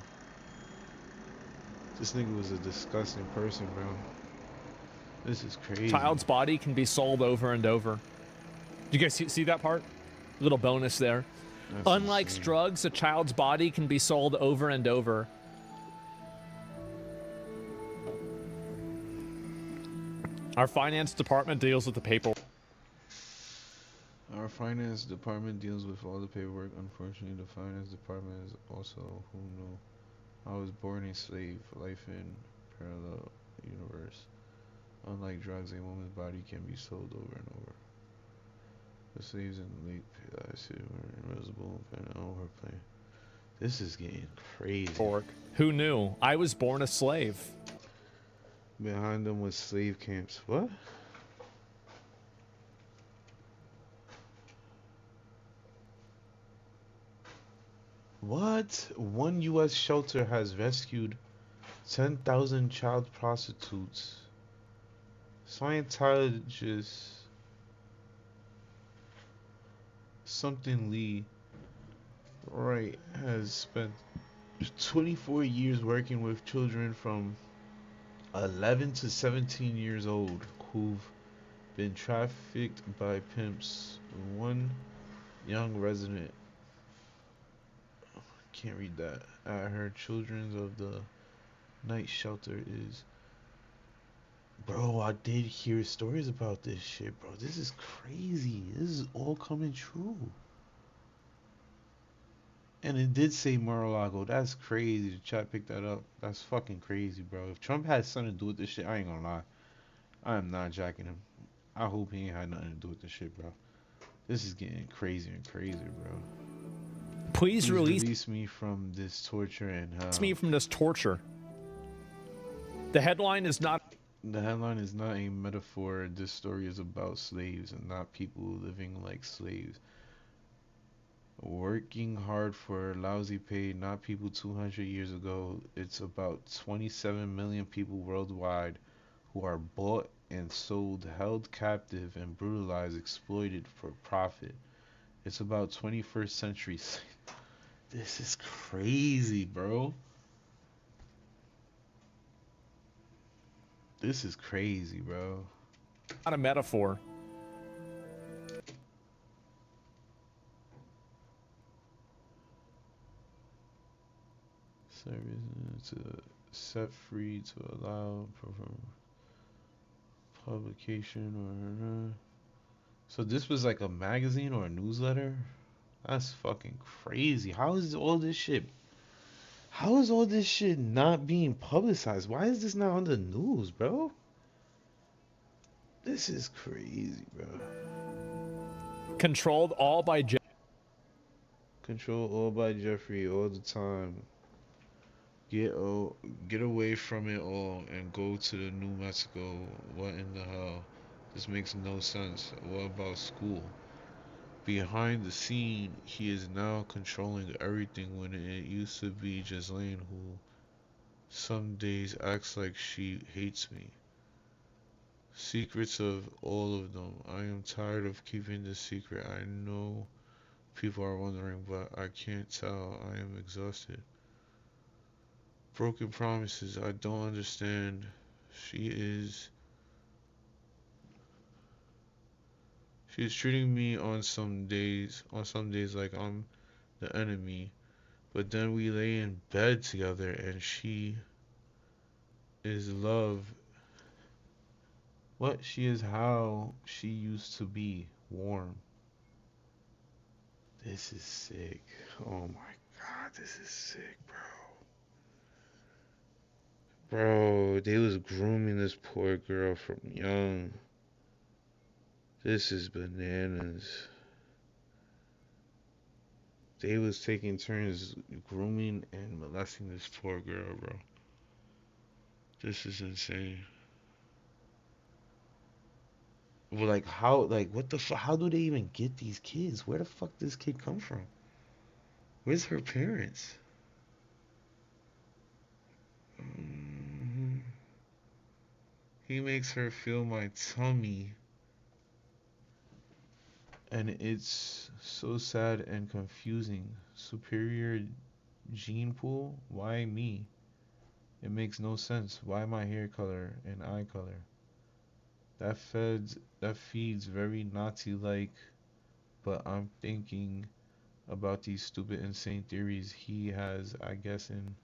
This nigga was a disgusting person, bro. This is crazy. child's body can be sold over and over. Do you guys see that part? Little bonus there. That's Unlike insane. drugs, a child's body can be sold over and over. Our finance department deals with the paperwork. Our finance department deals with all the paperwork. Unfortunately, the finance department is also who knew I was born a slave. Life in parallel universe. Unlike drugs, a woman's body can be sold over and over. The slaves in the late city were invisible and overplayed. This is getting crazy. Who knew? I was born a slave. Behind them was slave camps. What? What? One U.S. shelter has rescued 10,000 child prostitutes. Scientologist something Lee Wright has spent 24 years working with children from 11 to 17 years old who've been trafficked by pimps. One young resident, can't read that, at her children's of the night shelter is. Bro, I did hear stories about this shit, bro. This is crazy. This is all coming true. And it did say Mar-a-Lago. That's crazy. The chat picked that up. That's fucking crazy, bro. If Trump had something to do with this shit, I ain't gonna lie. I am not jacking him. I hope he ain't had nothing to do with this shit, bro. This is getting crazier and crazier, bro. Please release me from this torture and hell. Release me from this torture. The headline is not. The headline is not a metaphor. This story is about slaves and not people living like slaves. Working hard for lousy pay, not people 200 years ago. It's about 27 million people worldwide who are bought and sold, held captive, and brutalized, exploited for profit. It's about 21st century. This is crazy, bro. This is crazy, bro. Not a metaphor. Service to set free to allow publication or so this was like a magazine or a newsletter. That's fucking crazy. How is all this shit not being publicized? Why is this not on the news, bro? This is crazy, bro. Controlled all by Controlled all by Jeffrey all the time. Get away from it all and go to the New Mexico. What in the hell? This makes no sense. What about school? Behind the scene, he is now controlling everything when it used to be Ghislaine who some days acts like she hates me. Secrets of all of them. I am tired of keeping this secret. I know people are wondering, but I can't tell. I am exhausted. Broken promises. I don't understand. She is treating me on some days like I'm the enemy, but then we lay in bed together and she is love. What? She is how she used to be, warm. This is sick. Oh my god, this is sick, bro. Bro, they was grooming this poor girl from young. This is bananas. They was taking turns grooming and molesting this poor girl, bro. This is insane. Well, like how, like what the fuck? How do they even get these kids? Where the fuck did this kid come from? Where's her parents? He makes her feel my tummy. And it's so sad and confusing. Superior gene pool? Why me? It makes no sense. Why my hair color and eye color? That feeds very Nazi-like, but I'm thinking about these stupid, insane theories he has. I guess in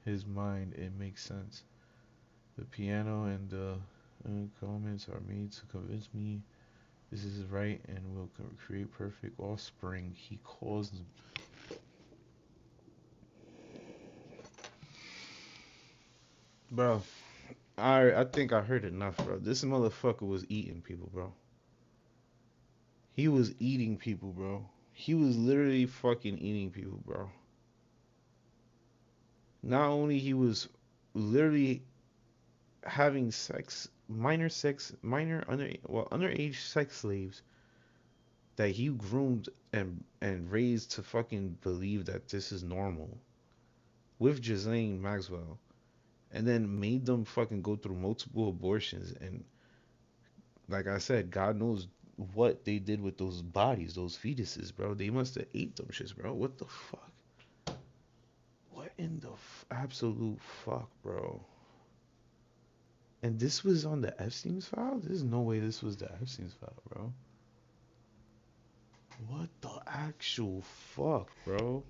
his mind, it makes sense. The piano and the comments are made to convince me this is right and will create perfect offspring. He calls them. Bro, I think I heard enough, bro. This motherfucker was eating people, bro. He was eating people, bro. He was literally fucking eating people, bro. Not only he was literally having underage sex slaves that he groomed and raised to fucking believe that this is normal with Ghislaine Maxwell, and then made them fucking go through multiple abortions. And like I said, God knows what they did with those bodies, those fetuses, bro. They must have ate them shits, bro. What the fuck? What in the absolute fuck, bro? And this was on the Epstein's file? There's no way this was the Epstein's file, bro. What the actual fuck, bro?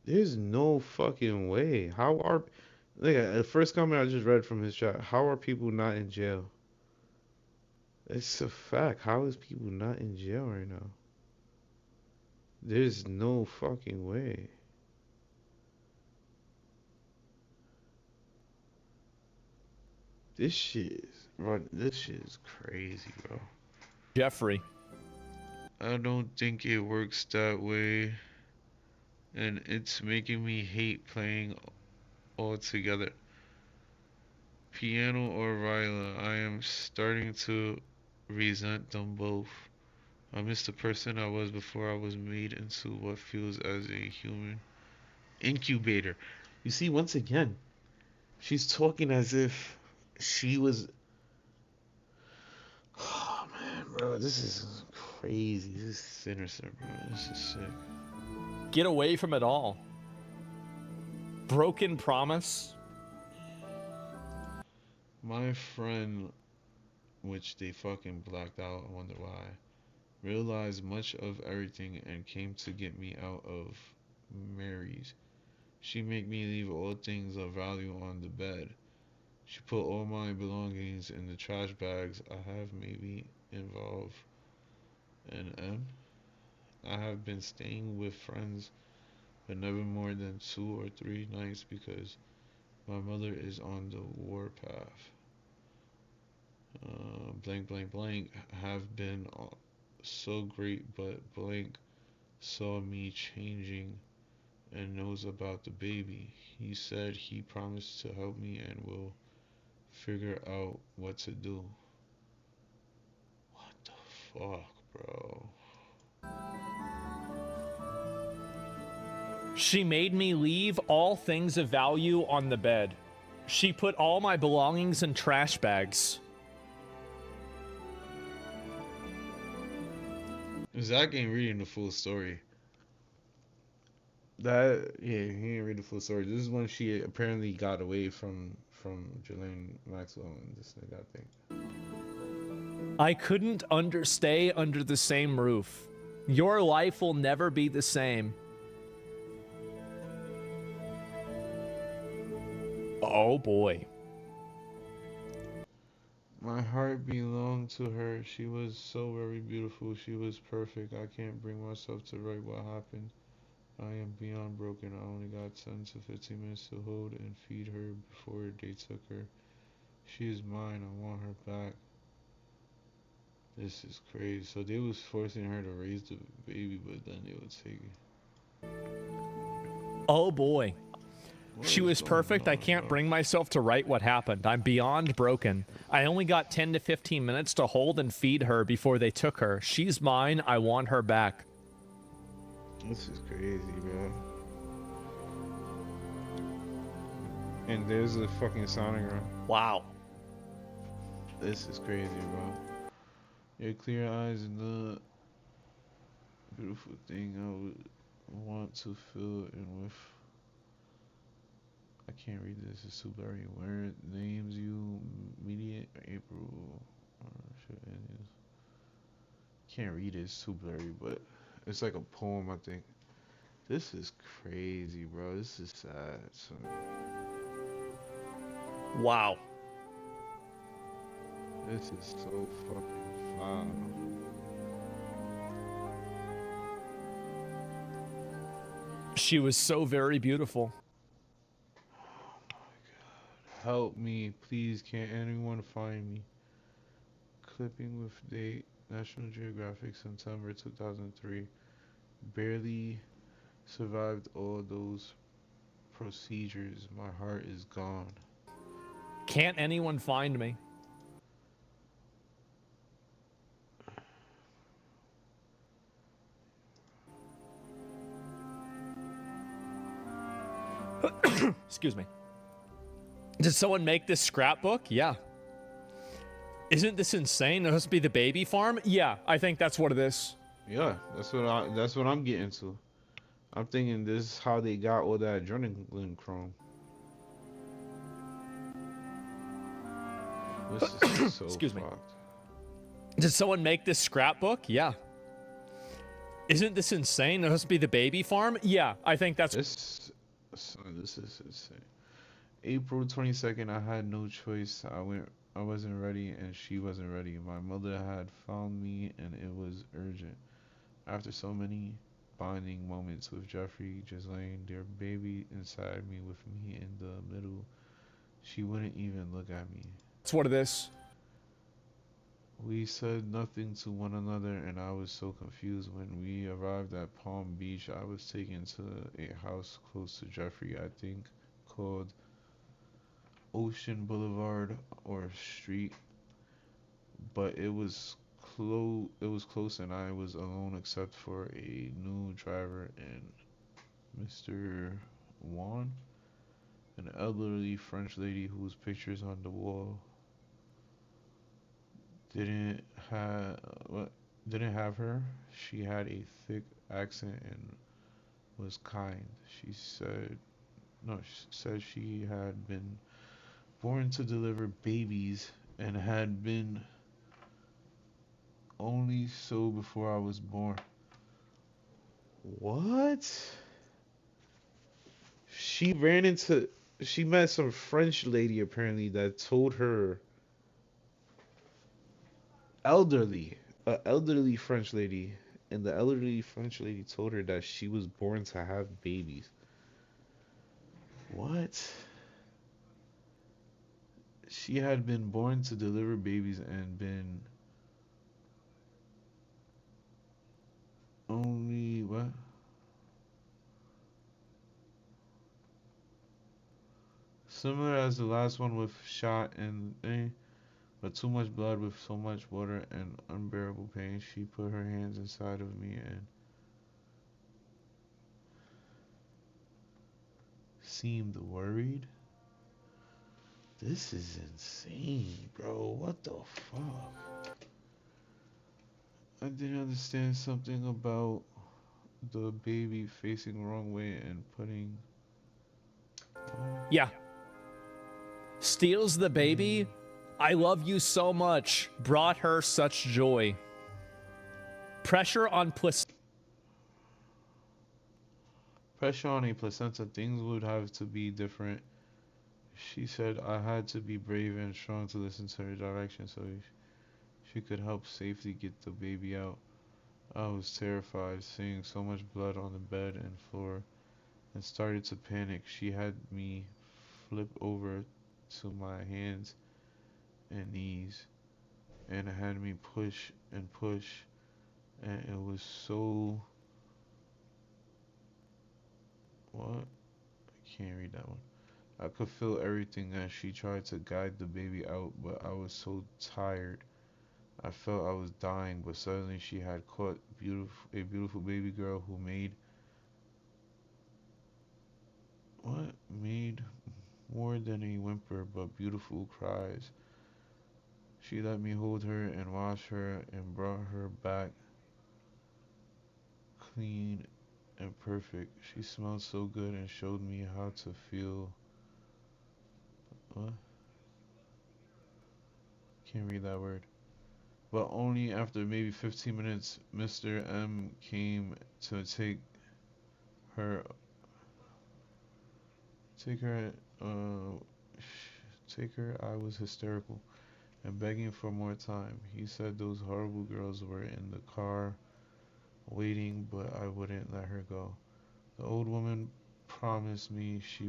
There's no fucking way. How are... Look at the first comment I just read from his chat. How are people not in jail? It's a fact. How is people not in jail right now? There's no fucking way. This shit is... Bro, this shit is crazy, bro. Jeffrey. I don't think it works that way. And it's making me hate playing altogether. Piano or viola, I am starting to resent them both. I miss the person I was before I was made into what feels as a human incubator. You see, once again, she's talking as if she was... Oh man, bro, this is crazy. This is sinister, bro. This is sick. Get away from it all. Broken promise. My friend, which they fucking blacked out, I wonder why, realized much of everything and came to get me out of Mary's. She made me leave all things of value on the bed. She put all my belongings in the trash bags. I have maybe involved an M. I have been staying with friends, but never more than 2 or 3 nights because my mother is on the warpath. Blank, blank, blank have been so great, but blank saw me changing and knows about the baby. He said he promised to help me and will figure out what to do. What the fuck, bro? She made me leave all things of value on the bed. She put all my belongings in trash bags. Zach ain't reading the full story. That, yeah, he ain't read the full story. This is when she apparently got away from Ghislaine Maxwell and this nigga, I think. I couldn't stay under the same roof. Your life will never be the same. Oh boy. My heart belonged to her. She was so very beautiful. She was perfect. I can't bring myself to write what happened. I am beyond broken. I only got 10 to 15 minutes to hold and feed her before they took her. She is mine. I want her back. This is crazy. So they was forcing her to raise the baby, but then they would take it. Oh boy. She was perfect. I can't bring myself to write what happened. I'm beyond broken. I only got 10 to 15 minutes to hold and feed her before they took her. She's mine. I want her back. This is crazy, bro. And there's a fucking sonogram. Wow. This is crazy, bro. Your clear eyes and the beautiful thing I would want to fill in with. I can't read this. It's too blurry. Where names you mediate April or shit is. Can't read it. It's too blurry, but it's like a poem, I think. This is crazy, bro. This is sad. Son. Wow. This is so fucking foul. She was so very beautiful. Help me, please. Can't anyone find me? Clipping with date, National Geographic, September 2003. Barely survived all those procedures. My heart is gone. Can't anyone find me? Excuse me. Did someone make this scrapbook? Yeah. Isn't this insane? It must be the baby farm? Yeah, I think that's what it is. Yeah, that's what I'm getting to. I'm thinking this is how they got all that adrenaline chrome. This is so Excuse me. fucked. Did someone make this scrapbook? Yeah. Isn't this insane? It must be the baby farm? Yeah, I think that's... This is insane. April 22nd, I had no choice. I wasn't ready and she wasn't ready. My mother had found me and it was urgent. After so many bonding moments with Jeffrey, just laying their baby inside me with me in the middle, she wouldn't even look at me. That's what it is. We said nothing to one another and I was so confused. When we arrived at Palm Beach, I was taken to a house close to Jeffrey, I think called Ocean Boulevard or Street, but it was close and I was alone except for a new driver and Mr. Juan, an elderly French lady whose pictures on the wall didn't have her. She had a thick accent and was kind. She said she had been born to deliver babies and had been only so before I was born. What? She met some French lady apparently that told her elderly French lady, and the elderly French lady told her that she was born to have babies. What? She had been born to deliver babies and been only what? Similar as the last one with shot and but too much blood with so much water and unbearable pain. She put her hands inside of me and seemed worried. This is insane, bro. What the fuck? I didn't understand something about the baby facing the wrong way and putting... Yeah. Steals the baby. I love you so much. Brought her such joy. Pressure on Pressure on a placenta. Things would have to be different. She said I had to be brave and strong to listen to her direction so she could help safely get the baby out. I was terrified, seeing so much blood on the bed and floor, and started to panic. She had me flip over to my hands and knees, and had me push and push, and it was so... What? I can't read that one. I could feel everything as she tried to guide the baby out, but I was so tired. I felt I was dying, but suddenly she had caught a beautiful baby girl who made more than a whimper, but beautiful cries. She let me hold her and wash her and brought her back clean and perfect. She smelled so good and showed me how to feel. What? Can't read that word. But only after maybe 15 minutes, Mr. M came to her, take her, take her. I was hysterical and begging for more time. He said those horrible girls were in the car waiting, but I wouldn't let her go. The old woman promised me she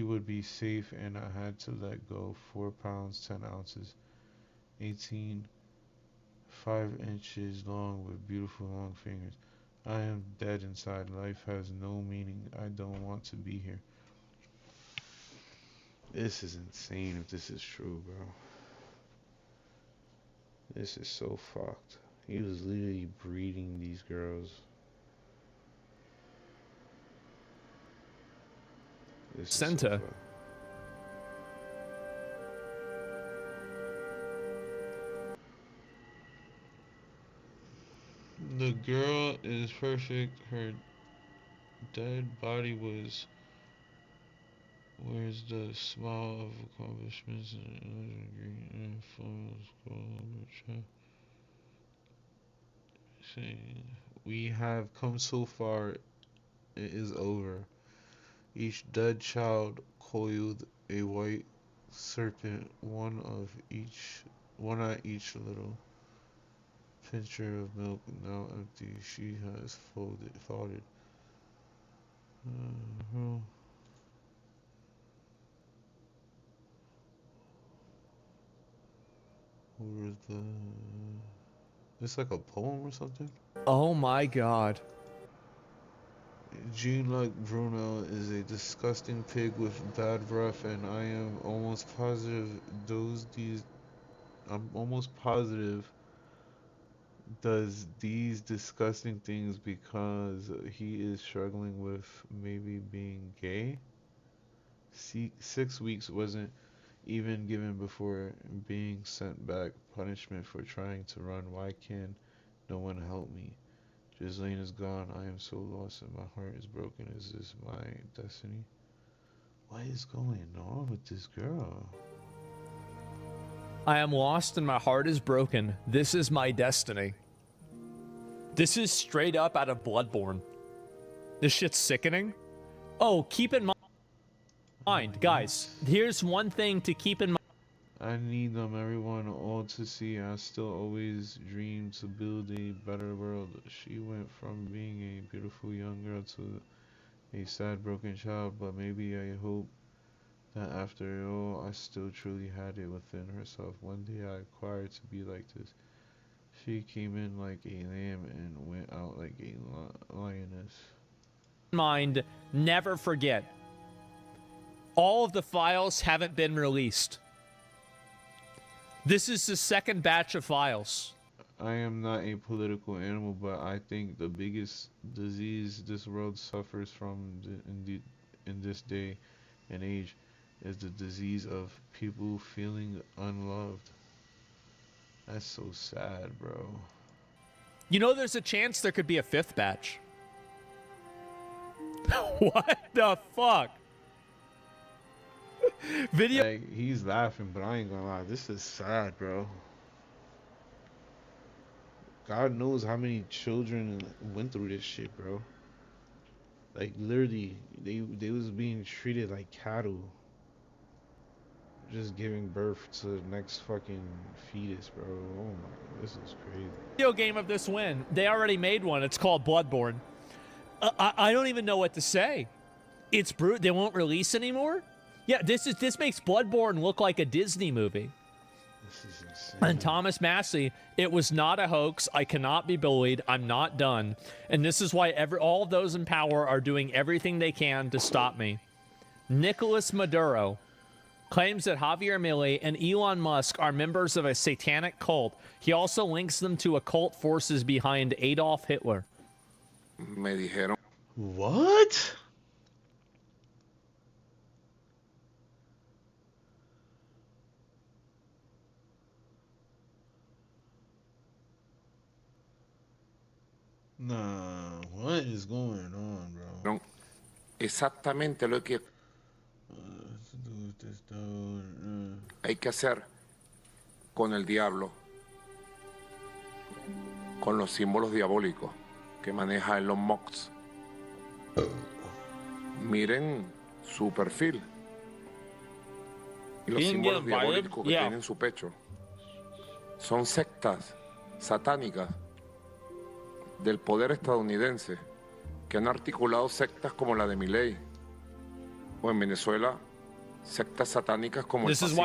would be safe, and I had to let go. 4 pounds 10 ounces, 18, 5 inches long with beautiful long fingers. I am dead inside. Life has no meaning. I don't want to be here. This is insane if this is true, bro. This is so fucked. He was literally breeding these girls. Center. The girl is perfect. Her dead body was. Where's the smile of accomplishments and green and saying, we have come so far, it is over. Each dead child coiled a white serpent, one at each little pitcher of milk now empty. She has folded. Where's the? It's like a poem or something. Oh my God. Jean-Luc Brunel is a disgusting pig with bad breath, and I'm almost positive does these disgusting things because he is struggling with maybe being gay. 6 weeks wasn't even given before being sent back. Punishment for trying to run. Why can't no one help me? Ghislaine is gone. I am so lost and my heart is broken. Is this my destiny? What is going on with this girl? I am lost and my heart is broken. This is my destiny. This is straight up out of Bloodborne. This shit's sickening. Oh, keep in mind, guys, here's one thing to keep in mind. I need them, everyone, all to see. I still always dreamed to build a better world. She went from being a beautiful young girl to a sad, broken child, but maybe I hope that after all, I still truly had it within herself. One day I acquired to be like this. She came in like a lamb and went out like a lioness. Mind, never forget. All of the files haven't been released. This is the second batch of files. I am not a political animal, but I think the biggest disease this world suffers from in this day and age is the disease of people feeling unloved. That's so sad, bro. You know, there's a chance there could be a fifth batch. What the fuck? Video. Like, he's laughing, but I ain't gonna lie. This is sad, bro. God knows how many children went through this shit, bro. Like, literally, they was being treated like cattle. Just giving birth to the next fucking fetus, bro. Oh my, this is crazy. Video game of this win. They already made one. It's called Bloodborne. I don't even know what to say. It's brute. They won't release anymore. Yeah, this makes Bloodborne look like a Disney movie. This is insane. And Thomas Massey, it was not a hoax. I cannot be bullied. I'm not done. And this is why all of those in power are doing everything they can to stop me. Nicolas Maduro claims that Javier Milei and Elon Musk are members of a satanic cult. He also links them to occult forces behind Adolf Hitler. Me dijeron. What? Nah, what is going on, bro? Exactamente lo que hay que hacer con el diablo, con los símbolos diabólicos que maneja Elon Musk. Miren su perfil y los símbolos diabólicos que tiene en su pecho. Son sectas satánicas del poder estadounidense que han articulado sectas como la de Milei, o en Venezuela sectas satánicas como el fascismo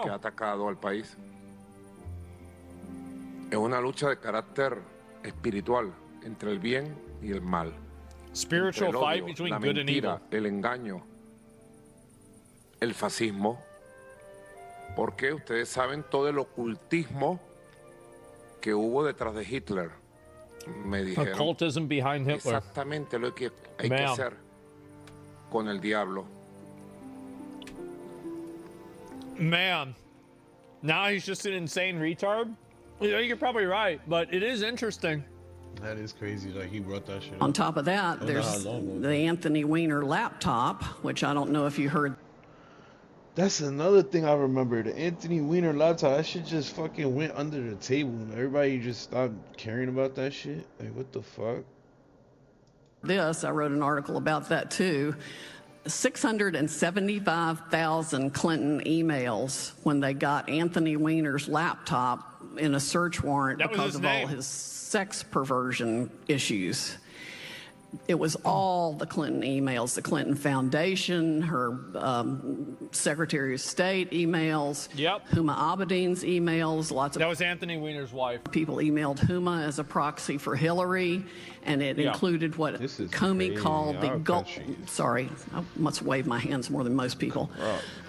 que ha atacado al país. Es una lucha de carácter espiritual entre el bien y el mal. Spiritual entre el fight odio, between la good and mentira, evil. el engaño, el fascismo. Porque ustedes saben todo el ocultismo que hubo detrás de Hitler. Me dijeron Occultism behind Hitler. exactamente lo que hay que hacer con el diablo. Man, now he's just an insane retard. You know, you're probably right, but it is interesting. That is crazy. Like, he brought that shit up. On top of that, there's the Anthony Weiner laptop, which I don't know if you heard. That's another thing I remember. The Anthony Weiner laptop, that shit just fucking went under the table and everybody just stopped caring about that shit. Like, what the fuck? I wrote an article about that too. 675,000 Clinton emails when they got Anthony Weiner's laptop in a search warrant because of all his sex perversion issues. It was all the Clinton emails, the Clinton Foundation, her Secretary of State emails, Huma Abedin's emails, lots of... That was Anthony Weiner's wife. People emailed Huma as a proxy for Hillary, and it included what Comey called the sorry, I must wave my hands more than most people.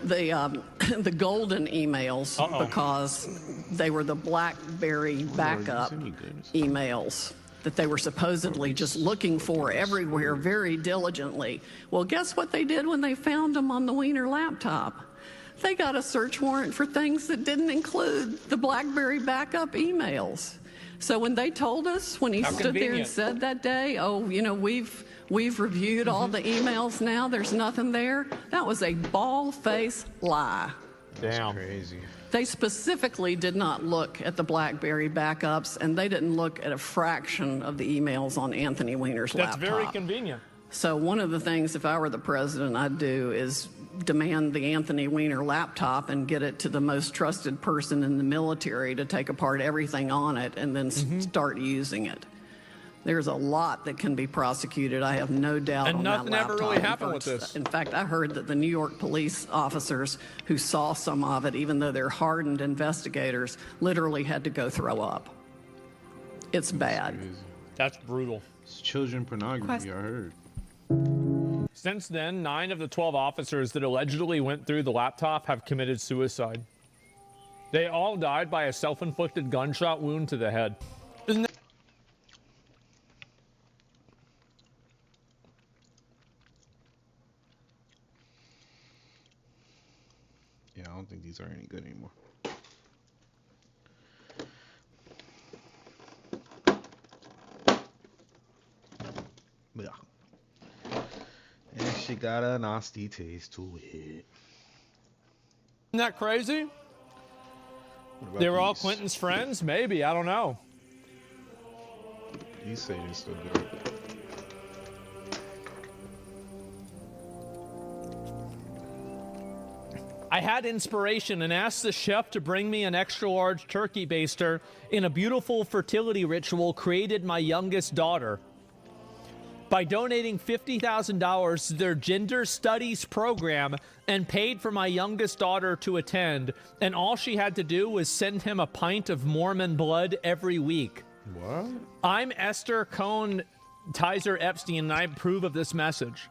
The golden emails, because they were the BlackBerry backup emails that they were supposedly just looking for everywhere very diligently. Well, guess what they did when they found them on the Weiner laptop? They got a search warrant for things that didn't include the BlackBerry backup emails. So when they told us, when he stood there and said that day, oh, you know, we've reviewed all the emails now, there's nothing there, that was a bald-faced lie. Damn. That's crazy. They specifically did not look at the BlackBerry backups, and they didn't look at a fraction of the emails on Anthony Weiner's laptop. That's very convenient. So one of the things, if I were the president, I'd do is demand the Anthony Weiner laptop and get it to the most trusted person in the military to take apart everything on it and then start using it. There's a lot that can be prosecuted. I have no doubt on that laptop. And nothing ever really happened with this. In fact, I heard that the New York police officers who saw some of it, even though they're hardened investigators, literally had to go throw up. It's bad. That's brutal. It's children pornography, I heard. Since then, 9 of the 12 officers that allegedly went through the laptop have committed suicide. They all died by a self-inflicted gunshot wound to the head. Isn't that Yeah, I don't think these are any good anymore. Yeah. And she got a nasty taste to it. Isn't that crazy? They were all Clinton's friends? Maybe. I don't know. These say they're still good. I had inspiration and asked the chef to bring me an extra large turkey baster in a beautiful fertility ritual created my youngest daughter. By donating $50,000 to their gender studies program and paid for my youngest daughter to attend, and all she had to do was send him a pint of Mormon blood every week. What? I'm Esther Cohn Tizer Epstein, and I approve of this message.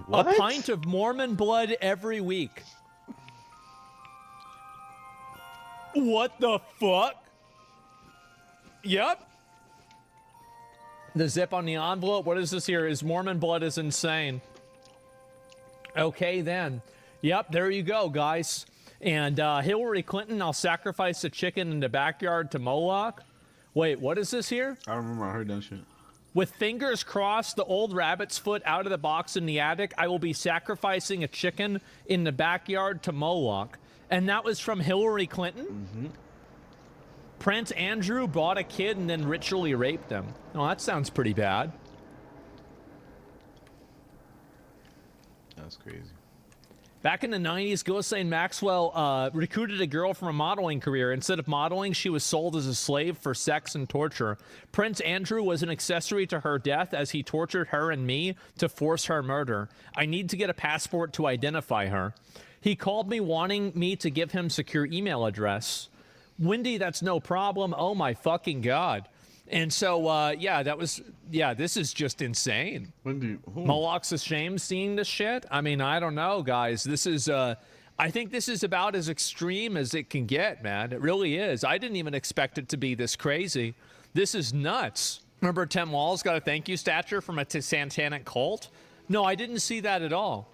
What? A pint of Mormon blood every week. What the fuck? Yep. The zip on the envelope. What is this here? Is Mormon blood is insane. Okay, then. Yep, there you go, guys. And Hillary Clinton, I'll sacrifice a chicken in the backyard to Moloch. Wait, what is this here? I remember I heard that shit. With fingers crossed, the old rabbit's foot out of the box in the attic, I will be sacrificing a chicken in the backyard to Moloch. And that was from Hillary Clinton? Mm-hmm. Prince Andrew bought a kid and then ritually raped him. Oh, that sounds pretty bad. That's crazy. Back in the 90s, Ghislaine Maxwell recruited a girl from a modeling career. Instead of modeling, she was sold as a slave for sex and torture. Prince Andrew was an accessory to her death as he tortured her and me to force her murder. I need to get a passport to identify her. He called me wanting me to give him secure email address. Wendy, that's no problem. Oh my fucking God. And so, yeah, this is just insane. Wendy, Moloch's ashamed seeing this shit. I mean, I don't know, guys. This is, I think this is about as extreme as it can get, man. It really is. I didn't even expect it to be this crazy. This is nuts. Remember Tim Walz got a thank you statue from a satanic cult? No, I didn't see that at all.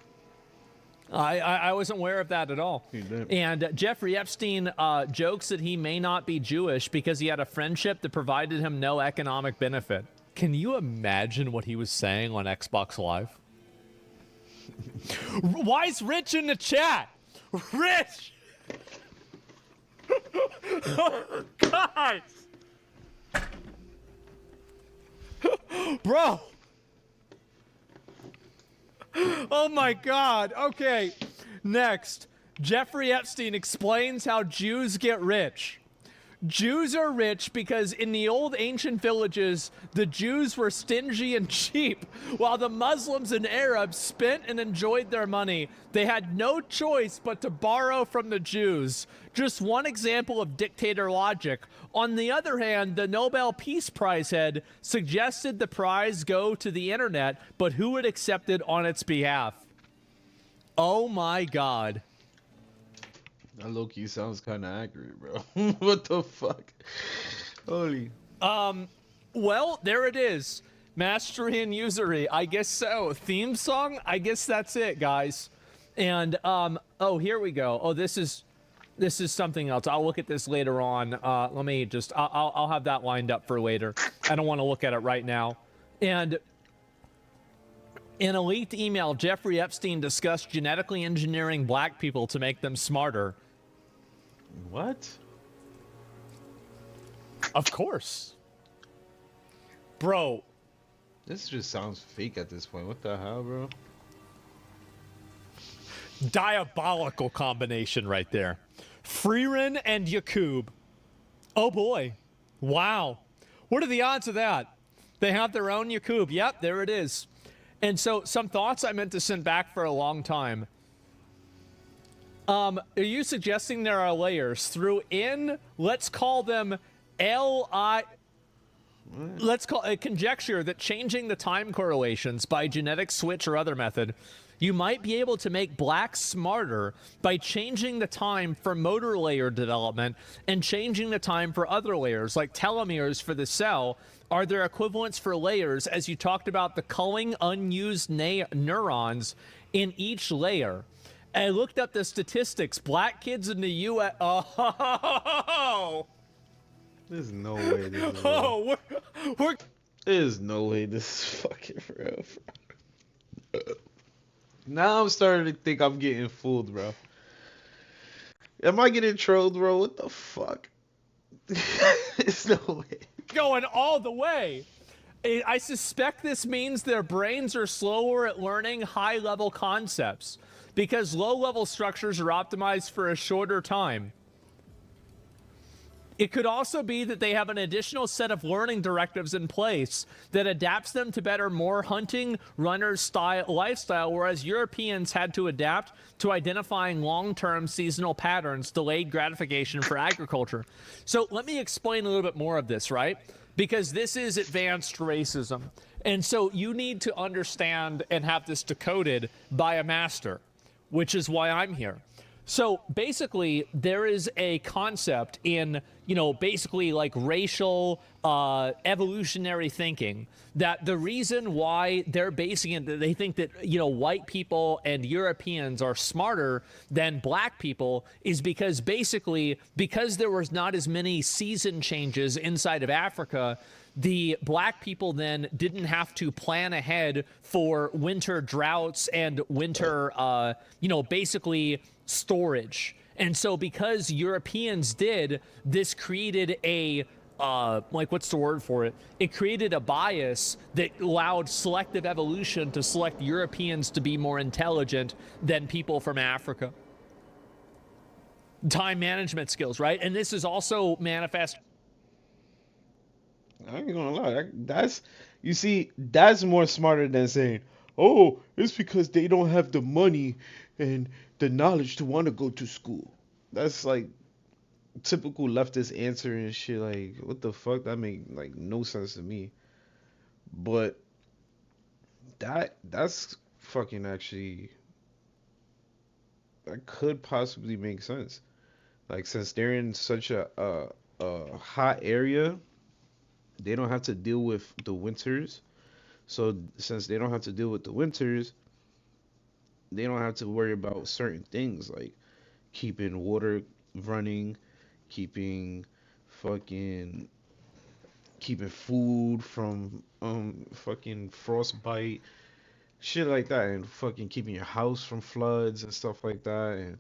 I wasn't aware of that at all. And Jeffrey Epstein jokes that he may not be Jewish because he had a friendship that provided him no economic benefit. Can you imagine what he was saying on Xbox Live? Why is Rich in the chat? Rich! Oh, God! Bro! Oh my God. Okay. Next, Jeffrey Epstein explains how Jews get rich. Jews are rich because in the old ancient villages, the Jews were stingy and cheap, while the Muslims and Arabs spent and enjoyed their money. They had no choice but to borrow from the Jews. Just one example of dictator logic. On the other hand, the Nobel Peace Prize head suggested the prize go to the internet, but who would accept it on its behalf? Oh my God. That low-key sounds kind of accurate, bro. What the fuck? Holy. Well, there it is. Mastery and usury. I guess so. Theme song? I guess that's it, guys. And, oh, here we go. Oh, this is something else. I'll look at this later on. Let me just, I'll have that lined up for later. I don't want to look at it right now. And in a leaked email, Jeffrey Epstein discussed genetically engineering black people to make them smarter. What? Of course. Bro. This just sounds fake at this point. What the hell, bro? Diabolical combination right there. Freeran and Yakub. Oh boy. Wow. What are the odds of that? They have their own Yakub. Yep, there it is. And so some thoughts I meant to send back for a long time. Are you suggesting there are layers through let's call them let's call a conjecture that changing the time correlations by genetic switch or other method, you might be able to make blacks smarter by changing the time for motor layer development and changing the time for other layers, like telomeres for the cell. Are there equivalents for layers, as you talked about the culling unused neurons in each layer? I looked up the statistics. Black kids in the U.S. Oh, there's no way this is real. There's no way this is fucking real, bro. Now I'm starting to think I'm getting fooled, bro. Am I getting trolled, bro? What the fuck? There's no way. Going all the way. I suspect this means their brains are slower at learning high-level concepts, because low-level structures are optimized for a shorter time. It could also be that they have an additional set of learning directives in place that adapts them to better more hunting, runner lifestyle, whereas Europeans had to adapt to identifying long-term seasonal patterns, delayed gratification for agriculture. So let me explain a little bit more of this, right? Because this is advanced racism. And so you need to understand and have this decoded by a master, which is why I'm here. So basically, there is a concept in, basically like racial evolutionary thinking that the reason why they're basing it, they think that, white people and Europeans are smarter than black people is because because there was not as many season changes inside of Africa, the black people then didn't have to plan ahead for winter droughts and winter, basically storage. And so because Europeans did, this created a, what's the word for it? It created a bias that allowed selective evolution to select Europeans to be more intelligent than people from Africa. Time management skills, right? And this is also manifest. I ain't gonna lie. That's more smarter than saying, oh, it's because they don't have the money and the knowledge to want to go to school. That's like typical leftist answer and shit. Like, what the fuck? That make like no sense to me. But that's fucking actually, that could possibly make sense. Like, since they're in such a hot area, they don't have to deal with the winters. So since they don't have to deal with the winters, they don't have to worry about certain things like keeping water running, keeping fucking keeping food from fucking frostbite, shit like that, and fucking keeping your house from floods and stuff like that.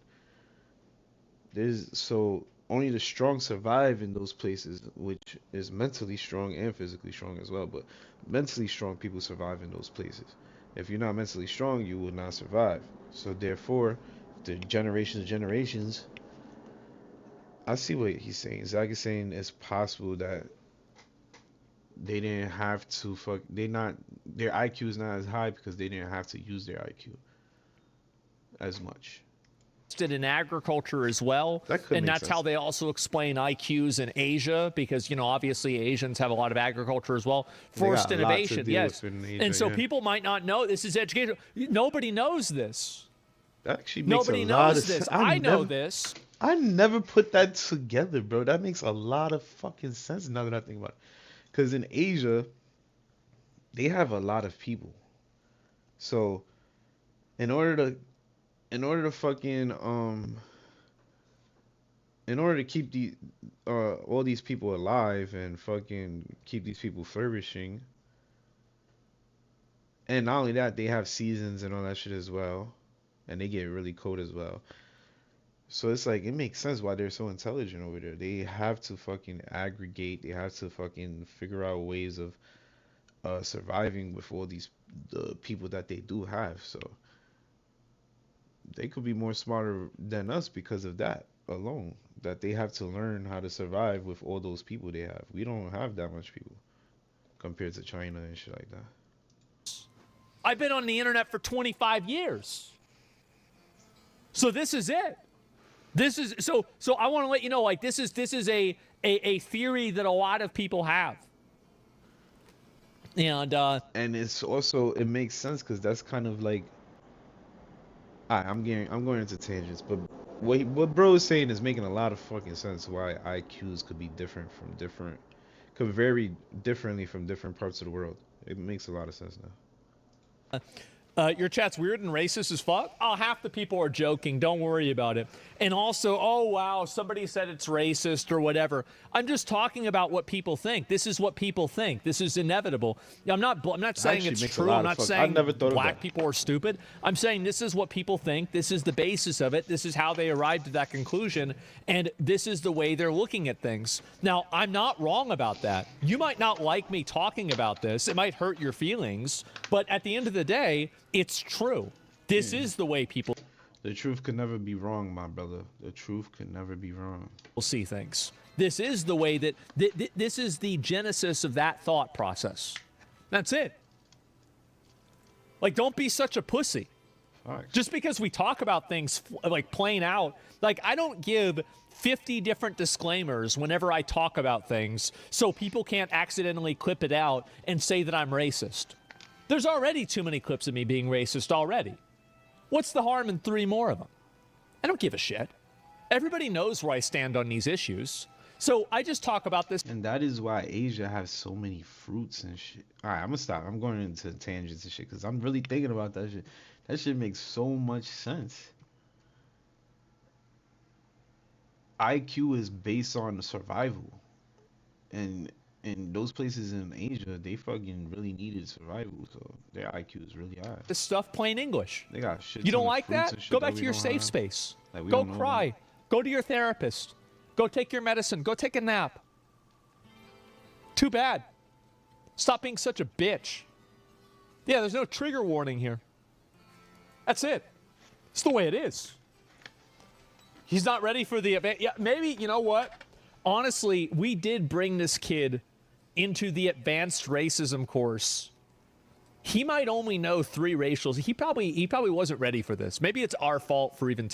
And so only the strong survive in those places, which is mentally strong and physically strong as well. But mentally strong people survive in those places. If you're not mentally strong, you will not survive. So therefore, the generations, I see what he's saying. Zach is saying it's possible that they didn't have to their IQ is not as high because they didn't have to use their IQ as much. In agriculture as well, and that's how they also explain IQs in Asia, because obviously Asians have a lot of agriculture as well. Forced innovation, yes. Asia, and so people might not know this is education. Nobody knows this. That actually makes Nobody knows this. I know this. I never put that together, bro. That makes a lot of fucking sense now that I think about it. Because in Asia, they have a lot of people. So in order to fucking in order to keep all these people alive and fucking keep these people flourishing, and not only that, they have seasons and all that shit as well, and they get really cold as well. So it's like, it makes sense why they're so intelligent over there. They have to fucking aggregate. They have to fucking figure out ways of surviving with all the people that they do have. So they could be more smarter than us because of that alone. That they have to learn how to survive with all those people they have. We don't have that much people compared to China and shit like that. I've been on the internet for 25 years. So this is it. This is so I want to let you know, like, this is a theory that a lot of people have. And it's also, it makes sense because that's kind of like, I'm going into tangents, but what bro is saying is making a lot of fucking sense why IQs could vary differently from different parts of the world. It makes a lot of sense now. Your chat's weird and racist as fuck. Oh, half the people are joking. Don't worry about it. And also, oh, wow, somebody said it's racist or whatever. I'm just talking about what people think. This is what people think. This is inevitable. I'm not saying it's true. I'm not saying black people are stupid. I'm saying this is what people think. This is the basis of it. This is how they arrived at that conclusion. And this is the way they're looking at things. Now, I'm not wrong about that. You might not like me talking about this. It might hurt your feelings. But at the end of the day, it's true. This is the way people... The truth could never be wrong, my brother. The truth could never be wrong. We'll see things. This is the way that... this is the genesis of that thought process. That's it. Like, don't be such a pussy. Right. Just because we talk about things, like, plain out. Like, I don't give 50 different disclaimers whenever I talk about things so people can't accidentally clip it out and say that I'm racist. There's already too many clips of me being racist already. What's the harm in 3 more of them? I don't give a shit. Everybody knows where I stand on these issues. So I just talk about this. And that is why Asia has so many fruits and shit. All right, I'm going to stop. I'm going into tangents and shit because I'm really thinking about that shit. That shit makes so much sense. IQ is based on survival. And in those places in Asia, they fucking really needed survival, so their IQ is really high. This stuff plain English. They got shit. You don't like that? Go back to your safe space. Go cry. Go to your therapist. Go take your medicine. Go take a nap. Too bad. Stop being such a bitch. Yeah, there's no trigger warning here. That's it. It's the way it is. He's not ready for the event. Yeah, maybe, you know what? Honestly, we did bring this kid into the advanced racism course. He might only know 3 racials. He probably wasn't ready for this. Maybe it's our fault for even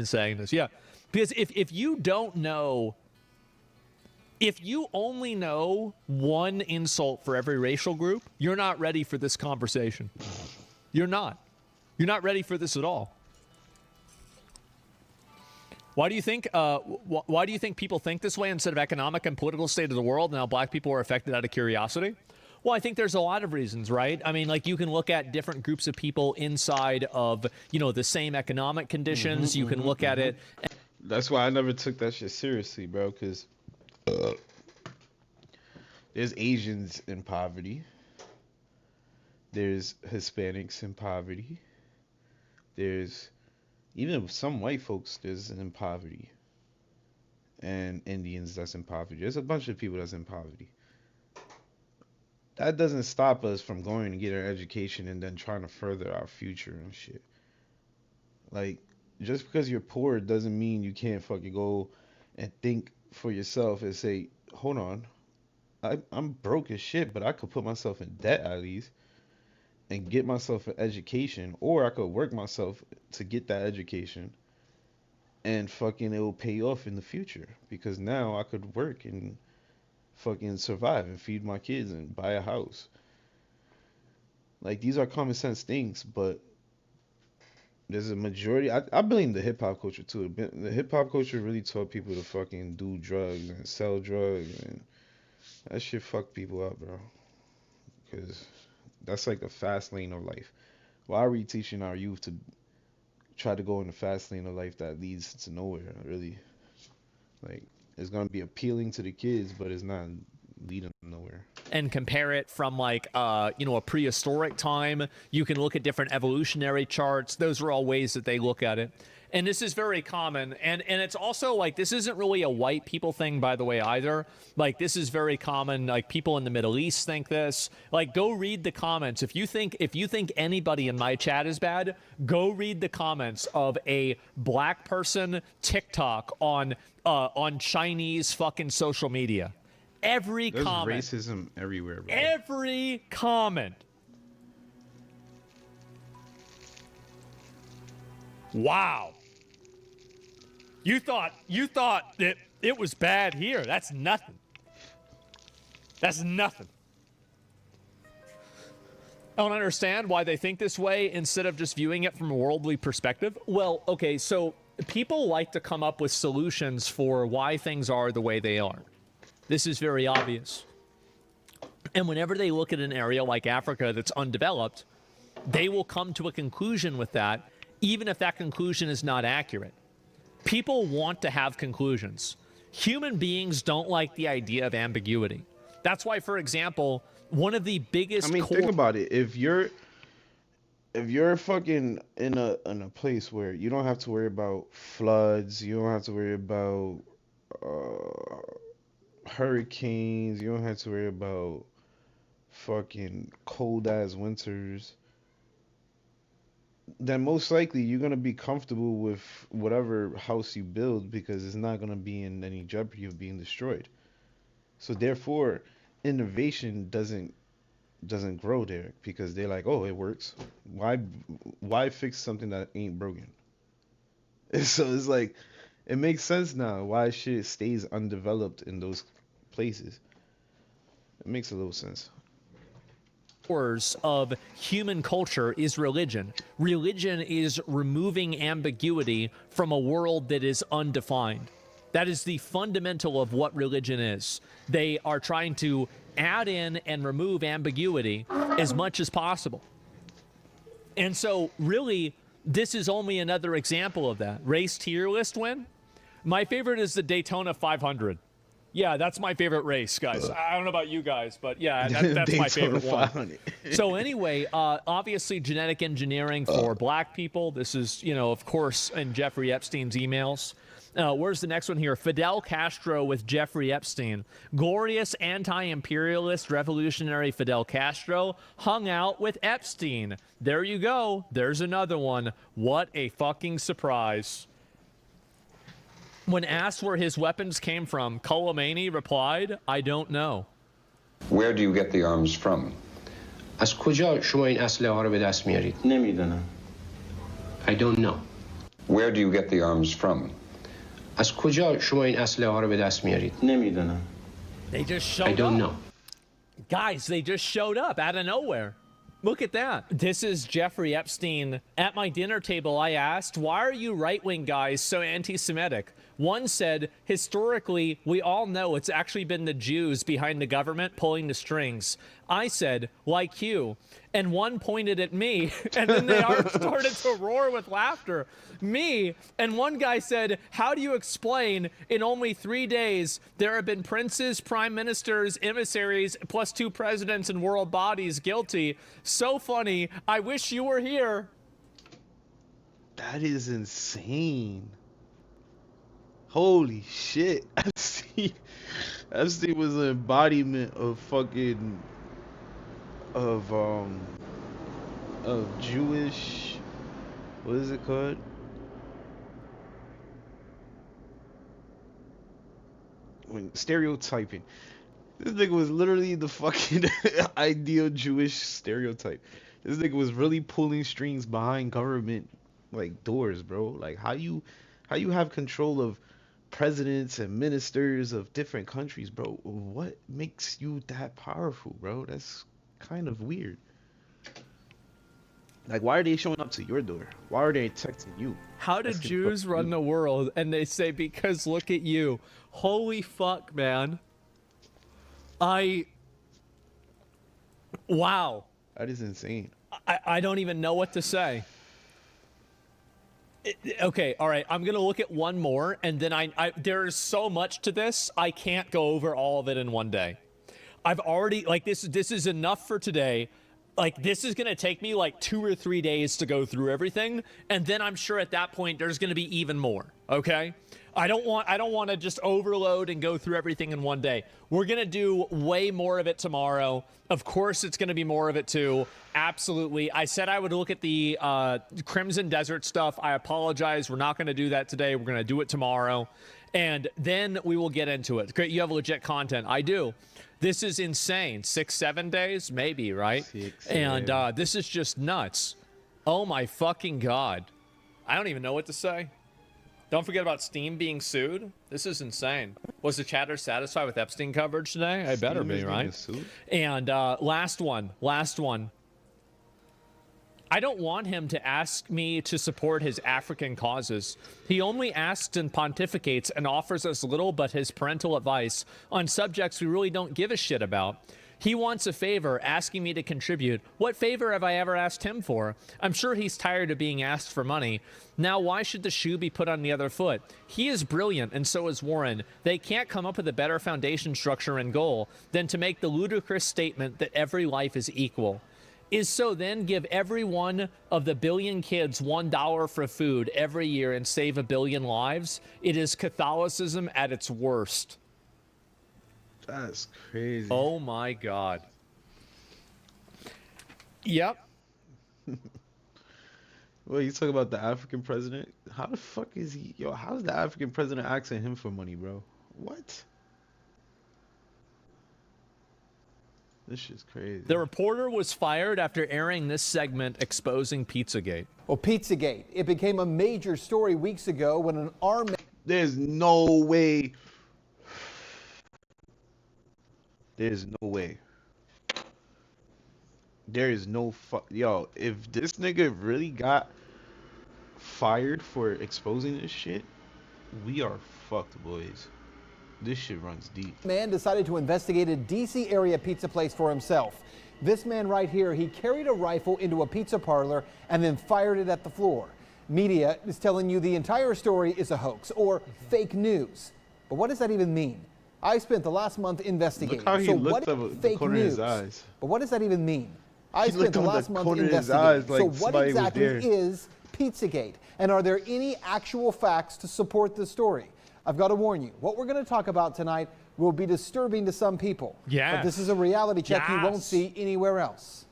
saying this. Yeah, because if you don't know, if you only know 1 insult for every racial group, you're not ready for this conversation. You're not. You're not ready for this at all. Why do you think? Why do you think people think this way instead of economic and political state of the world? Now black people are affected out of curiosity. Well, I think there's a lot of reasons, right? I mean, like, you can look at different groups of people inside of, you know, the same economic conditions. You can look at it. That's why I never took that shit seriously, bro, because there's Asians in poverty. There's Hispanics in poverty. There's even some white folks that's in poverty. And Indians that's in poverty. There's a bunch of people that's in poverty. That doesn't stop us from going to get our education and then trying to further our future and shit. Like, just because you're poor doesn't mean you can't fucking go and think for yourself and say, hold on, I'm broke as shit, but I could put myself in debt at least and get myself an education, or I could work myself to get that education and fucking it will pay off in the future because now I could work and fucking survive and feed my kids and buy a house. Like, these are common sense things, but there's a majority. I blame the hip hop culture too. The hip hop culture really taught people to fucking do drugs and sell drugs, and that shit fucked people up, bro. Because that's like the fast lane of life. Why are we teaching our youth to try to go in the fast lane of life that leads to nowhere, really? Like, it's gonna be appealing to the kids, but it's not leading nowhere. And compare it from, like, you know, a prehistoric time. You can look at different evolutionary charts. Those are all ways that they look at it. And this is very common. And it's also, like, this isn't really a white people thing, by the way, either. Like, this is very common. Like, people in the Middle East think this. Like, go read the comments. If you think anybody in my chat is bad, go read the comments of a black person TikTok on Chinese fucking social media. Every There's comment. racism everywhere, bro. Every comment. Wow. You thought that it was bad here. That's nothing. That's nothing. I don't understand why they think this way instead of just viewing it from a worldly perspective. Well, okay, so people like to come up with solutions for why things are the way they are. This is very obvious. And whenever they look at an area like Africa that's undeveloped, they will come to a conclusion with that, even if that conclusion is not accurate. People want to have conclusions. Human beings don't like the idea of ambiguity. That's why, for example, one of the biggest... I mean, think about it. If you're fucking in a place where you don't have to worry about floods, you don't have to worry about hurricanes, you don't have to worry about fucking cold ass winters, then most likely you're gonna be comfortable with whatever house you build because it's not gonna be in any jeopardy of being destroyed. So therefore, innovation doesn't grow there because they're like, oh, it works. Why fix something that ain't broken? So it's like, it makes sense now why shit stays undeveloped in those places. It makes a little sense. Of human culture is religion. Religion is removing ambiguity from a world that is undefined. That is the fundamental of what religion is. They are trying to add in and remove ambiguity as much as possible. And so, really, this is only another example of that. Race tier list win? My favorite is the Daytona 500. Yeah, that's my favorite race, guys. I don't know about you guys, but yeah, that's my favorite one. So anyway, obviously genetic engineering for black people. This is, you know, of course, in Jeffrey Epstein's emails. Where's the next one here? Fidel Castro with Jeffrey Epstein. Glorious anti-imperialist revolutionary Fidel Castro hung out with Epstein. There you go. There's another one. What a fucking surprise. When asked where his weapons came from, Soleimani replied, I don't know. Where do you get the arms from? از کجا شما این اسلحه ها رو به دست میارید؟ نمیدونم. I don't know. Where do you get the arms from? از کجا شما این اسلحه ها رو به دست میارید؟ نمیدونم. They just showed I don't up. know. Guys, they just showed up out of nowhere. Look at that. This is Jeffrey Epstein. At my dinner table, I asked, why are you right-wing guys so anti-Semitic? One said, historically, we all know it's actually been the Jews behind the government pulling the strings. I said, like you. And one pointed at me, and then they all started to roar with laughter. Me. And one guy said, how do you explain in only 3 days there have been princes, prime ministers, emissaries, plus 2 presidents and world bodies guilty? So funny. I wish you were here. That is insane. Holy shit. Epstein was an embodiment of fucking of Jewish, what is it called? When stereotyping. This nigga was literally the fucking ideal Jewish stereotype. This nigga was really pulling strings behind government like doors, bro. Like how you have control of presidents and ministers of different countries, bro? What makes you that powerful, bro? That's kind of weird. Like, why are they showing up to your door? Why are they texting you? How did Jews run the world? And they say, because look at you. Holy fuck, man. Wow. That is insane. I don't even know what to say. Okay, all right. I'm gonna look at one more, and then there is so much to this. I can't go over all of it in one day. I've already this is enough for today. Like, this is gonna take me like 2 or 3 days to go through everything, and then I'm sure at that point there's gonna be even more. Okay, I don't want to just overload and go through everything in one day. We're gonna do way more of it tomorrow. Of course, it's gonna be more of it too. Absolutely. I said I would look at the Crimson Desert stuff. I apologize. We're not gonna do that today. We're gonna do it tomorrow, and then we will get into it. Great, you have legit content. I do. This is insane. 6-7 days, maybe, right? And this is just nuts. Oh my fucking god. I don't even know what to say. Don't forget about Steam being sued. This is insane. Was the chatter satisfied with Epstein coverage today? I better be, right? And last one. I don't want him to ask me to support his African causes. He only asks and pontificates and offers us little but his parental advice on subjects we really don't give a shit about. He wants a favor, asking me to contribute. What favor have I ever asked him for? I'm sure he's tired of being asked for money. Now, why should the shoe be put on the other foot? He is brilliant, and so is Warren. They can't come up with a better foundation structure and goal than to make the ludicrous statement that every life is equal. Is so then give every one of the billion kids $1 for food every year and save a billion lives? It is Catholicism at its worst. That's crazy. Oh my god. Yep. Well, you talk about the African president. How the fuck is he? Yo, how's the African president asking him for money, bro? What? This shit's crazy. The reporter was fired after airing this segment exposing Pizzagate. Well, Pizzagate, it became a major story weeks ago when an armed... There's no way. There's no way. There is no Yo, if this nigga really got fired for exposing this shit, we are fucked, boys. This shit runs deep. Man decided to investigate a DC area pizza place for himself. This man right here, he carried a rifle into a pizza parlor and then fired it at the floor. Media is telling you the entire story is a hoax or fake news. But what does that even mean? I spent the last month investigating. Look how he so looked what up fake the corner news? of his eyes. But what does that even mean? I He spent looked the on the last month corner of his investigating. eyes like So what somebody was exactly there. is Pizzagate? And are there any actual facts to support this story? I've got to warn you, what we're going to talk about tonight will be disturbing to some people. Yes. But this is a reality check you won't Yes. see anywhere else.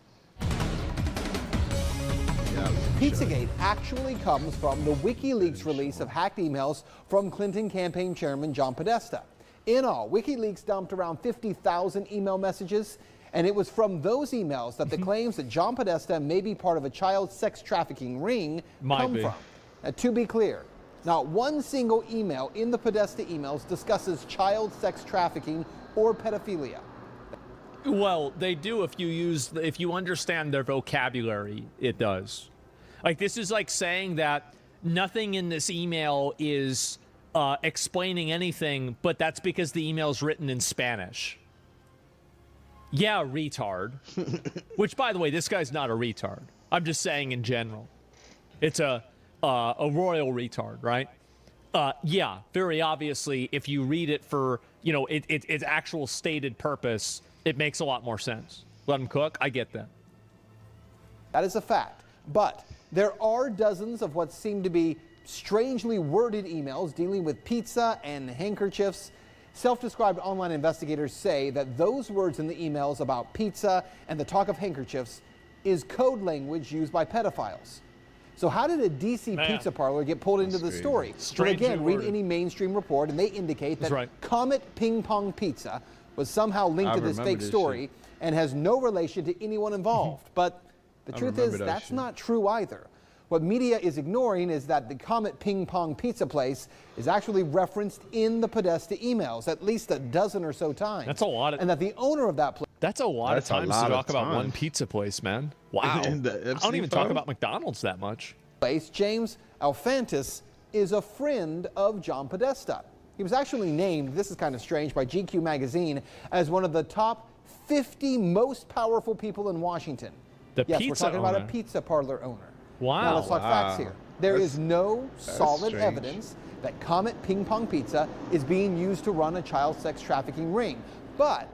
Pizzagate actually comes from the WikiLeaks release of hacked emails from Clinton campaign chairman John Podesta. In all, WikiLeaks dumped around 50,000 email messages, and it was from those emails that the claims that John Podesta may be part of a child sex trafficking ring come from. Now, to be clear, not one single email in the Podesta emails discusses child sex trafficking or pedophilia. Well, they do if you understand their vocabulary, it does. Like, this is like saying that nothing in this email is explaining anything, but that's because the email's written in Spanish. Yeah, retard. Which, by the way, this guy's not a retard. I'm just saying in general. It's a royal retard, right? Yeah, very obviously, if you read it for, you know, its actual stated purpose, it makes a lot more sense. Let him cook. I get that. That is a fact. But there are dozens of what seem to be strangely worded emails dealing with pizza and handkerchiefs. Self-described online investigators say that those words in the emails about pizza and the talk of handkerchiefs is code language used by pedophiles. So how did a DC pizza parlor get pulled into the story? Well, again, read any mainstream report, and they indicate that Comet Ping Pong Pizza was somehow linked to this fake story and has no relation to anyone involved. But the truth is, that's not true either. What media is ignoring is that the Comet Ping Pong Pizza place is actually referenced in the Podesta emails at least a dozen or so times. That's a lot of, and that the owner of that place... That's a lot of times to talk about one pizza place, man. Wow. I don't even talk about McDonald's that much. James Alfantis is a friend of John Podesta. He was actually named, this is kind of strange, by GQ magazine as one of the top 50 most powerful people in Washington. Yes, we're talking about a pizza parlor owner. Wow. Now let's talk facts here. There is no solid evidence that Comet Ping Pong Pizza is being used to run a child sex trafficking ring. But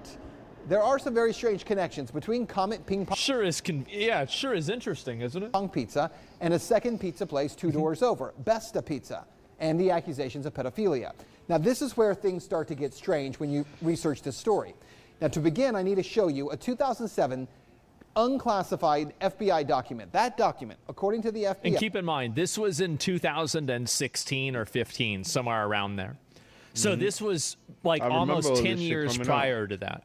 there are some very strange connections between Comet Ping Pong it sure is interesting, isn't it? Pizza and a second pizza place 2 doors over, Besta Pizza, and the accusations of pedophilia. Now this is where things start to get strange when you research this story. Now to begin, I need to show you a 2007 unclassified FBI document. That document, according to the FBI... And keep in mind, this was in 2016 or 15, somewhere around there. So this was like almost 10 years prior to that.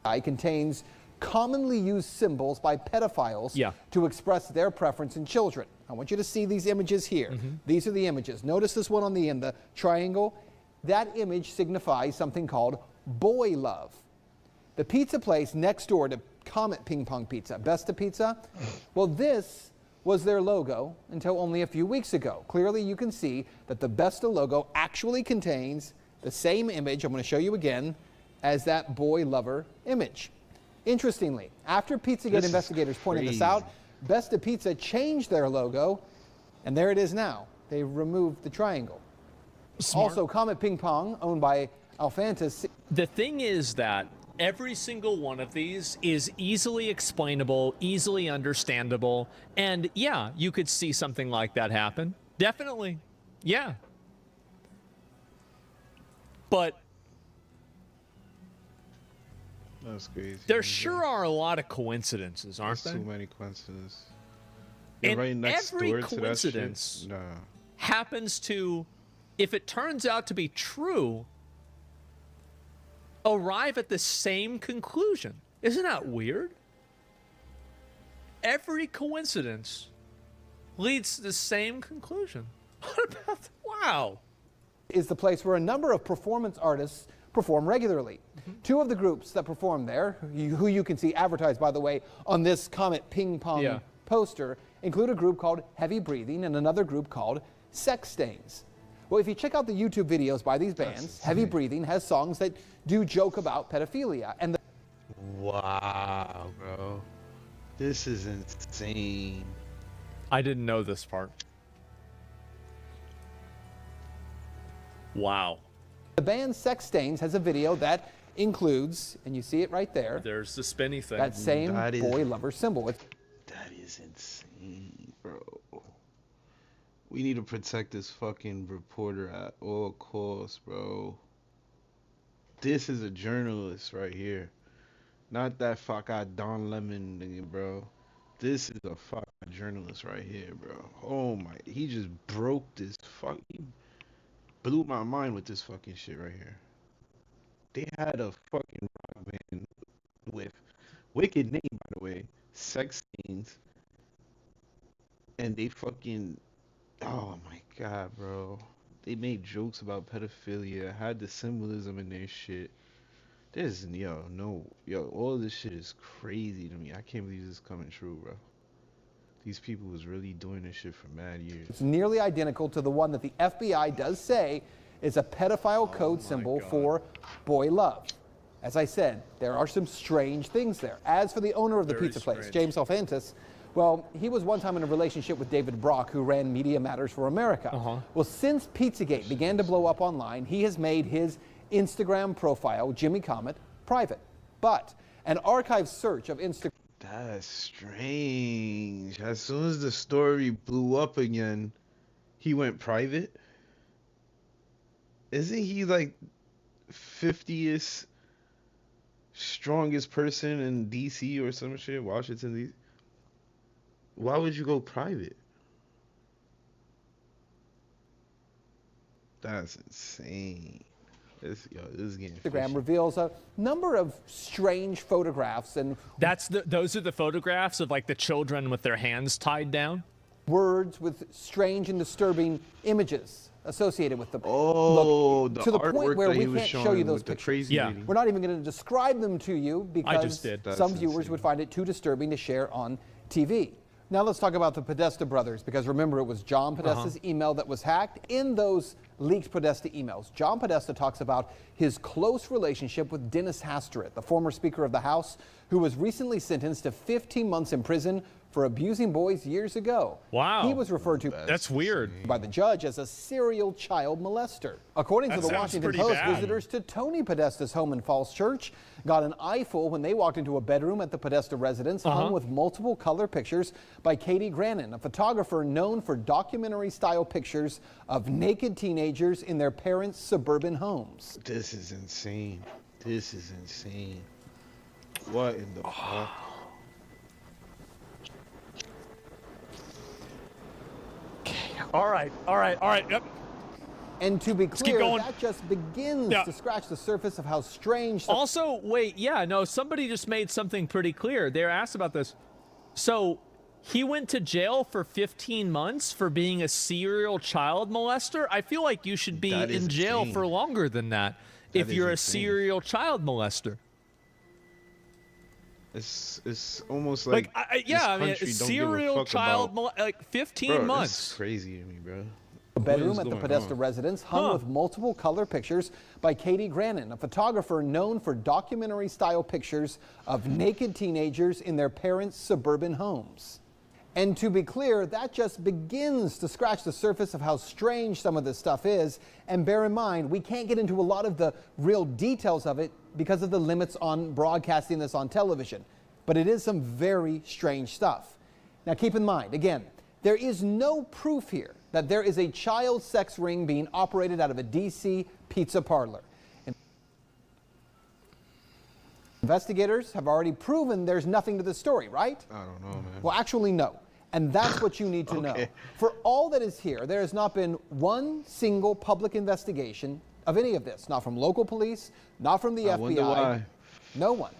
It contains commonly used symbols by pedophiles to express their preference in children. I want you to see these images here. These are the images. Notice this one on the end, the triangle. That image signifies something called boy love. The pizza place next door to Comet Ping Pong Pizza, Besta Pizza, well, this was their logo until only a few weeks ago. Clearly, you can see that the Besta logo actually contains the same image, I'm going to show you again, as that boy lover image. Interestingly, after Pizzagate investigators pointed this out, Besta Pizza changed their logo, and there it is now. They removed the triangle. Also, Comet Ping Pong, owned by Alfantis. The thing is that every single one of these is easily explainable, easily understandable, and yeah, you could see something like that happen. Definitely. Yeah. But that's crazy. There sure are a lot of coincidences, aren't there? Too many coincidences. And right next every door coincidence to happens to, if it turns out to be true, arrive at the same conclusion. Isn't that weird? Every coincidence leads to the same conclusion. What about that? Wow. Is the place where a number of performance artists perform regularly. 2 of the groups that perform there, who you can see advertised, by the way, on this Comet Ping Pong poster, include a group called Heavy Breathing and another group called Sex Stains. Well, if you check out the YouTube videos by these bands, Heavy Breathing has songs that do joke about pedophilia. And wow, bro. This is insane. I didn't know this part. Wow. The band Sex Stains has a video that includes, and you see it right there. There's the spinny thing. That same boy lover symbol. That is insane, bro. We need to protect this fucking reporter at all costs, bro. This is a journalist right here. Not that fucking Don Lemon nigga, bro. This is a fucking journalist right here, bro. Oh my, he just broke this he blew my mind with this fucking shit right here. They had a fucking rock band with wicked name, by the way, Sex Stains, and they fucking, oh my god, bro. They made jokes about pedophilia, had the symbolism in their shit. There's, all of this shit is crazy to me. I can't believe this is coming true, bro. These people was really doing this shit for mad years. It's nearly identical to the one that the FBI does say is a pedophile code symbol for boy love. As I said, there are some strange things there. As for the owner of the pizza place, James Alfantis, well, he was one time in a relationship with David Brock, who ran Media Matters for America. Well, since Pizzagate began to blow up online, he has made his Instagram profile, Jimmy Comet, private. But an archive search of Instagram... That's strange. As soon as the story blew up again, he went private? Isn't he like 50th strongest person in DC or some shit? Washington, DC? Why would you go private? That's insane. This is getting Instagram fishy. reveals a number of strange photographs and those are the photographs of like the children with their hands tied down. Words with strange and disturbing images associated with them. Oh, Look, the to the point artwork where that we he was can't show showing you those with the pictures. crazy lady. We're not even going to describe them to you because just did. some viewers would find it too disturbing to share on TV. Now let's talk about the Podesta brothers, because remember, it was John Podesta's email that was hacked. In those leaked Podesta emails, John Podesta talks about his close relationship with Dennis Hastert, the former Speaker of the House, who was recently sentenced to 15 months in prison for abusing boys years ago. Wow. He was referred to That's weird. by the judge as a serial child molester. According to That the sounds Washington pretty Post, bad. visitors to Tony Podesta's home in Falls Church got an eyeful when they walked into a bedroom at the Podesta residence hung with multiple color pictures by Katie Grannon, a photographer known for documentary-style pictures of naked teenagers in their parents' suburban homes. This is insane. This is insane. What in the fuck? All right. Yep. And to be keep clear, going. that just begins to scratch the surface of how strange... Also, wait, somebody just made something pretty clear. They were asked about this. So he went to jail for 15 months for being a serial child molester? I feel like you should be in jail for longer than that if you're a serial child molester. It's almost like a serial child like 15 months. That's crazy to me, bro. A bedroom at the Podesta residence hung with multiple color pictures by Katie Grannon, a photographer known for documentary-style pictures of naked teenagers in their parents' suburban homes. And to be clear, that just begins to scratch the surface of how strange some of this stuff is. And bear in mind, we can't get into a lot of the real details of it because of the limits on broadcasting this on television. But it is some very strange stuff. Now keep in mind, again, there is no proof here that there is a child sex ring being operated out of a DC pizza parlor. Investigators have already proven there's nothing to the story, right? I don't know, man. Well, actually, no. And that's what you need to know. For all that is here, there has not been one single public investigation of any of this. Not from local police, not from the FBI. Wonder why. No one.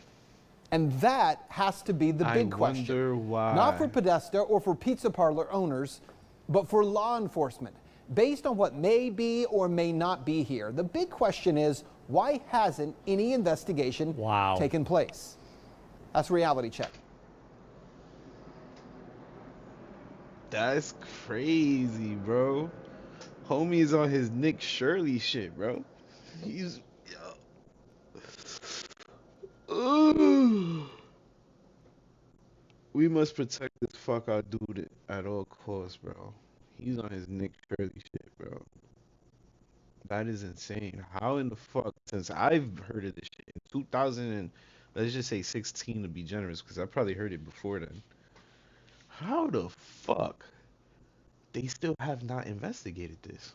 And that has to be the big question. I wonder why. Not for Podesta or for pizza parlor owners, but for law enforcement. Based on what may be or may not be here, the big question is, why hasn't any investigation taken place? That's Reality Check. That's crazy, bro. Homie's on his Nick Shirley shit, bro. He's... We must protect this fuck our dude at all costs, bro. He's on his Nick Shirley shit, bro. That is insane. How in the fuck, since I've heard of this shit in 2000 and let's just say 16 to be generous, because I probably heard it before then. How the fuck they still have not investigated this?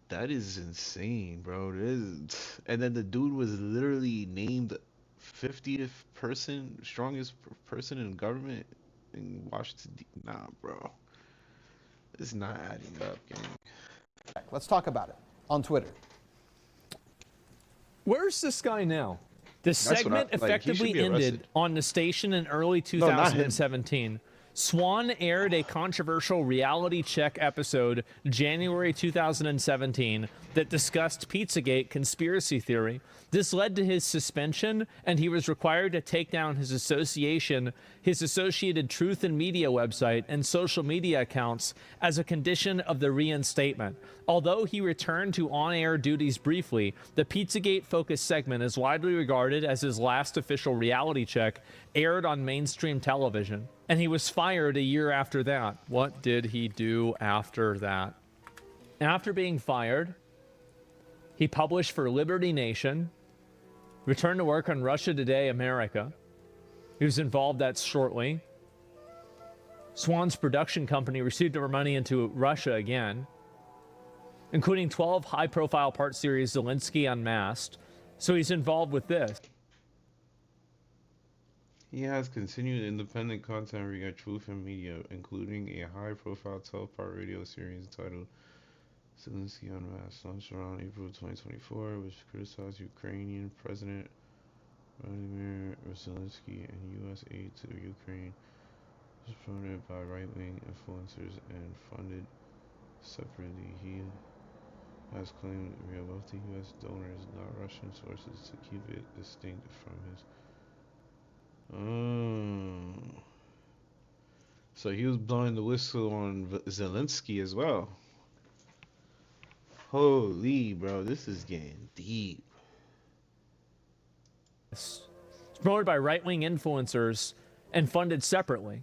That is insane, bro. And then the dude was literally named 50th strongest person in government in Washington. Nah, bro. It's not adding up, gang. Let's talk about it on Twitter. Where's this guy now? The segment effectively ended on the station in early 2017. Swan aired a controversial reality check episode January 2017 that discussed Pizzagate conspiracy theory. This led to his suspension, and he was required to take down his Associated Truth and Media website and social media accounts as a condition of the reinstatement. Although he returned to on-air duties briefly, the Pizzagate-focused segment is widely regarded as his last official reality check aired on mainstream television. And he was fired a year after that. What did he do after that? After being fired, he published for Liberty Nation, returned to work on Russia Today America. He was involved that shortly. Swan's production company received more money into Russia again, including 12 high-profile part series Zelensky Unmasked. So he's involved with this. He has continued independent content regarding Truth and Media, including a high-profile 12-part radio series entitled Zelensky Unmasked, launched around April 2024, which criticized Ukrainian President Vladimir Zelensky and U.S. aid to Ukraine. It was promoted by right-wing influencers and funded separately. He has claimed we have wealthy U.S. donors, not Russian sources, to keep it distinct from his. So he was blowing the whistle on Zelensky as well. Holy, bro, this is getting deep. It's promoted by right-wing influencers and funded separately.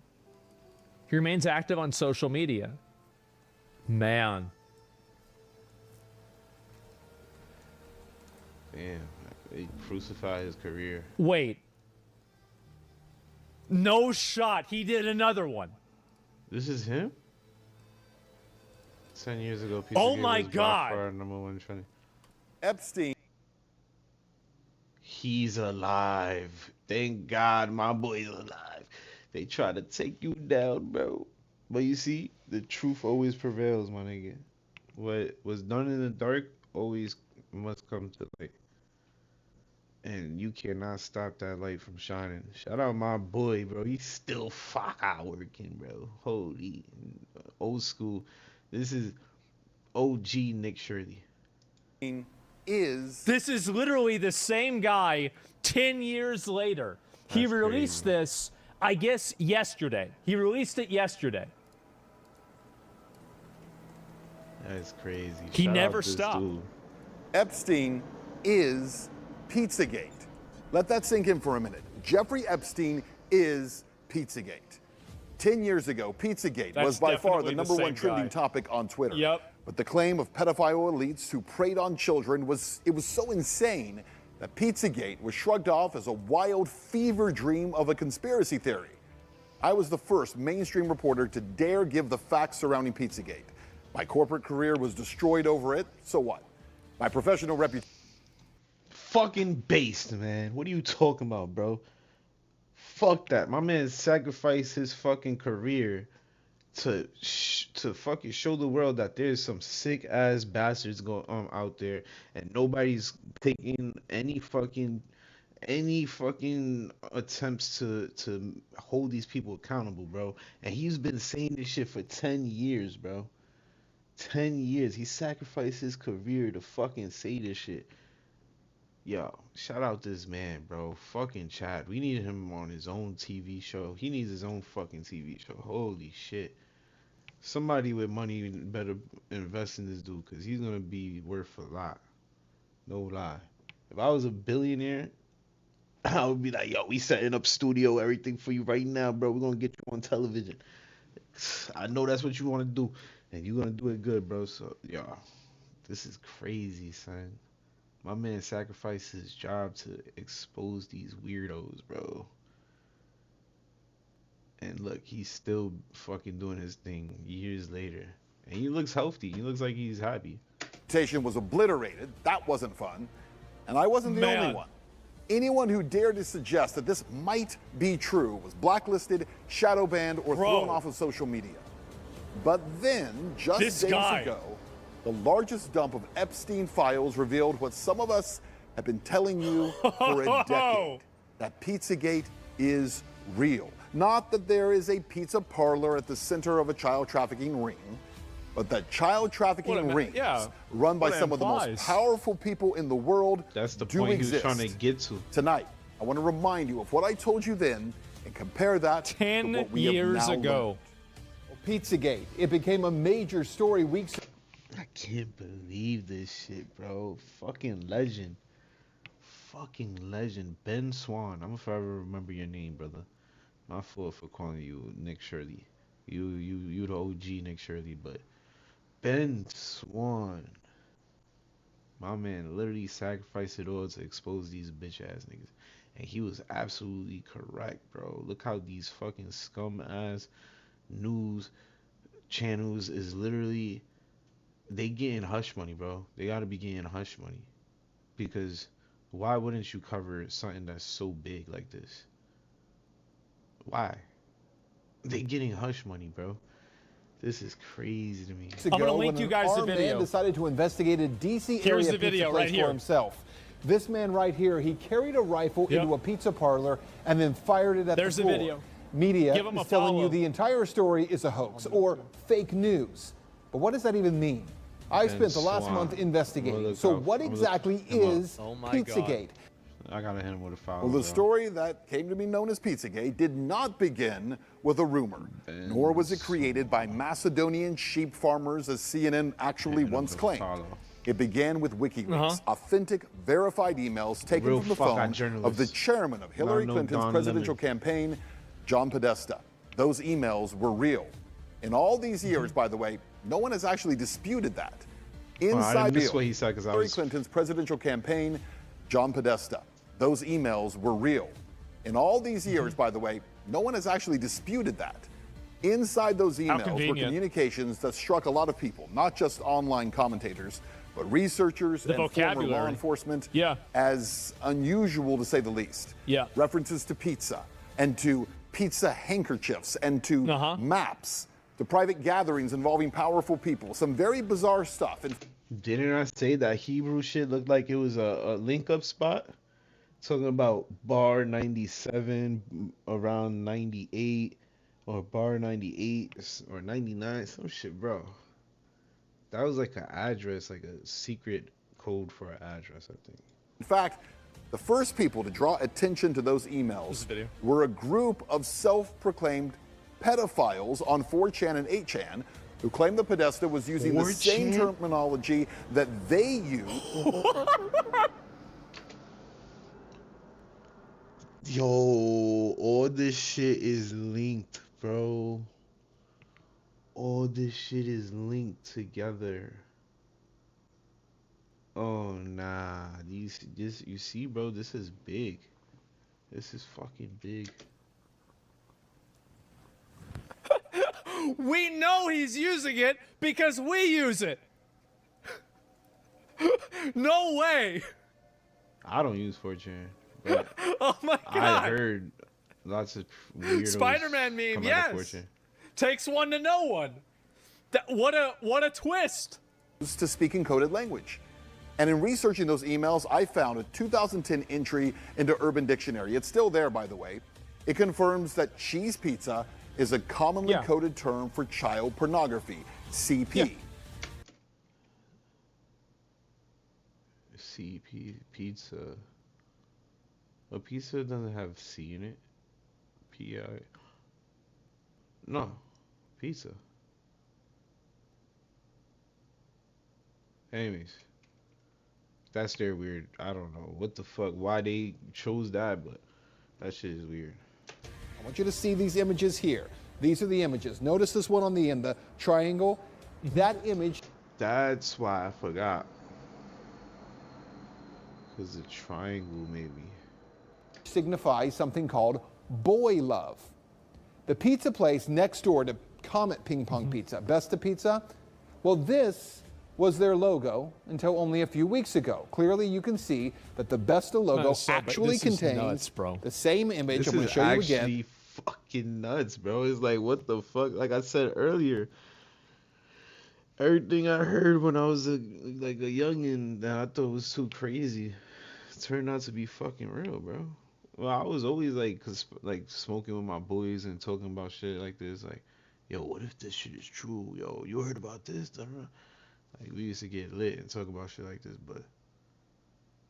He remains active on social media. Man. Damn, they crucified his career. Wait. No shot. He did another one. This is him? 10 years ago, oh my God. #1 trending. Epstein. He's alive. Thank God my boy's alive. They try to take you down, bro. But you see, the truth always prevails, my nigga. What was done in the dark always must come to light. And you cannot stop that light from shining. Shout out my boy, bro. He's still fucking working, bro. Holy. Old school. This is OG Nick Shirley. This is literally the same guy 10 years later. He released this, I guess, yesterday. He released it yesterday. That's crazy. He never stopped. Dude. Epstein is Pizzagate. Let that sink in for a minute. Jeffrey Epstein is Pizzagate. 10 years ago, Pizzagate was by far the #1 trending topic on Twitter. Yep. But the claim of pedophile elites who preyed on children was so insane that Pizzagate was shrugged off as a wild fever dream of a conspiracy theory. I was the first mainstream reporter to dare give the facts surrounding Pizzagate. My corporate career was destroyed over it, so what? My professional reputation. Fucking based, man. What are you talking about, bro? Fuck that. My man sacrificed his fucking career to fucking show the world that there's some sick ass bastards going out there, and nobody's taking any fucking attempts to hold these people accountable, bro. And he's been saying this shit for 10 years, bro. 10 years. He sacrificed his career to fucking say this shit. Yo, shout out this man, bro. Fucking Chad. We need him on his own TV show. He needs his own fucking TV show. Holy shit. Somebody with money better invest in this dude, because he's going to be worth a lot. No lie. If I was a billionaire, I would be like, yo, we setting up studio, everything for you right now, bro. We're going to get you on television. I know that's what you want to do, and you're going to do it good, bro. So, yo, this is crazy, son. My man sacrificed his job to expose these weirdos, bro. And look, he's still fucking doing his thing years later. And he looks healthy. He looks like he's happy. Reputation was obliterated. That wasn't fun. And I wasn't the only one. Anyone who dared to suggest that this might be true was blacklisted, shadow banned, or thrown off of social media. But then, just days ago, the largest dump of Epstein files revealed what some of us have been telling you for a decade, that Pizzagate is real. Not that there is a pizza parlor at the center of a child trafficking ring, but that child trafficking rings run by some of the most powerful people in the world That's the do point exist. he was trying to get to. Tonight, I want to remind you of what I told you then and compare that to what we years have now ago. learned. Pizzagate. It became a major story weeks ago. I can't believe this shit, bro. Fucking legend. Fucking legend. Ben Swan. I'm gonna forever remember your name, brother. My fault for calling you Nick Shirley. You the OG Nick Shirley, but Ben Swan. My man literally sacrificed it all to expose these bitch ass niggas. And he was absolutely correct, bro. Look how these fucking scum ass news channels is literally, they getting hush money, bro. They gotta be getting hush money. Because why wouldn't you cover something that's so big like this? Why? They getting hush money, bro. This is crazy to me. I'm gonna link you guys the Man video. decided to investigate a DC Here's area the video pizza place right here. for himself. This man right here, he carried a rifle into a pizza parlor and then fired it at There's the the floor. video. Media Give him a is telling follow. you the entire story is a hoax or fake news. But what does that even mean? I Ben spent the last Swan. month investigating. Look So up. what I'm gonna exactly look him up. is Oh my Pizzagate? I gotta hit him with a foul. Well, the bro. story that came to be known as Pizzagate did not begin with a rumor, nor was it created by Macedonian sheep farmers, as CNN actually once claimed. It began with WikiLeaks, authentic, verified emails taken Real from the fuck-out phone journalist. of the chairman of Hillary Not no Clinton's Don presidential Lemon. campaign, John Podesta. Those emails were real. In all these years, by the way, no one has actually disputed that. I Inside didn't miss deal, what he said 'cause I Hillary was- Clinton's presidential campaign, John Podesta. Those emails were real. In all these years, by the way, no one has actually disputed that. Inside those emails were convenient. communications that struck a lot of people, not just online commentators, but researchers The and former vocabulary. law enforcement, Yeah. as unusual to say the least. Yeah. References to pizza and to pizza handkerchiefs and to maps, to private gatherings involving powerful people. Some very bizarre stuff. And Didn't I say that Hebrew shit looked like it was a link up spot? Talking about bar 97 around 98 or bar 98 or 99, some shit, bro. That was like an address, like a secret code for an address, I think. in fact, the first people to draw attention to those emails were a group of self-proclaimed pedophiles on 4chan and 8chan who claimed that Podesta was using the same 4chan? terminology that they use. Yo, all this shit is linked, bro. All this shit is linked together. Oh nah, you see, bro, this is big. This is fucking big. We know he's using it because we use it. No way. I don't use 4chan. But Oh my god. I heard lots of weirdos Spider-Man meme, come out of yes. 4chan. Takes one to know one. What a twist. To speak in coded language. And in researching those emails, I found a 2010 entry into Urban Dictionary. It's still there, by the way. It confirms that cheese pizza is a commonly coded term for child pornography, CP. CP pizza. A pizza doesn't have C in it. P-I. No. Pizza. Anyways. That's their weird. I don't know what the fuck, why they chose that, but that shit is weird. I want you to see these images here. These are the images. Notice this one on the end, the triangle. That image. That's why I forgot. Because the triangle, maybe. Signifies something called boy love. The pizza place next door to Comet Ping Pong Pizza, Besta Pizza, well, this was their logo until only a few weeks ago. Clearly, you can see that the Besta logo actually contains the same image. This I'm going is to show you actually again. fucking nuts, bro. It's like, what the fuck? Like I said earlier, everything I heard when I was a youngin' that I thought was too crazy turned out to be fucking real, bro. Well, I was always like, like smoking with my boys and talking about shit like this. Like, yo, what if this shit is true? Yo, you heard about this? Like, we used to get lit and talk about shit like this, but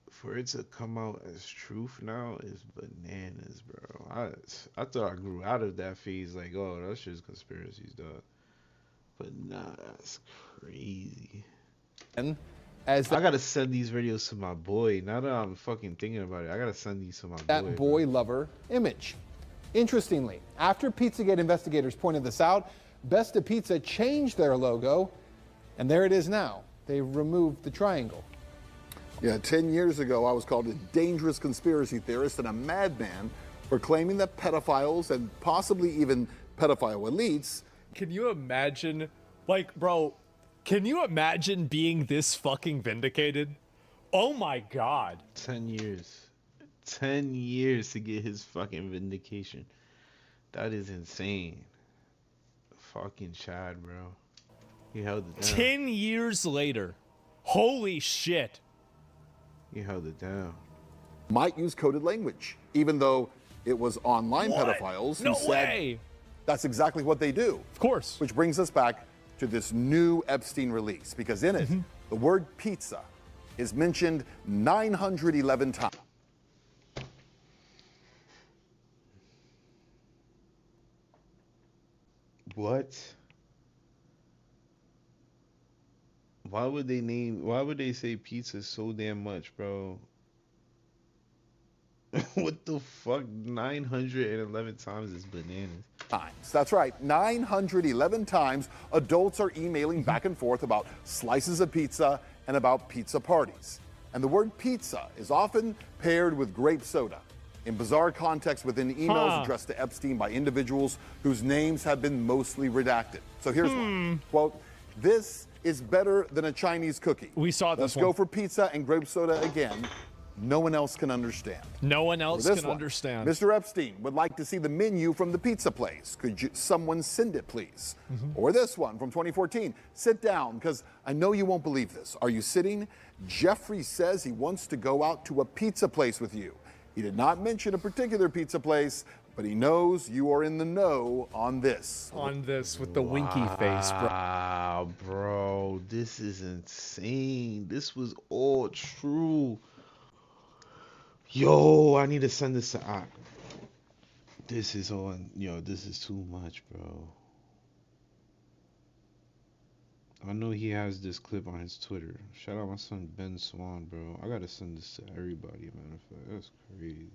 for it to come out as truth now is bananas, bro. I thought I grew out of that phase, like, oh, that's just conspiracies, dog. But nah, that's crazy. And I gotta send these videos to my boy. Now that I'm fucking thinking about it, I gotta send these to my that boy bro. lover image. Interestingly, after Pizzagate investigators pointed this out, Besta Pizza changed their logo, and there it is now. They removed the triangle. Yeah, 10 years ago, I was called a dangerous conspiracy theorist and a madman for claiming that pedophiles and possibly even pedophile elites. Can you imagine, like, bro, can you imagine being this fucking vindicated? Oh my God. 10 years. 10 years to get his fucking vindication. That is insane. Fucking Chad, bro. He held it down. 10 years later. Holy shit. He held it down. Might use coded language, even though it was online pedophiles who said that's exactly what they do. Of course. Which brings us back to this new Epstein release, because in it, the word pizza is mentioned 911 times. What? Why would they say pizza so damn much, bro? What the fuck? 911 times is bananas. That's right, 911 times adults are emailing back and forth about slices of pizza and about pizza parties. And the word pizza is often paired with grape soda in bizarre contexts within emails addressed to Epstein by individuals whose names have been mostly redacted. So here's one. Quote, "This is better than a Chinese cookie. We saw this Let's go for pizza and grape soda again. No one else can understand." No one else can understand. Mr. Epstein would like to see the menu from the pizza place. Could someone send it, please? Or this one from 2014. "Sit down, because I know you won't believe this. Are you sitting? Jeffrey says he wants to go out to a pizza place with you. He did not mention a particular pizza place, but he knows you are in the know on this." On this with the winky face, bro. Wow, bro. This is insane. This was all true. Yo, I need to send this to Ak. This is this is too much, bro. I know he has this clip on his Twitter. Shout out my son Ben Swan, bro. I gotta send this to everybody, man. That's crazy.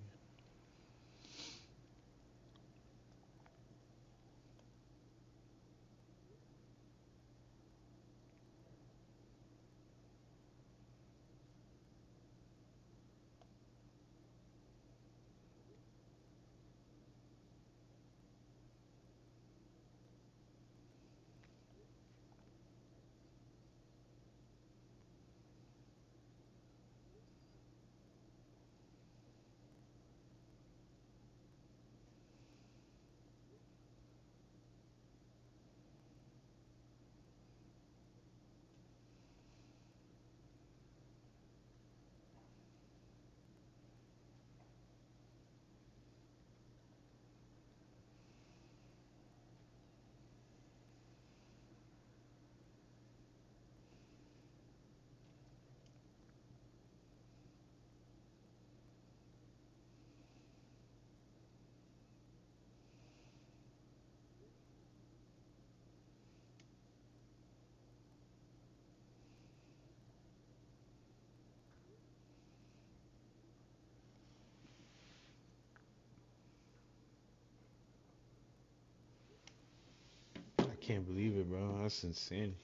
I can't believe it, bro. That's insanity.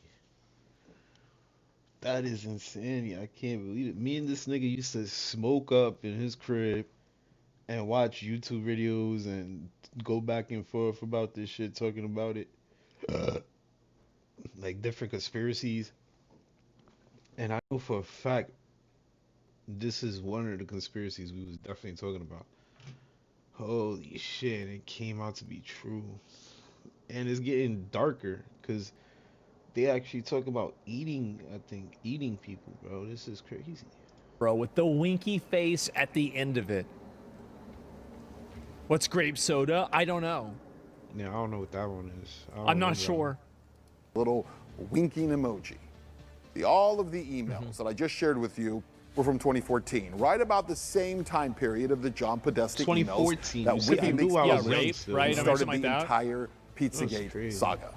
That is insanity. I can't believe it. Me and this nigga used to smoke up in his crib and watch YouTube videos and go back and forth about this shit, talking about it. Like different conspiracies. And I know for a fact this is one of the conspiracies we was definitely talking about. Holy shit, it came out to be true. And it's getting darker because they actually talk about eating people, bro. This is crazy. Bro, with the winky face at the end of it. What's grape soda? I don't know. Yeah, I don't know what that one is. I'm not sure. Little winking emoji. All of the emails that I just shared with you were from 2014, right about the same time period of the John Podesta 2014. emails that WikiLeaks rape, right? started Like the that. entire Pizzagate saga.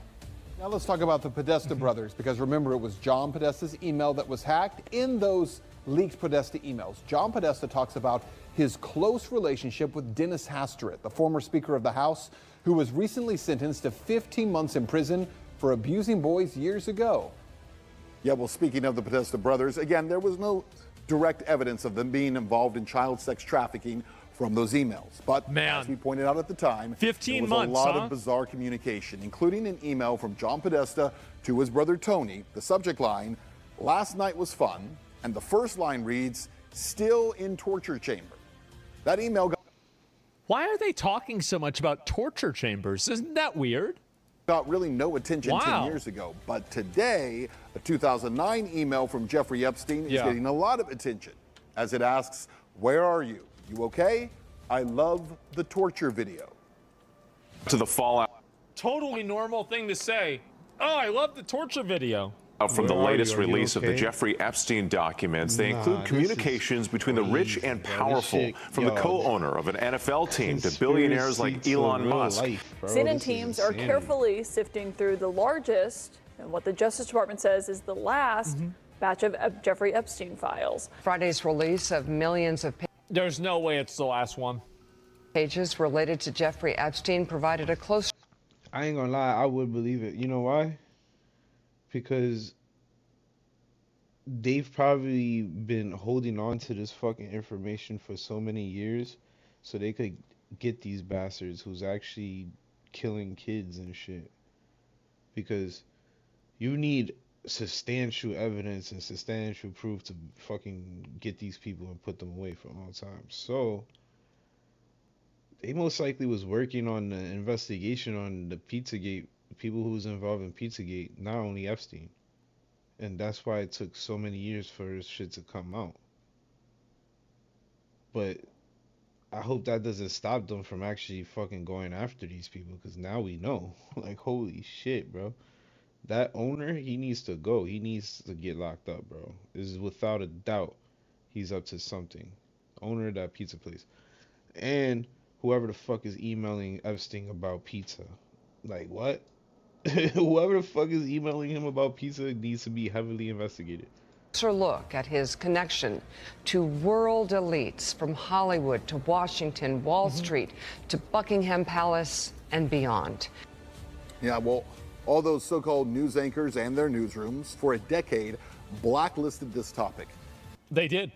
Now let's talk about the Podesta brothers, because remember, it was John Podesta's email that was hacked. In those leaked Podesta emails, John Podesta talks about his close relationship with Dennis Hastert, the former Speaker of the House, who was recently sentenced to 15 months in prison for abusing boys years ago. Yeah, well, speaking of the Podesta brothers, again, there was no direct evidence of them being involved in child sex trafficking from those emails. But as we pointed out at the time, 15 there was months, a lot of bizarre communication, including an email from John Podesta to his brother Tony. The subject line, "Last night was fun," and the first line reads, "Still in torture chamber." That email Why are they talking so much about torture chambers? Isn't that weird? got really no attention 10 Wow. years ago. But today, a 2009 email from Jeffrey Epstein is getting a lot of attention as it asks, "Where are you? You okay? I love the torture video." To the fallout Totally normal thing to say. Oh, I love the torture video. from the Where are latest you? Are you release of the okay? Jeffrey Epstein documents. They Nah, include this communications is between the rich and crazy, bro. This powerful, shit- from the yo, co-owner of an NFL team to billionaires like Conspiracy to Elon real Musk. life, bro. CNN This is teams are insanity. carefully sifting through the largest, and what the Justice Department says is the last batch of Jeffrey Epstein files. Friday's release of millions of There's no way it's the last one. pages related to Jeffrey Epstein provided a close. I ain't gonna lie, I would believe it. You know why? Because they've probably been holding on to this fucking information for so many years so they could get these bastards who's actually killing kids and shit. Because you need substantial evidence and substantial proof to fucking get these people and put them away for a long time. So they most likely was working on the investigation on the Pizzagate, people who was involved in Pizzagate, not only Epstein. And that's why it took so many years for this shit to come out. But I hope that doesn't stop them from actually fucking going after these people, because now we know. Like, holy shit, bro. That owner, he needs to go. He needs to get locked up, bro. This is without a doubt. He's up to something. Owner of that pizza place. And whoever the fuck is emailing Epstein about pizza. Like, what? Whoever the fuck is emailing him about pizza needs to be heavily investigated. Closer look at his connection to world elites from Hollywood to Washington, Wall Street to Buckingham Palace and beyond. Yeah, well, all those so-called news anchors and their newsrooms for a decade blacklisted this topic. They did.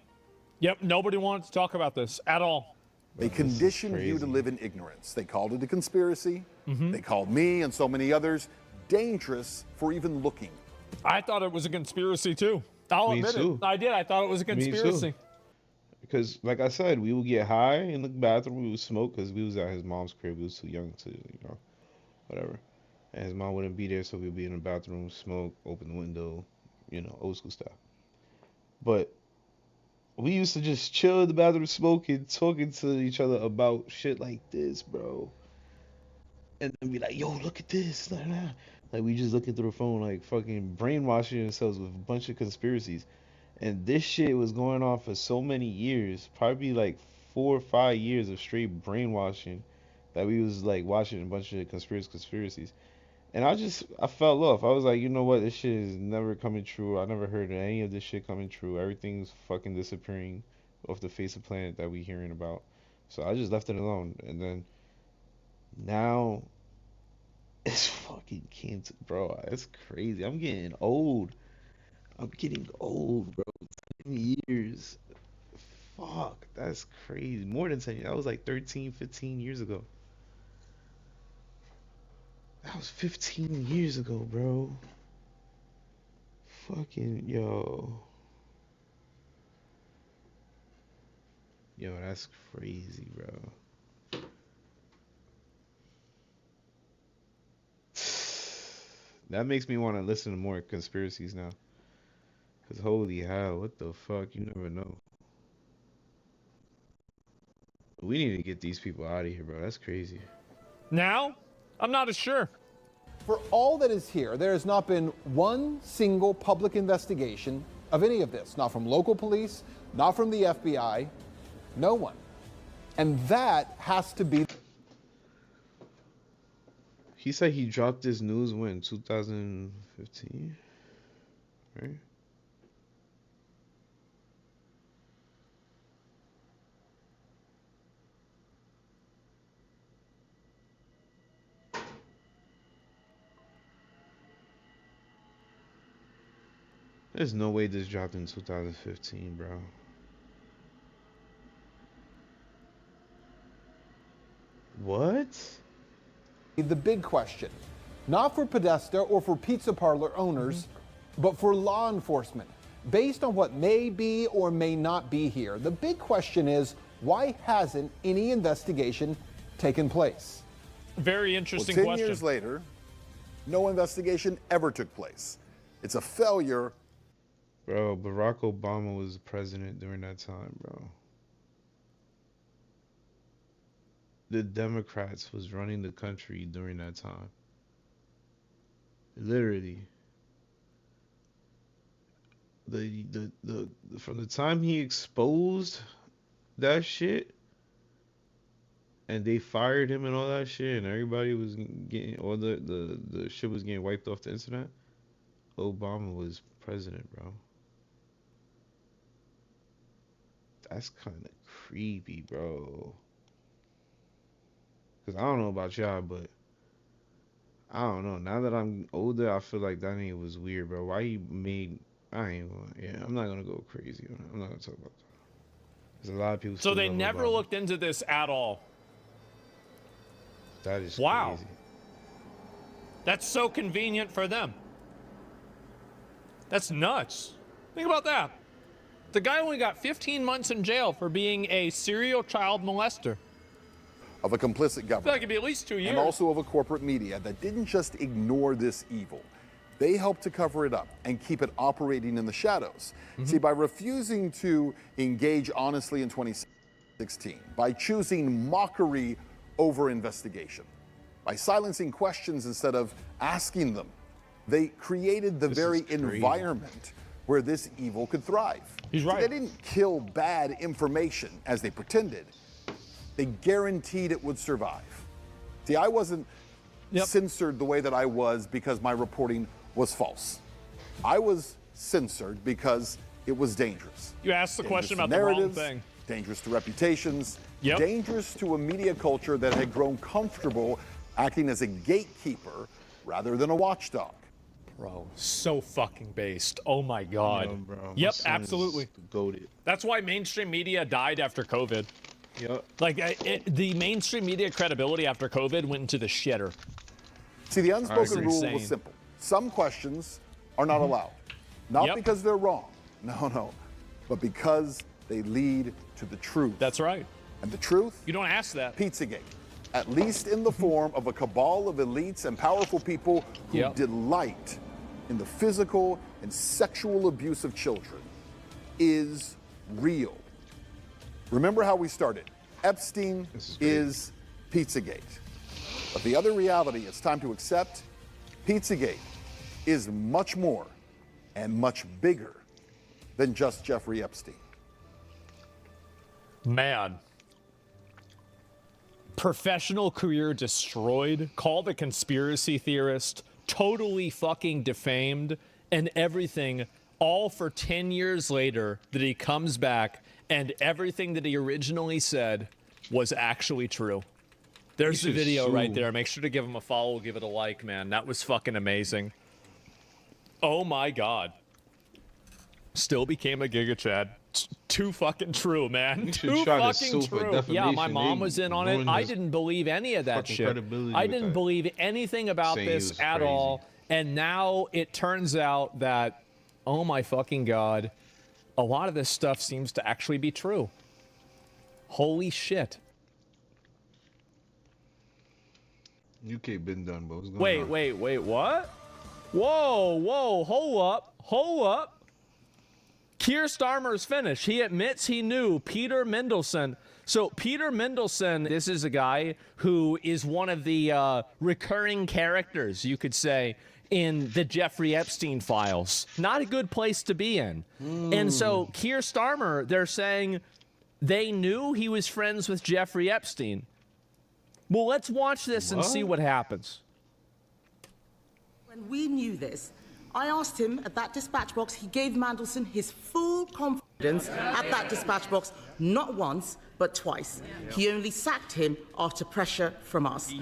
Yep, nobody wanted to talk about this at all. They conditioned you to live in ignorance. They called it a conspiracy. They called me and so many others dangerous for even looking. I thought it was a conspiracy too. I'll Me admit too. it. I did. I thought it was a Me too. conspiracy. Because, like I said, we would get high in the bathroom, we would smoke, because we was at his mom's crib. We was too young to, whatever. And his mom wouldn't be there, so we'd be in the bathroom, smoke, open the window, old school stuff. But we used to just chill in the bathroom, smoking, talking to each other about shit like this, bro. And then be like, yo, look at this. Nah, nah. Like, we just looking through the phone, like, fucking brainwashing ourselves with a bunch of conspiracies. And this shit was going on for so many years, probably like 4 or 5 years of straight brainwashing, that we was like watching a bunch of conspiracies. And I fell off. I was like, you know what, this shit is never coming true. I never heard of any of this shit coming true. Everything's fucking disappearing off the face of the planet that we hearing about. So I just left it alone. And then now it's fucking came to, bro, it's crazy. I'm getting old, bro. 10 years. Fuck, that's crazy. More than 10 years. That was like 13, 15 years ago. That was 15 years ago, bro. Fucking, yo. Yo, that's crazy, bro. That makes me want to listen to more conspiracies now. Because holy hell, what the fuck? You never know. We need to get these people out of here, bro. That's crazy. Now? I'm not as sure. For all that is here, there has not been one single public investigation of any of this. Not from local police, not from the FBI, no one. And that has to be... He said he dropped this news when? 2015? Right? There's no way this dropped in 2015, bro. What? The big question, not for Podesta or for pizza parlor owners, but for law enforcement. Based on what may be or may not be here, the big question is, why hasn't any investigation taken place? Very interesting Well, 10 question. years later, no investigation ever took place. It's a failure. Bro, Barack Obama was president during that time, bro. The Democrats was running the country during that time. Literally. From the time he exposed that shit and they fired him and all that shit and everybody was getting all the shit was getting wiped off the internet, Obama was president, bro. That's kind of creepy, bro. Cause I don't know about y'all, but I don't know. Now that I'm older, I feel like that nigga was weird, bro. Why he made? I ain't gonna. Yeah, I'm not gonna go crazy. I'm not gonna talk about that. There's a lot of people. So still they love never Obama. looked into this at all. That is wow. crazy. That's so convenient for them. That's nuts. Think about that. The guy only got 15 months in jail for being a serial child molester. Of a complicit I feel like government. it'd be at least 2 years. And also of a corporate media that didn't just ignore this evil. They helped to cover it up and keep it operating in the shadows. See, by refusing to engage honestly in 2016, by choosing mockery over investigation, by silencing questions instead of asking them, they created the very environment where this evil could thrive. He's right. See, they didn't kill bad information as they pretended. They guaranteed it would survive. See, I wasn't censored the way that I was because my reporting was false. I was censored because it was dangerous. You asked the Dangerous question to about the wrong narratives, thing. Dangerous to reputations, dangerous to a media culture that had grown comfortable acting as a gatekeeper rather than a watchdog. Bro, so fucking based. Oh my God. Yo, bro, my yep, son is absolutely. goated. That's why mainstream media died after COVID. Yep. Like, the mainstream media credibility after COVID went into the shitter. See, the unspoken rule insane. was simple. Some questions are not allowed. Not because they're wrong. No. But because they lead to the truth. That's right. And the truth? You don't ask that. Pizzagate. At least in the form of a cabal of elites and powerful people who delight in the physical and sexual abuse of children is real. Remember how we started. Epstein is Pizzagate. But the other reality it's time to accept, Pizzagate is much more and much bigger than just Jeffrey Epstein. Man. Professional career destroyed, called a conspiracy theorist, totally fucking defamed, and everything, all for 10 years later that he comes back and everything that he originally said was actually true. There's the video right there. Make sure to give him a follow, give it a like, man. That was fucking amazing. Oh my God. Still became a Giga Chad. Too fucking true, man. Too fucking true. Yeah, my mom was in on it. I didn't believe any of that shit. I didn't believe anything about this at all. And now it turns out that, oh my fucking God, a lot of this stuff seems to actually be true. Holy shit. UK been done, but what's going on? Wait, what? Whoa, hold up. Keir Starmer's finished. He admits he knew Peter Mendelsohn. So Peter Mendelsohn, this is a guy who is one of the recurring characters, you could say, in the Jeffrey Epstein files. Not a good place to be in. And so Keir Starmer, they're saying they knew he was friends with Jeffrey Epstein. Well, let's watch this and see what happens. When we knew this, I asked him at that dispatch box, he gave Mandelson his full confidence at that dispatch box, not once, but twice. He only sacked him after pressure from us.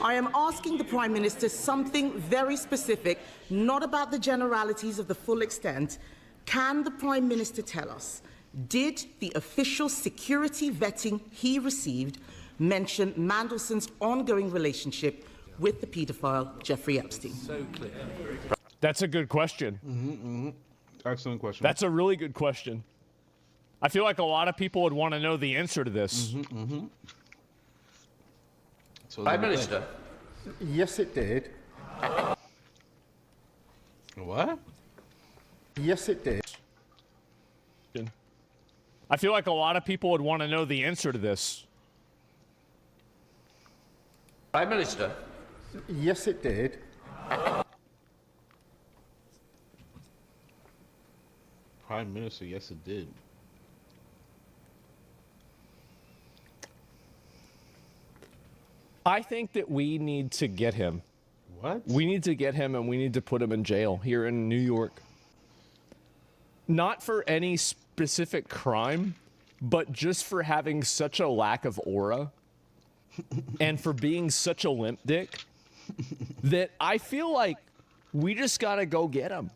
I am asking the Prime Minister something very specific, not about the generalities of the full extent. Can the Prime Minister tell us, did the official security vetting he received mention Mandelson's ongoing relationship with the paedophile Jeffrey Epstein? So clear. That's a good question. Excellent question. That's a really good question. I feel like a lot of people would want to know the answer to this. Prime Minister. Yes, it did. What? Yes, it did. I feel like a lot of people would want to know the answer to this. Prime Minister. Yes, it did. Prime Minister, yes, it did. I think that we need to get him. What? We need to get him and we need to put him in jail here in New York. Not for any specific crime, but just for having such a lack of aura and for being such a limp dick that I feel like we just got to go get him.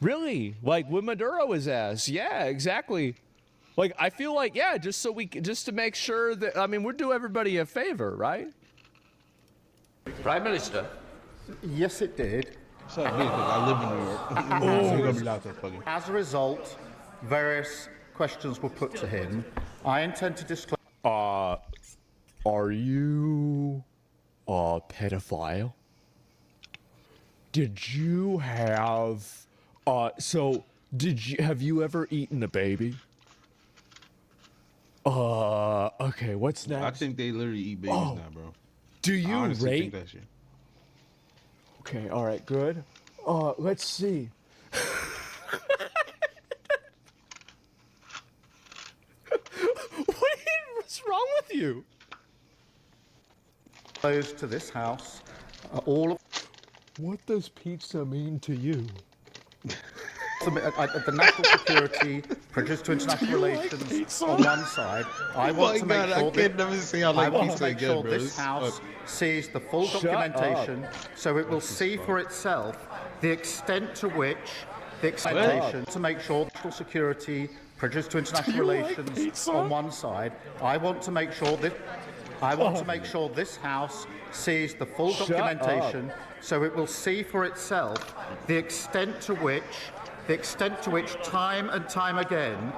Really? Like with Maduro his ass. Yeah, exactly. Like, I feel like, yeah, just to make sure that, I mean, we'll do everybody a favor, right? Prime Minister. Yes, it did. So I live in New York. As a result, various questions were put to him. I intend to disclose. Are you a pedophile? Did you have, have you ever eaten a baby? Okay, what's next? I think they literally eat babies now, bro. Do you I honestly rape? think that shit. Okay, all right, good. Let's see. What's wrong with you? Close to this house, all of. What does pizza mean to you? The national security, prejudice to international relations on one side. I want to make sure this house sees the full documentation, so it will see for itself the extent to which the expectation to make sure national security, prejudice to international relations on one side. I want to make sure this house sees the full documentation, so it will see for itself the extent to which time and time again,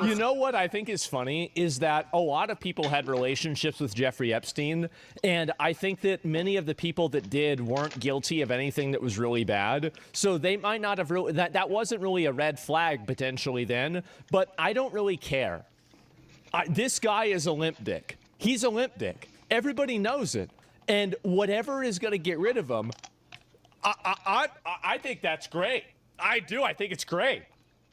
You know what I think is funny is that a lot of people had relationships with Jeffrey Epstein, and I think that many of the people that did weren't guilty of anything that was really bad. So they might not have really, that wasn't really a red flag potentially then, but I don't really care. This guy is a limp dick. He's a limp dick. Everybody knows it. And whatever is going to get rid of him, I think that's great. I do. I think it's great.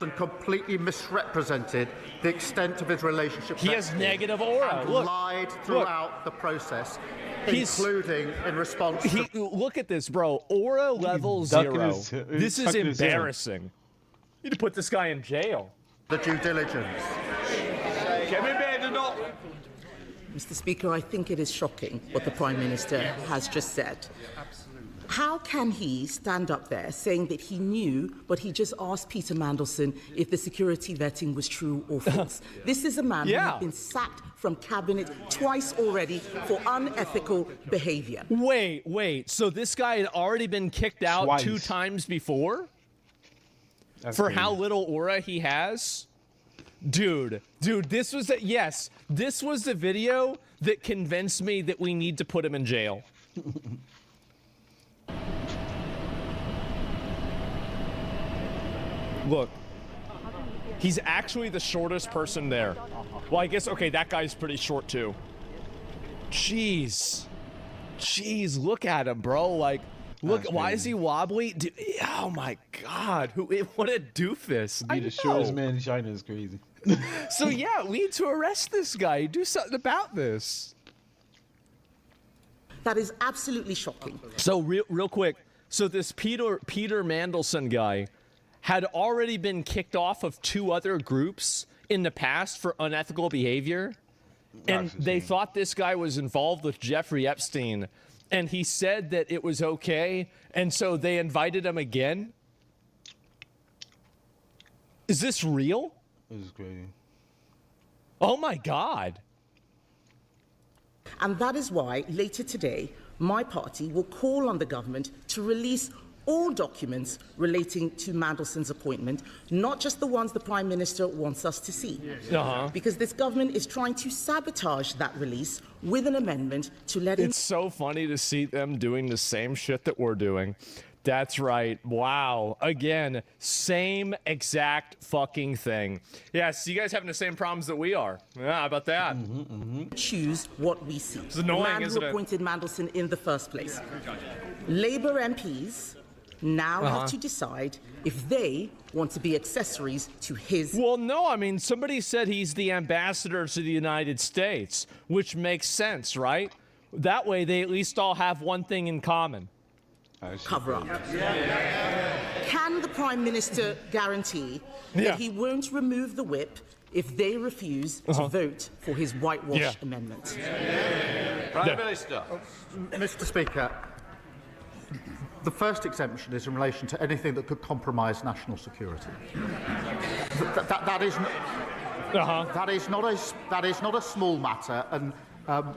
And completely misrepresented the extent of his relationship. He has negative aura. And lied throughout the process, including in response to... Look at this, bro. Aura level 0. This is embarrassing. You need to put this guy in jail. The due diligence. Mr. Speaker, I think it is shocking what the Prime Minister has just said. How can he stand up there saying that he knew, but he just asked Peter Mandelson if the security vetting was true or false? This is a man who has been sacked from cabinet twice already for unethical behavior. Wait. So this guy had already been kicked out 2 times before? For how little aura he has? Dude, this was this was the video that convinced me that we need to put him in jail. Look, he's actually the shortest person there. Well, I guess, okay, that guy's pretty short too. Jeez, look at him, bro. Like, look, why is he wobbly? Dude, oh my God, what a doofus. Be the shortest man in China is crazy. So yeah, we need to arrest this guy. Do something about this. That is absolutely shocking. So real quick, so this Peter Mandelson guy had already been kicked off of 2 other groups in the past for unethical behavior, and they thought this guy was involved with Jeffrey Epstein, and he said that it was okay, and so they invited him again. Is this real? This is crazy. Oh my God. And that is why later today, my party will call on the government to release all documents relating to Mandelson's appointment, not just the ones the Prime Minister wants us to see. Because this government is trying to sabotage that release with an amendment to let him... It's so funny to see them doing the same shit that we're doing. That's right. Wow. Again, same exact fucking thing. Yeah, so you guys having the same problems that we are. Yeah, how about that? Choose what we see. It's annoying, the man isn't who it? appointed Mandelson in the first place. Labour MPs now have to decide if they want to be accessories to his... Well, no, I mean, somebody said he's the ambassador to the United States, which makes sense, right? That way, they at least all have one thing in common. Cover up. Can the Prime Minister guarantee that he won't remove the whip if they refuse to vote for his whitewash amendment? Prime Minister. Mr. Speaker, the first exemption is in relation to anything that could compromise national security. That is not a small matter, and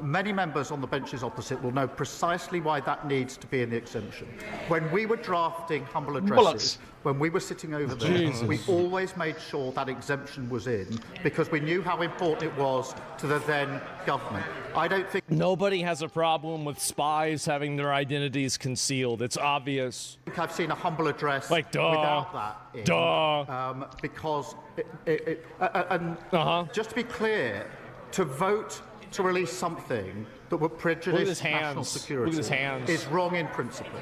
many members on the benches opposite will know precisely why that needs to be in the exemption. When we were drafting humble addresses, when we were sitting over there, we always made sure that exemption was in because we knew how important it was to the then government. I don't think nobody has a problem with spies having their identities concealed. It's obvious. I've seen a humble address without that in, because just to be clear, to vote to release something that would prejudice national security is wrong in principle.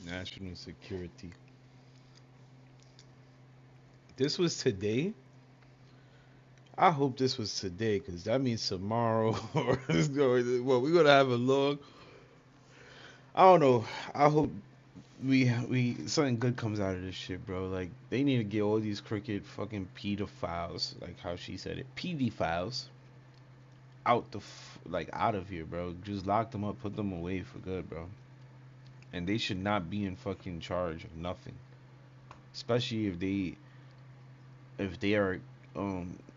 National security. This was today? I hope this was today, because that means tomorrow or well, we're gonna have a long, I don't know. I hope we something good comes out of this shit, bro. Like, they need to get all these crooked fucking pedophiles, like how she said it, pedophiles, out of here, bro. Just lock them up, put them away for good, bro. And they should not be in fucking charge of nothing, especially if they are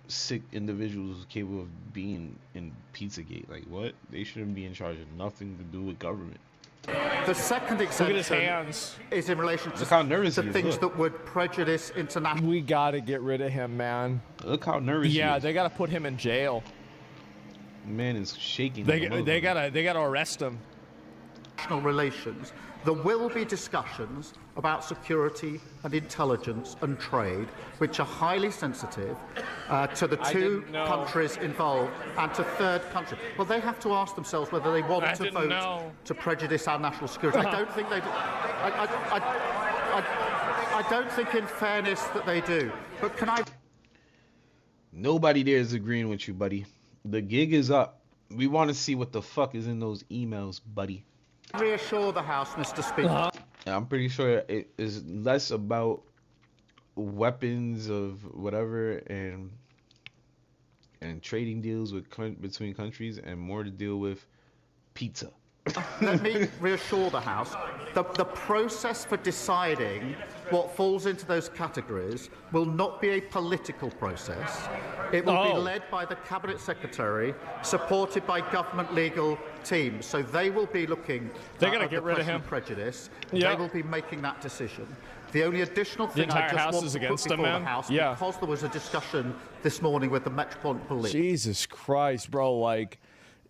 sick individuals capable of being in Pizzagate. Like, what? They shouldn't be in charge of nothing to do with government. The second exemption is in relation to things that would prejudice international... We gotta get rid of him, man. Look how nervous he is. They gotta put him in jail. The man is shaking. They gotta arrest him. International relations. There will be discussions about security and intelligence and trade, which are highly sensitive to the two countries involved and to third countries. Well, they have to ask themselves whether they want to vote to prejudice our national security. I don't think they do. I don't think, in fairness, that they do. But can I... Nobody there is agreeing with you, buddy. The gig is up. We want to see what the fuck is in those emails, buddy. Reassure the House, Mr. Speaker. I'm pretty sure it is less about weapons of whatever and trading deals between countries and more to deal with pizza. Let me reassure the House. The process for deciding what falls into those categories will not be a political process. It will be led by the Cabinet Secretary, supported by government legal teams. So they will be looking at the question of prejudice. They will be making that decision. The only additional thing I just want to put before the House, because there was a discussion this morning with the Metropolitan Police. Jesus Christ, bro, like...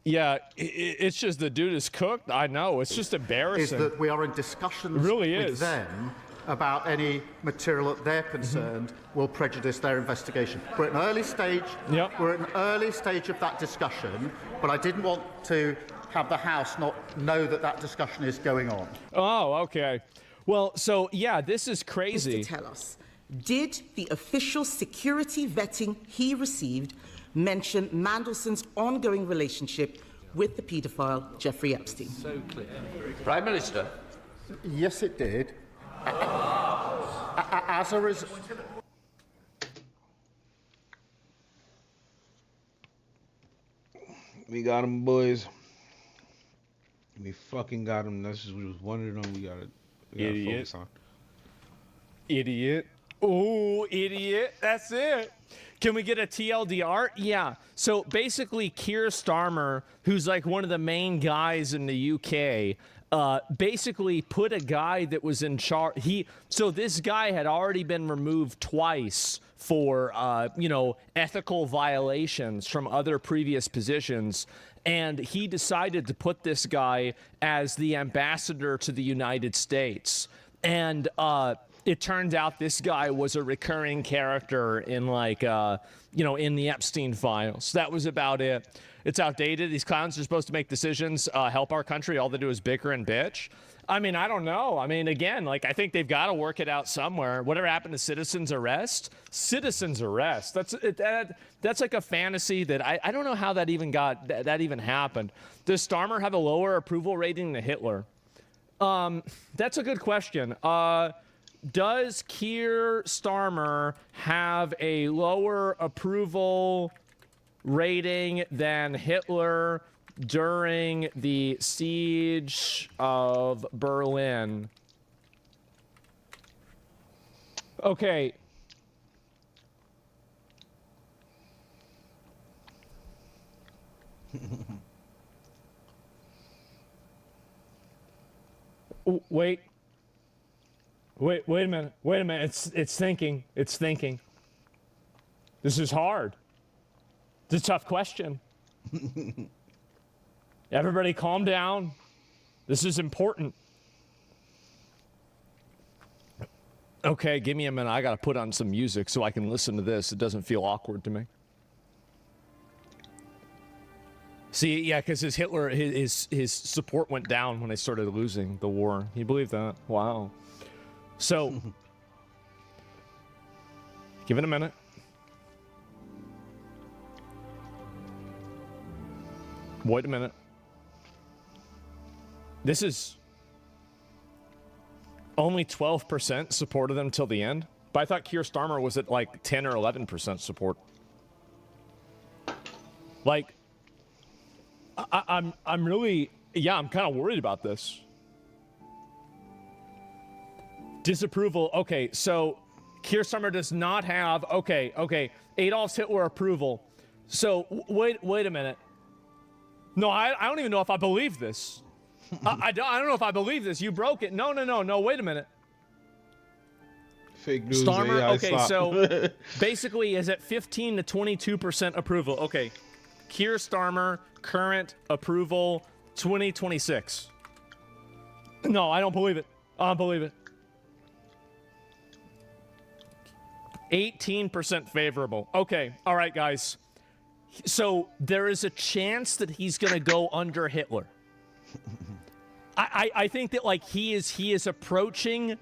Yeah, it's just the dude is cooked. I know. It's just embarrassing. Is that we are in discussions with them about any material that they're concerned will prejudice their investigation. We're at an early stage. Yep. We're at an early stage of that discussion, but I didn't want to have the House not know that that discussion is going on. Oh, okay. Well, so yeah, this is crazy. To tell us, did the official security vetting he received mention Mandelson's ongoing relationship with the paedophile Jeffrey Epstein? So clear. Prime Minister. Yes, it did. As a result. We got him, boys. We fucking got him. That's just what was one of them. We gotta focus on. Idiot. Oh, idiot. That's it. Can we get a TLDR? Yeah. So basically, Keir Starmer, who's like one of the main guys in the UK, basically put a guy that was in charge. So this guy had already been removed twice for, ethical violations from other previous positions. And he decided to put this guy as the ambassador to the United States. And it turned out this guy was a recurring character in in the Epstein files. That was about it. It's outdated. These clowns are supposed to make decisions, help our country. All they do is bicker and bitch. I mean, I don't know. I mean, again, I think they've got to work it out somewhere. Whatever happened to citizen's arrest? Citizen's arrest. That's like a fantasy that I don't know how that even happened. Does Starmer have a lower approval rating than Hitler? That's a good question. Does Keir Starmer have a lower approval rating than Hitler during the siege of Berlin? Okay. Wait a minute. It's thinking. This is hard. It's a tough question. Everybody calm down. This is important. Okay, give me a minute. I got to put on some music so I can listen to this. It doesn't feel awkward to me. See, yeah, because his support went down when they started losing the war. Can you believe that? Wow. So, give it a minute. Wait a minute. This is only 12% supported them till the end. But I thought Keir Starmer was at like 10 or 11% support. Like, I'm really, I'm kind of worried about this. Disapproval. Okay, so Keir Starmer does not have, okay, Adolf Hitler approval. So wait a minute. No, I don't even know if I believe this. I don't know if I believe this. You broke it. No, wait a minute. Fake news. Starmer, AI okay, slop. so basically is at 15 to 22% approval. Okay, Keir Starmer, current approval, 2026. No, I don't believe it. I don't believe it. 18% favorable. Okay, all right, guys. So there is a chance that he's going to go under Hitler. I think that he is approaching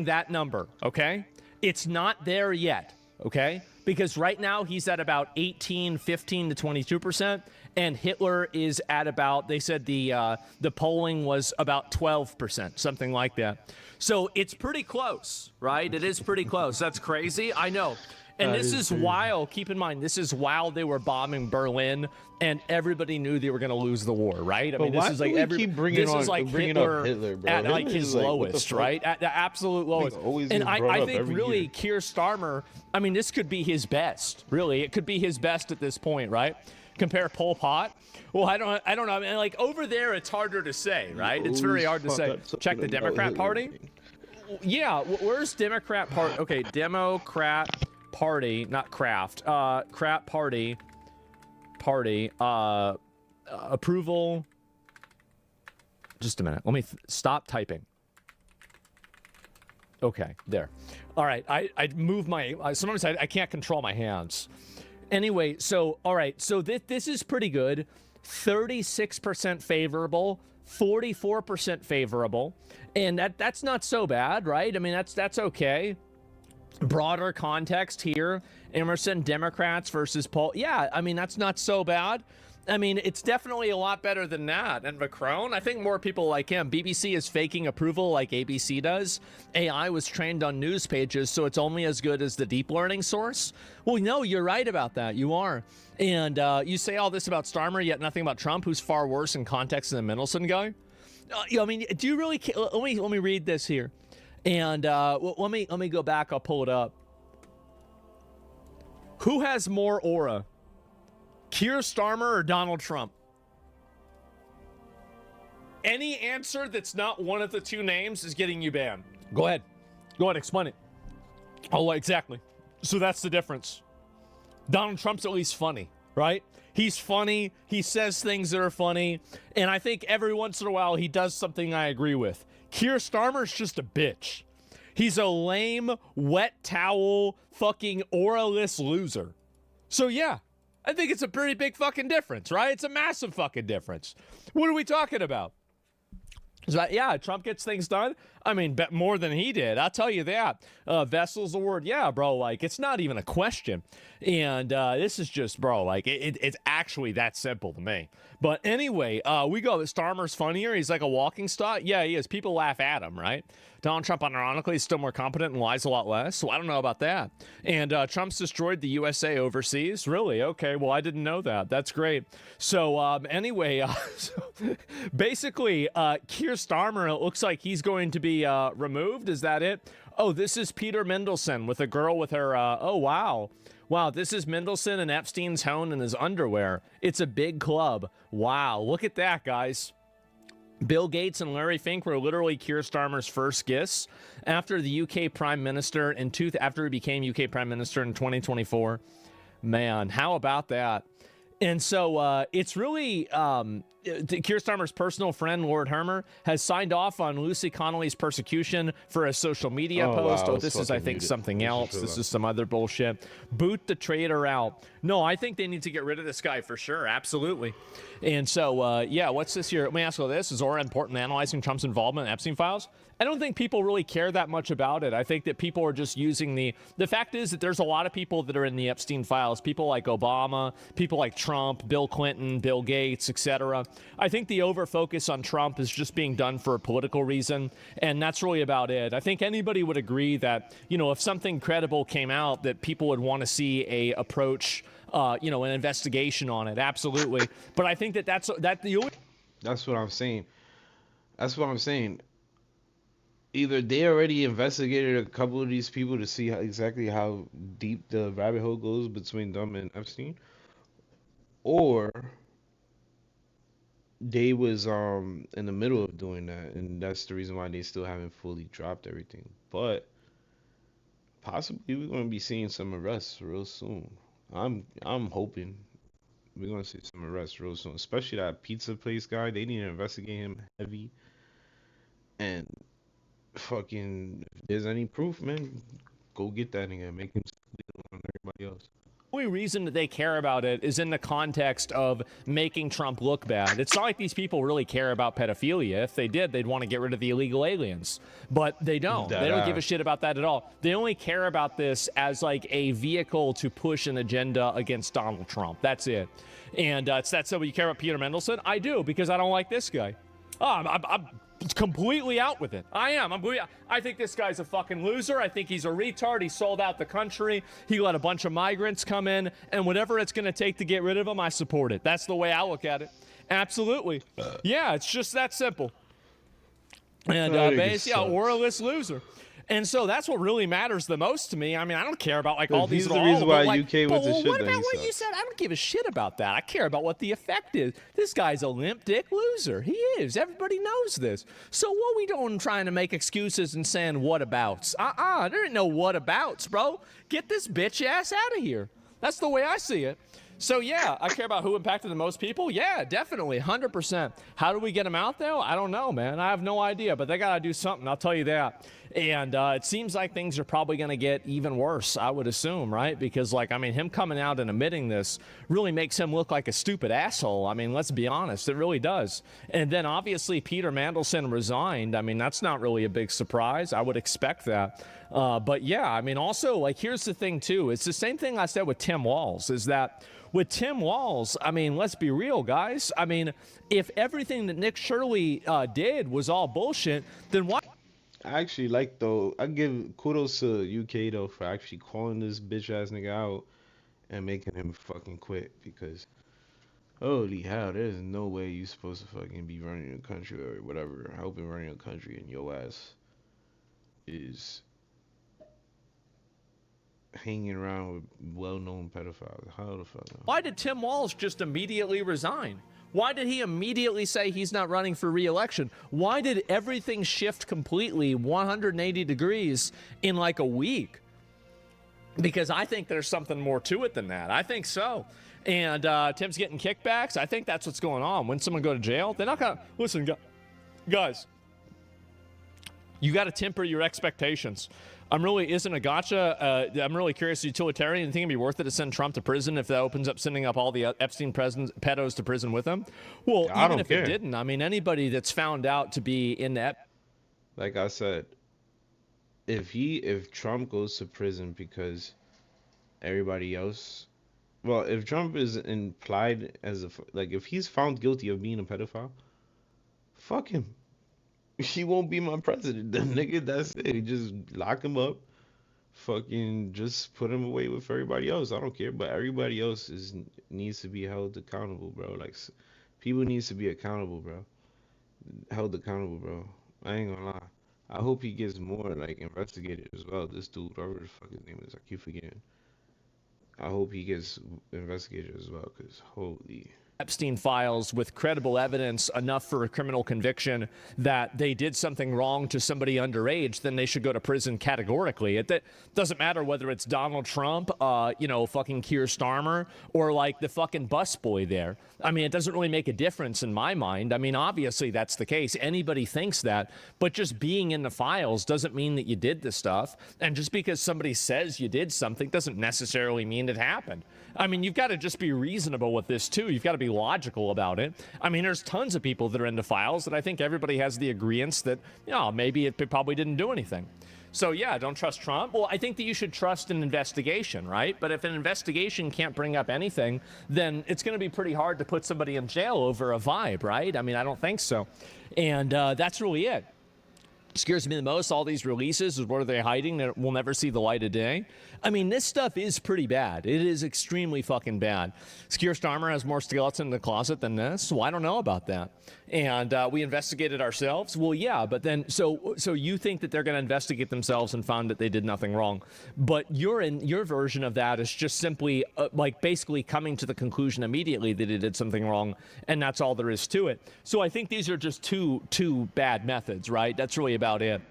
that number, okay? It's not there yet, okay? Because right now he's at about 15 to 22%, and Hitler is at about, they said the polling was about 12%, something like that. So it's pretty close, right? It is pretty close. That's crazy. I know. And this is while, keep in mind, this is while they were bombing Berlin, and everybody knew they were going to lose the war, right? I mean, this is like Hitler bro? at like his lowest, right? At the absolute lowest. And I think really Keir Starmer, I mean, this could be his best. Really, it could be his best at this point, right? Compare Pol Pot. Well, I don't know. I mean, like over there, it's harder to say, right? It's very hard to say. Check the Democrat Party. Yeah, where's Democrat Party? Okay, Democrat Party, not Kraft. Crap Party. Approval. Just a minute. Let me stop typing. Okay, there. All right, I move my... sometimes I can't control my hands. Anyway, so, all right, so this is pretty good. 36% favorable, 44% favorable, and that's not so bad, right? I mean, that's okay. Broader context here, Emerson, Democrats versus Paul. Yeah, I mean, that's not so bad. I mean, it's definitely a lot better than that. And Macron, I think more people like him. BBC is faking approval like ABC does. AI was trained on news pages, so it's only as good as the deep learning source. Well, no, you're right about that. You are. And you say all this about Starmer, yet nothing about Trump, who's far worse in context than the Mendelsohn guy. I mean, do you really... Let me read this here. And let me go back. I'll pull it up. Who has more aura? Keir Starmer or Donald Trump? Any answer that's not one of the two names is getting you banned. Go ahead. Go ahead, explain it. Oh, exactly. So that's the difference. Donald Trump's at least funny, right? He's funny. He says things that are funny. And I think every once in a while he does something I agree with. Keir Starmer's just a bitch. He's a lame, wet towel, fucking auraless loser. So yeah, I think it's a pretty big fucking difference, right? It's a massive fucking difference. What are we talking about? So, yeah, Trump gets things done. I mean, more than he did. I'll tell you that. Vessel's the word. Yeah, bro, like, it's not even a question. And this is just, bro, like, it's actually that simple to me. But anyway, we go, Starmer's funnier. He's like a walking stock. Yeah, he is. People laugh at him, right? Donald Trump, ironically, is still more competent and lies a lot less. So I don't know about that. And Trump's destroyed the USA overseas. Really? Okay, well, I didn't know that. That's great. So anyway, basically, Keir Starmer, it looks like he's going to be removed. Is that it? Oh, this is Peter Mendelsohn with a girl with her. Oh, wow. Wow, this is Mendelsohn and Epstein's hone in his underwear. It's a big club. Wow, look at that, guys. Bill Gates and Larry Fink were literally Keir Starmer's first gifts after the UK Prime Minister after he became UK Prime Minister in 2024. Man, how about that? And so it's really Keir Starmer's personal friend, Lord Hermer, has signed off on Lucy Connolly's persecution for a social media post. Wow, oh, this is, I think, something else. This is some other bullshit. Boot the traitor out. No, I think they need to get rid of this guy for sure. Absolutely. And so, yeah, what's this here? Let me ask you this. Is Aura important in analyzing Trump's involvement in Epstein files? I don't think people really care that much about it. I think that people are just using the fact is that there's a lot of people that are in the Epstein files, people like Obama, people like Trump, Bill Clinton, Bill Gates, etc. I think the overfocus on Trump is just being done for a political reason, and that's really about it. I think anybody would agree that, you know, if something credible came out, that people would want to see a approach, you know, an investigation on it. Absolutely. But I think that's the only... That's what I'm saying. That's what I'm saying. Either they already investigated a couple of these people to see exactly how deep the rabbit hole goes between them and Epstein, or they was in the middle of doing that, and that's the reason why they still haven't fully dropped everything. But possibly we're gonna be seeing some arrests real soon. I'm hoping we're gonna see some arrests real soon, especially that pizza place guy. They need to investigate him heavy. And fucking, if there's any proof, man, go get that nigga, make him on everybody else. The only reason that they care about it is in the context of making Trump look bad. It's not like these people really care about pedophilia. If they did, they'd want to get rid of the illegal aliens. But they don't. They don't give a shit about that at all. They only care about this as like a vehicle to push an agenda against Donald Trump. That's it. And it's that simple. You care about Peter Mendelsohn? I do, because I don't like this guy. Oh, I'm completely out with it. I am. I think this guy's a fucking loser. I think he's a retard. He sold out the country. He let a bunch of migrants come in, and whatever it's going to take to get rid of him, I support it. That's the way I look at it. Absolutely. Yeah, it's just that simple. And basically, yeah, auraless loser. And so that's what really matters the most to me. I mean, I don't care about like all these. He's the reason why UK went to shit. What about what you said? I don't give a shit about that. I care about what the effect is. This guy's a limp dick loser. He is. Everybody knows this. So what we doing trying to make excuses and saying whatabouts? There ain't no whatabouts, bro. Get this bitch ass out of here. That's the way I see it. So, yeah, I care about who impacted the most people. Yeah, definitely, 100%. How do we get them out, though? I don't know, man. I have no idea, but they got to do something. I'll tell you that. And it seems like things are probably going to get even worse, I would assume, right? Because, like, I mean, him coming out and admitting this really makes him look like a stupid asshole. I mean, let's be honest, it really does. And then, obviously, Peter Mandelson resigned. I mean, that's not really a big surprise. I would expect that. But, yeah, I mean, also, like, here's the thing, too. It's the same thing I said with Tim Walz, is that with Tim Walz, I mean, let's be real, guys. I mean, if everything that Nick Shirley did was all bullshit, then why? I actually like, though, I give kudos to UK, though, for actually calling this bitch-ass nigga out and making him fucking quit, because holy hell, there's no way you supposed to fucking be running a country or whatever, helping running a country, and your ass is hanging around with well-known pedophiles. How the fuck? Why did Tim Walz just immediately resign? Why did he immediately say he's not running for re-election? Why did everything shift completely 180 degrees in like a week? Because I think there's something more to it than that. I think so. And Tim's getting kickbacks. I think that's what's going on. When someone go to jail, they're not going to... Listen, guys, you got to temper your expectations. I'm really curious, utilitarian. You think it'd be worth it to send Trump to prison if that opens up sending up all the Epstein pedos to prison with him? Well, even if it didn't, I mean, anybody that's found out to be in that. Like I said, if Trump goes to prison because everybody else, well, if Trump is implied as if he's found guilty of being a pedophile, fuck him. He won't be my president, then, nigga. That's it. Just lock him up. Fucking just put him away with everybody else. I don't care. But everybody else needs to be held accountable, bro. Like, people needs to be accountable, bro. Held accountable, bro. I ain't gonna lie. I hope he gets more, like, investigated as well. This dude, whatever the fuck his name is, I keep forgetting. I hope he gets investigated as well, because holy... Epstein files with credible evidence enough for a criminal conviction that they did something wrong to somebody underage, then they should go to prison categorically. It doesn't matter whether it's Donald Trump, fucking Keir Starmer, or like the fucking busboy there. I mean, it doesn't really make a difference in my mind. I mean, obviously that's the case. Anybody thinks that, but just being in the files doesn't mean that you did the stuff. And just because somebody says you did something doesn't necessarily mean it happened. I mean, you've got to just be reasonable with this too. You've got to be logical about it. I mean, there's tons of people that are into files that I think everybody has the agreeance that, maybe it probably didn't do anything. So yeah, don't trust Trump. Well, I think that you should trust an investigation, right? But if an investigation can't bring up anything, then it's going to be pretty hard to put somebody in jail over a vibe, right? I mean, I don't think so. And that's really it. Scares me the most, all these releases, is what are they hiding that will never see the light of day? I mean, this stuff is pretty bad. It is extremely fucking bad. Keir Starmer has more skeleton in the closet than this. Well, I don't know about that. And we investigated ourselves. Well, yeah, but then, so you think that they're going to investigate themselves and find that they did nothing wrong. But your version of that is just simply basically coming to the conclusion immediately that it did something wrong, and that's all there is to it. So I think these are just two bad methods, right? That's really about it.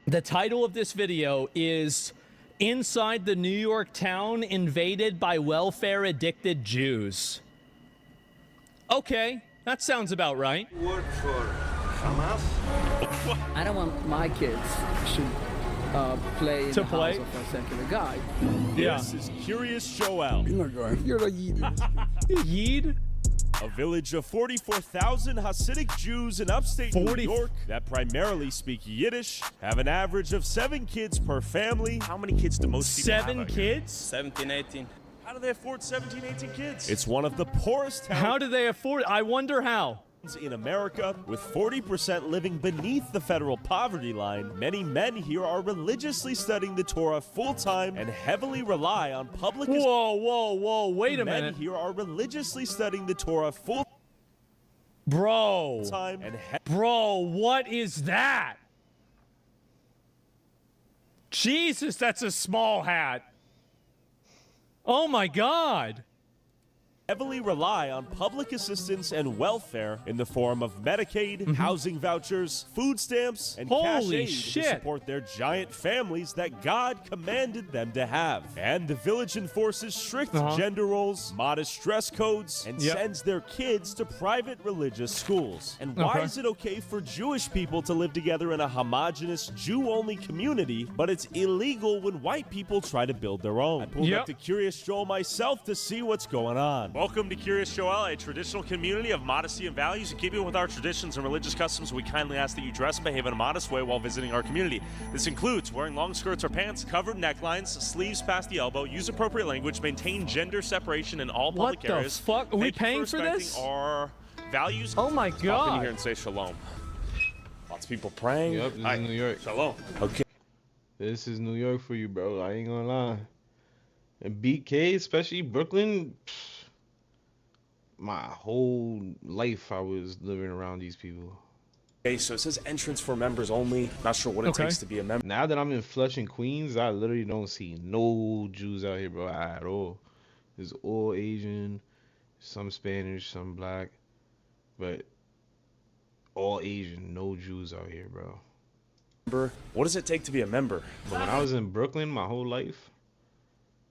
The title of this video is Inside the New York Town Invaded by Welfare-Addicted Jews. Okay, that sounds about right. Work for Hamas? I don't want my kids should play in the house of a secular guy. Yeah. This is Curious Joel. You're a Yid. Yid? A village of 44,000 Hasidic Jews in upstate New York that primarily speak Yiddish have an average of 7 kids per family. How many kids do most people have? 7 kids? 17, 18. How do they afford 17, 18 kids? It's one of the poorest towns. How do they afford? I wonder how. In America, with 40% living beneath the federal poverty line, many men here are religiously studying the Torah full-time and heavily rely on public... Whoa, wait a minute. Men here are religiously studying the Torah full... Bro, what is that? Jesus, that's a small hat. Oh my God. heavily rely on public assistance and welfare in the form of Medicaid, housing vouchers, food stamps, and cash Holy aid shit. to support their giant families that God commanded them to have. And the village enforces strict gender roles, modest dress codes, and sends their kids to private religious schools. And why is it okay for Jewish people to live together in a homogenous Jew-only community, but it's illegal when white people try to build their own? I pulled up to Curious Joel myself to see what's going on. Welcome to Curious Joel, a traditional community of modesty and values. In keeping with our traditions and religious customs, we kindly ask that you dress and behave in a modest way while visiting our community. This includes wearing long skirts or pants, covered necklines, sleeves past the elbow, use appropriate language, maintain gender separation in all public areas. What the fuck? Are we paying for this? Our values. Oh my Stop God. in here and say shalom. Lots of people praying. Yep, this is New York. Shalom. Okay. This is New York for you, bro. I ain't gonna lie. And BK, especially Brooklyn, my whole life I was living around these people. Okay, so it says entrance for members only. Not sure what it takes to be a member. Now that I'm in Flushing, Queens, I literally don't see no Jews out here, bro, at all. It's all Asian, some Spanish, some black, but all Asian, no Jews out here, bro. What does it take to be a member? But when I was in Brooklyn my whole life,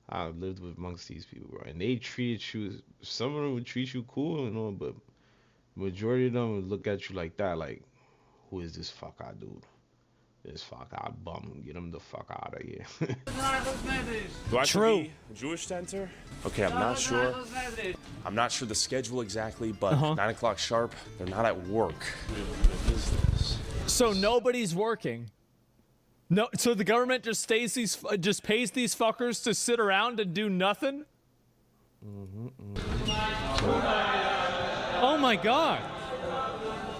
I lived with amongst these people, bro, and they treated you. Some of them would treat you cool, you know, but majority of them would look at you like that, like, who is this fuck out dude? This fuck out bum, get him the fuck out of here. Do I have to be a Jewish to enter? Okay, I'm not sure. I'm not sure the schedule exactly, but 9 o'clock sharp, they're not at work. What is this? So nobody's working. No, so the government just pays these fuckers to sit around and do nothing? Oh my God.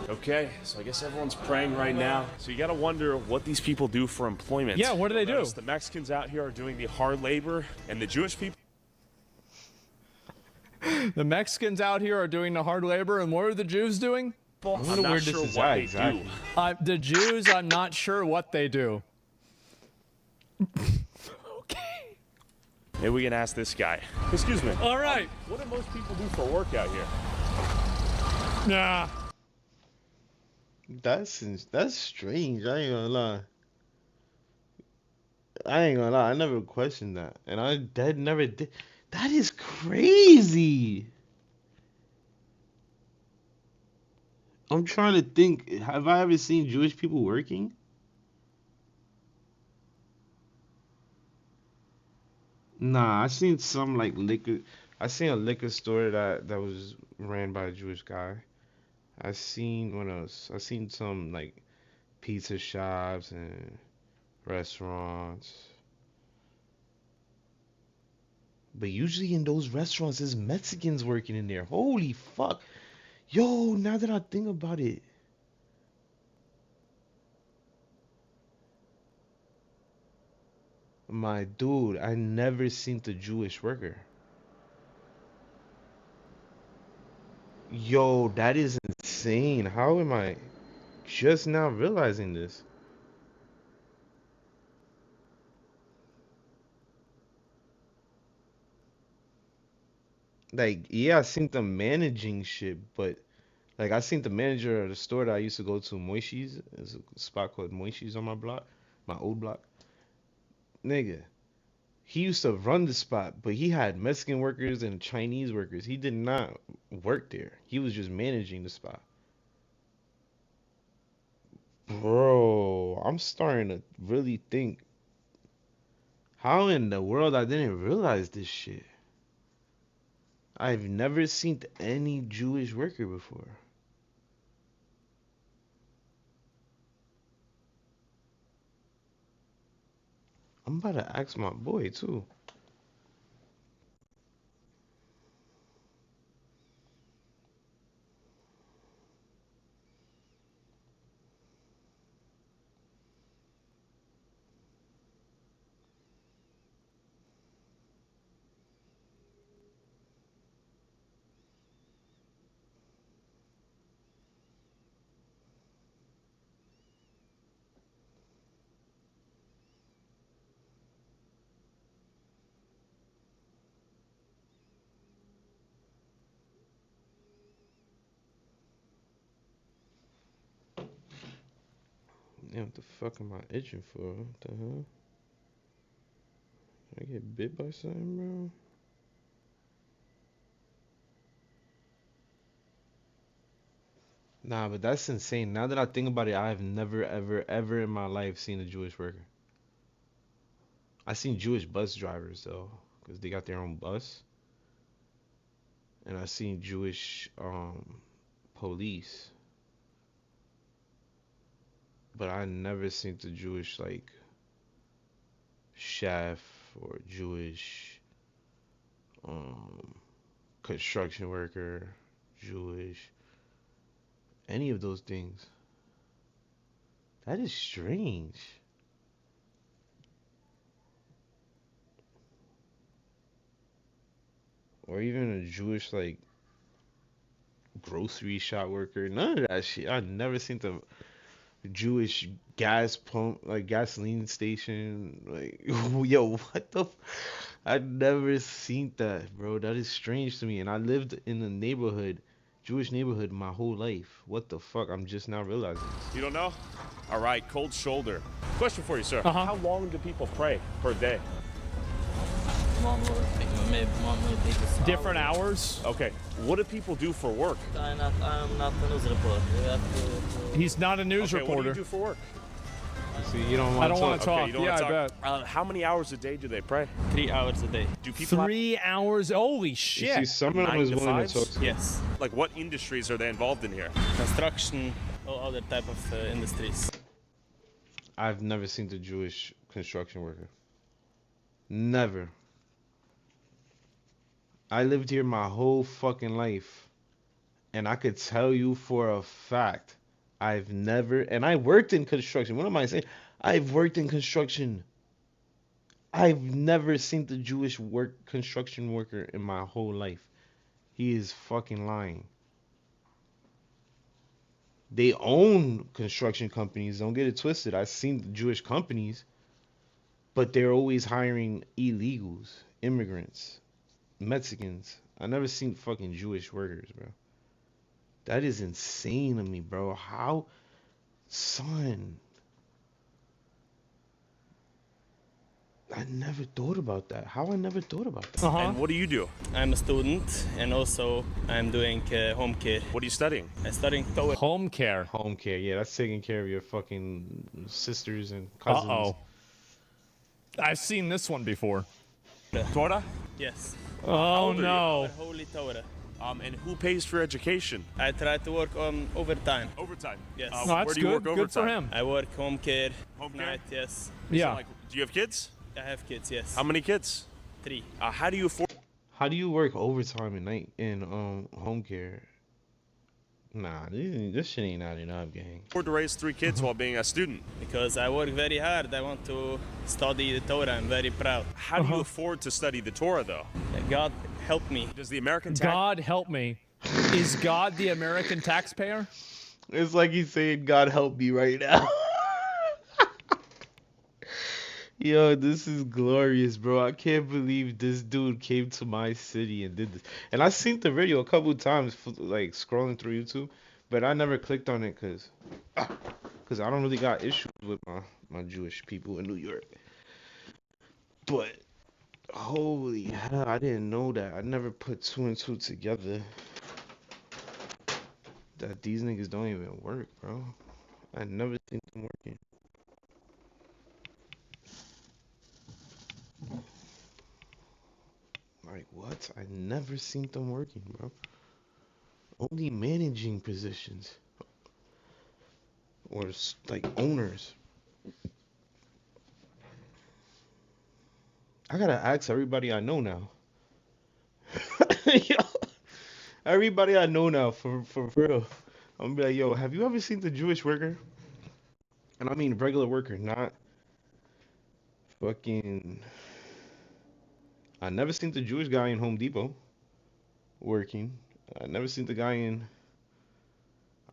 Okay, so I guess everyone's praying right now. So you gotta wonder what these people do for employment. Yeah, what do they do? The Mexicans out here are doing the hard labor, and the Jewish people. The Mexicans out here are doing the hard labor, and what are the Jews doing? I'm not sure what they do. The Jews, I'm not sure what they do. Maybe we can ask this guy. Excuse me. All right. What do most people do for work out here? Nah. That's strange. I ain't gonna lie. I never questioned that, and that never did. That is crazy. I'm trying to think. Have I ever seen Jewish people working? Nah, I seen some like liquor. I seen a liquor store that was ran by a Jewish guy. I seen what else? I seen some like pizza shops and restaurants. But usually in those restaurants, there's Mexicans working in there. Holy fuck. Yo, now that I think about it. My dude, I never seen the Jewish worker. Yo, that is insane. How am I just now realizing this? Like, yeah, I seen them managing shit, but like I seen the manager of the store that I used to go to, Moishi's. There's a spot called Moishi's on my block, my old block. Nigga, he used to run the spot, but he had Mexican workers and Chinese workers. He did not work there. He was just managing the spot. Bro, I'm starting to really think, how in the world I didn't realize this shit? I've never seen any Jewish worker before. I'm about to ask my boy too. Damn, what the fuck am I itching for? What the hell? Did I get bit by something, bro? Nah, but that's insane. Now that I think about it, I have never, ever, ever in my life seen a Jewish worker. I seen Jewish bus drivers though, because they got their own bus. And I seen Jewish police. But I never seen the Jewish like chef or Jewish construction worker, Jewish, any of those things. That is strange. Or even a Jewish like grocery shop worker. None of that shit. I've never seen the Jewish gas pump, like gasoline station. Like, yo, what the? I've never seen that, bro. That is strange to me. And I lived in a neighborhood, Jewish neighborhood, my whole life. What the fuck? I'm just now realizing this. You don't know? All right, cold shoulder. Question for you, sir. How long do people pray per day? Different hours? Okay. What do people do for work? I'm not a news reporter. He's not a news reporter. What do you do for work? See, you don't want I don't want to talk. Okay, you don't Yeah, wanna I talk. How many hours a day do they pray? 3 hours a day. Do people 3 hours? Holy shit. You see, some of them is willing to talk to. Yes. Like, what industries are they involved in here? Construction or other type of industries. I've never seen the Jewish construction worker. Never. I lived here my whole fucking life. And I could tell you for a fact, I've never, and I worked in construction. What am I saying? I've worked in construction. I've never seen the Jewish construction worker in my whole life. He is fucking lying. They own construction companies. Don't get it twisted. I've seen the Jewish companies, but they're always hiring illegals, immigrants, Mexicans. I never seen fucking Jewish workers, bro. That is insane to me, bro. How, son? I never thought about that. How I never thought about that. And what do you do? I'm a student and also I'm doing home care. What are you studying? I'm studying Torah. Home care. Home care, yeah, that's taking care of your fucking sisters and cousins. Uh-oh. I've seen this one before. Torah? Yes. Oh, no. Holy Torah. And who pays for education? I try to work on overtime. Overtime? Yes. No, that's where do you good. work Good for overtime? him. I work home care. Home care? Night, yes. Yeah. So, like, do you have kids? I have kids, yes. How many kids? 3. How do you afford? How do you work overtime at night in home care? Nah, this shit ain't adding up, gang. Afford to raise 3 kids while being a student? Because I work very hard. I want to study the Torah. I'm very proud. How do you afford to study the Torah, though? God help me. Does the American God help me. Is God the American taxpayer? It's like he's saying, God help me right now. Yo, this is glorious, bro. I can't believe this dude came to my city and did this. And I seen the video a couple times, like scrolling through YouTube, but I never clicked on it because I don't really got issues with my Jewish people in New York. But holy hell, I didn't know that. I never put 2 and 2 together. That these niggas don't even work, bro. I never seen them working. Like what? I never seen them working, bro. Only managing positions. Or like owners. I gotta ask everybody I know now. Yo, everybody I know now, for real. I'm gonna be like, yo, have you ever seen the Jewish worker? And I mean regular worker, not fucking... I never seen the Jewish guy in Home Depot working. I never seen the guy in...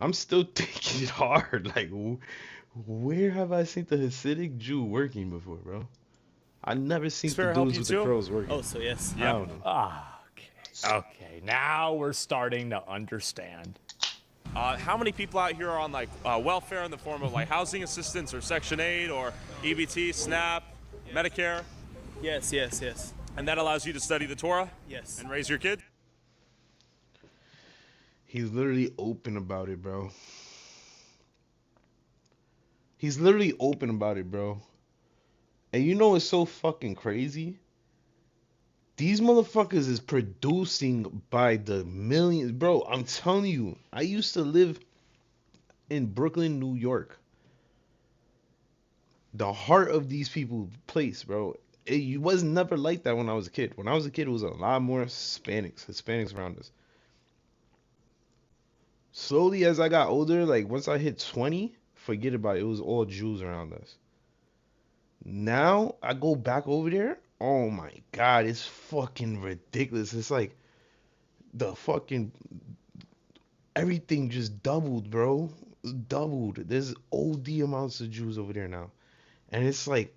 I'm still thinking it hard. Like, where have I seen the Hasidic Jew working before, bro? I never seen the dudes with the curls working. Oh, so yes. I don't know. Okay. Okay. Now we're starting to understand. How many people out here are on like welfare in the form of like housing assistance or Section 8 or EBT, SNAP, Medicare? Yes, yes, yes. And that allows you to study the Torah? Yes. And raise your kid? He's literally open about it, bro. He's literally open about it, bro. And you know what's so fucking crazy? These motherfuckers is producing by the millions. Bro, I'm telling you, I used to live in Brooklyn, New York. The heart of these people's place, bro. It was never like that when I was a kid. When I was a kid, it was a lot more Hispanics around us. Slowly, as I got older, like once I hit 20, forget about it. It was all Jews around us. Now, I go back over there. Oh my God, it's fucking ridiculous. It's like the fucking everything just doubled, bro. Doubled. There's OD amounts of Jews over there now. And it's like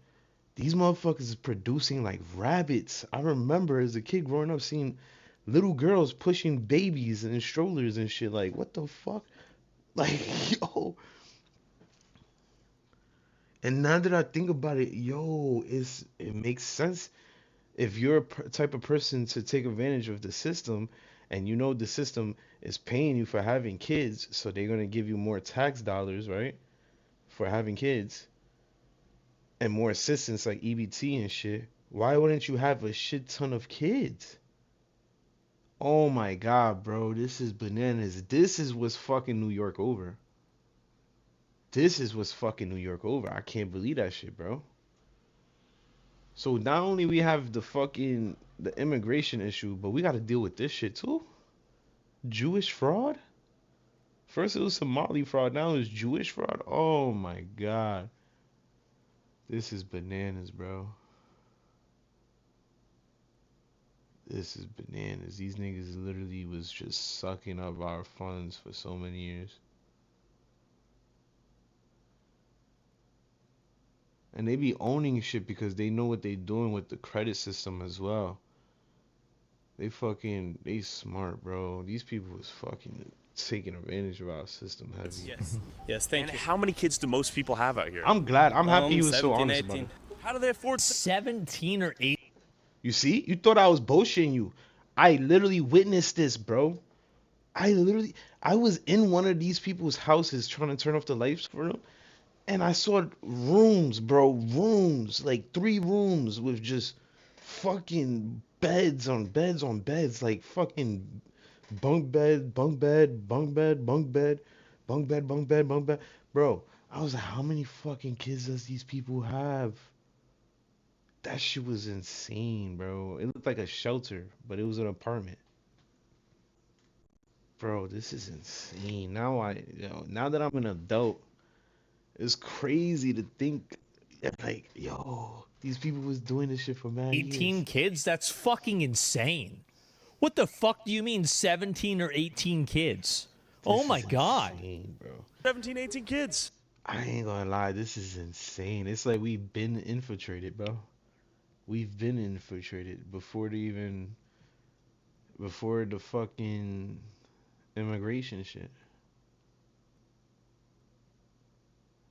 these motherfuckers is producing like rabbits. I remember as a kid growing up seeing little girls pushing babies in strollers and shit. Like, what the fuck? Like, yo. And now that I think about it, yo, it makes sense. If you're a type of person to take advantage of the system, and you know the system is paying you for having kids, so they're gonna give you more tax dollars, right? For having kids. And more assistance like EBT and shit. Why wouldn't you have a shit ton of kids? Oh my God, bro, this is bananas. This is what's fucking New York over. This is what's fucking New York over. I can't believe that shit, bro. So not only we have the immigration issue, but we got to deal with this shit too. Jewish fraud? First it was Somali fraud, now it's Jewish fraud. Oh my God. This is bananas, bro. This is bananas. These niggas literally was just sucking up our funds for so many years. And they be owning shit because they know what they doing with the credit system as well. They smart, bro. These people was fucking taking advantage of our system heavy. Yes, yes, thank you. How many kids do most people have out here? I'm glad. I'm happy he was 17, so honest 18. about it. How do they afford 17 or 8? You see? You thought I was bullshitting you. I literally witnessed this, bro. I was in one of these people's houses trying to turn off the lights for them. And I saw rooms, bro. Rooms. Like 3 rooms with just fucking beds on beds on beds. Like fucking bunk bed, bunk bed, bunk bed, bunk bed, bunk bed, bunk bed, bunk bed. Bro, I was like, how many fucking kids does these people have? That shit was insane, bro. It looked like a shelter, but it was an apartment. Bro, this is insane. Now that I'm an adult, it's crazy to think, like, yo, these people was doing this shit for mad 18 years. kids? That's fucking insane. What the fuck do you mean 17 or 18 kids? Oh my God. Insane, bro. 17, 18 kids? I ain't gonna lie, this is insane. It's like we've been infiltrated, bro. We've been infiltrated before the fucking immigration shit.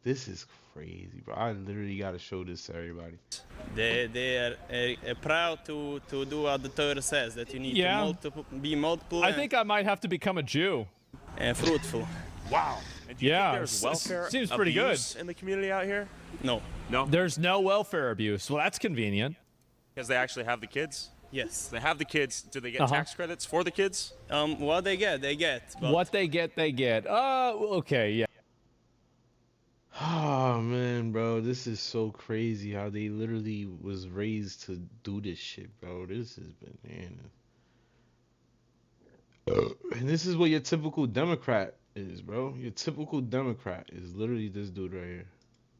This is crazy, bro. I literally gotta show this to everybody. They are proud to do what the Torah says, that you need to be multiple. I think I might have to become a Jew. And fruitful. Wow. And do you think there's welfare seems pretty good in the community out here? No. There's no welfare abuse. Well, that's convenient. Because they actually have the kids? Yes. They have the kids. Do they get tax credits for the kids? What they get, they get. But What they get, they get. Okay, yeah. Oh man, bro, this is so crazy how they literally was raised to do this shit, bro. This is bananas. And this is what your typical Democrat is, bro. Your typical Democrat is literally this dude right here.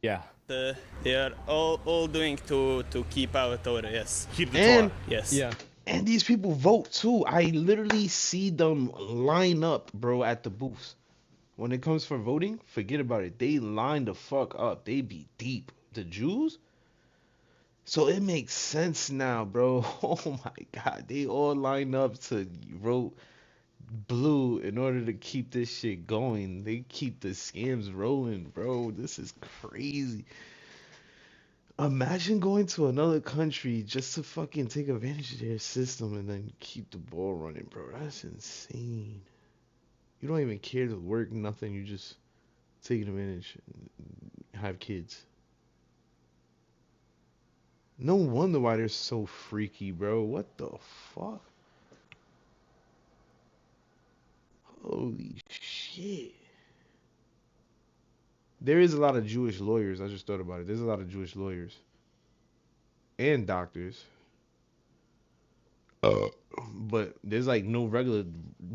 Yeah. They are all doing to keep our Torah, yes. Keep the Torah. Yes. Yeah. And these people vote too. I literally see them line up, bro, at the booths. When it comes for voting, forget about it. They line the fuck up. They be deep. The Jews? So it makes sense now, bro. Oh my God. They all line up to vote blue in order to keep this shit going. They keep the scams rolling, bro. This is crazy. Imagine going to another country just to fucking take advantage of their system and then keep the ball running, bro. That's insane. You don't even care to work, nothing. You just take advantage and have kids. No wonder why they're so freaky, bro. What the fuck? Holy shit. There is a lot of Jewish lawyers. I just thought about it. There's a lot of Jewish lawyers and doctors. But there's like no regular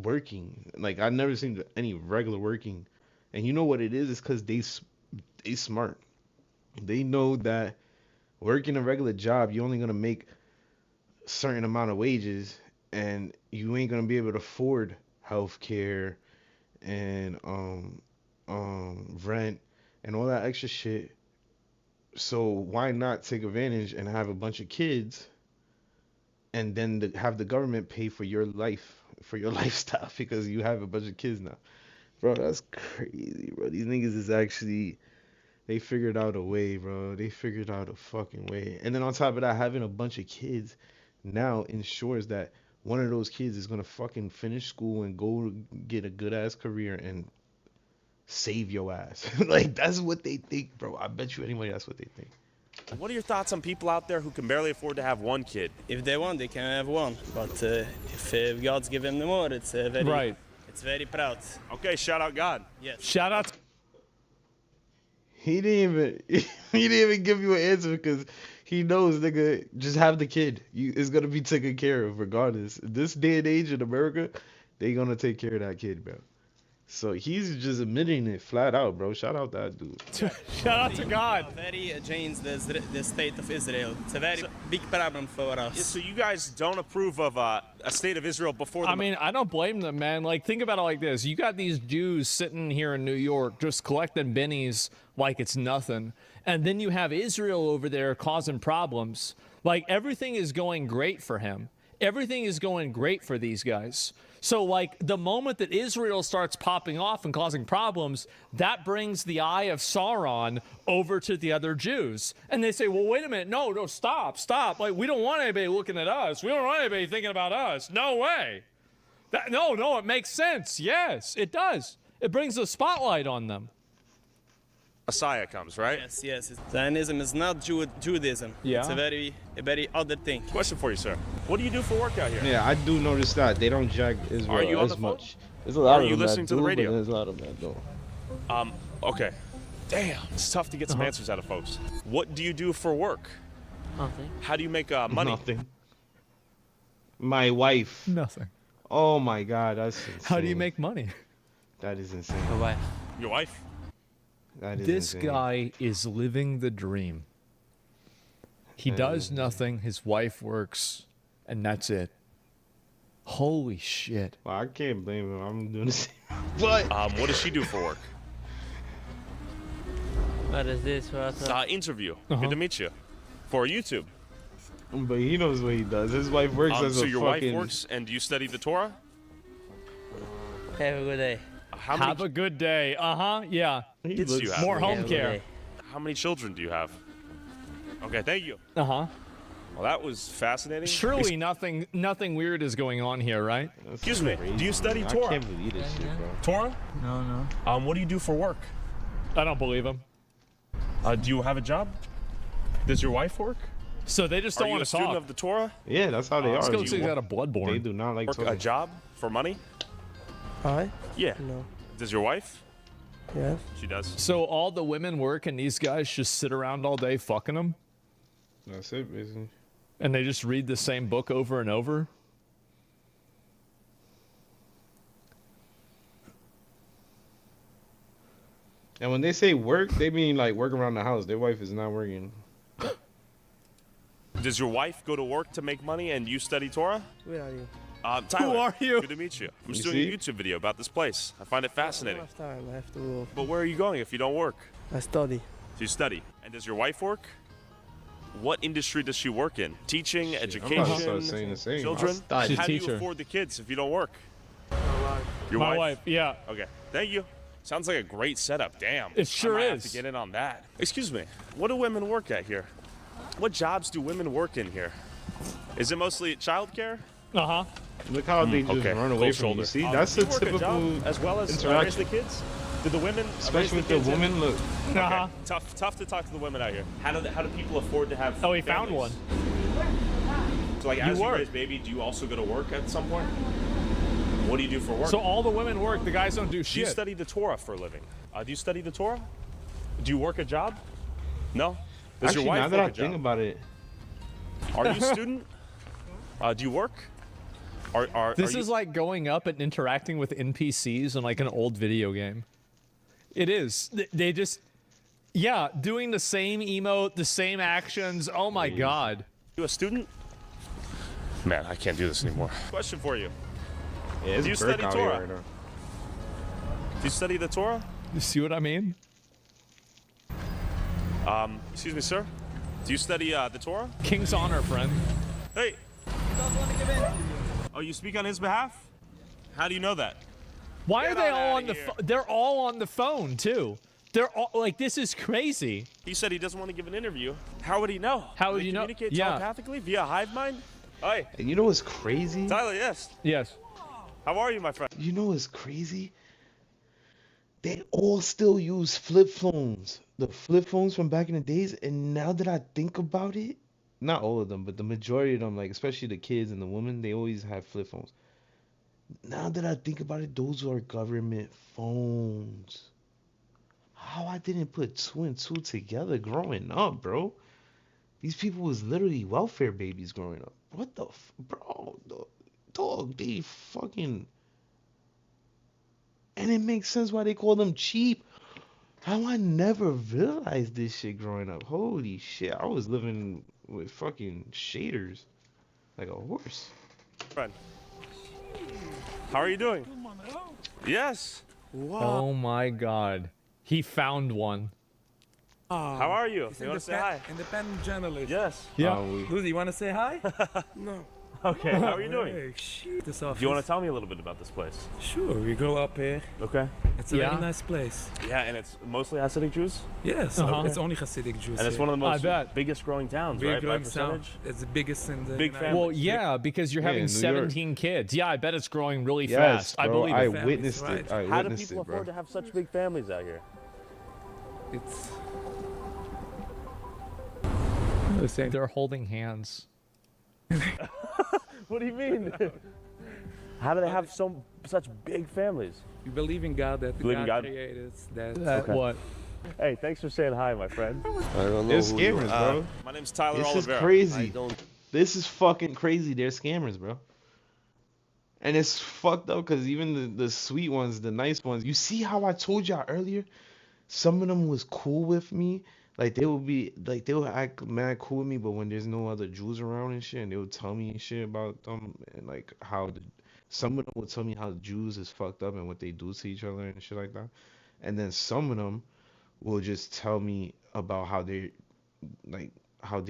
working. Like I've never seen any regular working. And you know what it is? It's because they smart. They know that working a regular job, you're only gonna make a certain amount of wages, and you ain't gonna be able to afford healthcare and rent and all that extra shit. So why not take advantage and have a bunch of kids, and then have the government pay for your life, for your lifestyle, because you have a bunch of kids now, bro? That's crazy, bro. These niggas is actually. They figured out a way, bro. They figured out a fucking way. And then on top of that, having a bunch of kids now ensures that one of those kids is going to fucking finish school and go get a good-ass career and save your ass. Like, that's what they think, bro. I bet you anybody that's what they think. What are your thoughts on people out there who can barely afford to have one kid? If they want, they can have one. But if God's given them more, it's very right. It's very proud. Okay, shout out God. Yes. Shout out. He didn't even give you an answer because he knows, nigga, just have the kid. It's gonna be taken care of regardless. This day and age in America, they gonna take care of that kid, bro. So he's just admitting it flat out, bro. Shout out that dude. Shout out to God. Very against the state of Israel. It's a very big problem for us. So you guys don't approve of a state of Israel before the... I mean, I don't blame them, man. Like, think about it like this. You got these Jews sitting here in New York just collecting bennies like it's nothing. And then you have Israel over there causing problems. Like, everything is going great for him. Everything is going great for these guys. So, like, the moment that Israel starts popping off and causing problems, that brings the eye of Sauron over to the other Jews. And they say, well, wait a minute. No, stop. Like, we don't want anybody looking at us. We don't want anybody thinking about us. No way. No, it makes sense. Yes, it does. It brings the spotlight on them. Messiah comes, right? Yes. Zionism is not Judaism. Yeah. It's a very other thing. Question for you, sir. What do you do for work out here? Yeah, I do notice that they don't jack Israel Are you on as the phone? much. There's a lot Are of you them listening that to the do, radio? but there's a lot of them that don't. Okay. Damn, it's tough to get some answers out of folks. What do you do for work? Nothing. How do you make money? Nothing. My wife. Nothing. Oh my God, that's insane. How do you make money? That is insane. My wife. Your wife? That is This insane. guy is living the dream. He does nothing. His wife works, and that's it. Holy shit. Well, I can't blame him. I'm doing the same. But what does she do for work? What is this? Interview. Good to meet you. For YouTube. But he knows what he does. His wife works as so a your fucking... wife works, and do you study the Torah? Have a good day. Have a good day. Yeah. Kids do you have? More home care. How many children do you have? Okay, thank you. Well, that was fascinating. Surely nothing weird is going on here, right? Excuse me. Do you study Torah? I can't believe this shit, bro. Torah? No. What do you do for work? I don't believe him. Do you have a job? Does your wife work? So they just don't Are you want a to student talk. of the Torah? Yeah, that's how they are. Let's go got a bloodborne. They do not like Work talking. a job for money? Yeah. No. Does your wife? Yes. She does. So all the women work and these guys just sit around all day fucking them? That's it, basically. And they just read the same book over and over? And when they say work, they mean like work around the house. Their wife is not working. Does your wife go to work to make money and you study Torah? Where are you? Tyler, Who are you? Good to meet you. I'm You just doing see? a YouTube video about this place. I find it fascinating. I don't have time. I have to go. But where are you going if you don't work? I study. Do you study? And does your wife work? What industry does she work in? Teaching, I'm about to education, start saying the same. children? I'll She's How a do you teacher. afford the kids if you don't work? Your My wife? wife, yeah. Okay, thank you. Sounds like a great setup. Damn. It sure I might have is. to get in on that. Excuse me. What do women work at here? What jobs do women work in here? Is it mostly childcare? Uh-huh. Look how they just run away from you. See, that's do a you work a job typical as well as raise interaction. the kids. Do the women, Especially raise with the kids women, look. Okay. Uh-huh. Tough to talk to the women out here. How do people afford to have? Oh, he found families? one. So like, You as you work. raise baby, do you also go to work at some point? What do you do for work? So all the women work, the guys don't do Do you shit. study the Torah for a living? Do you study the Torah? Do you work a job? No. Does Actually, your wife now that work I a think job? about it, Are you a student? Do you work? This is like going up and interacting with NPCs in like an old video game. It is. They just, yeah, doing the same emote, the same actions. Oh my god. You a student? Man, I can't do this anymore. Question for you. yeah, it's Do you Burke study out here Torah? right now. Do you study the Torah? You see what I mean? Excuse me, sir. Do you study the Torah? King's honor, friend. Hey. Oh, you speak on his behalf? How do you know that? Why are Get they on all outta on the here. They're all on the phone too. They're all like, this is crazy. He said he doesn't want to give an interview. How would he know? How Do would they you know? communicate Yeah. telepathically via hive mind? Hi. And you know what's crazy? Tyler, yes. Yes. How are you, my friend? You know what's crazy? They all still use flip phones. The flip phones from back in the days. And now that I think about it, not all of them, but the majority of them, like especially the kids and the women, they always have flip phones. Now that I think about it, those are government phones. How I didn't put two and two together growing up, bro. These people was literally welfare babies growing up. What the bro? Dog, they fucking. And it makes sense why they call them cheap. How I never realized this shit growing up. Holy shit, I was living with fucking shaders like a horse. Friend. How are you doing? Yes. Oh my god. He found one. How are you? You want to say hi? Independent journalist. Yes. Yeah. Lucy, you want to say hi? No. Okay, how are you doing? Hey, shit, this Do office. you want to tell me a little bit about this place? Sure, we grew up here. Okay. It's a very nice place. Yeah, and it's mostly Hasidic Jews? Yes, it's only Hasidic Jews. And it's here. one of the most I bet. biggest growing towns, Big right? By growing town. percentage? It's the biggest in the Big United family. Well, yeah, because you're Yeah, having in New York. 17 kids. Yeah, I bet it's growing really Yes, fast. I bro, believe I it. witnessed right. it. I How do witnessed people it, bro. afford to have such big families out here? It's They're holding hands. What do you mean? How do they have such big families? we believe in God that Believe in God God? created that. That what? Hey, thanks for saying hi, my friend. I don't know They're who you scammers, are. bro. My name's Tyler This is Oliveira. crazy. I don't. This is fucking crazy. They're scammers, bro. And it's fucked up because even the sweet ones, the nice ones, you see how I told y'all earlier? Some of them was cool with me. Like they would act mad cool with me, but when there's no other Jews around and shit, and they would tell me shit about them and like how some of them would tell me how the Jews is fucked up and what they do to each other and shit like that. And then some of them will just tell me about how they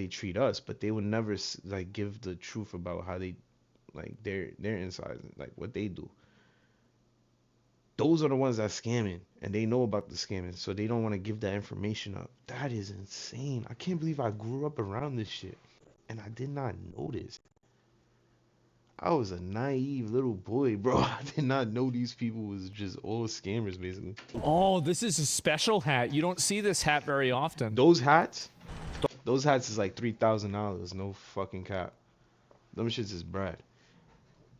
treat us, but they would never like give the truth about how they like their insides, like what they do. Those are the ones that scamming, and they know about the scamming, so they don't want to give that information up. That is insane. I can't believe I grew up around this shit, and I did not know this. I was a naive little boy, bro. I did not know these people was just all scammers, basically. Oh, this is a special hat. You don't see this hat very often. Those hats is like $3,000. No fucking cap. Them shits is bread.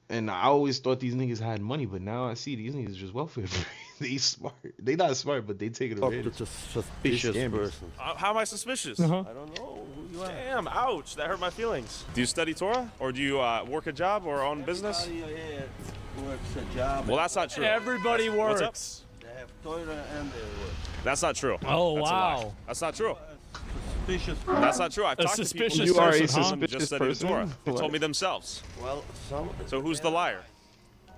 And I always thought these niggas had money, but now I see these niggas just welfare. They smart. They not smart, but they take it away. It's a suspicious person. How am I suspicious? Uh-huh. I don't know who you are. Damn, ouch, that hurt my feelings. Do you study Torah? Or do you work a job or own business? Works a job. Well, that's not true. Everybody What's up? works. They have Torah and they work. That's not true. Oh, That's a lie. wow. That's not true. Suspicious. That's not true. I've A talked to people suspicious who You are a person, huh? just suspicious study the person? Torah. They What? told me themselves. Well, some. So who's the liar?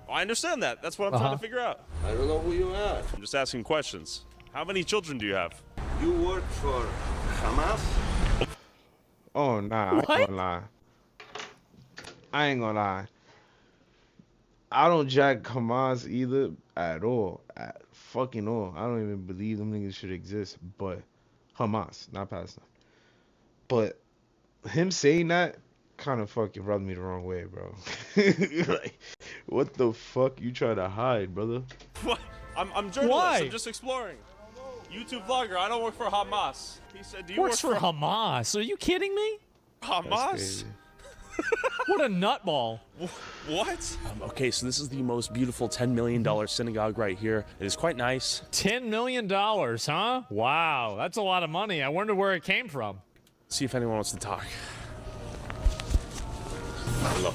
Well, I understand that. That's what I'm trying Uh-huh. to figure out. I don't know who you are. I'm just asking questions. How many children do you have? You work for Hamas? Oh, nah, I ain't gonna lie. I don't jack Hamas either at all. At fucking all. I don't even believe them niggas should exist. But Hamas, not Palestine. But him saying that kind of fucking rubbed me the wrong way, bro. Like, what the fuck you try to hide, brother? What? I'm journalist. Why? I'm just exploring. YouTube vlogger. I don't work for Hamas. He said, "Do you Works work for Hamas? Are you kidding me? Hamas?" What a nutball. What? Okay, so this is the most beautiful $10 million synagogue right here. It is quite nice. $10 million, huh? Wow, that's a lot of money. I wonder where it came from. See if anyone wants to talk. Hello.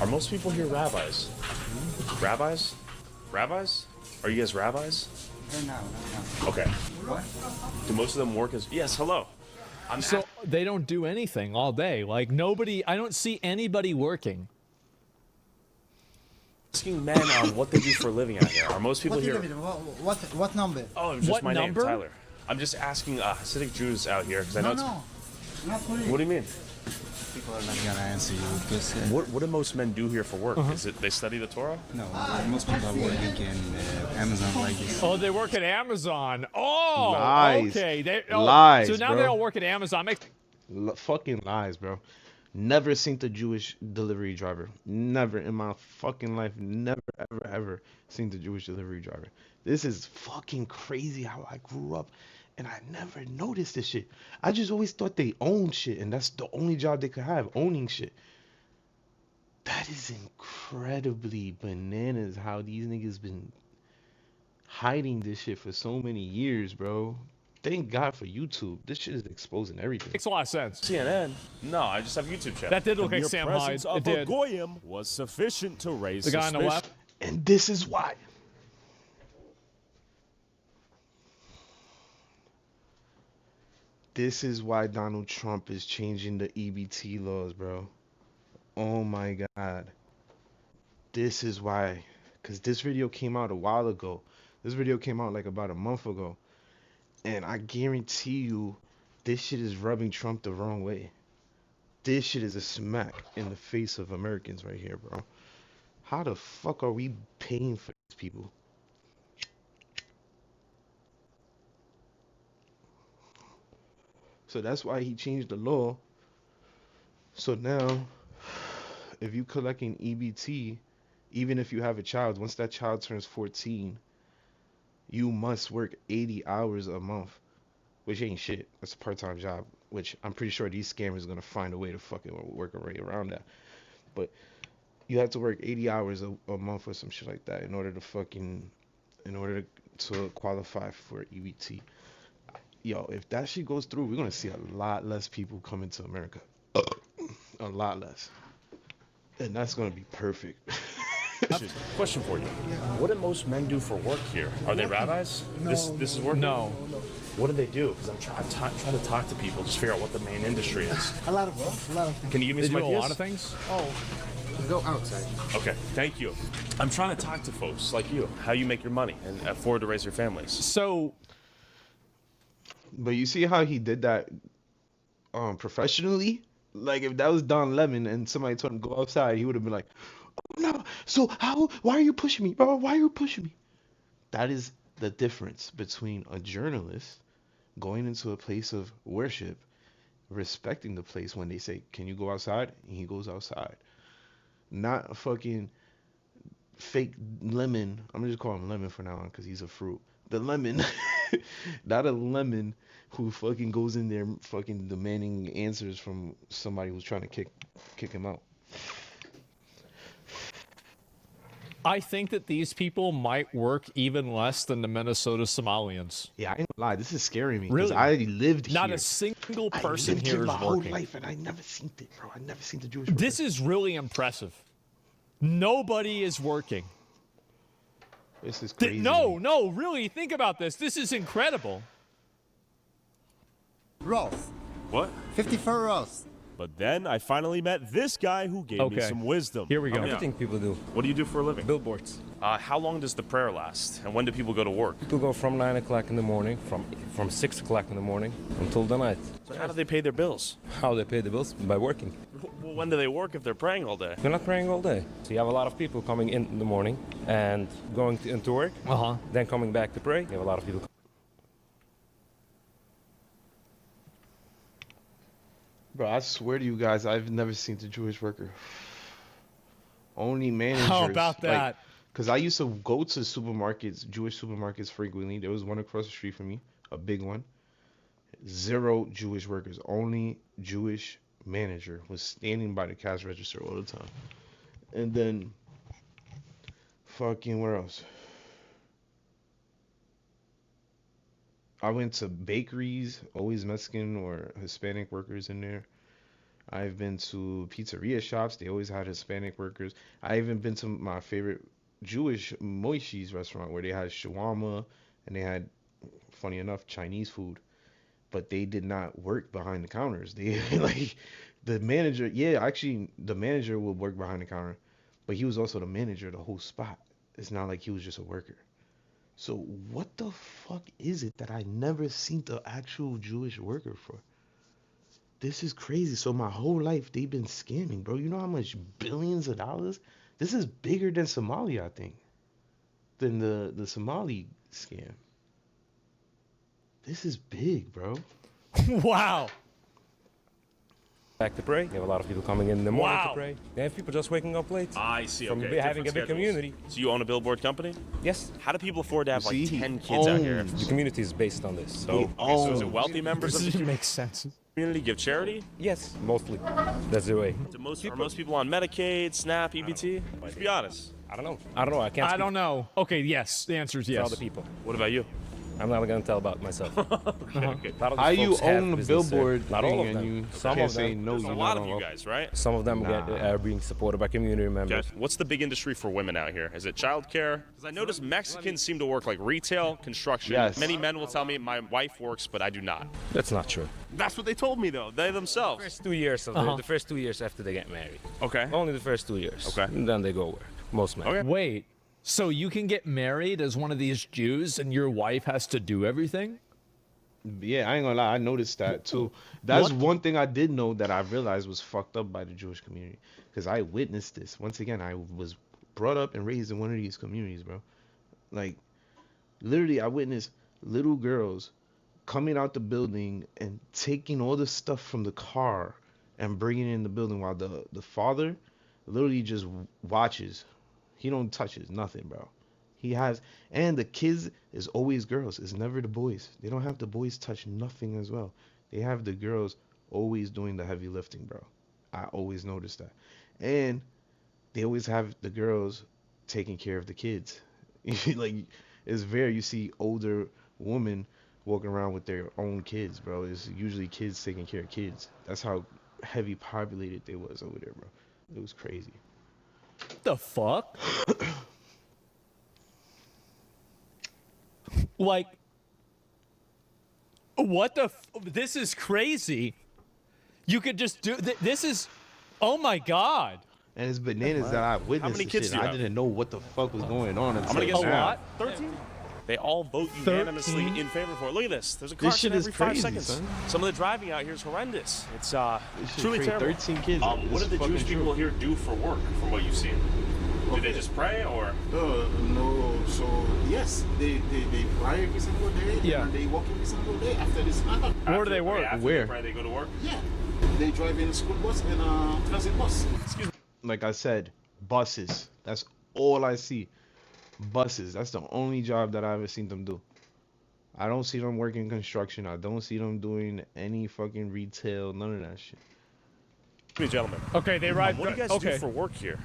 Are most people here rabbis? Rabbis? Rabbis? Are you guys rabbis? No. Okay. Do most of them work as... Yes, hello. So they don't do anything all day. Like nobody, I don't see anybody working. Asking men on what they do for a living out here. Are most people here... What number? Oh, just what my number? name, Tyler. I'm just asking Hasidic Jews out here because I know it's... Not for you. What do you mean? People are not gonna answer you because. What do most men do here for work? Is it they study the Torah? No, most people are working in Amazon like this. Oh, they work at Amazon. Oh, Lies. okay. Lies, So now bro. they all work at Amazon. Fucking lies, bro. Never seen the Jewish delivery driver. Never in my fucking life. Never, ever seen the Jewish delivery driver. This is fucking crazy how I grew up. And I never noticed this shit. I just always thought they owned shit. And that's the only job they could have, owning shit. That is incredibly bananas how these niggas been hiding this shit for so many years, bro. Thank God for YouTube. This shit is exposing everything. Makes a lot of sense. CNN? No, I just have a YouTube channel. That did look The like mere Sam Hyde. presence It of a did. goyim was sufficient to raise The guy on the suspicion. left. And this is why. This is why Donald Trump is changing the EBT laws, bro. Oh my God. This is why. Because this video came out a while ago. This video came out like about a month ago. And I guarantee you, this shit is rubbing Trump the wrong way. This shit is a smack in the face of Americans right here, bro. How the fuck are we paying for these people? So that's why he changed the law. So now, if you collecting EBT, even if you have a child, once that child turns 14, you must work 80 hours a month, which ain't shit. That's a part-time job, which I'm pretty sure these scammers are going to find a way to fucking work a way around that. But you have to work 80 hours a month or some shit like that in order to qualify for EBT. Yo, if that shit goes through, we're gonna see a lot less people coming to America. A lot less. And that's gonna be perfect. Question for you. What do most men do for work here? Are they rabbis? No. This is work? No. What do they do? Because I'm trying to talk to people, just figure out what the main industry is. A lot of things. Can you give me They some do ideas? a lot of things. Oh, go outside. Okay, thank you. I'm trying to talk to folks like you, how you make your money and afford to raise your families. So, But you see how he did that professionally? Like if that was Don Lemon and somebody told him go outside, he would have been like, oh, no, so why are you pushing me, bro? Why are you pushing me? That is the difference between a journalist going into a place of worship, respecting the place when they say, can you go outside? And he goes outside. Not a fucking fake lemon. I'm gonna just call him Lemon for now on because he's a fruit. The lemon, not a lemon who fucking goes in there fucking demanding answers from somebody who's trying to kick him out. I think that these people might work even less than the Minnesota Somalians. Yeah, I ain't gonna lie. This is scaring me. Really? I lived here. Not a single person here is my whole working. life, and I never seen it, bro. I never seen the Jewish. This is really impressive. Nobody is working. This is crazy. No, really, think about this. This is incredible. Rolls. What? 54 rolls. But then I finally met this guy who gave me some wisdom. Here we go. Everything people do. What do you do for a living? Billboards. How long does the prayer last? And when do people go to work? People go from 9 o'clock in the morning, from 6 o'clock in the morning until the night. So how do they pay their bills? How they pay the bills? By working. Well, when do they work if they're praying all day? They're not praying all day. So you have a lot of people coming in the morning and going into work, then coming back to pray. You have a lot of people. Bro, I swear to you guys, I've never seen the Jewish worker. Only managers. How about that? Because I used to go to supermarkets, Jewish supermarkets frequently. There was one across the street from me, a big one. 0 Jewish workers. Only Jewish manager was standing by the cash register all the time. And then, fucking, where else? I went to bakeries, always Mexican or Hispanic workers in there. I've been to pizzeria shops. They always had Hispanic workers. I even been to my favorite Jewish Moishi's restaurant where they had shawarma and they had, funny enough, Chinese food. But they did not work behind the counters. They like the manager. Yeah, actually, the manager would work behind the counter, but he was also the manager of the whole spot. It's not like he was just a worker. So what the fuck is it that I never seen the actual Jewish worker for? This is crazy. So my whole life they've been scamming, bro. You know how much billions of dollars? This is bigger than Somalia, I think. Than the Somali scam. This is big, bro. Wow. Back to pray. You have a lot of people coming in the morning to pray. They have people just waking up late. I see. From Okay. having a big community. So you own a billboard company? Yes. How do people afford to have like See, 10 kids out here? The community is based on this. So, so is it wealthy members of the makes sense. community give charity? Yes, mostly. That's the way. Are most people on Medicaid, SNAP, EBT? Just be honest. I don't know. I don't know. I can't. I don't know. Okay, yes. The answer is yes. For other people. What about you? I'm not going to tell about myself. Okay. How you own a billboard Not all of thing them. and you Some can't of them. say no? There's a You're lot not of you on- guys, right? Some of them are being supported by community members. Okay. What's the big industry for women out here? Is it childcare? Because I notice Mexicans seem to work like retail, construction. Yes. Many men will tell me my wife works, but I do not. That's not true. That's what they told me, though. They themselves. First 2 years of the first 2 years after they get married. Okay. Only the first 2 years. Okay. And then they go work. Most men. Okay. Wait. So you can get married as one of these Jews and your wife has to do everything? Yeah, I ain't gonna lie. I noticed that too. That's one thing I did know that I realized was fucked up by the Jewish community because I witnessed this. Once again, I was brought up and raised in one of these communities, bro. Like, literally, I witnessed little girls coming out the building and taking all the stuff from the car and bringing it in the building while the father literally just watches. He don't touch it, nothing, bro. He has, and the kids is always girls. It's never the boys. They don't have the boys touch nothing as well. They have the girls always doing the heavy lifting, bro. I always noticed that. And they always have the girls taking care of the kids. Like, it's you see older women walking around with their own kids, bro. It's usually kids taking care of kids. That's how heavy populated they was over there, bro. It was crazy. The fuck? Like, what the? This is crazy. You could just do this. Is, oh my god. And it's bananas that I witnessed. How many kids do you I have? didn't know what the fuck was going on. I'm gonna guess A lot. 13. They all vote unanimously in favor for it. Look at this. There's a car This shit every is 5 crazy, seconds. son. Some of the driving out here is horrendous. It's This shit truly crazy. terrible. 13 kids. What This do is the Jewish fucking people true. here do for work, from what you've seen? Do they just pray, or? No, so yes, they pray every single day. Yeah. And they work every single day after this matter. Where do they work? After Where? they pray, they go to work? Yeah. They drive in a school bus and a transit bus. Excuse me. Like I said, buses. That's all I see. Buses. That's the only job that I ever seen them do. I don't see them working construction. I don't see them doing any fucking retail. None of that shit. Excuse me, gentlemen. Okay, they ride. What do you guys do for work here?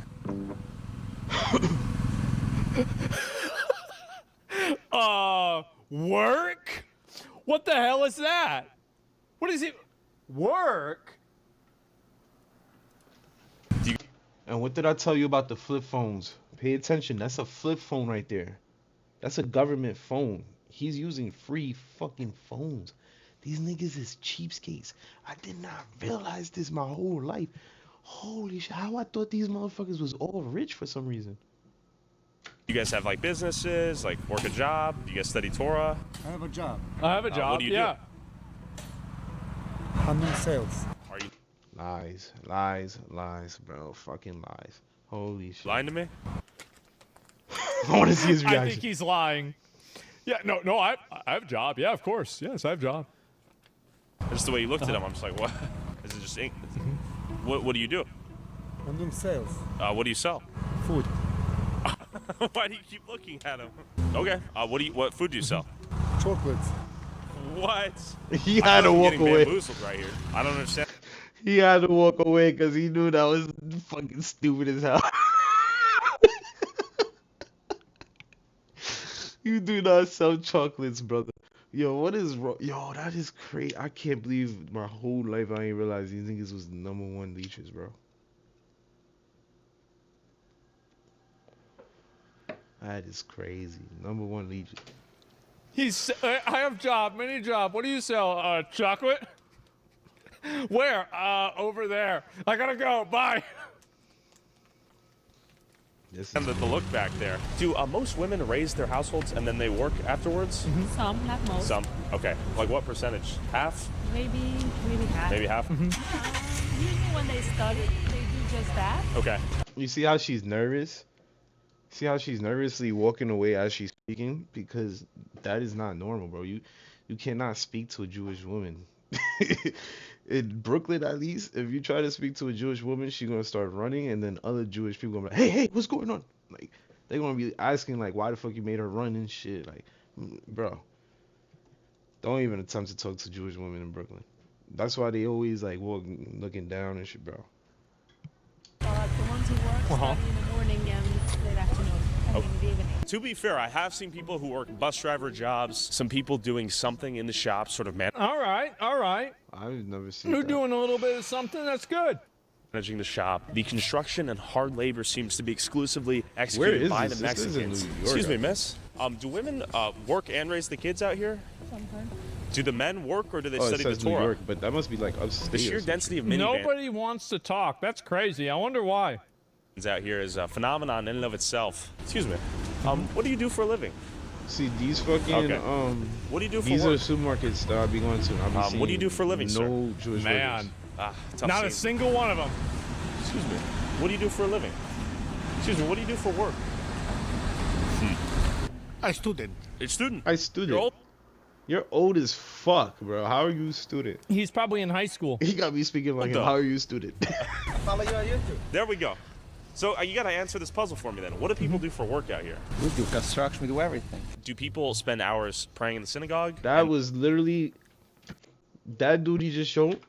Work? What the hell is that? What is it? Work? And what did I tell you about the flip phones? Pay attention. That's a flip phone right there. That's a government phone. He's using free fucking phones. These niggas is cheapskates. I did not realize this my whole life. Holy shit, how I thought these motherfuckers was all rich for some reason. You guys have like businesses, like work a job? You guys study Torah? I have a job. I have a job. What do you yeah. I'm in sales. Are you Lies, lies, lies, bro. Fucking lies. Holy shit. lying to me? I want to see his I reaction. think he's lying. Yeah, no, I have a job. Yeah, of course. Yes, I have a job. Just the way you looked at him, I'm just like, what? Is it just ink? What do you do? I'm doing sales. What do you sell? Food. Why do you keep looking at him? Okay. What food do you sell? Chocolates. What? He I had feel to I'm walk getting away. bamboozled right here. I don't understand. He had to walk away because he knew that was fucking stupid as hell. You do not sell chocolates, brother. Yo, what is wrong? Yo, that is crazy. I can't believe my whole life I ain't realized these niggas was the #1 leeches, bro. That is crazy. #1 leeches. I have job, mini job. What do you sell? Chocolate? Where? Over there. I gotta go. Bye. And the look back there. Do most women raise their households and then they work afterwards? Some, not most. Some. Okay. Like what percentage? Half? Maybe half. Maybe half? Usually when they study, they do just that. Okay. You see how she's nervous? See how she's nervously walking away as she's speaking? Because that is not normal, bro. You cannot speak to a Jewish woman. In Brooklyn, at least, if you try to speak to a Jewish woman, she's gonna start running, and then other Jewish people gonna be like, hey, what's going on? Like, they're gonna be asking like, why the fuck you made her run and shit? Like, bro, don't even attempt to talk to Jewish women in Brooklyn. That's why they always like looking down and shit, bro. The ones who work study in the morning and late afternoon, and in the evening. To be fair, I have seen people who work bus driver jobs, some people doing something in the shop, sort of All right. I've never seen You're that. doing a little bit of something. That's good. managing the shop. The construction and hard labor seems to be exclusively executed by the Mexicans. Excuse me, miss. Do women work and raise the kids out here? Sometimes. Do the men work or do they Oh, study it says the Torah? New York, but that must be like upstate. The sheer or some density shit. of minivans Nobody wants to talk. That's crazy. I wonder why. out here is a phenomenon in and of itself. Excuse me. What do you do for a living? See, these fucking what do you do for these work? are the supermarkets that I'll be going to. and I'll be What do you seeing do for a living, no sir? Jewish Man. Tough Not a scene. single one of them. Excuse me. What do you do for a living? Excuse me. What do you do for work? A student. A student. I student. You're old? You're old as fuck, bro. How are you a student? He's probably in high school. He got me speaking like him. How are you a student? Follow you on YouTube. There we go. So you got to answer this puzzle for me then. What do people do for work out here? We do construction, we do everything. Do people spend hours praying in the synagogue? That was literally that dude he just showed.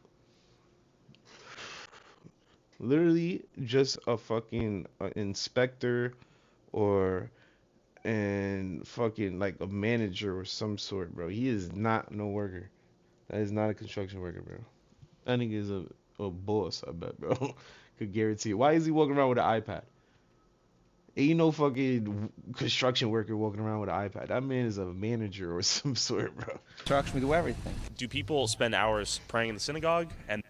Literally just a fucking inspector or and fucking like a manager or some sort, bro. He is not no worker. That is not a construction worker, bro. That nigga is a boss, I bet, bro. Could guarantee it. Why is he walking around with an iPad? Ain't no fucking construction worker walking around with an iPad. That man is a manager or some sort, bro. Construction, we do everything. Do people spend hours praying in the synagogue? And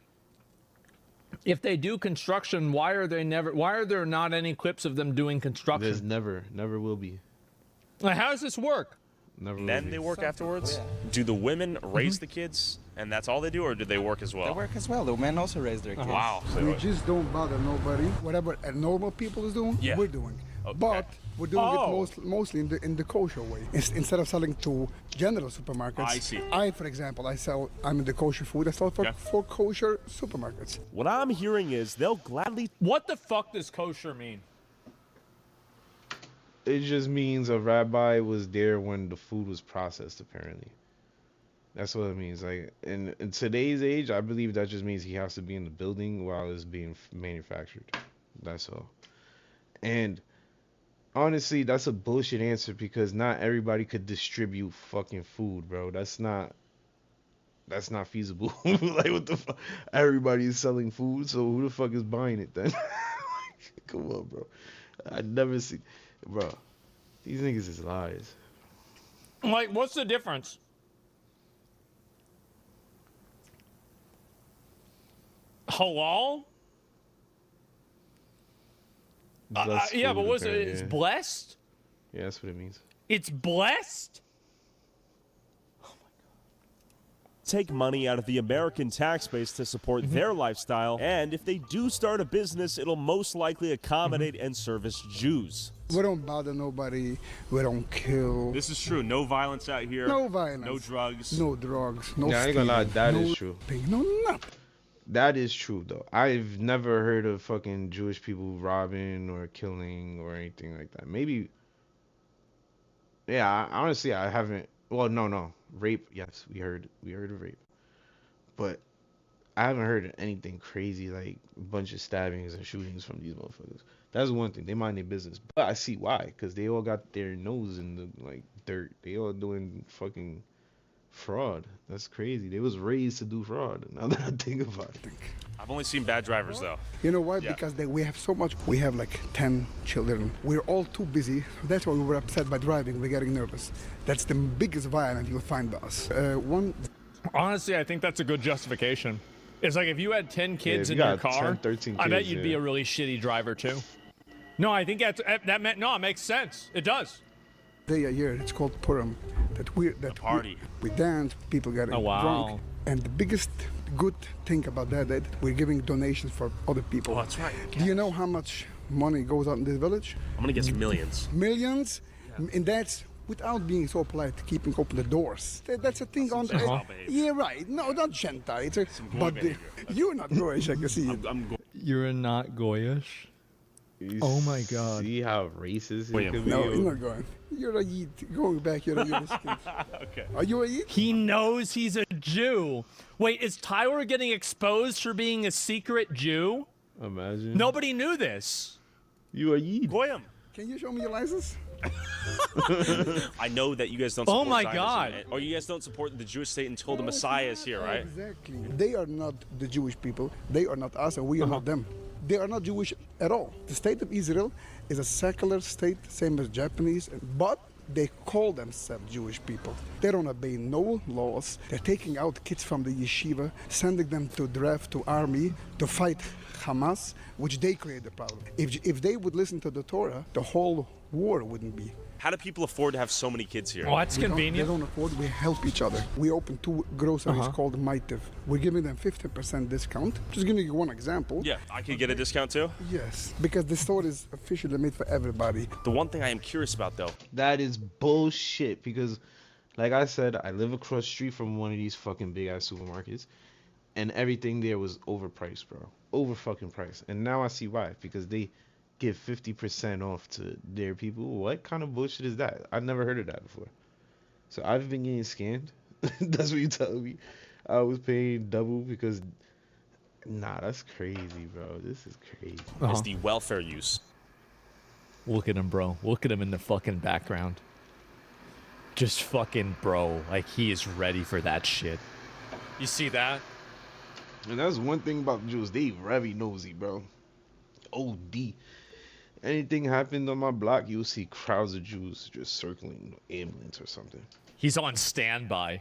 If they do construction, why are there not any clips of them doing construction? There's never will be. Like, how does this work? Never will then be. they work afterwards? Do the women raise the kids and that's all they do, or do they work as well? They work as well. The men also raise their kids. Wow. We just don't bother nobody. Whatever normal people is doing, Yeah. we're doing. Okay. But we're doing it mostly in the kosher way. Instead of selling to general supermarkets, I see. for example, I'm in the kosher food. I sell for kosher supermarkets. What I'm hearing is they'll gladly. What the fuck does kosher mean? It just means a rabbi was there when the food was processed, apparently. That's what it means. Like in today's age, I believe that just means he has to be in the building while it's being manufactured. That's all. And honestly, that's a bullshit answer because not everybody could distribute fucking food, bro. That's not feasible. Like what the fuck? Everybody's selling food, so who the fuck is buying it then? Come on, bro. I never see, bro. These niggas is liars. Like, what's the difference? Halal? Blessed Yeah, but food, what's it? apparently, It's yeah. blessed? Yeah, that's what it means. It's blessed? Take money out of the American tax base to support their lifestyle, and if they do start a business, it'll most likely accommodate and service Jews. We don't bother nobody. We don't kill. This is true. No violence out here. No violence. No drugs. No drugs. No Yeah, I ain't gonna lie, stealing, that no is true. thing, no nothing. That is true, though. I've never heard of fucking Jewish people robbing or killing or anything like that. Maybe. Yeah, honestly, I haven't. Well, no. Rape, yes, we heard of rape. But I haven't heard of anything crazy like a bunch of stabbings and shootings from these motherfuckers. That's one thing. They mind their business. But I see why. Because they all got their nose in the like dirt. They all doing fucking fraud. That's crazy. They was raised to do fraud. Now that I think about it. I've only seen bad drivers, though. You know why? Yeah. Because we have so much. We have like 10 children. We're all too busy. That's why we were upset by driving. We're getting nervous. That's the biggest violence you'll find us. Honestly, I think that's a good justification. It's like if you had 10 kids if in you your got car, 10, 13 I bet kids, you'd be yeah. a really shitty driver too. No, I think it makes sense. It does. Day a year. It's called Purim. Party. We dance. People get drunk. And the biggest good thing about that we're giving donations for other people. Oh, that's right. Do you know how much money goes out in this village? I'm gonna guess millions. Millions, and that's without being so polite, keeping open the doors. That's a thing on. Yeah, right. No, not Gentile. It's a, but you're not Goyish. I can see it. You're not Goyish. Oh my God. See how racist he could be? No, you're not going. You're a Yid. Going back, you're a Yiddish kid. Okay. Are you a Yid? He knows he's a Jew. Wait, is Tyler getting exposed for being a secret Jew? Imagine. Nobody knew this. You are Yid. Goyim. Can you show me your license? I know that you guys don't Oh support my Zionism, God. or you guys don't support the Jewish state until the Messiah is here, right? Exactly. They are not the Jewish people. They are not us, and we are not them. They are not Jewish at all. The state of Israel is a secular state, same as Japanese, but they call themselves Jewish people. They don't obey no laws. They're taking out kids from the yeshiva, sending them to draft to army to fight Hamas, which they create the problem. If they would listen to the Torah, the whole war wouldn't be. How do people afford to have so many kids here? Oh, that's They convenient. don't afford. We help each other. We open 2 groceries called Maitiv. We're giving them 50% discount. Just giving you one example. Yeah, I could get a discount too. Yes, because the store is officially made for everybody. The one thing I am curious about, though, That is bullshit because, like I said, I live across the street from one of these fucking big ass supermarkets, and everything there was overpriced, bro. Over fucking priced. And now I see why. Because they give 50% off to their people. What kind of bullshit is that? I've never heard of that before. So I've been getting scammed. That's what you telling me. I was paying double because, nah, that's crazy, bro. This is crazy. is the welfare use. Look at him, bro. Look at him in the fucking background. Just fucking bro. Like, he is ready for that shit. You see that? And that's one thing about Jews. They very nosy, bro. OD. Anything happened on my block, you'll see crowds of Jews just circling ambulance or something. He's on standby.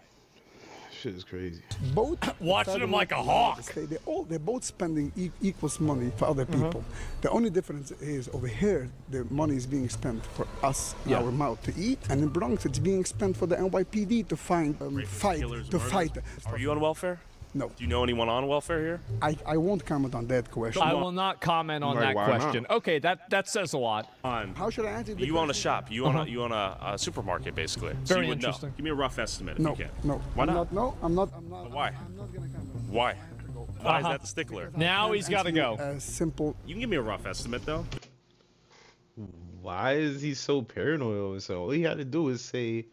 Shit is crazy. Both Watching him like a hawk. They're both spending equals money for other people. The only difference is over here, the money is being spent for us, our mouth to eat, and in Bronx, it's being spent for the NYPD to fight. Are you on welfare? No. Do you know anyone on welfare here? I won't comment on that question. I will not comment on that question. Okay, that says a lot. How should I answer the You own a shop. You own a supermarket, basically. So Very you would know. interesting. Give me a rough estimate if No, you can. no. Why not? I'm not. Why? I'm not gonna comment. Why? Why is that the stickler? Now he's got to go. Simple. You can give me a rough estimate, though. Why is he so paranoid? So all he had to do is say,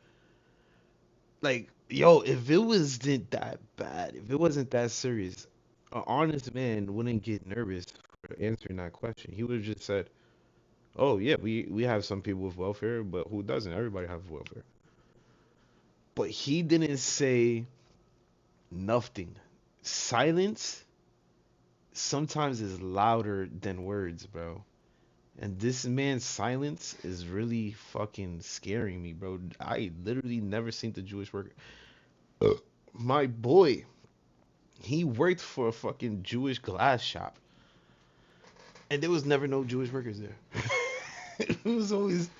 like, yo, if it wasn't that bad, if it wasn't that serious, an honest man wouldn't get nervous for answering that question. He would have just said, oh, yeah, we have some people with welfare, but who doesn't? Everybody has welfare. But he didn't say nothing. Silence sometimes is louder than words, bro. And this man's silence is really fucking scaring me, bro. I literally never seen the Jewish worker. My boy He worked for a fucking Jewish glass shop, and there was never no Jewish workers there. It was always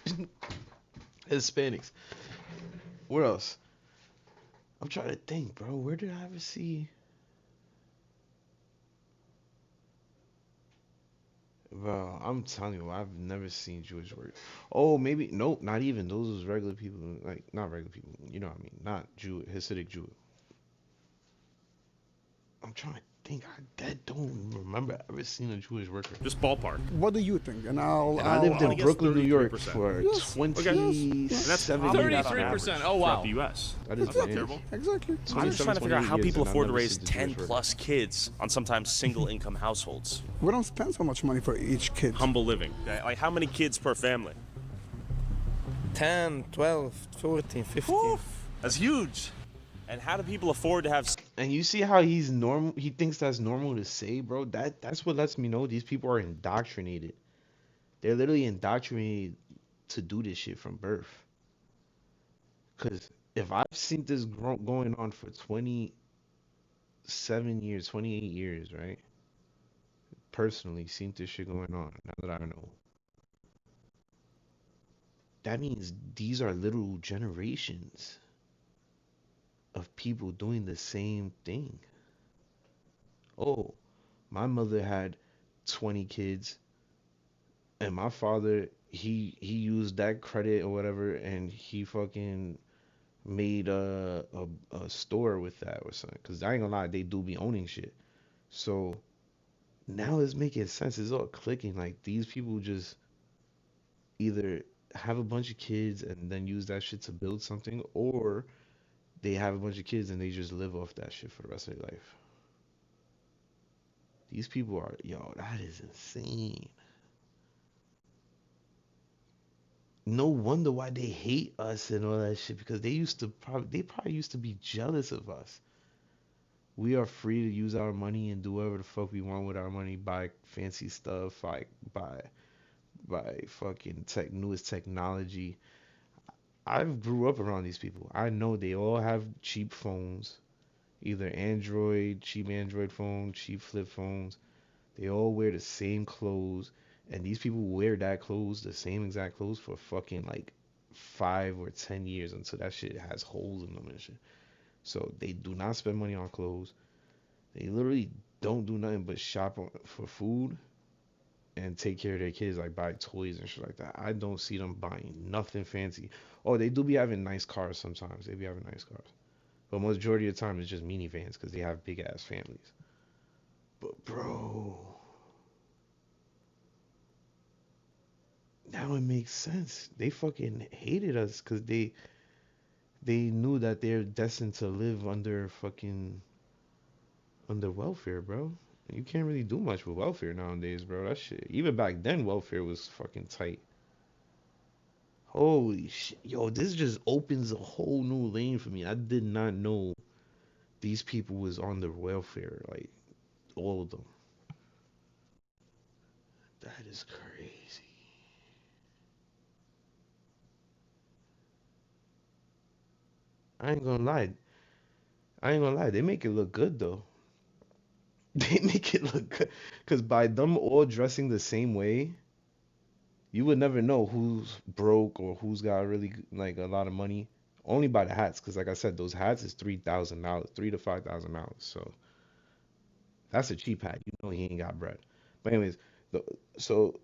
Hispanics. What else? I'm trying to think, bro. Where did I ever see? Bro, I'm telling you, I've never seen Jewish work. Oh, maybe nope, not even. Those was regular people, like not regular people. You know what I mean? Not Jew, Hasidic Jew. I'm trying to think. I dead don't remember ever seeing a Jewish worker. Just ballpark. What do you think? And I lived in Brooklyn, New York for 27 That's years. 33%. Oh, wow. Throughout the U.S. That is That's not bad. terrible. Exactly. I'm just trying to figure out how 28 people years, and afford I've to never raise seen a 10 Jewish plus kids on sometimes single income households. We don't spend so much money for each kid. Humble living. Okay? Like how many kids per family? 10, 12, 14, 15. That's huge. And how do people afford to have? And you see how he's normal? He thinks that's normal to say, bro. That's what lets me know these people are indoctrinated. They're literally indoctrinated to do this shit from birth. Cause if I've seen this going on for 27 years, 28 years, right? Personally, seen this shit going on. Now that I know, that means these are literal generations of people doing the same thing. Oh, my mother had 20 kids, and my father he used that credit or whatever, and he fucking made a store with that or something. Cause I ain't gonna lie, they do be owning shit. So now it's making sense. It's all clicking. Like these people just either have a bunch of kids and then use that shit to build something, or they have a bunch of kids and they just live off that shit for the rest of their life. These people are, yo, that is insane. No wonder why they hate us and all that shit, because they probably used to be jealous of us. We are free to use our money and do whatever the fuck we want with our money, buy fancy stuff, like buy fucking newest technology. I grew up around these people. I know they all have cheap phones, either cheap Android phone, cheap flip phones. They all wear the same clothes, and these people wear that clothes, the same exact clothes, for fucking like 5 or 10 years until that shit has holes in them and shit. So they do not spend money on clothes. They literally don't do nothing but shop for food and take care of their kids, like buy toys and shit like that. I don't see them buying nothing fancy. Oh, they do be having nice cars sometimes. They be having nice cars. But majority of the time it's just minivans because they have big ass families. But bro, now it makes sense. They fucking hated us because they knew that they're destined to live under welfare, bro. You can't really do much with welfare nowadays, bro. That shit. Even back then, welfare was fucking tight. Holy shit. Yo, this just opens a whole new lane for me. I did not know these people was on the welfare, like all of them. That is crazy. I ain't gonna lie. They make it look good though. They make it look good. Cause by them all dressing the same way, you would never know who's broke or who's got really like a lot of money. Only by the hats, cause like I said, those hats is $3,000, $3,000 to $5,000. So that's a cheap hat. You know he ain't got bread. But anyways, so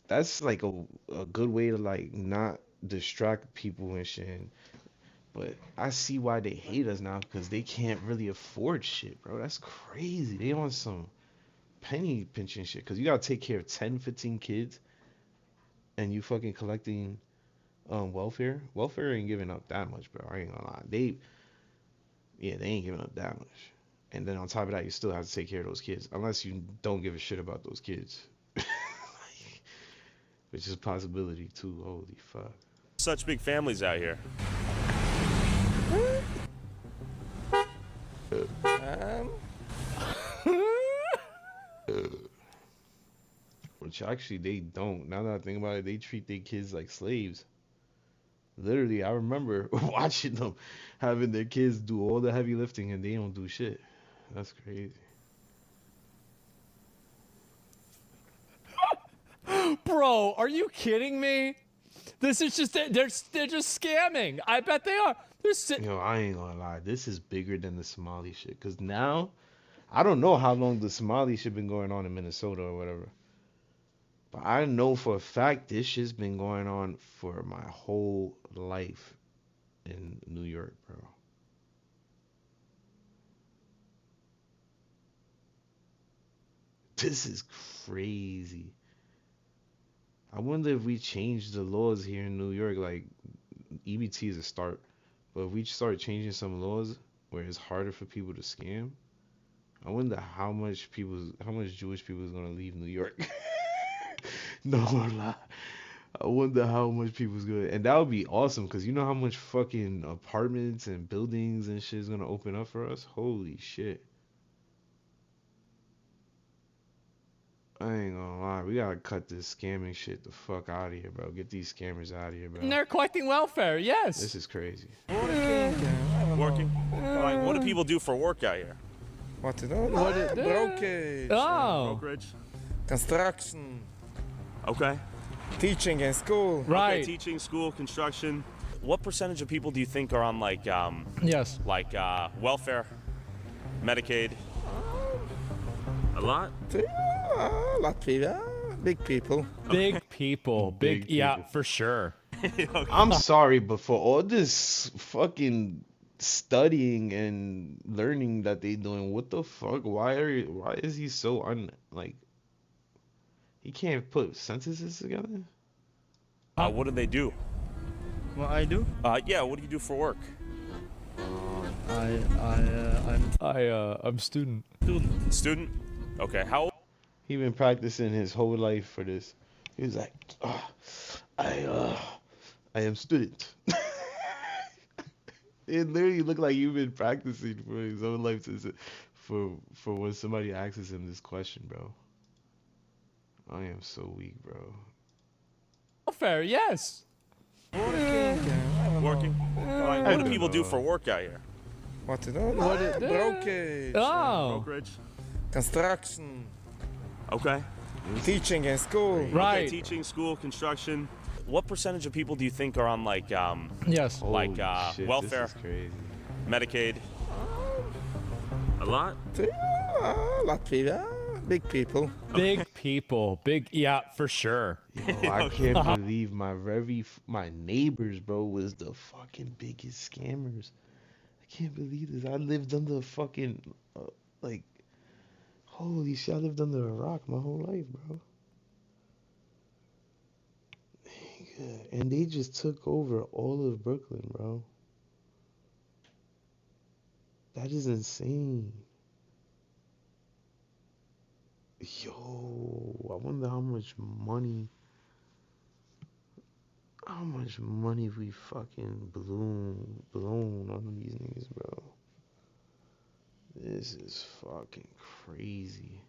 that's like a good way to like not distract people and shit. But I see why they hate us now, because they can't really afford shit, bro. That's crazy. They on some penny pinching shit, because you gotta take care of 10, 15 kids, and you fucking collecting welfare. Welfare ain't giving up that much, bro. I ain't gonna lie. They ain't giving up that much. And then on top of that, you still have to take care of those kids, unless you don't give a shit about those kids. Which is a possibility too. Holy fuck. Such big families out here. Which actually they don't. Now that I think about it, they treat their kids like slaves. Literally, I remember watching them having their kids do all the heavy lifting and they don't do shit. That's crazy. Bro, are you kidding me? This is just they're just scamming. I bet they are. Yo, I ain't gonna lie. This is bigger than the Somali shit. Cause now, I don't know how long the Somali shit been going on in Minnesota or whatever. But I know for a fact this shit's been going on for my whole life in New York, bro. This is crazy. I wonder if we change the laws here in New York, like EBT is a start, but if we start changing some laws where it's harder for people to scam, I wonder how much Jewish people is gonna leave New York. No lie. I wonder how much people's gonna, and that would be awesome, cause you know how much fucking apartments and buildings and shit is gonna open up for us. Holy shit. I ain't gonna lie, we gotta cut this scamming shit the fuck out of here, bro. Get these scammers out of here, bro. And they're collecting welfare, yes. This is crazy. Working? Like, what do people do for work out here? What to do? Brokerage. Oh. Brokerage? Construction. Okay. Teaching in school. Right. Okay, teaching, school, construction. What percentage of people do you think are on like yes, like welfare, Medicaid? A lot? A lot of people. Big people. Big people. Big yeah, for sure. I'm sorry, but for all this fucking studying and learning that they doing, what the fuck? Why is he so he can't put sentences together? What do they do? What I do? Yeah, what do you do for work? I'm student. Student? Okay, how old? He been practicing his whole life for this. He was like, I am student. It literally looked like you've been practicing for his whole life for when somebody asks him this question, bro. I am so weak, bro. Welfare, yes. Working? Like, what do people do for work out here? What to do? Brokerage. Oh. Brokerage? Construction. Okay. Teaching in school. Right. Okay, teaching, school, construction. What percentage of people do you think are on like yes, like shit, welfare, this is crazy. Medicaid? A lot? A lot of people. Big people. Big people. Big yeah, for sure. Yo, I can't believe my neighbors, bro, was the fucking biggest scammers. I can't believe this. I lived under fucking holy shit, I lived under a rock my whole life, bro. And they just took over all of Brooklyn, bro. That is insane. Yo, I wonder how much money we fucking blown on these niggas, bro. This is fucking crazy.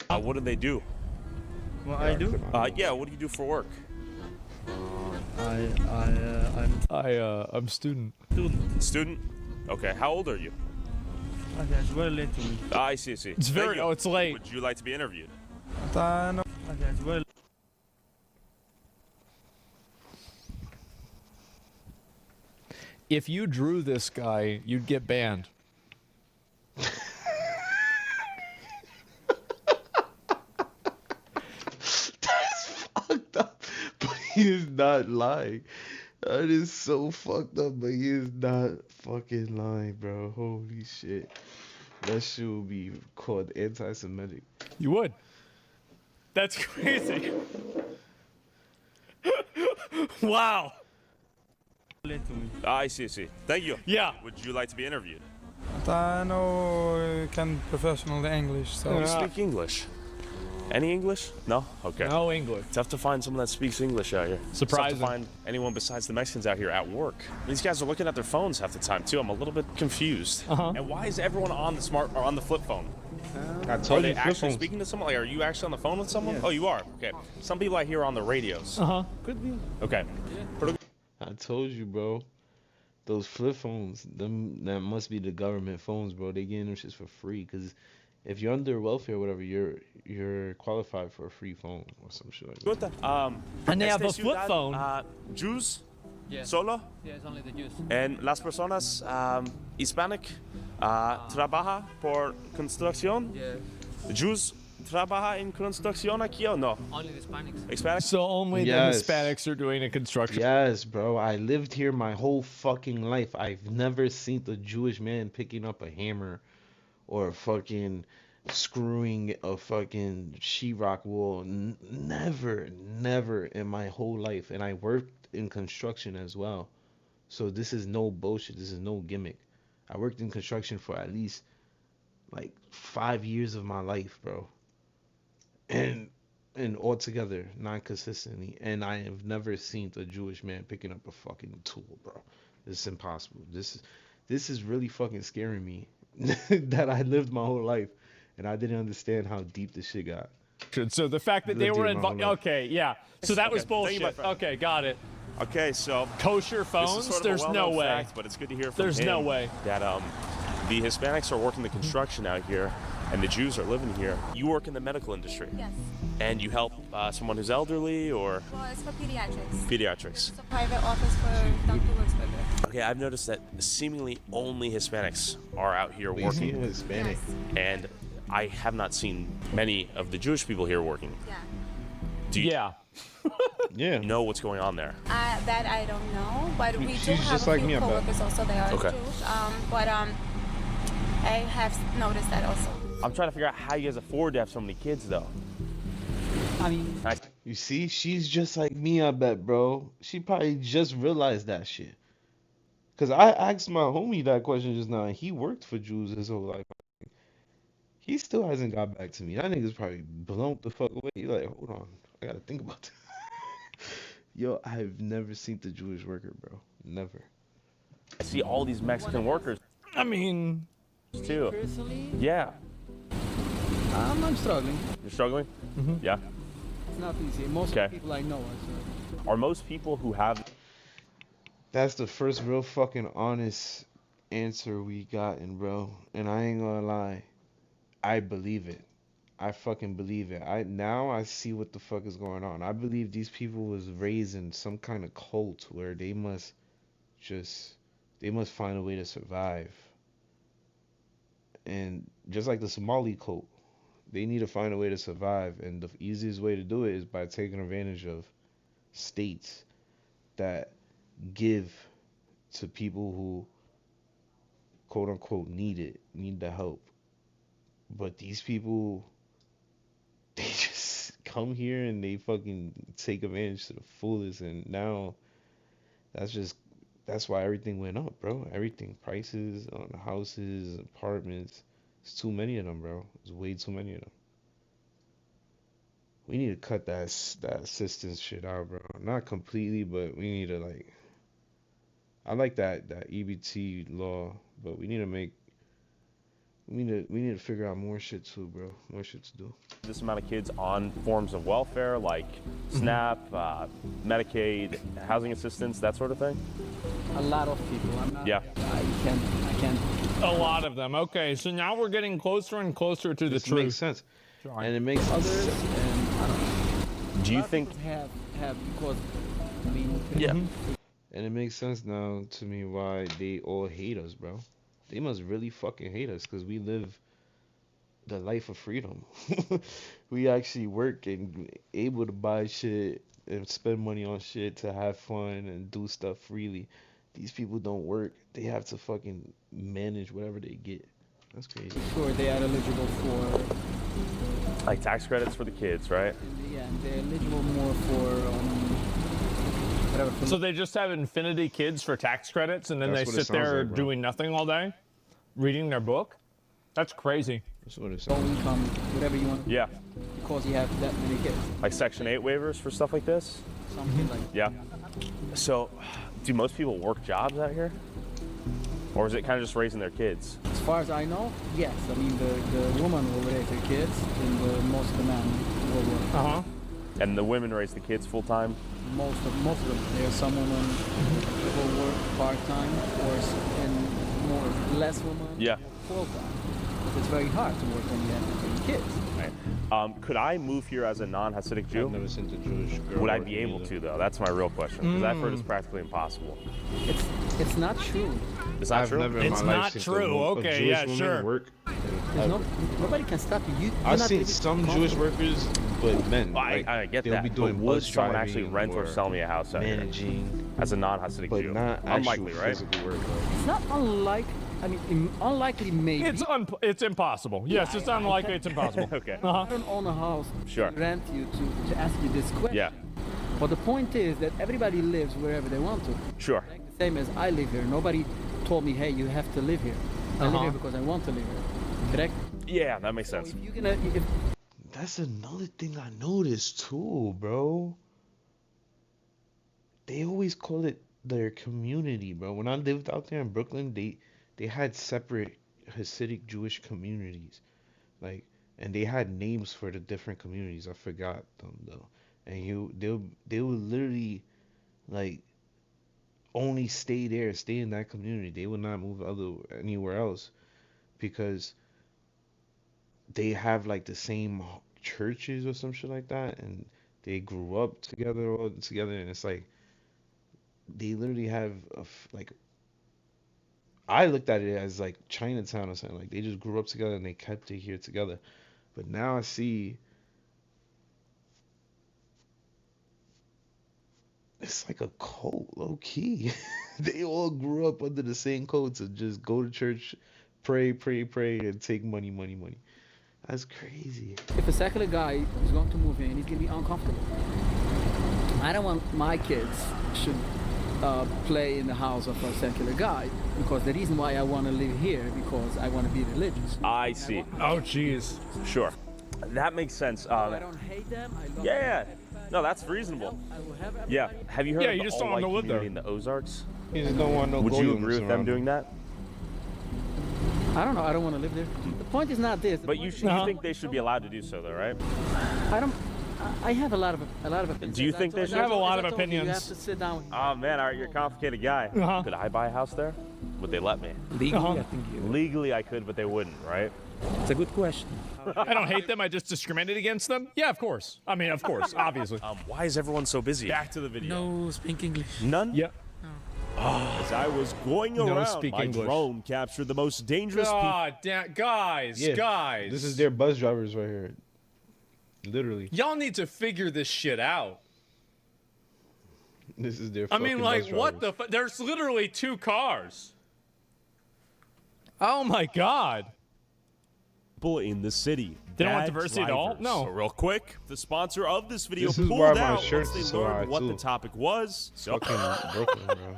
What do they do? What I do? Yeah, what do you do for work? I'm student. Student? Okay, how old are you? Okay, it's very late to me. I see. It's very. Oh, it's late. Would you like to be interviewed? Okay, it's very. If you drew this guy, you'd get banned. That's fucked up, but he is not lying. That is so fucked up, but he is not fucking lying, bro. Holy shit. That shit would be called anti-Semitic. You would. That's crazy. Wow. Late to me. I see. Thank you. Yeah. Would you like to be interviewed? I know can professional English, so. You speak English? Any English? No? Okay. No English. Tough to find someone that speaks English out here. Surprising. Tough to find anyone besides the Mexicans out here at work. These guys are looking at their phones half the time too. I'm a little bit confused. And why is everyone on the flip phone? I Are told they you, flip actually phones. speaking to someone? Like, are you actually on the phone with someone? Yes. Oh, you are. Okay. Some people I hear are on the radios. Could be. Okay. I told you, bro. Those flip phones, that must be the government phones, bro. They getting them shits for free. Cause if you're under welfare or whatever, you're qualified for a free phone or some shit like that. And they have a esta flip ciudad, phone. Jews Yeah. solo. Yeah, it's only the Jews. En las personas hispanic trabaja por construcción. Yeah. Jews trabaja en construcción aquí o no? Only the Hispanics. Hispanics. So only Yes. the Hispanics are doing the construction. Yes, bro. I lived here my whole fucking life. I've never seen a Jewish man picking up a hammer or fucking screwing a fucking sheetrock wall. Never in my whole life. And I worked in construction as well. So this is no bullshit. This is no gimmick. I worked in construction for at least like 5 years of my life, bro. And altogether, non-consistently. And I have never seen a Jewish man picking up a fucking tool, bro. This is impossible. This is really fucking scaring me. That I lived my whole life and I didn't understand how deep this shit got. So the fact that they Lived were here my whole involved. life. Okay, yeah. So that was Okay, thank you, my bullshit. friend. Okay, got it. Okay, so Kosher this is phones? sort of a There's no well-known way. fact, but it's good to hear from There's him no way. that the Hispanics are working the construction out here, and the Jews are living here. You work in the medical industry. Yes. And you help someone who's elderly or Well, it's for pediatrics. pediatrics. It's a private office for Dr. Wurzberger. Okay, I've noticed that seemingly only Hispanics are out here Wait, working. he's Hispanic. And I have not seen many of the Jewish people here working. Yeah. Do you, Yeah. Yeah. You know what's going on there? That I don't know, but we do She's have just a like few me, I bet. coworkers also. They are Okay. Jewish. But I have noticed that also. I'm trying to figure out how you guys afford to have so many kids, though. I mean, You see, she's just like me, I bet, bro. She probably just realized that shit. Cause I asked my homie that question just now, and he worked for Jews his whole life. He still hasn't got back to me. That nigga's probably blown the fuck away. He's like, hold on, I gotta think about that. Yo, I've never seen the Jewish worker, bro. Never. I see all these Mexican workers I mean, too. personally, Yeah. I'm struggling. You're struggling? Mm-hmm. Yeah. It's not easy. Most of Okay. the people I know are. Are most people who have That's the first real fucking honest answer we gotten, bro. And I ain't gonna lie. I believe it. I fucking believe it. Now I see what the fuck is going on. I believe these people was raised in some kind of cult where they must find a way to survive. And just like the Somali cult, they need to find a way to survive, and the easiest way to do it is by taking advantage of states that give to people who quote unquote need the help. But these people, they just come here and they fucking take advantage to the fullest, and now that's why everything went up, bro. Everything, prices on houses, apartments. It's too many of them, bro. There's way too many of them. We need to cut that assistance shit out, bro. Not completely, but we need to like. I like that EBT law, but we need to figure out more shit too, bro. More shit to do. this amount of kids on forms of welfare like SNAP, Medicaid, housing assistance, that sort of thing? A lot of people. I'm not, Yeah. I can't. A lot of them. Okay, so now we're getting closer and closer to the This truth. makes sense. And it makes Others, sense. and I don't know. Do you A lot of think? people have because I mean. Yeah. And it makes sense now to me why they all hate us, bro. They must really fucking hate us because we live the life of freedom. We actually work and able to buy shit and spend money on shit to have fun and do stuff freely. These people don't work. They have to fucking manage whatever they get. That's crazy. Sure, they are eligible for. Like tax credits for the kids, right? Yeah, they're eligible more for whatever. So they just have infinity kids for tax credits, and then That's they what it sit there sounds like, bro. doing nothing all day, reading their book. That's crazy. That's what it low sounds like. income, whatever you want. Yeah. Because you have that many kids. Like Section 8 waivers for stuff like this? Something like. Yeah. So, do most people work jobs out here? Or is it kind of just raising their kids? As far as I know, yes. I mean, the woman will raise her kids, and most of the men will work. And the women raise the kids full time? Most of them. There are some women who work part-time or less women full-time. It's very hard to work when you have kids. Right. Could I move here as a non-Hasidic Jew? I've never seen a Jewish girl. Would I be able to, though? That's my real question. Because I've heard it's practically impossible. It's not true. It's not true? It's not true. Okay, yeah, sure. Work. Nobody can stop you. I've seen some Jewish workers, but men. I get they'll that. Be doing but would bus someone actually driving rent or sell me a house out managing here as a non-Hasidic but Jew? not Unlikely, right? Work, it's not unlike. I mean, unlikely maybe. It's impossible. Yes, it's unlikely. It's impossible. Okay. I don't own a house. Sure. To rent you to ask you this question. Yeah. But the point is that everybody lives wherever they want to. Sure. Like the same as I live here. Nobody told me, hey, you have to live here. I live here because I want to live here. Correct? Yeah, that makes sense. That's another thing I noticed too, bro. They always call it their community, bro. When I lived out there in Brooklyn, they had separate Hasidic Jewish communities, like, and they had names for the different communities. I forgot them though. And they would literally, like, only stay in that community. They would not move anywhere else, because they have like the same churches or some shit like that, and they grew up together, and it's like they literally have like, I looked at it as like Chinatown or something. Like, they just grew up together and they kept it here together. But now I see it's like a cult, low key. They all grew up under the same code to just go to church, pray, and take money. That's crazy. If a secular guy is going to move in, he's going to be uncomfortable. I don't want my kids should play in the house of a secular guy, because the reason why I want to live here because I want to be religious. I see. Oh, jeez. Sure. That makes sense. I don't hate them. I love Yeah. them. No, that's reasonable. I will have Yeah. Have you heard of you the just don't all-white want to live there. community in the Ozarks? You just don't want no Would you goyim agree with them around. doing that? I don't know. I don't want to live there. The point is not this. But you think they should be allowed to do so, though, right? I don't. I have a lot of opinions. Do you think they should? I have a lot of You opinions. have to sit down. Oh man, all right, you're a complicated guy. Could I buy a house there? Would they let me? Legally, I think you would. Legally, I could, but they wouldn't, right? It's a good question. I don't hate them. I just discriminate against them. Yeah, of course. I mean, of course, obviously. Why is everyone so busy? Back to the video. No, speak English. None? Yeah. As I was going No, around, speak my English. drone captured the most dangerous people. God damn, guys. This is their bus drivers right here. Literally. Y'all need to figure this shit out. This is their I mean, fucking like, bus what drivers. the there's literally 2 cars. Oh my god. People in the city. They don't want Bad diversity at all? drivers. No. So real quick, the sponsor of this video This is pulled why my out shirt once they is so high, learned what too. the topic was. So Fucking Brooklyn, bro.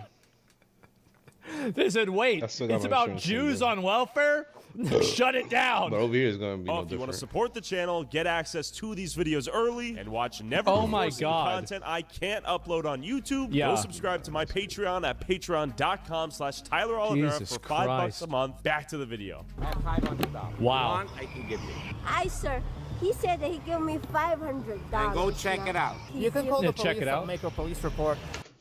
They said, wait, I still got it's my about insurance Jews thing, on welfare? Shut it down. But over here is gonna be no if you want to different. support the channel, get access to these videos early, and watch never Oh before my seen God. content I can't upload on YouTube, Yeah. go subscribe to my Patreon at patreon.com/Tyler Oliveira Jesus for $5 Christ. a month. Back to the video. Wow. I can give you. Hi, sir. He said that he gave me $500. And go check it out. You can call Yeah, check it out. make a police report.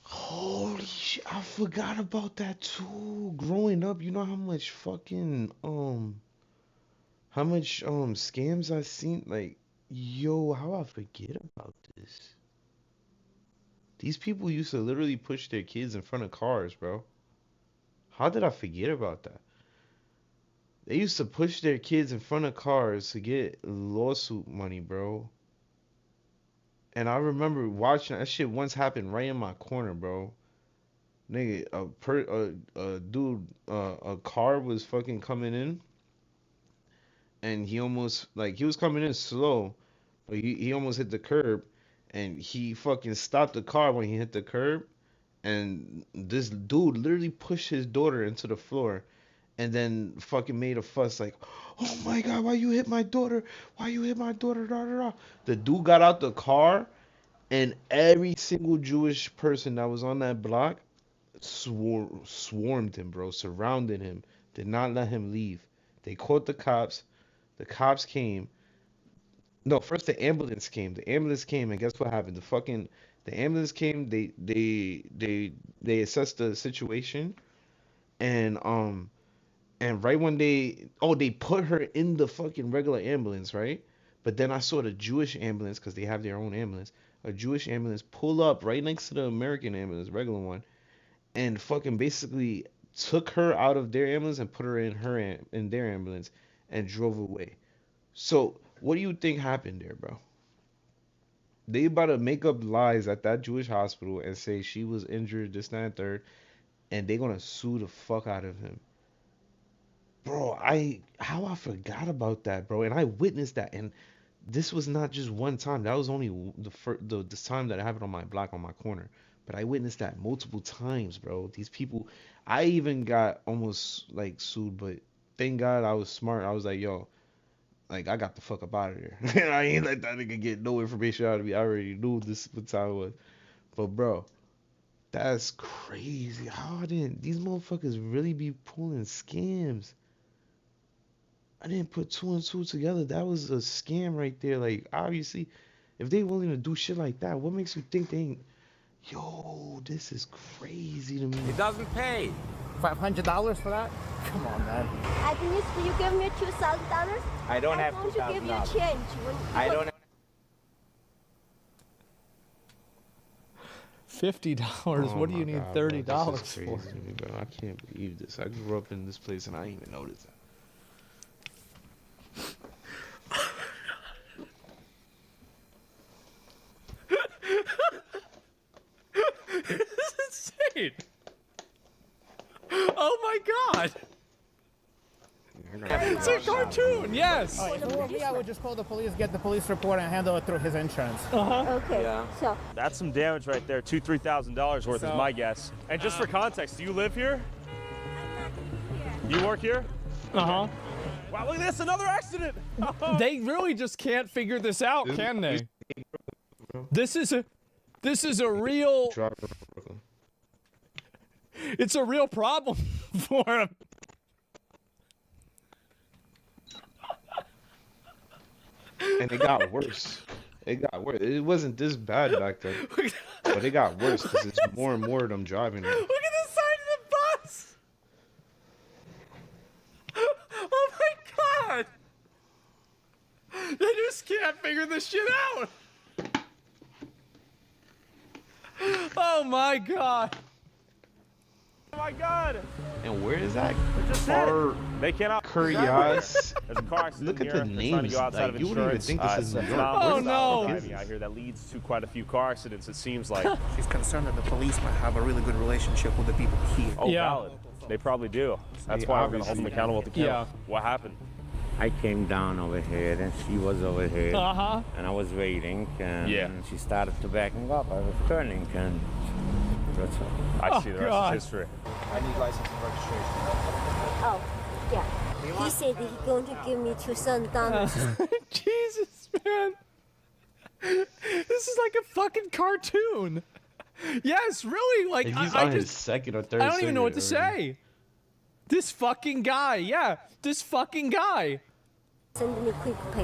Holy shit, I forgot about that too. Growing up, you know how much fucking scams I seen? Like, yo, how I forget about this? These people used to literally push their kids in front of cars, bro. How did I forget about that? They used to push their kids in front of cars to get lawsuit money, bro. And I remember watching that shit once happen right in my corner, bro. Nigga, a car was fucking coming in, and he almost, like, he was coming in slow, but he almost hit the curb, and he fucking stopped the car when he hit the curb, and this dude literally pushed his daughter into the floor, and then fucking made a fuss like, oh my god, why you hit my daughter? Why you hit my daughter? Da, da, da. The dude got out the car, and every single Jewish person that was on that block swarmed him, bro, surrounded him, did not let him leave. They called the cops. The cops came. No, first the ambulance came. The ambulance came, and guess what happened? The ambulance came. They assessed the situation, and right when they put her in the fucking regular ambulance, right? But then I saw the Jewish ambulance because they have their own ambulance. A Jewish ambulance pull up right next to the American ambulance, regular one, and fucking basically took her out of their ambulance and put her in their ambulance and drove away. So what do you think happened there, bro? They about to make up lies at that Jewish hospital and say she was injured, this, that, and third, and they gonna sue the fuck out of him. Bro, how I forgot about that, bro, and I witnessed that, and this was not just one time. That was only this time that it happened on my block, on my corner. But I witnessed that multiple times, bro. These people, I even got almost like sued, but thank God I was smart. I was like, yo, like I got the fuck up out of there. I ain't let that nigga get no information out of me. I already knew this what time it was. But bro, that's crazy. How didn't these motherfuckers really be pulling scams? I didn't put two and two together. That was a scam right there. Like, obviously, if they willing to do shit like that, what makes you think they ain't? Yo, this is crazy to me. It doesn't pay. $500 for that? Come on, man. Denise, will you give me $2,000? I don't have $2,000. I'm going to give you a change. I don't have. $50. What do you need $30 bro, this is for? crazy to me, bro. I can't believe this. I grew up in this place and I didn't even notice that. This is insane. Oh my god. It's a cartoon, yes. If it were me, I would just call the police, get the police report, and handle it through his insurance. Okay. Yeah. So That's some damage right there. $2,000-$3,000 worth is my guess. And just for context, do you live here? You work here? Uh-huh. Wow, look at this, another accident. They really just can't figure this out, can they? This is a real. It's a real problem for him. And it got worse. It got worse. It wasn't this bad back then, but it got worse because it's more and more of them driving it. Look at the side of the bus. Oh my god. They just can't figure this shit out. Oh my god. Oh my god. And where is that Just car? They cannot. Curious. There's a car accident Look at here. the They're trying to names. go outside Like, of you wouldn't even insurance. think this is New It's York. not Oh, style no. driving out here that leads to quite a few car accidents, it seems like. She's concerned that the police might have a really good relationship with the people here. Oh, Yeah. valid. They probably do. That's why we're going to hold them accountable at the camera. Yeah. What happened? I came down over here and she was over here. Uh-huh. And I was waiting and Yeah. she started to backing up. I was turning and that's all. I see the rest God. of history. I need license and registration. oh yeah. He said he's going to give me $2,000. Jesus, man. This is like a fucking cartoon. Yes, really. Like, And he's I on his just, second or third. I don't even know what to cigarette already. say. This fucking guy. Yeah, this fucking guy. Send me quick pay.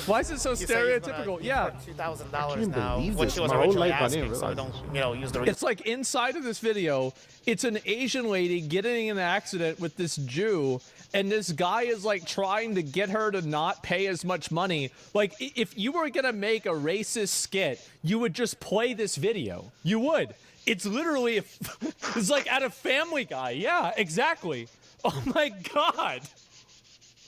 Why is it so stereotypical? Yeah. $2,000 now. believe When this. she was My whole originally life I didn't asking, so I realize. don't, use the. It's like inside of this video, it's an Asian lady getting in an accident with this Jew, and this guy is like trying to get her to not pay as much money. Like, if you were gonna make a racist skit, you would just play this video. You would. It's literally, it's like at a Family Guy. Yeah, exactly. Oh my god.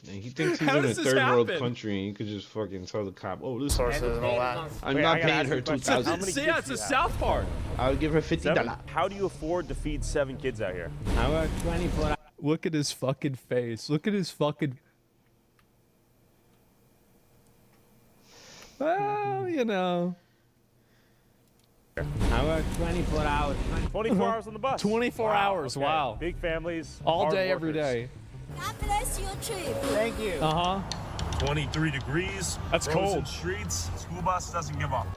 And he thinks he's How in a does this third world happen? country and you could just fucking tell the cop, oh, this Sources and all that. I'm Wait, not I gotta paying ask her you a question. How $2,000. many Yeah, kids it's do a you have? South Park. I would give her $50. How do you afford to feed 7 kids out here? I work 24 hours. Look at his fucking face. Look at his fucking. Well, you know. I work 24 hours. 24 hours on the bus. 24 hours, okay. wow. Big families. All hard day, every workers. day. God bless your trip. Thank you. Uh huh. 23 degrees. That's frozen cold. streets. School bus doesn't give up.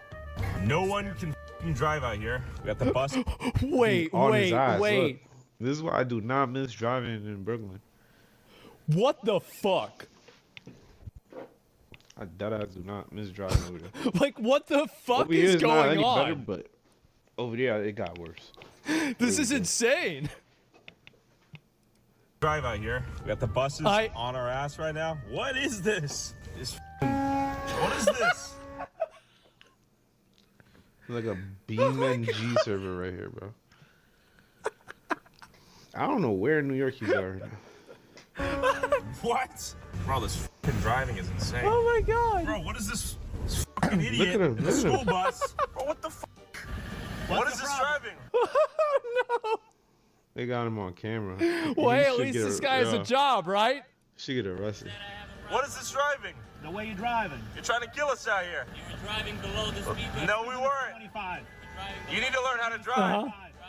No one can f***ing drive out here. We got the bus. Wait, On his wait, eyes, wait. look. This is why I do not miss driving in Brooklyn. What the fuck? I deadass do not miss driving over there. Like, what the fuck Over here is it's not going any on? better, but over there it got worse. This is insane. Drive out here. We got the buses on our ass right now. What is this? What is this? Like a BeamNG server right here, bro. I don't know where in New York you are right now. What? Bro, this fucking driving is insane. Oh my god. Bro, what is this fucking idiot? Look at him, The look at school him. bus. Bro, what the fuck? What is this driving? No. They got him on camera. Well, He hey, at should least get this guy has a yeah, job, right? Should get arrested. What is this driving? The way you're driving. You're trying to kill us out here. You're driving below the speed limit. No, we weren't. 25. You need to learn how to drive.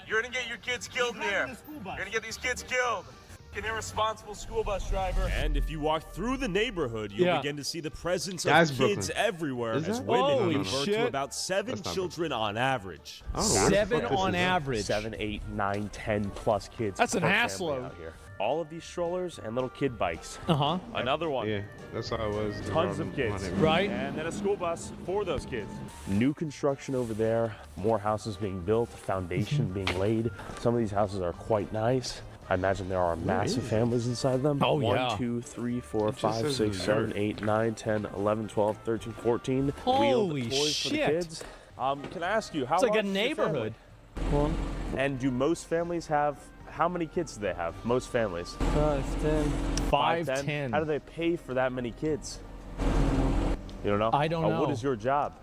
You're gonna get your kids killed in here. You're gonna get these kids killed. An irresponsible school bus driver. And if you walk through the neighborhood, you'll Yeah. begin to see the presence That's of Brooklyn. kids everywhere Is as that? women Holy give birth shit. to about 7 That's not children on average. I don't know where the 7 fuck this on is at. average. 7, 8, 9, 10 plus kids. That's an per ass family load. out here. All of these strollers and little kid bikes. Uh-huh. Another one. Yeah, that's how it was. Tons around of kids. my neighborhood. Right? And then a school bus for those kids. New construction over there, more houses being built, foundation being laid. Some of these houses are quite nice. I imagine there are massive families inside them. Oh, 1, yeah. 2, 3, 4, It just 5, says 6, New 7, York. 8, 9, 10, 11, 12, 13, 14. Holy wheeled toys shit. for the kids. Can I ask you, how It's like a large is your neighborhood. family? And do most families have, how many kids do they have? Most families? 5, 10. 5, 10? 10. How do they pay for that many kids? You don't know? I don't know. What is your job?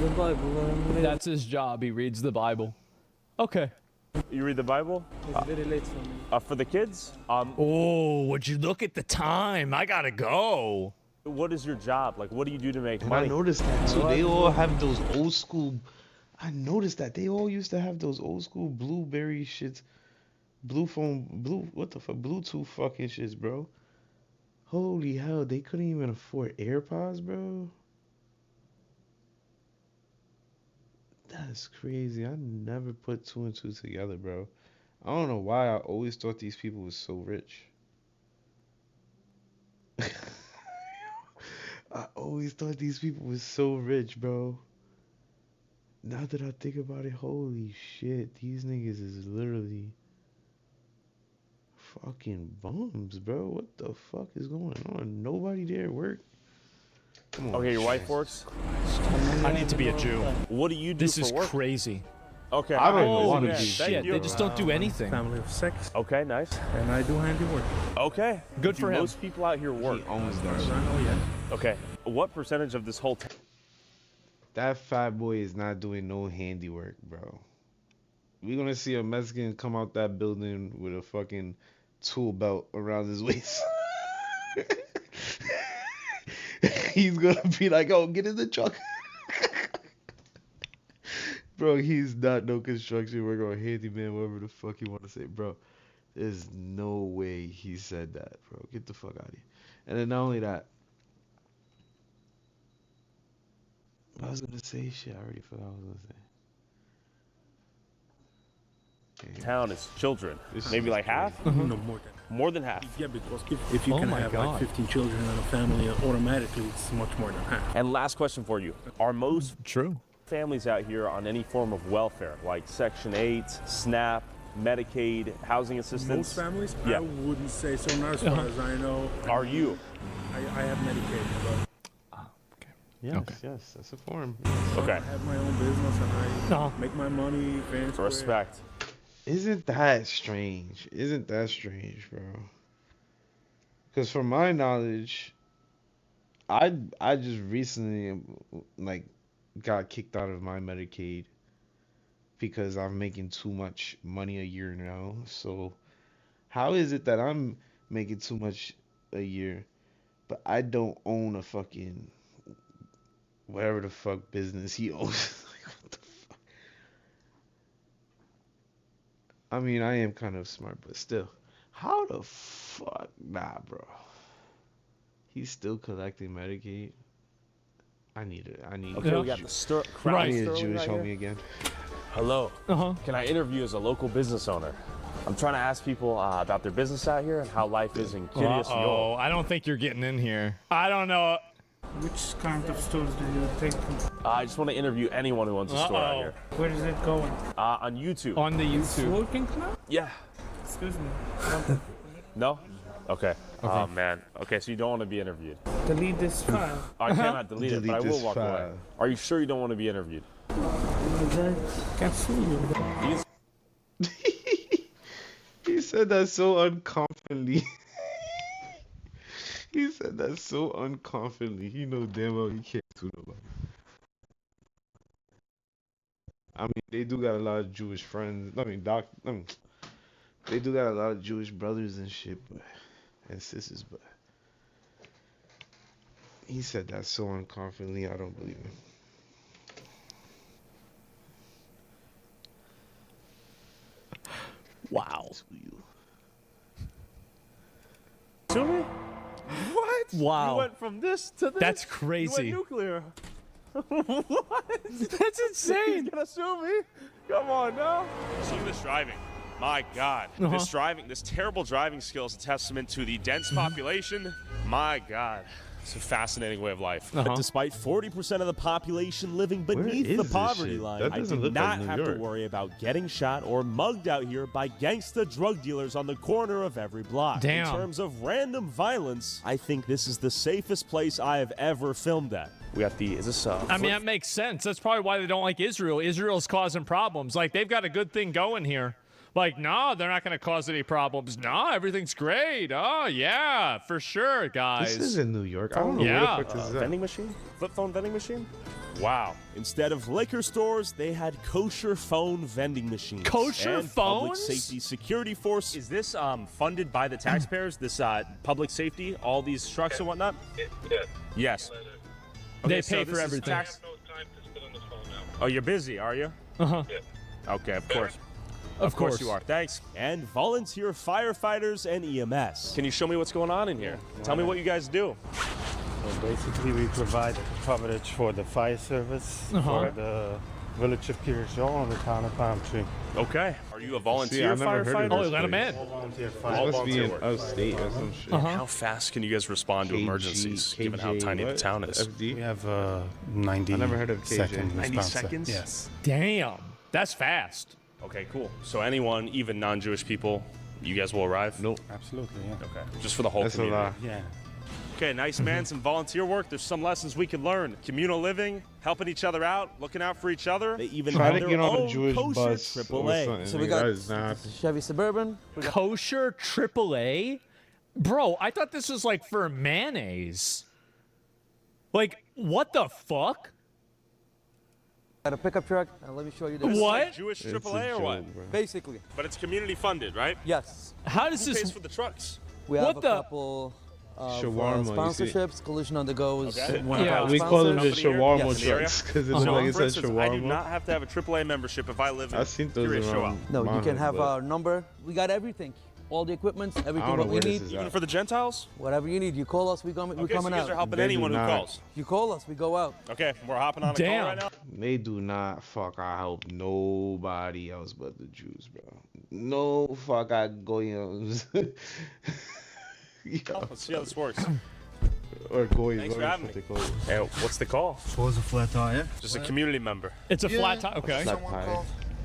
The Bible. That's his job. He reads the Bible. Okay. You read the Bible? It's very late for me. For the kids? Oh, would you look at the time? I gotta go. What is your job? Like, what do you do to make And money? I noticed that too. They all have those old school. I noticed that they all used to have those old school blueberry shits, Bluetooth fucking shits, bro. Holy hell, they couldn't even afford AirPods, bro. That's crazy. I never put 2 and 2 together, bro. I don't know why I always thought these people was so rich. I always thought these people was so rich, bro. Now that I think about it, holy shit, these niggas is literally fucking bums, bro. What the fuck is going on? Nobody there at work. Come on. Okay, your wife works? I need to be a Jew. What do you do This for is work? crazy. Okay. I don't even holy wanna man, be thank Shit, you. they just don't do anything. Family of 6, Okay, nice. and I do handiwork. Okay. Good Do for him. most people out here work? He owns that shit. Oh yeah. Okay. What percentage of this whole That fat boy is not doing no handiwork, bro. We're gonna see a Mexican come out that building with a fucking tool belt around his waist. He's gonna be like, oh, get in the truck. Bro, he's not no construction worker or handyman, whatever the fuck you want to say, bro. There's no way he said that, bro. Get the fuck out of here. And then not only that, I was gonna say shit. I already forgot what I was gonna say. town is children? Maybe like half? No, more than. More than half. Yeah, because if you Oh can my have God. like 15 children in a family, automatically it's much more than half. And last question for you. Are most True. families out here on any form of welfare, like Section 8, SNAP, Medicaid, housing assistance? Most families, Yeah. I wouldn't say so. Not as far as I know. Are you? I have Medicaid, but Yes, yes, that's a form. Okay. I have my own business and I make my money fair and square. Respect. Isn't that strange? Isn't that strange, bro? Because from my knowledge, I just recently like got kicked out of my Medicaid because I'm making too much money a year now. So how is it that I'm making too much a year, but I don't own a fucking whatever the fuck business he owns? Like, what the fuck? I mean, I am kind of smart, but still. How the fuck? Nah, bro. He's still collecting Medicaid. I need it. I need. Okay, a we got Jew- the I crowd need a sterling Jewish right homie here. again. Hello. Can I interview as a local business owner? I'm trying to ask people about their business out here and how life is in Kiryas Oh, I don't think you're getting in here. I don't know. Which kind of stores do you take? I just want to interview anyone who owns a store out here. Where is it going? On YouTube. On the It's YouTube. working now? Yeah. Excuse me. No? Okay. Oh, man. Okay, so you don't want to be interviewed. Delete this file. I cannot delete it, but I Delete will this walk away. file. Are you sure you don't want to be interviewed? I can see you. He said that so unconfidently. He said that so unconfidently. He know damn well he can't do nobody. I mean, they do got a lot of Jewish friends. They do got a lot of Jewish brothers and shit, and sisters, but he said that so unconfidently. I don't believe him. Wow. To me? What? Wow. You went from this to this. That's You crazy. went nuclear. What? That's insane. He's gonna sue me? Come on now. See this driving. My God. This terrible driving skill is a testament to the dense population. My God. It's a fascinating way of life. Despite 40% of the population living beneath is the this poverty shit? line, That I doesn't do look like not New have York. to worry about getting shot or mugged out here by gangsta drug dealers on the corner of every block. Damn. In terms of random violence, I think this is the safest place I have ever filmed at. We got the, is this, I mean, that makes sense. That's probably why they don't like Israel. Israel's causing problems. Like, they've got a good thing going here. Like, no, they're not going to cause any problems. No, everything's great. Oh, yeah, for sure, guys. This is in New York. I don't know Yeah. where the fuck this is at. vending machine? Flip phone vending machine? Wow. Instead of liquor stores, they had kosher phone vending machines. Kosher and Public phones? safety security force. Is this funded by the taxpayers, this public safety, all these trucks and whatnot? Yes. They so pay this for is everything. Oh, you're busy, are you? Uh-huh. Okay, of course. Of course you are. Thanks. And volunteer firefighters and EMS. Can you show me what's going on in here? Tell me what you guys do. So basically, we provide coverage for the fire service, for the village of Kirishol and the town of Palm Tree. Okay. Are you a See, volunteer I never heard of firefighter? this Oh, let him place. in. All volunteer This fire. must be in work. upstate or some shit. Uh-huh. How fast can you guys respond to KG, emergencies, given how KJ, tiny the what? town is? FD? We have 90 I never heard of KJ. second 90 response. seconds? Yes. Damn. That's fast. Okay, cool. So anyone, even non-Jewish people, you guys will arrive? Nope. Absolutely, yeah. Okay. Just for the whole That's a community. lie. Yeah. Okay, nice man. Some volunteer work. There's some lessons we can learn. Communal living, helping each other out, looking out for each other. They even Try have to their get on a own Jewish kosher bus or AAA. something. So we Nigga, got that is not happening. Chevy Suburban. Kosher AAA? Bro, I thought this was like for mayonnaise. Like, what the fuck? Got a pickup truck, and let me show you this. This is What? like Jewish It's a AAA or what? joke, bro. Basically, But it's community funded, right? yes. How does Who pays this... for the trucks? We have What a the- couple of Shawarma, you see. sponsorships. Collision on the Go is Okay. one of Yeah, our We call them sponsors. the Company here? shawarma Yes. In the area? trucks because it So, looks like it for says instance, I do shawarma. not have to have a AAA membership if I live in I've seen those Kiryat Shoah. around. No, you my can hood, have but our number. We got everything. All the equipment, I everything don't know what we where this need. is Even at. for the Gentiles? Whatever you need, you call us, we Okay, so coming you guys are out. helping They anyone do who not. calls. You call us, we go out. Okay, we're hopping on a Damn. call right now. They do not fuck. I help nobody else but the Jews, bro. No fuck. I go, Let's see how this works. or goy. Thanks for having me. They call it. Hey, what's the call? What was a flat tire? Just a community member. It's a flat tire. Okay. Flat tire.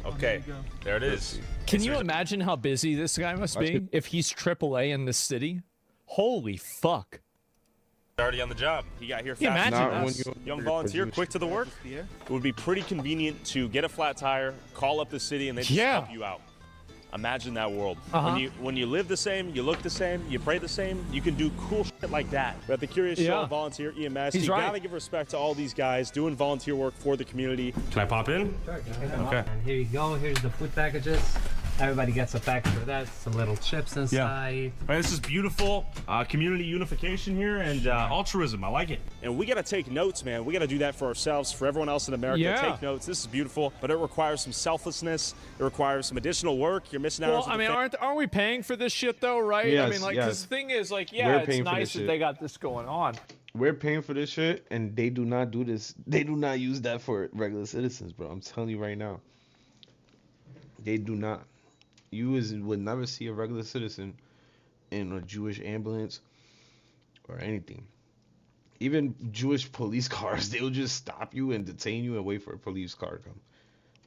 Okay, there it is. Can you imagine how busy this guy must be if he's AAA in this city? Holy fuck. Already on the job. He got here Yeah, fast. imagine Not when this. you Young volunteer, quick to the work. It would be pretty convenient to get a flat tire, call up the city, and they just Yeah. help you out. Imagine that world. Uh-huh. When you live the same, you look the same, you pray the same, you can do cool shit like that. But at the Curious Show, Yeah. volunteer EMS, He's you right. gotta give respect to all these guys doing volunteer work for the community. Can I pop in? Okay. And here you go. Here's the food packages. Everybody gets a package of that. Some little chips inside. Right, this is beautiful community unification here and altruism. I like it. And we got to take notes, man. We got to do that for ourselves, for everyone else in America. Yeah. Take notes. This is beautiful, but it requires some selflessness. It requires some additional work. You're missing out Well, on I mean, some aren't we paying for this shit though, right? I Yes, mean, like, yes. this thing is like, yeah, We're it's paying for nice this that shit. they got this going on. We're paying for this shit, and they do not do this. They do not use that for regular citizens, bro. I'm telling you right now. They do not. Would never see a regular citizen in a Jewish ambulance or anything. Even Jewish police cars, they'll just stop you and detain you and wait for a police car to come.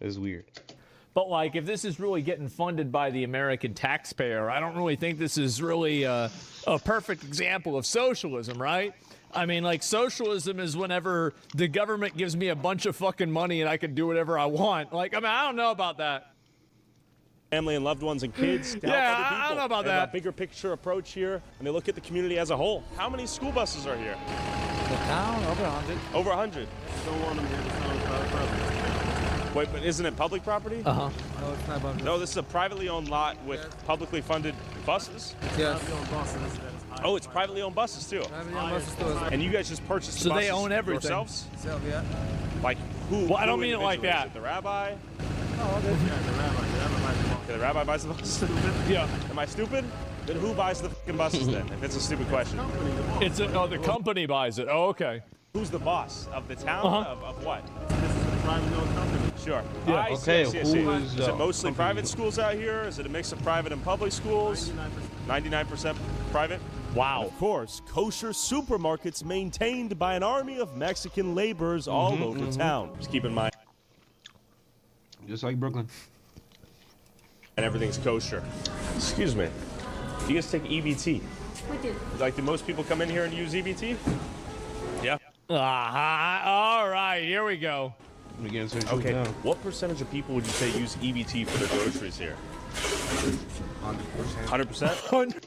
It's weird. But like, if this is really getting funded by the American taxpayer, I don't really think this is really a perfect example of socialism, right? I mean, like, socialism is whenever the government gives me a bunch of fucking money and I can do whatever I want. Like, I mean, I don't know about that. Family and loved ones and kids to help Yeah, other people. I don't know about They have that. a bigger picture approach here, and they look at the community as a whole. How many school buses are here? The town, over 100. Over 100. Don't want them here to sound private property. Wait, but isn't it public property? Uh-huh. No, it's not about No, this is a privately owned lot with publicly funded buses. Yes. Oh, it's privately owned buses too. And you guys just purchased the So buses they own everything. yourselves? So, yeah. Like who? Well, I who don't mean it like individually? that. Is it the rabbi? Oh, okay. Okay, the rabbi buys the buses. Yeah. Am I stupid? Then who buys the fucking buses then? If it's a stupid question. It's the company buys it. Oh, okay. Who's the boss of the town? Uh-huh. Of what? This is a privately owned company. Sure. Yeah. I see, Okay, I see, I see. who Is is, it mostly company? private schools out here? Is it a mix of private and public schools? 99% private? Wow. Of course, kosher supermarkets maintained by an army of Mexican laborers all over town. Just keep in mind. Just like Brooklyn. And everything's kosher. Excuse me. Do you guys take EBT? We do. Like, do most people come in here and use EBT? Yeah. All right, here we go. Okay. What percentage of people would you say use EBT for their groceries here? 100%. 100%?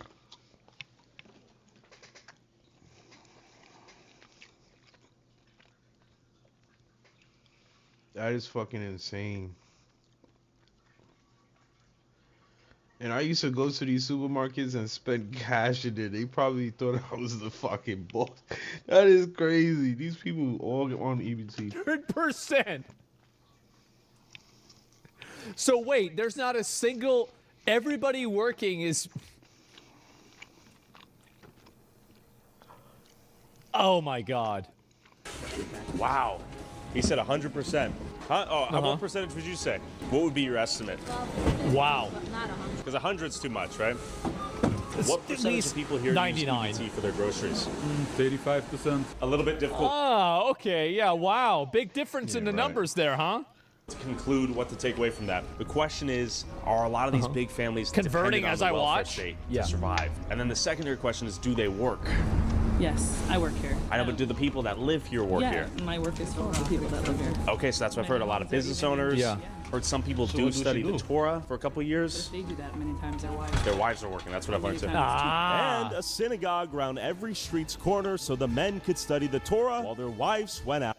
That is fucking insane. And I used to go to these supermarkets and spend cash in it. They probably thought I was the fucking boss. That is crazy. These people all on EBT. 100%. So wait, there's not a single. Everybody working is. Oh my God. Wow. He said 100%. Huh? Oh, what percentage would you say? What would be your estimate? Wow. Because 100's too much, right? It's What at percentage least of people here 99. use EBT for their groceries? 35%. A little bit difficult Oh, okay. Yeah, wow. Big difference in the right. numbers there, huh? to conclude what to take away from that. The question is, are a lot of these big families Converting dependent on as the I welfare watch? state Yeah. to survive? And then the secondary question is, do they work? Yes, I work here. I know, but do the people that live here work yeah, here? my work is for the people that live here. Okay, so that's what I've heard. A lot of business owners. Yeah. Heard some people do study the Torah for a couple of years. They do that many times. Their wives. Their wives are working. That's what I've learned too. And a synagogue around every street's corner so the men could study the Torah while their wives went out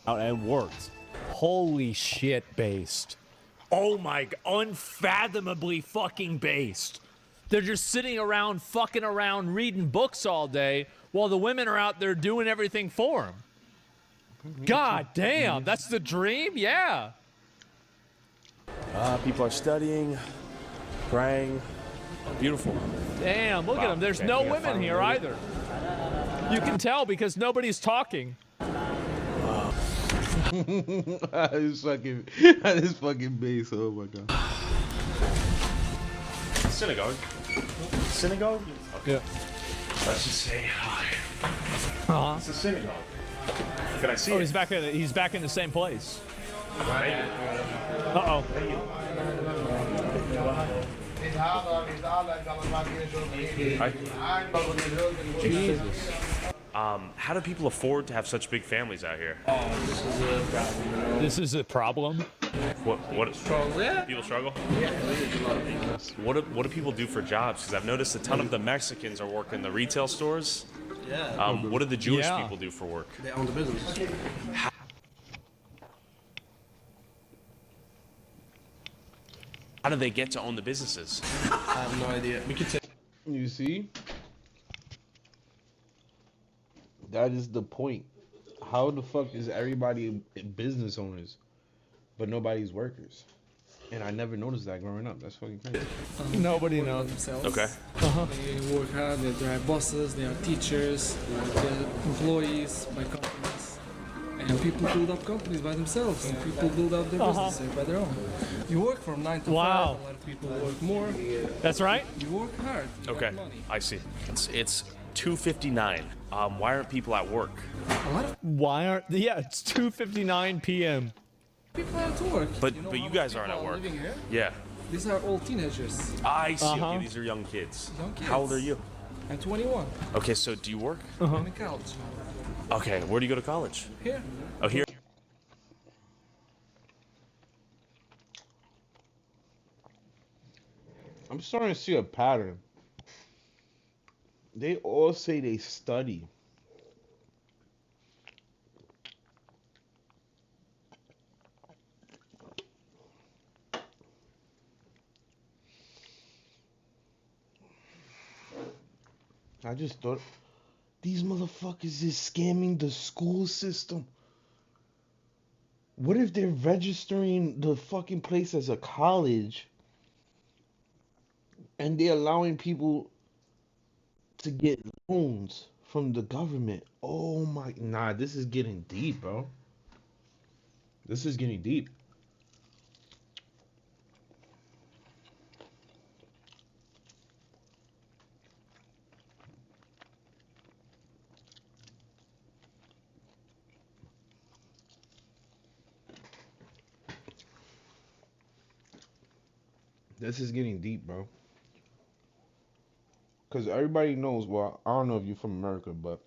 and worked. Holy shit, based. Oh my, unfathomably fucking based. They're just sitting around, fucking around, reading books all day while the women are out there doing everything for them. God damn, that's the dream? Yeah. People are studying, praying. Beautiful. Damn, look at them. There's no women here either. You can tell because nobody's talking. That is fucking base. Oh my god. Synagogue. Synagogue? Okay. Yeah. Let's just say hi. Uh-huh. It's a synagogue. Can I see Oh, it? he's back in the same place. Right. Uh-oh. Jesus. How do people afford to have such big families out here? This is a problem. What struggle? Yeah. People struggle? Yeah. What do people do for jobs? Because I've noticed a ton of the Mexicans are working the retail stores. Yeah. What do the Jewish Yeah. people do for work? They own the business. How do they get to own the businesses? I have no idea. We could take. You see? That is the point. How the fuck is everybody business owners, but nobody's workers? And I never noticed that growing up. That's fucking crazy. Nobody knows. Themselves. Okay. They work hard, they are bosses, they are teachers, they're employees by companies. And people build up companies by themselves. And people build up their businesses by their own. You work from 9 to 5. A lot of people work more. That's right. You work hard. You Okay, got money. I see. It's 2:59. Why aren't people at work? Why aren't? Yeah, it's 2:59 p.m. People have to work. But know you how guys many aren't at people are work. living here? Yeah. These are all teenagers. I see. Okay, these are young kids. Young kids. How old are you? I'm 21. Okay, so do you work? I'm in college. Okay, where do you go to college? Here. Oh, here. I'm starting to see a pattern. They all say they study. I just thought these motherfuckers is scamming the school system. What if they're registering the fucking place as a college and they're allowing people to get loans from the government? Oh my, nah, this is getting deep, bro. This is getting deep. This is getting deep, bro. Because everybody knows, well, I don't know if you're from America, but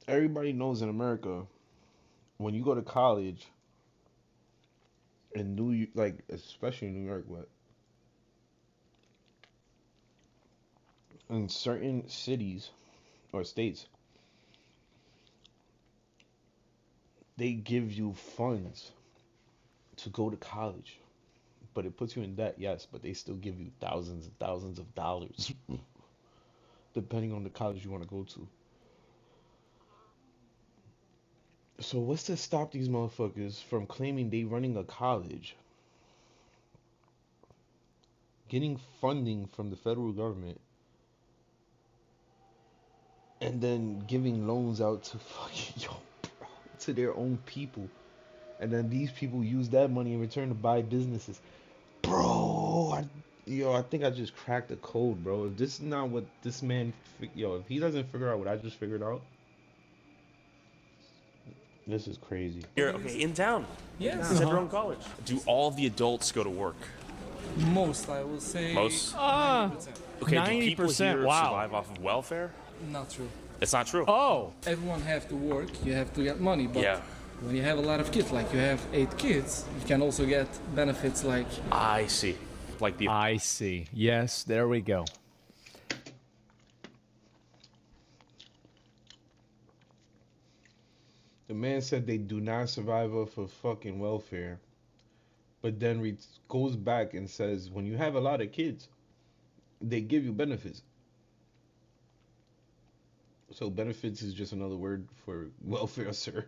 everybody knows in America, when you go to college in like, especially in New York, but in certain cities or states, they give you funds to go to college. But it puts you in debt, yes, but they still give you thousands and thousands of dollars, depending on the college you want to go to. So what's to stop these motherfuckers from claiming they running a college, getting funding from the federal government, and then giving loans out to fucking to their own people, and then these people use that money in return to buy businesses? Bro, I think I just cracked the code, bro. If this is not what this man, if he doesn't figure out what I just figured out, this is crazy. Here, okay, in town. Yes. It's everyone college. Do all the adults go to work? Most, I will say. Most? 90%. Okay, do people 90%, here wow. survive off of welfare? Not true. It's not true. Oh. Everyone have to work. You have to get money. But Yeah. when you have a lot of kids, like you have 8 kids, you can also get benefits like. I see. Like the. I see. Yes, there we go. The man said they do not survive off of fucking welfare, but then goes back and says when you have a lot of kids, they give you benefits. So benefits is just another word for welfare, sir.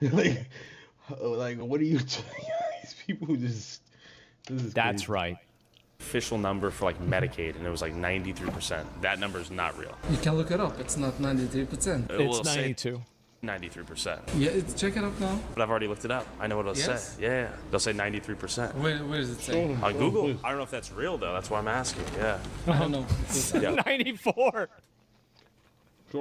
like what are you doing? These people just. This is That's crazy. right. Official number for like Medicaid, and it was like 93%. That number is not real. You can look it up. It's not 93%. It's 92. 93%. Yeah, check it up now. But I've already looked it up. I know what it'll Yes? say. Yeah, they'll say 93%. Where does it say? On Google. I don't know if that's real though. That's why I'm asking. Yeah. I don't know. Yeah. 94. A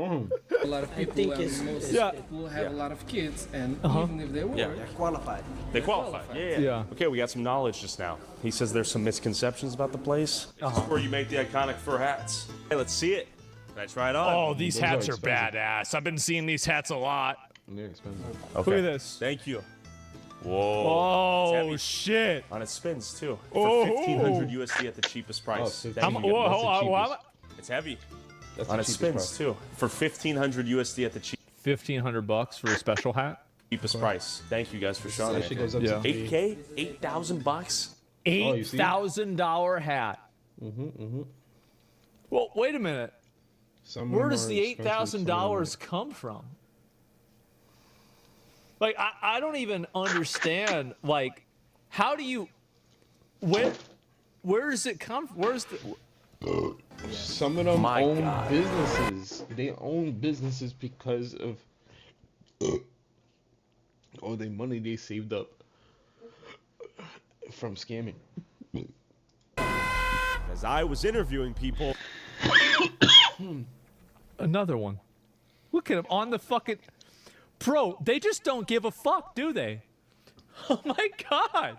lot of people, think and it's- most Yeah. people have Yeah. a lot of kids, and Uh-huh. even if they work, Yeah. Qualified. They qualify. Yeah. Yeah. Okay, we got some knowledge just now. He says there's some misconceptions about the place. This is where you make the iconic fur hats. Hey, let's see it. Can I try it on? Oh, these Those are hats are expensive. badass. I've been seeing these hats a lot. They're expensive. Okay. Look at this. Thank you. Whoa. Oh, It's heavy. shit. On its spins too. Oh. For 1,500 USD at the cheapest price. Oh, Thank How you. mu- That's whoa, the hold on, cheapest. what? It's heavy. That's On the its cheapest spins price. too. For 1,500 USD at the $1,500 for a special hat. cheapest price. Thank you guys for showing That me. shit goes up Yeah. to 8K? 8,000 bucks? you see? $8,000 hat. Well, wait a minute. Some of Where them does are the expensive, some of them $8,000 come from? Like, I don't even understand. Like, how do you? Where does it come? Where's the? Some of them My own God. businesses. They own businesses because of all the money they saved up from scamming. As I was interviewing people, Another one. Look at him on the fucking... Bro, they just don't give a fuck, do they? Oh my god.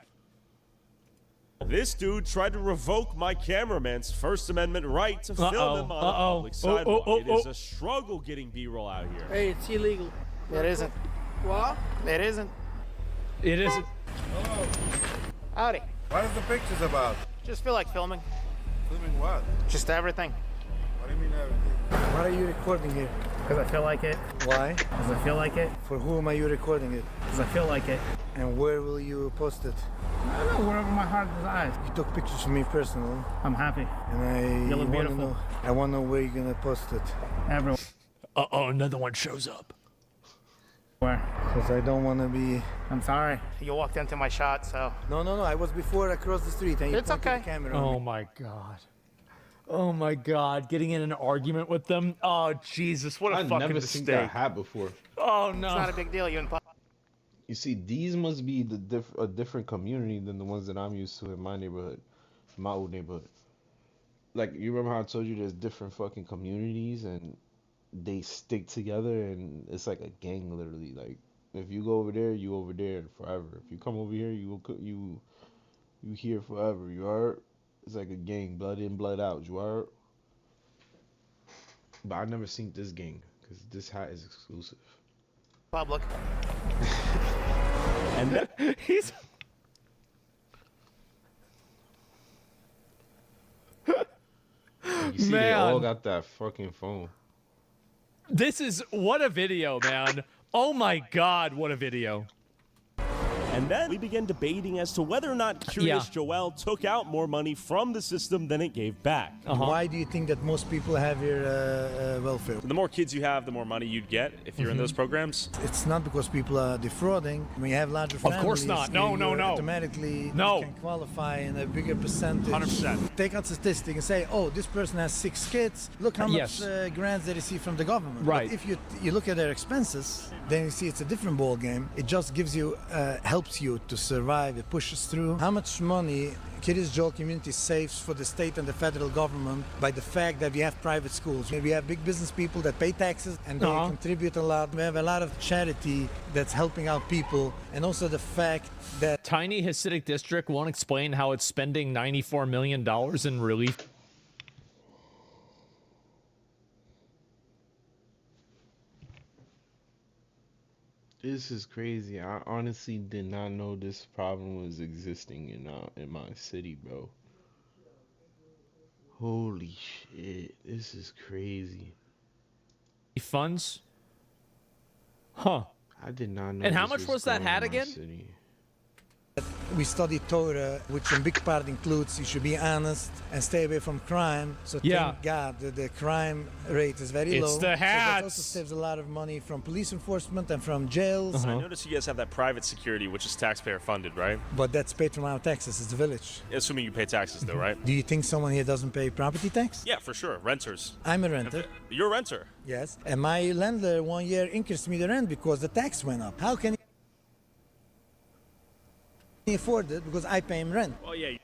This dude tried to revoke my cameraman's First Amendment right to film him on a public sidewalk. It is a struggle getting B-roll out here. Hey, it's illegal. It isn't. What? It isn't. It isn't. Hello. Howdy. What is the pictures about? Just feel like filming. Filming what? Just everything. What do you mean everything? What are you recording here? Because I feel like it. Why? Because I feel like it. For whom are you recording it? Because I feel like it. And where will you post it? I don't know, wherever my heart desires. You took pictures of me personally. I'm happy. And You look wanna beautiful. know, I want to know where you're going to post it. Everywhere. Uh-oh, another one shows up. Where? Because I don't want to be... I'm sorry. You walked into my shot, so... No, I was before across the street and you It's pointed okay. the camera on Oh me. my god. Oh my god, getting in an argument with them? Oh Jesus, what a I've fucking never mistake. seen that hat before. Oh no. It's not a big deal. You and Pop. You see, these must be a different community than the ones that I'm used to in my neighborhood, my old neighborhood. Like, you remember how I told you there's different fucking communities and they stick together and it's like a gang, literally. Like, if you go over there, you over there forever. If you come over here, you here forever. You are. It's like a gang, blood in, blood out. You are. But I've never seen this gang because this hat is exclusive. Public. And he's... You see, they all got that fucking phone. This is... What a video, man. Oh my god, what a video. And then we began debating as to whether or not Curious Joel took out more money from the system than it gave back. Why do you think that most people have your welfare? The more kids you have, the more money you'd get if you're in those programs. It's not because people are defrauding. When you have larger families, Of course not. No, no, no. Automatically, No. you can qualify in a bigger percentage. 100%. Take out statistic and say, oh, this person has 6 kids. Look how much Yes. grants they receive from the government. Right. But if you look at their expenses, then you see it's a different ball game. It just gives you, helps you to survive. It pushes through. How much money Curious Joel community saves for the state and the federal government by the fact that we have private schools. We have big business people that pay taxes and they contribute a lot. We have a lot of charity that's helping out people, and also the fact that Tiny Hasidic District won't explain how it's spending $94 million in relief. This is crazy. I honestly did not know this problem was existing in my city, bro. Holy shit. This is crazy. Funds? Huh. I did not know. And how this much was that going hat in my again? city. we study Torah, which in big part includes you should be honest and stay away from crime. So thank God that the crime rate is very low. It's the So that hats. also saves a lot of money from police enforcement and from jails. I noticed you guys have that private security, which is taxpayer funded, right? But that's paid from our taxes. It's the village. Assuming you pay taxes, though, right? Do you think someone here doesn't pay property tax? Yeah, for sure. Renters. I'm a renter. You're a renter. Yes. And my landlord 1 year increased me the rent because the tax went up. How can he afford it? Because I pay him rent. Oh, yeah.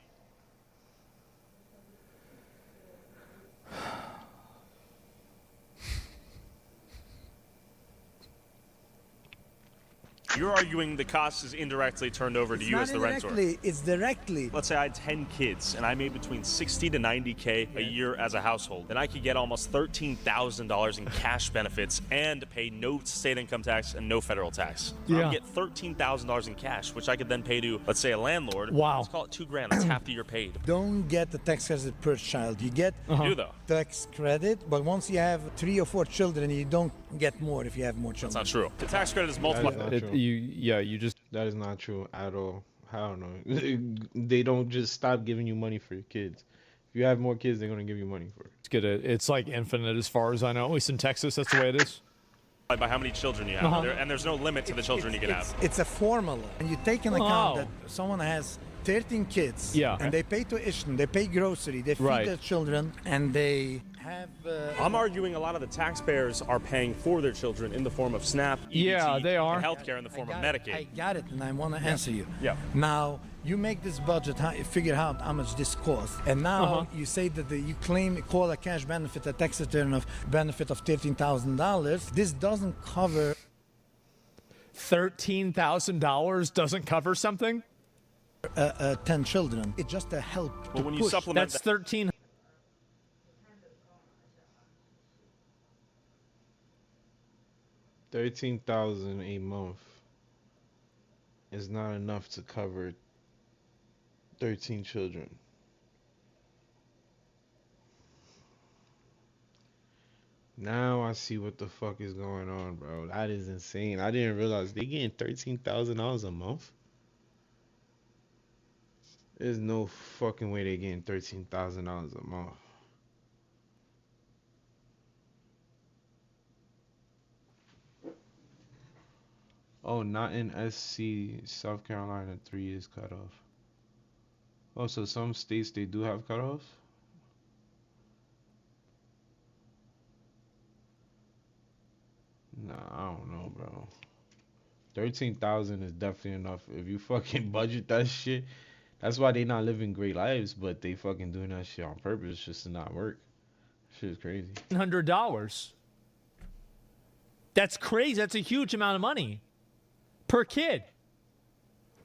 You're arguing the cost is indirectly turned over to you as the renter. It's directly. Let's say I had 10 kids and I made between 60 to 90K a year as a household. Then I could get almost $13,000 in cash benefits and pay no state income tax and no federal tax. So Yeah. I get $13,000 in cash, which I could then pay to, let's say, a landlord. Wow. Let's call it $2,000. That's half the year paid. Don't get the tax credit per child. You get You do, though. tax credit, but once you have 3 or 4 children, you don't get more if you have more children. That's not true. The tax credit is multiplied. That is not true at all. I don't know. They don't just stop giving you money for your kids. If you have more kids, they're gonna give you money for it. It's good. It's like infinite as far as I know. At least in Texas, that's the way it is. By how many children you have. And there's no limit to the children you can have. It's a formula. And you take into account that someone has 13 kids, Yeah. and they pay tuition, they pay grocery, they feed their children, and they have. I'm arguing a lot of the taxpayers are paying for their children in the form of SNAP, EBT, Yeah, they are. and healthcare in the form of Medicaid. I got it, and I want to answer you. Yeah. Now, you make this budget, figure out how much this costs, and now you say that you call a cash benefit a tax return of benefit of $13,000. This doesn't cover. $13,000 doesn't cover something? 10 children. It's just a help. Well, to when you push. supplement That's 13. $13,000 a month is not enough to cover 13 children. Now I see what the fuck is going on, bro. That is insane. I didn't realize they getting $13,000 a month. There's no fucking way they getting $13,000 a month. Oh, not in SC, South Carolina, 3 years cutoff. Oh, so some states they do have cutoffs? Nah, I don't know, bro. 13,000 is definitely enough. If you fucking budget that shit, that's why they not living great lives, but they fucking doing that shit on purpose just to not work. Shit is crazy. $100. That's crazy. That's a huge amount of money per kid.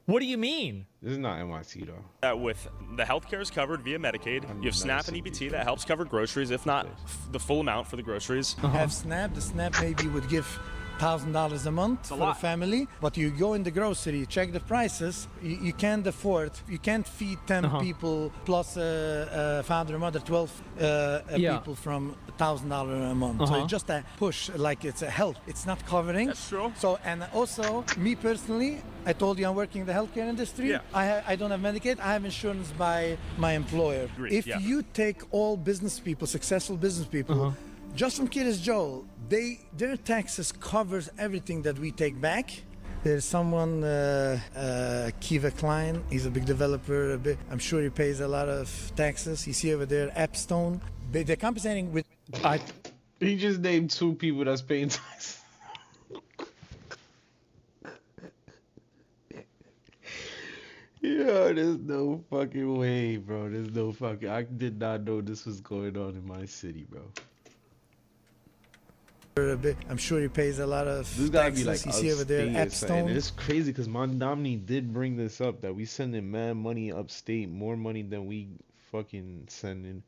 What do you mean? This is not NYC though. With the healthcare is covered via Medicaid. You have SNAP and EBT that helps cover groceries, if not the full amount for the groceries. Have SNAP. The SNAP maybe would give $1,000 a month for a family, but you go in the grocery, check the prices, you can't afford, you can't feed 10 people plus a father and mother, 12 people from $1,000 a month. So it's just a push, like it's a help. It's not covering. That's true. So, and also, me personally, I told you I'm working in the healthcare industry. Yeah. I don't have Medicaid. I have insurance by my employer. Agreed, If yeah. you take all business people, successful business people, just from Kiris Joel, their taxes covers everything that we take back. There's someone, Kiva Klein. He's a big developer. I'm sure he pays a lot of taxes. You see over there, Epstein. They're compensating with. He just named 2 people that's paying taxes. Yo, there's no fucking way, bro. There's no fucking. I did not know this was going on in my city, bro. I'm sure he pays a lot of This gotta taxes. be like you see over there, upstate or something. Epstein. And it's crazy because my nominee did bring this up that we sending mad money upstate, more money than we fucking sending.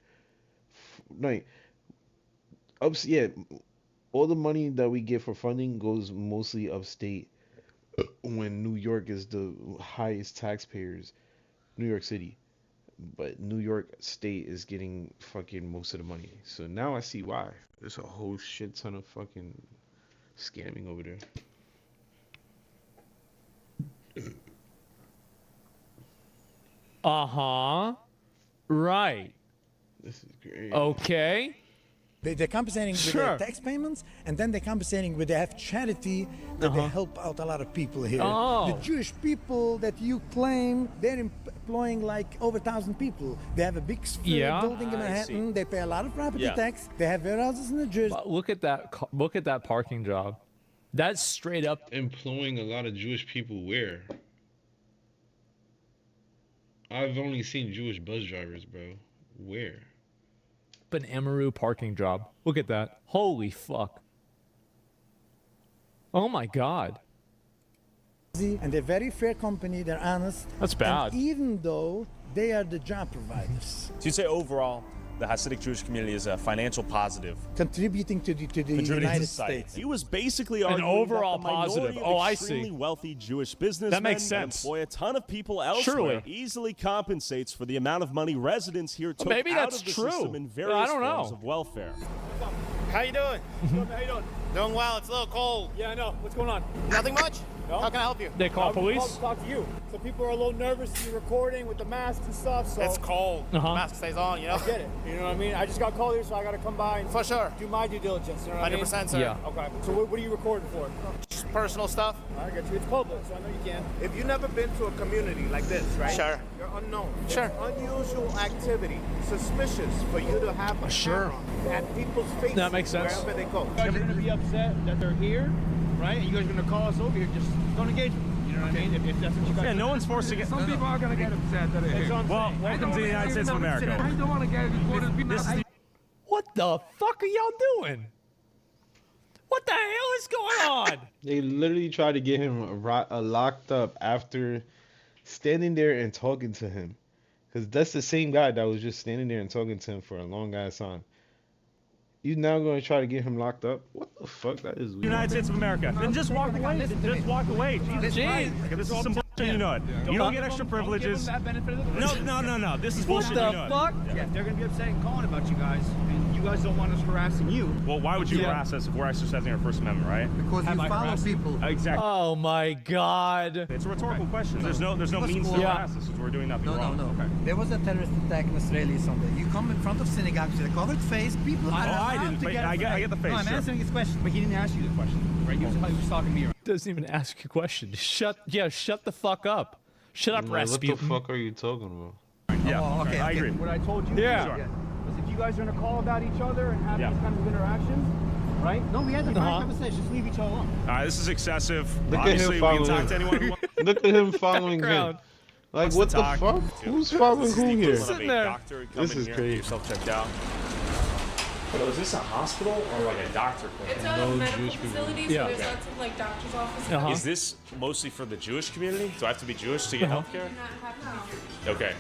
Like, yeah, all the money that we get for funding goes mostly upstate. When New York is the highest taxpayers, New York City, but New York State is getting fucking most of the money. So now I see why. There's a whole shit ton of fucking scamming over there. Right. This is great. Okay. They're compensating with their tax payments, and then they're compensating with they have charity that they help out a lot of people here. The Jewish people that you claim, they're employing like over 1,000 people. They have a big building in Manhattan. They pay a lot of property tax. They have warehouses in New Jersey. Look at that. Look at that parking job. That's straight up Employing a lot of Jewish people where? I've only seen Jewish bus drivers, bro. Where? an Amaru parking job. Look at that. Holy fuck. Oh my god. And they're very fair company, they're honest. That's bad. And even though they are the job providers. So you'd say overall, the Hasidic Jewish community is a financial positive. Contributing to the United States. He was basically An arguing overall that the minority positive. of Oh, I extremely see. wealthy Jewish businessmen That makes sense. employ a ton of people elsewhere Surely. easily compensates for the amount of money residents here took maybe out that's of the true. system in I various don't know. forms of welfare. How you doing? Mm-hmm. How you doing? Doing well. It's a little cold. Yeah, I know. What's going on? Nothing much. No? How can I help you? They call I police? called to talk to you. So people are a little nervous to be recording with the masks and stuff. So It's cold. Uh-huh. The mask stays on, you know? I get it. You know what I mean? I just got called here, so I got to come by and For sure. do my due diligence. You know what I mean? 100%, sir. Yeah. Okay. So what are you recording for? Just personal stuff. I get you. It's public, so I know you can. If you've never been to a community like this, right? Sure. You're unknown. Sure. It's unusual activity, suspicious for you to have a camera at people's faces That makes sense. wherever they go. You guys are going to be upset that they're here, right? And you guys are going to call us over here. Just don't engage them. You know what I mean? If that's what you guys Yeah, no one's forced to get. Some people are gonna get upset that they're That's here. what I'm Well, saying. welcome to the United States of America. I don't want to get deported. People. This is What the fuck are y'all doing? What the hell is going on? They literally tried to get him locked up after standing there and talking to him. Because that's the same guy that was just standing there and talking to him for a long ass time. You now going to try to get him locked up? What the fuck? That is weird. United States of America. Then just walk away. Just walk away. Jesus Christ. Like, this is some bullshit, you know it. You don't get extra privileges. No. This is bullshit, you know it. Fuck? Yeah, they're going to be upset and calling about you guys, and you guys don't want us harassing you. Well, why would you harass us if we're exercising our First Amendment, right? Because you follow people. Exactly. Oh my god. It's a rhetorical question. There's no means to harass us if we're doing nothing wrong. No. Okay. There was a terrorist attack in Australia Sunday. You come in front of synagogues with a covered face. People are I allowed didn't. to But get I get the face. No, I'm sure. answering his question, but he didn't ask you the question, right? He was talking to me. Doesn't even ask you a question. Shut the fuck up. Shut up, Like, what the Rasputin. fuck are you talking about? Yeah. Oh, okay, I okay. agree. What I told you Yeah. was if you guys are going to call about each other and have Yeah. these kinds of interactions, right? No, we had the fine conversation. Just leave each other alone. All right, this is excessive. Look Obviously, at we him can talk following. to anyone we want. Look at him following him. Background. Like, Wants what to the talk. fuck? Who's following who here? Sitting there. This is crazy. Yourself checked out. So is this a hospital or like a doctor clinic? It's a medical facility, so Yeah. there's lots of like doctor's offices. Uh-huh. Is this mostly for the Jewish community? Do I have to be Jewish to get health care? Do not have no. Okay.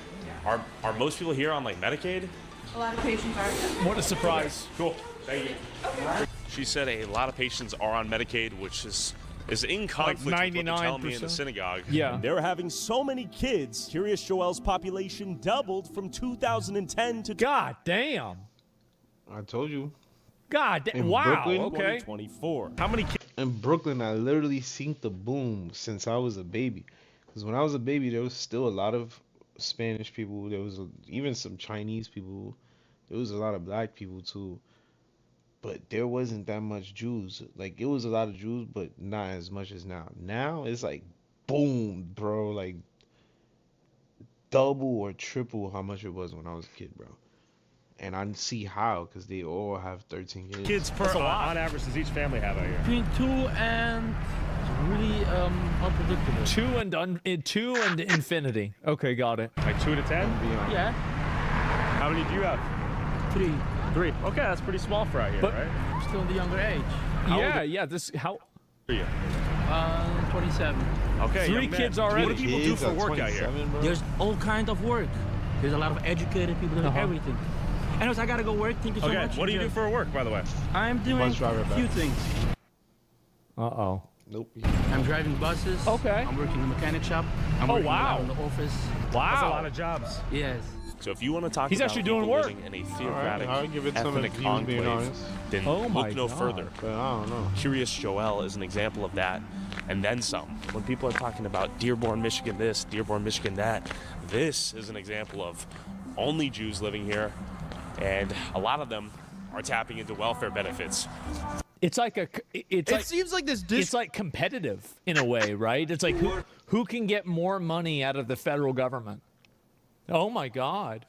Are most people here on like Medicaid? A lot of patients are. What a surprise. Cool. Thank you. She said a lot of patients are on Medicaid, which is in conflict with what they're telling me in the 99%. synagogue. Yeah. They're having so many kids, Curious Joel's population doubled from 2010 to God damn. I told you. God damn. In Wow. Brooklyn? Okay. 2024. How many kids? In Brooklyn, I literally seen the boom since I was a baby. Because when I was a baby, there was still a lot of Spanish people. There was even some Chinese people. There was a lot of black people too. But there wasn't that much Jews. Like, it was a lot of Jews, but not as much as now. Now, it's like, boom, bro. Like, double or triple how much it was when I was a kid, bro. And I see how, because they all have 13 kids. Kids per on average does each family have out here? Between 2 and really unpredictable. Two and infinity. Okay, got it. Like 2 to 10? Yeah, How many do you have? 3. 3. Okay, that's pretty small for out here, But- right? Still in the younger age. Yeah. This how. For you. 27. Okay. 3 young man. kids already. What do people do Kids for at work out here? 27, bro? There's all kind of work. There's a lot of educated people doing everything. Anyways, I gotta go work. Thank you so Okay. much. What do you do for work, by the way? I'm doing Bus driver a back. few things. Uh-oh. Nope. I'm driving buses. Okay. I'm working in a mechanic shop. I'm Oh, working a lot wow. in the office. Wow. That's a lot of jobs. Yes. So if you want to talk He's about actually doing people work. living in a theocratic I'll give it some ethnic if he was being enclave, honest. then Oh my look no God. further. But I don't know. Curious Joel is an example of that, and then some. When people are talking about Dearborn, Michigan this, Dearborn, Michigan that, this is an example of only Jews living here, and a lot of them are tapping into welfare benefits. It's like It seems like this. it's like competitive in a way, right? It's like who can get more money out of the federal government. Oh my God.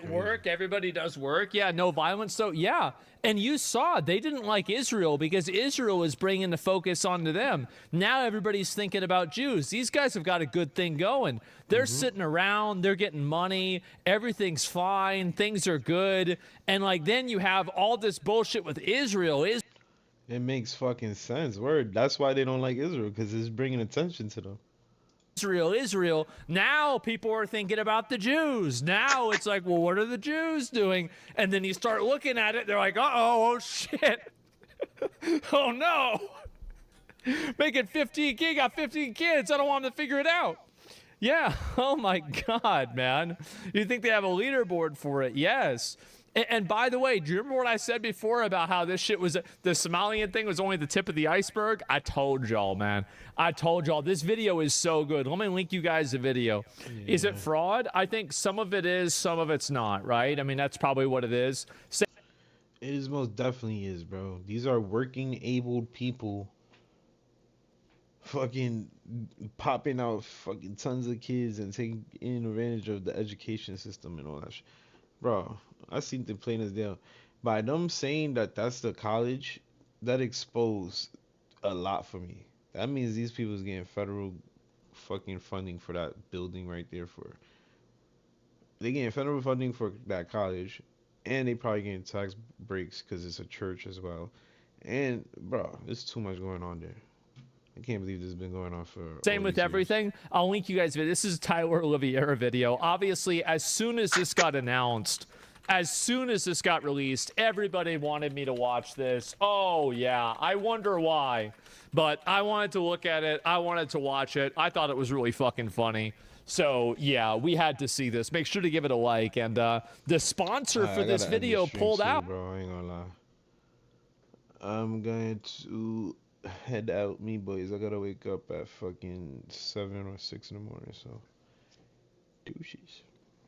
Work, everybody does work. Yeah, no violence. So yeah, and you saw they didn't like Israel because Israel was bringing the focus onto them. Now everybody's thinking about Jews. These guys have got a good thing going. They're sitting around, they're getting money, everything's fine, things are good, and like then you have all this bullshit with Israel. It makes fucking sense. Word. That's why they don't like Israel, because it's bringing attention to them. Israel. Now people are thinking about the Jews. Now it's like, well, what are the Jews doing? And then you start looking at it, they're like, oh shit. Oh no. Making 15 kids, got 15 kids. I don't want them to figure it out. Yeah. Oh my God, man. You think they have a leaderboard for it? Yes. And by the way, do you remember what I said before about how this shit was, the Somalian thing was only the tip of the iceberg? I told y'all, man. I told y'all. This video is so good. Let me link you guys the video. Yeah. Is it fraud? I think some of it is, some of it's not, right? I mean, that's probably what it is. It is most definitely is, bro. These are working, abled people fucking popping out fucking tons of kids and taking advantage of the education system and all that shit. Bro, I seen the plain as day. by them saying that that's the college, that exposed a lot for me. That means these people's getting federal fucking funding for that building right there. For they getting federal funding for that college, and they probably getting tax breaks because it's a church as well. And bro, there's too much going on there. I can't believe this has been going on for Same all with these years. everything. I'll link you guys. This is Tyler Oliveira video. Obviously, as soon as this got announced, as soon as this got released, everybody wanted me to watch this. Oh, yeah. I wonder why. But I wanted to look at it. I wanted to watch it. I thought it was really fucking funny. So, yeah, we had to see this. Make sure to give it a like. And the sponsor for this video pulled out. Bro, I ain't gonna lie. I'm going to head out, me boys. I gotta wake up at fucking 7 or 6 in the morning, so deuces.